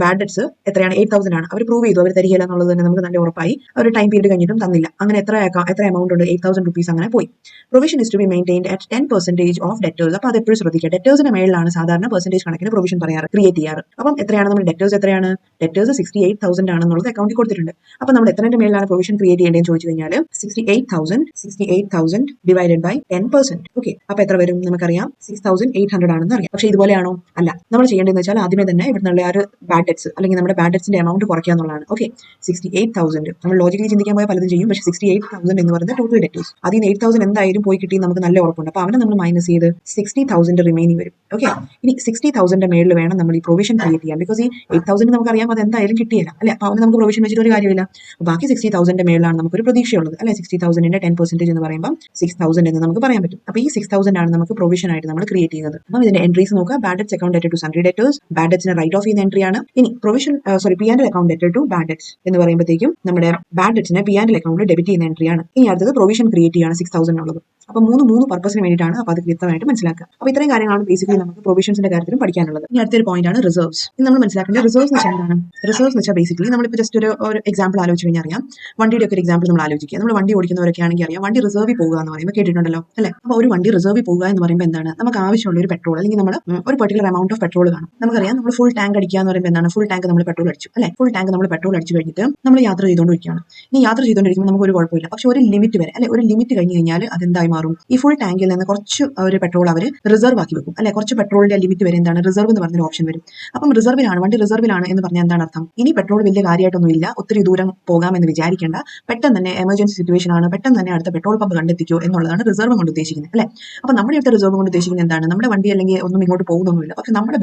ബാഡ് ഡെറ്റ്സ് എത്രയാണ്, 8,000 ആണ്. അവർ പ്രൂവ് ചെയ്തു, അവർ തരികയില്ല എന്നുള്ളത് തന്നെ നമുക്ക് നല്ല ഉറപ്പായി. ഒരു ടൈം പീരീഡ് കഴിഞ്ഞിട്ടും തന്നില്ല. അങ്ങനെ എത്ര എമൗണ്ട് ഉണ്ട്, 8,000 റുപ്പീസ് അങ്ങനെ പോയി. Provision is to be maintained at 10% of debtors. അപ്പോൾ അത് എപ്പോഴും ശ്രദ്ധിക്കുക, ഡെറ്റേഴ്സിന്റെ മേളിലാണ് സാധാരണ പെർസെന്റേജ് കണക്കിന് പ്രൊവിഷൻ പറയാറ്, ക്രിയേറ്റ് ചെയ്യാറ്. അപ്പം എത്രയാണ് നമ്മുടെ ഡെറ്റേഴ്സ് എത്രയാണ്? ഡെറ്റേഴ്സ് 68,000 ആണെന്നുള്ളത് അക്കൗണ്ടിൽ കൊടുത്തിട്ടുണ്ട്. അപ്പോൾ നമ്മൾ എത്രയുടെ മേലാണ് പ്രൊവിഷൻ ക്രിയേറ്റ് ചെയ്യേണ്ടതെന്ന് ചോദിച്ചു കഴിഞ്ഞാൽ 68,000 ഡിവൈഡഡ് ബൈ 10%. ഓക്കെ, അപ്പോൾ എത്ര വരും? നമുക്കറിയാം 6,800 ആണെന്ന് അറിയാം. പക്ഷേ ഇതുപോലെയാണോ? അല്ല. നമ്മൾ ചെയ്യേണ്ടതെന്ന് വെച്ചാൽ ആദ്യമേ തന്നെ ഇവിടെ നിന്നുള്ള ആ ഒരു ബാഡ് ഡെറ്റ്സ് അല്ലെങ്കിൽ നമ്മുടെ ബാഡ് ഡെറ്റ്സിന്റെ എമൗണ്ട് കുറയ്ക്കുക എന്നുള്ളതാണ്. ഓക്കെ, 68,000 നമ്മൾ ലോജിക്കലി ചിന്തിക്കാൻ പോയാൽ പലതും ചെയ്യും. പക്ഷേ 68,000 എന്ന് പറയുന്നത് ടോട്ടൽ ഡെറ്റേഴ്സ്. അതിൽ നിന്ന് 8,000 എന്തായാലും പോയി കിട്ടി നമുക്ക് നല്ല ഉറപ്പുണ്ട്. അപ്പോൾ അവനെ നമ്മൾ മൈനസ് ചെയ്ത് 60,000 റിമൈനിങ് വരും. ഓക്കെ, ഇനി 60,000 മേളിൽ വേണം നമ്മൾ ഈ പ്രൊവിഷൻ ക്രിയേറ്റ് ചെയ്യാൻ. ബിക്കോസ് ഈ 8,000 നമുക്കറിയാം അത് എന്തായാലും കിട്ടിയില്ല അല്ലെ. അപ്പോൾ അവന് നമുക്ക് പ്രൊവിഷൻ വെച്ചിട്ട് ഒരു കാര്യമില്ല. ബാക്കി 60,000 മേളിലാണ് നമുക്കൊരു പ്രതീക്ഷയുള്ളത് അല്ലെ. 60,000ന്റെ 10% എന്ന് പറയുമ്പോൾ 6,000 എന്ന് നമുക്ക് പറയാൻ പറ്റും. അപ്പോൾ ഈ 6,000 ആണ് നമുക്ക് പ്രൊവിഷൻ ആയിട്ട് നമ്മൾ ക്രിയേറ്റ് ചെയ്യുന്നത്. അപ്പോൾ ഇതിന്റെ എൻട്രീസ് നോക്കുക. ബാഡ് ഡെറ്റ്സ് അക്കൗണ്ട് ഡെറ്റഡ് ടു സൺഡ്രി ഡെറ്റേഴ്സ്, ബാഡ് ഡെറ്റ്സിനെ റൈറ്റ് ഓഫ് ചെയ്യുന്ന എൻട്രി ആണ്. ഇനി പ്രൊവിഷൻ P&L അക്കൗണ്ട് ഡെറ്റഡ് ടു ബാഡ് ഡെറ്റ്സ് എന്ന് പറയുമ്പോഴത്തേക്കും നമ്മുടെ ബാഡ് ഡെറ്റ്സിനെ P&L അക്കൗണ്ടിൽ ഡെബിറ്റ് ചെയ്യുന്ന എൻട്രി ആണ്. ഇനി അടുത്തത് പ്രൊവിഷൻ ക്രിയേറ്റ് ചെയ്യാണ് 6,000 ഉള്ളത്. അപ്പോൾ മൂന്ന് പർപ്പസിന് വേണ്ടിയിട്ടാണ്. അപ്പോൾ അത് വ്യക്തമായിട്ട് മനസ്സിലാക്കുക. അപ്പോൾ ഇത്രയും കാര്യങ്ങളാണ് ബേസിക്കലി നമുക്ക് പ്രൊവിഷൻസിന്റെ കാര്യത്തിലും പഠിക്കാനുള്ളത്. ഇനി അടുത്തൊരു പോയിന്റ് ആണ് റിസർവ്സ്. ഇത് നമ്മൾ മനസ്സിലാക്കേണ്ടത് റിസർവ്സ് എന്ന് വെച്ചാൽ എന്താണ്? റിസർവ്സ് എന്ന് വെച്ചാൽ ബേസിക്കലി നമ്മളിപ്പോൾ ജസ്റ്റ് ഒരു എക്സാമ്പിൾ ആലോചിച്ച് കഴിഞ്ഞാൽ അറിയാം. വണ്ടിയുടെ ഒക്കെ ഒരു എക്സാമ്പിൾ നമ്മൾ ആലോചിക്കുക. നമ്മൾ വണ്ടി ഓടിക്കുന്നവരൊക്കെ ആണെങ്കിൽ അറിയാം, വണ്ടി റിസർവിൽ പോകുക എന്ന് പറയുമ്പോൾ കേട്ടിട്ടുണ്ടല്ലോ അല്ലേ. അപ്പോൾ ഒരു വണ്ടി റിസർവിൽ പോകുക എന്ന് പറയുമ്പോൾ എന്താണ്? നമുക്ക് ആവശ്യമുള്ള ഒരു പെട്രോൾ അല്ലെങ്കിൽ നമ്മൾ ഒരു പെർട്ടിക്കുലർ എമൗണ്ട് ഓഫ് പെട്രോൾ കാണും. നമുക്കറിയാം നമ്മൾ ഫുൾ ടാങ്ക് അടിക്കുക എന്ന് പറയുമ്പോൾ എന്താണ്? ഫുൾ ടാങ്ക് നമ്മൾ പെട്രോൾ അടിച്ചു അല്ലേ. ഫുൾ ടാങ്ക് നമ്മൾ പെട്രോൾ അടിച്ചു കഴിഞ്ഞിട്ട് നമ്മൾ യാത്ര ചെയ്തുകൊണ്ടിരിക്കുകയാണ്. ഇനി യാത്ര ചെയ്തുകൊണ്ടിരിക്കുമ്പോൾ നമുക്ക് ഒരു കുഴപ്പമില്ല. പക്ഷെ ഒരു ലിമിറ്റ് വരെ അല്ലെ, ഒരു ലിമിറ്റ് കഴിഞ്ഞ് കഴിഞ്ഞാൽ അതെന്തായി മാറും? ഈ ഫുൾ ടാങ്കിൽ നിന്ന് കുറച്ച് ഒരു പെട്രോൾ അവർ റിസർവ് ആക്കി വെക്കും അല്ലെ. കുറച്ച് പെട്രോളിന്റെ ലിമിറ്റ് വരെ എന്താണ്? റിസർവ് എന്ന് പറഞ്ഞൊരു ഓപ്ഷൻ വരും. അപ്പം റിസർവിലാണ്, വണ്ടി റിസർവിലാണ് എന്ന് പറഞ്ഞാൽ എന്താണ് അർത്ഥം? ഇനി പെട്രോൾ വലിയ കാര്യമായിട്ടൊന്നും ഇല്ല, ഒത്തിരി ദൂരം പോകാമെന്ന് വിചാരിക്കേണ്ട, പെട്ടെന്ന് തന്നെ എമർജൻസി സിറ്റുവേഷൻ ആണ്, പെട്ടെന്ന് തന്നെ അടുത്ത പെട്രോൾ പമ്പ് കണ്ടെത്തിക്കോ എന്നുള്ളതാണ് റിസർവ് കൊണ്ട് ഉദ്ദേശിക്കുന്നത് അല്ലെ. അപ്പോൾ നമ്മുടെ അടുത്ത റിസർവ് കൊണ്ട് ഉദ്ദേശിക്കുന്നത് എന്താണ്? നമ്മുടെ വണ്ടി അല്ലെങ്കിൽ ഒന്നും ഇങ്ങോട്ട് പോകുന്നൊന്നുമില്ല. പക്ഷെ നമ്മുടെ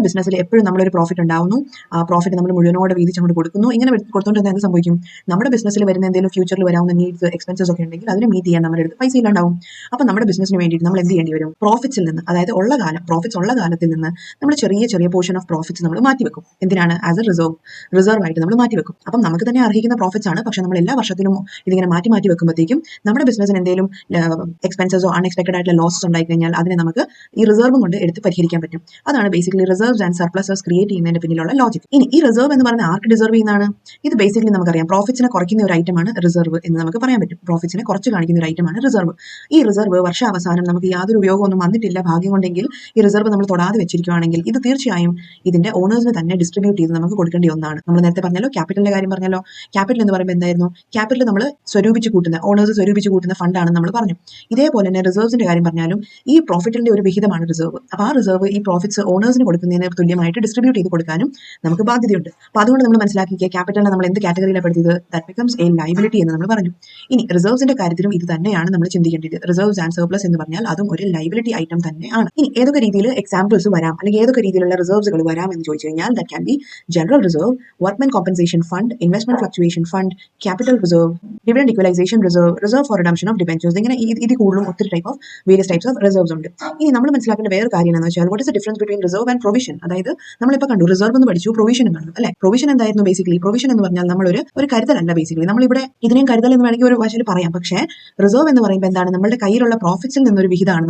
ബിസിനസ്സിൽ എപ്പോഴും നമ്മളൊരു പ്രോഫിറ്റ് ഉണ്ടാവുന്നു. ആ പ്രോഫിറ്റ് നമ്മൾ മുഴുവനോടെ വീതിച്ചങ്ങോട്ട് കൊടുക്കുന്നു. ഇങ്ങനെ കൊടുത്തുകൊണ്ട് എന്ത് സംഭവിക്കും? നമ്മുടെ ബിസിനസ്സിൽ വരുന്ന എന്തെങ്കിലും ഫ്യൂച്ചറിൽ വരാവുന്ന നീഡ്സ്, എക്സ്പെൻസസ് ഒക്കെ ഉണ്ടെങ്കിൽ അതിനെ മീറ്റ് ചെയ്യാൻ നമ്മുടെ അടുത്ത് പൈസ ഇല്ലാണ്ടാവും. അപ്പോൾ നമ്മുടെ ബിസിനസ്സിന് വേണ്ടിയിട്ട് നമ്മൾ എന്ത് ചെയ്യേണ്ടി വരും? പ്രോഫിറ്റ്സിൽ നിന്ന്, അതായത് പ്രോഫിറ്റ്സ് ഉള്ള കാലത്തിൽ നിന്ന് നമ്മൾ ചെറിയ പോർഷൻ ഓഫ് പ്രോഫിറ്റ്സ് നമ്മൾ മാറ്റിവെക്കും. എന്തിനാണ്? ആസ് എ റിസർവ് ആയിട്ട് നമ്മൾ മാറ്റിവെക്കും. അപ്പം നമുക്ക് തന്നെ അർഹിക്കുന്ന പ്രോഫിറ്റ്സ് ആണ്. പക്ഷെ നമ്മൾ എല്ലാ വർഷത്തിലും ഇതിങ്ങനെ മാറ്റി വെക്കുമ്പോഴത്തേക്കും നമ്മുടെ ബിസിനസ്സിന് എന്തെങ്കിലും എക്സ്പെൻസസോ അൺഎക്സ്പെക്ടഡ് ആയിട്ടുള്ള ലോസസ് ഉണ്ടായി കഴിഞ്ഞാൽ അതിനെ നമുക്ക് ഈ റിസർവ് കൊണ്ട് എടുത്ത് പരിഹരിക്കാൻ പറ്റും. അതാണ് basically reserves and surpluses create ചെയ്യുന്നതിന്റെ പിന്നിലുള്ള ലോജിക്. ഇനി ഈ റിസർവ് എന്ന് പറയുന്നത് ആർക്ക് ഡിസർവ് ചെയ്യുന്നതാണ്? ഇത് ബേസിക്കലി നമുക്കറിയാം പ്രോഫിറ്റ്സിനെ കുറയ്ക്കുന്ന ഒരു ഐറ്റമാണ് റിസർവ് എന്ന് നമുക്ക് പറയാൻ പറ്റും. പ്രോഫിറ്റ്സിനെ കുറച്ച് കാണിക്കുന്ന ഒരു ഐറ്റമാണ് റിസർവ്. ഈ റിസർവ് വർഷാവസാനം നമുക്ക് യാതൊരു ഉപയോഗമൊന്നും വന്നിട്ടില്ല ഭാഗ്യം കൊണ്ടെങ്കിൽ ഈ റിസർവ് നമ്മൾ തൊടാതെ വെച്ചിരിക്കുകയാണെങ്കിൽ ഇത് തീർച്ചയായും ഇതിന്റെ ഓണേഴ്സിന് തന്നെ ഡിസ്ട്രിബ്യൂട്ട് ചെയ്ത് നമുക്ക് കൊടുക്കേണ്ട ഒന്നാണ്. നമ്മൾ നേരത്തെ പറഞ്ഞല്ലോ, ക്യാപിറ്റലിന്റെ കാര്യം പറഞ്ഞല്ലോ. ക്യാപിറ്റൽ എന്ന് പറയുമ്പോൾ എന്തായിരുന്നു? ക്യാപിറ്റൽ നമ്മൾ ഓണേഴ്സ് സ്വരൂപിച്ച് കൂട്ടുന്ന ഫണ്ടാണെന്ന് നമ്മൾ പറഞ്ഞു. ഇതേപോലെ തന്നെ റിസർവ്സിന്റെ കാര്യം പറഞ്ഞാലും ഈ പ്രോഫിറ്റിന്റെ ഒരു വിഹിതമാണ് റിസർവ്. അപ്പോൾ ആ റിസർവ് ഈ പ്രോഫിറ്റ്സ് ഓണേഴ്സിന് കൊടുക്കുന്നതിന് തുല്യമായിട്ട് ഡിസ്ട്രിബ്യൂട്ട് ചെയ്ത് കൊടുക്കാനും നമുക്ക് ബാധ്യതയുണ്ട്. അപ്പോൾ അതുകൊണ്ട് നമ്മൾ മനസ്സിലാക്കിയ ക്യാപിറ്റലിനെ നമ്മൾ എന്ത് കാറ്റഗറിയിലാണ് പെടുത്തിയത്? ദാറ്റ് ബിക്കംസ് എ ലയബിലിറ്റി എന്ന് നമ്മൾ പറഞ്ഞു. ഇനി റിസർവ്സിന്റെ കാര്യത്തിലും ഇത് തന്നെയാണ് നമ്മൾ ചിന്തിക്കേണ്ടത്. റിസർവ്സ് ആൻഡ് സർപ്ലസ് എന്ന് പറഞ്ഞാൽ അതും ഒരു ലയബിലിറ്റി ഐറ്റം തന്നെയാണ്. ഇനി ഏതൊക്കെ രീതിയിൽ എക്സാമ്പിൾസ് വരാം അല്ലെങ്കിൽ ഏതൊക്കെ രീതിയിലുള്ള റിസർവ്സുകൾ വരാം എന്ന് ചോദിച്ചു കഴിഞ്ഞാൽ that can be general reserve, workmen compensation fund, investment fluctuation fund, capital reserve, dividend equalisation reserve four redemption of debentures. ഇങ്ങനെ ഇത് കൂടുതലും ഒത്തിരി വേരിയസ് ടൈപ്സ് ഓഫ് റിസർവ്സ് ഉണ്ട്. ഇനി നമ്മൾ മനസ്സിലാക്കേണ്ട വേറെ കാര്യം എന്ന് വെച്ചാൽ what is the difference between reserve and provision. അതായത് നമ്മളിപ്പോൾ കണ്ടു റിസർവ് എന്ന് പഠിച്ചു, പ്രൊവിഷനും കണ്ടു അല്ലെ. പ്രൊവിഷൻ എന്തായിരുന്നു? ബേസിക്കലി പ്രൊവിഷൻ എന്ന് പറഞ്ഞാൽ നമ്മളൊരു കരുതലല്ല. ബേസിക്കലി നമ്മളിവിടെ ഇതിനെയും കരുതൽ എന്ന് വേണമെങ്കിൽ ഒരു വശത്തിൽ പറയാം. പക്ഷേ റിസർവ് എന്ന് പറയുമ്പോൾ എന്താണ്? നമ്മുടെ കയ്യിലുള്ള പ്രോഫിറ്റ്സിൽ നിന്നൊരു വിഹിതമാണ്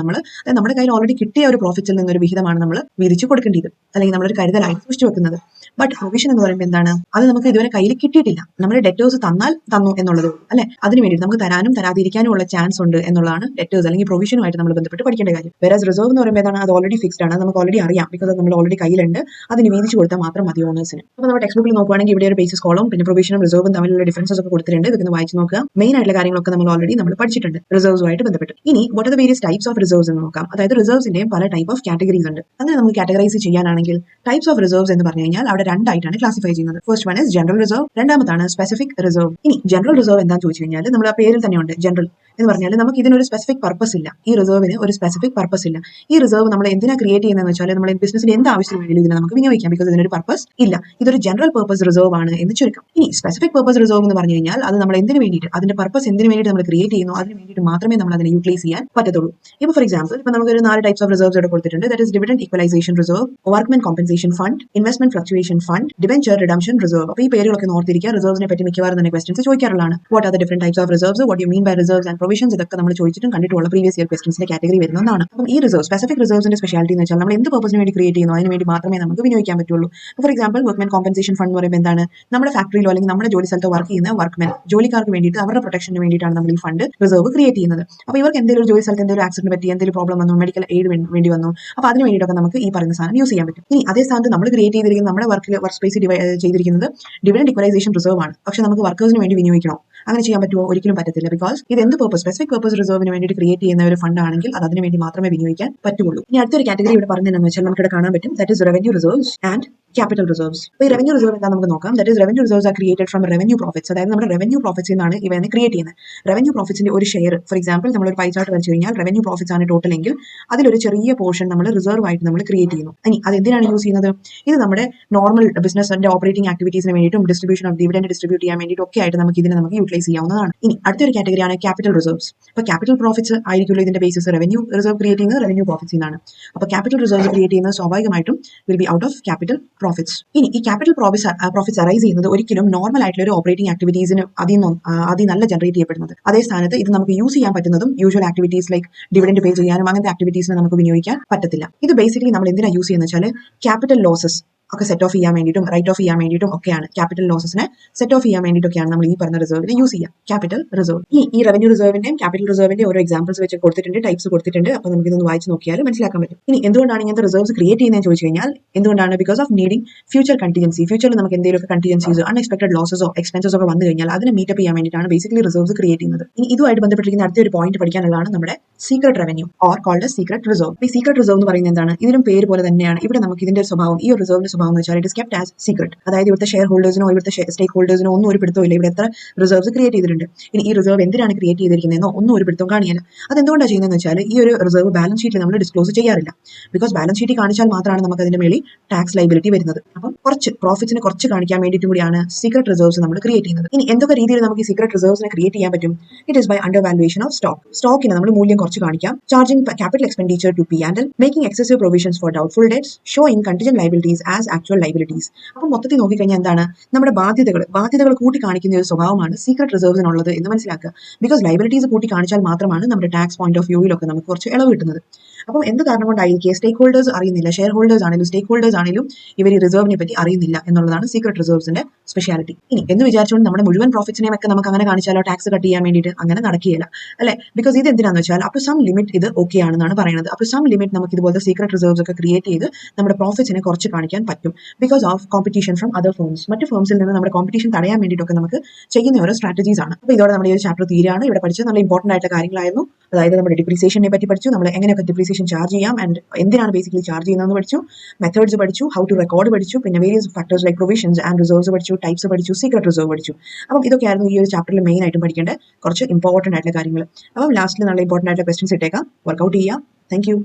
നമ്മുടെ കയ്യിൽ ഓൾറെഡി കിട്ടിയ ഒരു പ്രോഫിറ്റ്സിൽ നിന്നൊരു വിഹിതമാണ് നമ്മൾ വീതിച്ചു കൊടുക്കേണ്ടത് അല്ലെങ്കിൽ നമ്മളൊരു കരുതലായി സൂക്ഷിച്ചു വെക്കുന്നത്. ബട്ട് പ്രൊവിഷൻ എന്ന് പറയുമ്പോൾ എന്താണ്? അത് നമുക്ക് ഇതുവരെ കയ്യിൽ കിട്ടിയിട്ടില്ല. നമ്മുടെ ഡെറ്റേഴ്സ് തന്നു എന്നുള്ളത് അല്ലെ. അതിന് വേണ്ടി നമുക്ക് തരാനും തരാതിരിക്കാനും ഉള്ള ചാൻസ് ഉണ്ട് എന്നുള്ളതാണ് ഡെറ്റേഴ്സ് അല്ലെങ്കിൽ പ്രൊവിഷനുമായിട്ട് നമ്മൾ ബന്ധപ്പെട്ട് പഠിക്കേണ്ട കാര്യം. വേറെ റിസർവ് എന്ന് പറയുമ്പോൾ എന്താണ്? അത് ഓൾറെഡി ഫിക്സ്ഡ് ആണ്, നമുക്ക് ഓൾറെഡി അറിയാം. ബിക്കോസ് നമ്മൾ ഓൾറെഡി കയ്യിലുണ്ട്, അതിന് വീതിച്ചു കൊടുത്താൽ മാത്രം മതി ഓണേഴ്സിന്. അപ്പോൾ നമ്മുടെ ടെക്സ്റ്റ് ബുക്കിൽ നോക്കുകയാണെങ്കിൽ ഇവിടെ ഒരു ബേസിസ് കോളം പിന്നെ പ്രൊവിഷനും റിസർവും തമ്മിലുള്ള ഡിഫറൻസസ് ഒക്കെ കൊടുത്തിട്ടുണ്ട്. ഇതൊക്കെ വായിച്ച് നോക്കുക. മെയിൻ ആയിട്ടുള്ള കാര്യങ്ങളൊക്കെ നമ്മൾ ഓൾറെഡി പഠിച്ചിട്ടുണ്ട് റിസർവ്സുമായിട്ട് ബന്ധപ്പെട്ട്. ഇനി what are the various types of reserves എന്ന് നോക്കാം. അതായത് റിസർവ്സിന്റെയും പല ടൈപ്പ് ഓഫ് കാറ്റഗറീസ് ഉണ്ട്. അങ്ങനെ നമുക്ക് കാറ്റഗറൈസ് ചെയ്യാനാണെങ്കിൽ ടൈപ്സ് ഓഫ് റിസർവ്സ് എന്ന് പറഞ്ഞു കഴിഞ്ഞാൽ അവിടെ രണ്ടായിട്ടാണ് ക്ലാസിഫൈ ചെയ്യുന്നത്. First one is general reserve, രണ്ടാമതാണ് സ്പെസിഫിക് റിസർവ്. ഇനി ജനറൽ റിസർവ് എന്താണെന്ന് ചോദിച്ചു കഴിഞ്ഞാൽ നമ്മുടെ ആ പേരിൽ തന്നെയുണ്ട് ജനറൽ എന്ന് പറഞ്ഞാൽ നമുക്ക് ഇതിനൊരു സ്പെസിഫിക് പർപ്പസ് ഇല്ല. ഈ റിസർവിന് ഒരു സ്പെസിഫിക് പർപ്പസ് ഇല്ല. ഈ റിസർവ് നമ്മൾ എന്തിനാ ക്രിയേറ്റ് ചെയ്യുന്നതെന്ന് വെച്ചാൽ നമ്മൾ ബിസിനസ്സിൽ എന്ത് ആവശ്യത്തിന് വേണ്ടി ഇതിനെ നമുക്ക് വിനിയോഗിക്കാം. ബിക്കോസ് ഇതിനൊരു പർപ്പസ് ഇല്ല. ഇതൊരു ജനറൽ പർപ്പസ് റിസർവ് ആണ് എന്ന് ചുരുക്കം. ഇനി സ്പെസിഫിക് പർപ്പസ് റിസർവ് എന്ന് പറഞ്ഞു കഴിഞ്ഞാൽ അത് നമ്മൾ എന്തിനു വേണ്ടിയിട്ട്, അതിന്റെ പർപ്പസ് എന്തിനു വേണ്ടിയിട്ട് നമ്മൾ ക്രിയേറ്റ് ചെയ്യുന്നു അതിന് വേണ്ടിയിട്ട് മാത്രമേ നമ്മൾ അതിനെ യൂട്ടിലൈസ് ചെയ്യാൻ പറ്റത്തുള്ളൂ. ഇപ്പോൾ ഫോർ എക്സാമ്പിൾ ഇപ്പോൾ നമുക്കൊരു 4 ടൈപ്സ് ഓഫ് റിസർവ്സ് ഇവിടെ കൊടുത്തിട്ടുണ്ട്. That is dividend equalisation reserve, workmen compensation fund, investment fluctuation fund, debenture redemption reserve. അപ്പോൾ ഈ പേരുകളൊക്കെ ഓർത്തിരിക്കുക. റിസർവ്സിനെ പറ്റി മിക്കവാറും തന്നെ ക്വസ്റ്റൻസ് ചോദിക്കാറുള്ളതാണ്. What are the different types of reserves, what you mean by reserves and provisions, ഇതൊക്കെ നമ്മൾ ചോദിച്ചിട്ടും കണ്ടിട്ടുള്ള പ്രീവിയസ് ഇയർ ക്വസ്റ്റൻസിന്റെ കാറ്റഗറി വരുന്നതാണ്. അപ്പം ഈ സ്പെസിഫിക് റിസർവ്സിന്റെ സ്പെഷ്യാലിറ്റി എന്ന് വെച്ചാൽ നമ്മൾ എന്ത് പർപ്പസിന് വേണ്ടി ക്രിയേറ്റ് ചെയ്യുന്നു അതിന് വേണ്ടി മാത്രമേ നമുക്ക് വിനിയോഗിക്കാൻ പറ്റുള്ളൂ. For example workmen compensation fund എന്ന് പറയുമ്പോൾ എന്താണ്? നമ്മുടെ ഫാക്ടറിയിലോ അല്ലെങ്കിൽ നമ്മുടെ ജോലി സ്ഥലത്തോ വർക്ക് ചെയ്യുന്ന വർക്ക്മെൻ ജോലിക്കാർക്ക് വേണ്ടിയിട്ട് അവരുടെ പ്രൊട്ടക്ഷന് വേണ്ടിയിട്ടാണ് നമ്മൾ ഈ ഫണ്ട് റിസർവ് ക്രിയേറ്റ് ചെയ്യുന്നത്. അപ്പോൾ ഇവർക്ക് എന്തെങ്കിലും ഒരു ജോലി സ്ഥലത്ത് എന്തെങ്കിലും ആക്സിഡന്റ് പറ്റി, എന്തെങ്കിലും പ്രോബ്ലം വന്നു, മെഡിക്കൽ എയ്ഡ് വേണ്ടി വന്നു, അപ്പോൾ അതിന് വേണ്ടിയിട്ടൊക്കെ നമുക്ക് ഈ പറയുന്ന സാധനം യൂസ് ചെയ്യാൻ പറ്റും. ഇനി അതേ സ്ഥാനത്ത് നമ്മൾ ക്രിയേറ്റ് ചെയ്തിരിക്കുന്ന നമ്മുടെ വർക്ക് സ്പേസ് ചെയ്തിരിക്കുന്നത് ഡിവിഡൻഡ് ഇക്വലൈസേഷൻ റിസർവ് ആണ്. പക്ഷെ നമുക്ക് വർക്കേഴ്സിന് വേണ്ടി വിനിയോഗിക്കണോ? അങ്ങനെ ചെയ്യാൻ പറ്റുമോ? ഒരിക്കലും പറ്റത്തില്ല. ബിക്കോസ് ഇത് എന്ത് പർപ്പസ്, സ്പെസിഫിക് പർപ്പസ് റിസർവിന് വേണ്ടി ക്രിയേറ്റ് ചെയ്യുന്ന ഒരു ഫണ്ട് ആണെങ്കിൽ അത് അതിന് വേണ്ടി മാത്രമേ വിനിയോഗിക്കാൻ പറ്റുള്ളൂ. ഇനി അടുത്തൊരു കാറ്റഗറി ഇവിടെ പറഞ്ഞതെന്ന് വെച്ചാൽ നമുക്ക് ഇവിടെ കാണാൻ പറ്റും, that is revenue reserves and capital reserves. അപ്പോൾ ഈ റവന്യൂ റിസർവ് എന്താ നമുക്ക് നോക്കാം. That is revenue reserves are created from revenue profits. അതായത് നമ്മുടെ റവന്യൂ പ്രോഫിറ്റ്സ് നിന്നാണ് ഇവനെ ക്രിയേറ്റ് ചെയ്യുന്നത്. റവന്യൂ പ്രോഫിറ്റ്സിന്റെ ഒരു ഷെയർ, ഫോർ എക്സാമ്പിൾ നമ്മൾ ഒരു പൈ ചാർട്ട് വരച്ചു കഴിഞ്ഞാൽ റവന്യൂ പ്രോഫിറ്റ്സ് ആണ് ടോട്ടൽ എങ്കിൽ അതിലൊരു ചെറിയ പോർഷൻ നമ്മൾ റിസർവ് ആയിട്ട് നമ്മൾ ക്രിയേറ്റ് ചെയ്യുന്നു. ഇനി അത് എന്തിനാണ് യൂസ് ചെയ്യുന്നത്? ഇത് നമ്മുടെ നോർമൽ ബിസിനസിന്റെ ഓപ്പറേറ്റിംഗ് ആക്ടിവിറ്റീസിന് വേണ്ടിയിട്ടും ഡിസ്ട്രിബ്യൂഷൻ ഓഫ് ഡിവിഡൻഡ് ഡിസ്ട്രിബ്യൂട്ട് ചെയ്യാൻ വേണ്ടിയിട്ടും ഒക്കെ ആയിട്ട് നമുക്ക് യൂട്ടിലൈസ് ചെയ്യാവുന്നതാണ്. ഇനി അടുത്തൊരു കാറ്റഗറിയാണ് ക്യാപിറ്റൽ റിസർവ്സ്. അപ്പോൾ ക്യാപിറ്റൽ പ്രോഫിറ്റ്സ് ആയിരിക്കുമല്ലോ ഇതിന്റെ ബേസിസ്. റവന്യൂ റിസർവ് ക്രിയേറ്റ് ചെയ്യുന്നത് റവന്യൂ പ്രോഫിറ്റ്സ് നിന്നാണ്. അപ്പോൾ ക്യാപിറ്റൽ റിസർവ്സ് ക്രിയേറ്റ് ചെയ്യുന്നത് സ്വാഭാവികമായിട്ടും will be out of capital profits. ഇനി ഈ ക്യാപിറ്റൽ പ്രോഫിറ്റ്സ് അറൈസ് ചെയ്യുന്നത് ഒരിക്കലും നോർമൽ ആയിട്ടുള്ള ഒരു ഓപ്പറേറ്റിംഗ് ആക്ടിവിറ്റീസിന് ആദ്യം നല്ല ജനറേറ്റ് ചെയ്യപ്പെടുന്നത്. അതേ സ്ഥാനത്ത് ഇത് നമുക്ക് യൂസ് ചെയ്യാൻ പറ്റുന്നതും usual activities like dividend pay ചെയ്യാനും അങ്ങനത്തെ ആക്ടിവിറ്റീസിന് നമുക്ക് വിനിയോഗിക്കാൻ പറ്റത്തില്ല. ഇത് ബേസിക്കലി നമ്മൾ എന്തിനാ യൂസ് ചെയ്യുന്നത് വെച്ചാൽ ക്യാപിറ്റൽ ലോസസ് ഒക്കെ സെറ്റ് ഓഫ് ചെയ്യാൻ വേണ്ടിയിട്ടും റൈറ്റ് ഓഫ് ചെയ്യാൻ വേണ്ടിയിട്ടും ഒക്കെയാണ്. ക്യാപിറ്റൽ ലോസസിനെ സെറ്റ് ഓഫ് ചെയ്യാൻ വേണ്ടിയിട്ടൊക്കെയാണ് നമ്മൾ ഈ പറഞ്ഞ റിസർവിനെ യൂസ് ചെയ്യുക, ക്യാപിറ്റൽ റിസർവ്. ഈ റവന്യൂ റിസർവിന്റെയും ക്യാപിറ്റൽ റിസർവിന്റെയും ഓരോ എക്സാമ്പിൾസ് വെച്ച് കൊടുത്തിട്ടുണ്ട്, ടൈപ്സ് കൊടുത്തിട്ടുണ്ട്. അപ്പോൾ നമുക്ക് ഇതൊന്ന് വായിച്ച് നോക്കിയാൽ മനസ്സിലാക്കാൻ പറ്റും. ഇനി എന്തുകൊണ്ടാണ് ഇങ്ങനത്തെ റിസർവ്സ് ക്രിയേറ്റ് ചെയ്യുന്നതെന്ന് ചോദിച്ചു കഴിഞ്ഞാൽ എന്തുകൊണ്ടാണ്? Because of needing future contingency. ഫ്യൂച്ചറിൽ നമുക്ക് എന്തെങ്കിലുമൊക്കെ കണ്ടിജൻസീസ്, അൺഎക്സ്പെക്ടഡ് ലോസസോ എക്സ്പെൻസസ് ഒക്കെ വന്നു കഴിഞ്ഞാൽ അതിനെ മീറ്റപ്പ് ചെയ്യാൻ വേണ്ടിയിട്ടാണ് ബേസിക്കലി റിസർവ്സ് ക്രിയേറ്റ് ചെയ്യുന്നത്. ഇനി ഇതുമായിട്ട് ബന്ധപ്പെട്ടിരിക്കുന്ന അടുത്തൊരു പോയിന്റ് പഠിക്കാനുള്ളതാണ് നമ്മുടെ secret revenue or called secret reserve. ഈ സീക്രട്ട് റിസർവ് എന്ന് പറയുന്നത് എന്താണ്? ഇതിനും പേര് പോലെ തന്നെയാണ്. ഇവിടെ നമുക്ക് ഇതിന്റെ സ്വഭാവം, ഈ ഒരു റിസർവിന്റെ സ്വഭാവം എന്ന് വെച്ചാൽ it is kept as secret. അതായത് ഇവിടുത്തെ ഷെയർ ഹോൾഡേഴ്സിനോ ഇവിടുത്തെ സ്റ്റേക്ക് ഹോൾഡേഴ്സിനോ ഒന്നും ഒരു പിടുത്തമില്ല ഇവിടെ എത്ര റിസർവ്സ് ക്രിയേറ്റ് ചെയ്തിട്ടുണ്ട്. ഇനി ഈ റിസർവ് എന്തിനാണ് ക്രിയേറ്റ് ചെയ്തിരിക്കുന്നതെന്നോ ഒന്നും ഒരു പിടുത്തം കാണില്ല. അതെന്തുകൊണ്ടാണ് ചെയ്യുന്നതെന്ന് വെച്ചാൽ ഈ ഒരു റിസർവ് ബാലൻസ് ഷീറ്റിൽ നമ്മൾ ഡിസ്ക്ലോസ് ചെയ്യാറില്ല. ബിക്കോസ് ബാലൻസ് ഷീറ്റിൽ കാണിച്ചാൽ മാത്രമാണ് നമുക്ക് അതിന്റെ മേളിൽ ടാക്സ് ലൈബിലിറ്റി വരുന്നത്. അപ്പം പ്രോഫിറ്റ്സിനെ കുറച്ച് കാണിക്കാൻ വേണ്ടിയിട്ടും കൂടിയാണ് സീക്രട്ട് റിസർവ്സ് നമ്മൾ ക്രിയേറ്റ് ചെയ്യുന്നത്. ഇനി എന്തൊക്കെ രീതിയിൽ നമുക്ക് ഈ സീക്രട്ട് റിസർവ്സിനെ ക്രിയേറ്റ് ചെയ്യാൻ പറ്റും? It is by under valuation of സ്റ്റോക്കിന് നമ്മൾ മൂല്യം കുറച്ച് കാണിക്കാം, charging capital expenditure to P&L, making excessive provisions for doubtful debts, showing contingent liabilities as actual liabilities. അപ്പം മൊത്തത്തിൽ നോക്കിക്കഴിഞ്ഞാൽ എന്താണ്? നമ്മുടെ ബാധ്യതകൾ കൂട്ടി കാണിക്കുന്ന ഒരു സ്വഭാവമാണ് സീക്രട്ട് റിസർവ്സിനുള്ളത് എന്ന് മനസ്സിലാക്കുക. ബിക്കോസ് ലൈബിലിറ്റീസ് കൂട്ടി കാണിച്ചാൽ മാത്രമാണ് നമ്മുടെ ടാക്സ് പോയിന്റ് ഓഫ് വ്യൂവിലൊക്കെ നമുക്ക് കുറച്ച് ഇളവ് കിട്ടുന്നത്. അപ്പം എന്ത് കാരണം കൊണ്ടായിരിക്കും സ്റ്റേക്ക് ഹോൾഡേഴ്സ് അറിയുന്നില്ല, ഷെയർ ഹോൾഡേഴ്സ് ആണെങ്കിലും സ്റ്റേക്ക് ഹോൾഡേഴ്സ് ആണെങ്കിലും ഇവർ ഈ റിസർവിനെ പറ്റി അറിയുന്നില്ല എന്നുള്ളതാണ് സീക്രട്ട് റിസർവ്സിന്റെ സ്പെഷ്യാലിറ്റി. ഇനി എന്ന് വിചാരിച്ചുകൊണ്ട് നമ്മുടെ മുഴുവൻ പ്രോഫിറ്റ്സിനെയും ഒക്കെ നമുക്ക് അങ്ങനെ കാണിച്ചാലോ ടാക്സ് കട്ട് ചെയ്യാൻ വേണ്ടിയിട്ട്? അങ്ങനെ നടക്കുകയില്ല അല്ലെ? ബിക്കോസ് ഇത് എന്തിനാന്ന് വെച്ചാൽ അപ്പോൾ സം ലിമിറ്റ് ഇത് ഓക്കെ ആണെന്നാണ് പറയുന്നത്. അപ്പോൾ സം ലിമിറ്റ് നമുക്ക് ഇതുപോലത്തെ സീക്രട്ട് റിസർവ്സ് ഒക്കെ ക്രിയേറ്റ് ചെയ്ത് നമ്മുടെ പ്രോഫിറ്റ്സിനെ കുറച്ച് കാണിക്കാൻ പറ്റും. Because of competition from other firms. മറ്റ് ഫേംസിൽ നിന്ന് നമ്മുടെ കോമ്പറ്റീഷൻ തടയാൻ വേണ്ടിയിട്ടൊക്കെ നമുക്ക് ചെയ്യുന്ന ഓരോ സ്ട്രാറ്റജീസ് ആണ്. അപ്പോൾ ഇതോടെ നമ്മുടെ ഈ ഒരു ചാപ്റ്റർ തീരാണ്. ഇവിടെ പഠിച്ചത് നല്ല ഇമ്പോർട്ടന്റ് ആയിട്ടുള്ള കാര്യങ്ങളായിരുന്നു. അതായത് നമ്മുടെ ഡിപ്രീസിയേഷനെ പറ്റി പഠിച്ചു, നമ്മൾ എങ്ങനെയൊക്കെ ഡിപ്രീസിയേഷൻ ചാർജ് ചെയ്യാം ആൻഡ് എന്തിനാണ് ബേസിക്കലി ചാർജ് ചെയ്യുന്നതെന്ന് പഠിച്ചു, മെത്തേഡ്സ് പഠിച്ചു, ഹൗ ടു റെക്കോർഡ് പഠിച്ചു, പിന്നെ various factors like provisions and reserves പഠിച്ചു, ടൈപ്സ് പഠിച്ചു, സീക്രട്ട് റിസർവ് പഠിച്ചു. അപ്പം ഇതൊക്കെയായിരുന്നു ഈ ഒരു ചാപ്റ്ററിൽ മെയിൻ ആയിട്ടും പഠിക്കേണ്ട കുറച്ച് ഇമ്പോർട്ടന്റ് ആയിട്ടുള്ള കാര്യങ്ങൾ. അപ്പം ലാസ്റ്റിൽ നല്ല ഇമ്പോർട്ടന്റ് ആയിട്ടുള്ള ക്വസ്റ്റൻസ് ഇട്ടേക്കാം, വർക്ക്ഔട്ട് ചെയ്യാം. Thank you.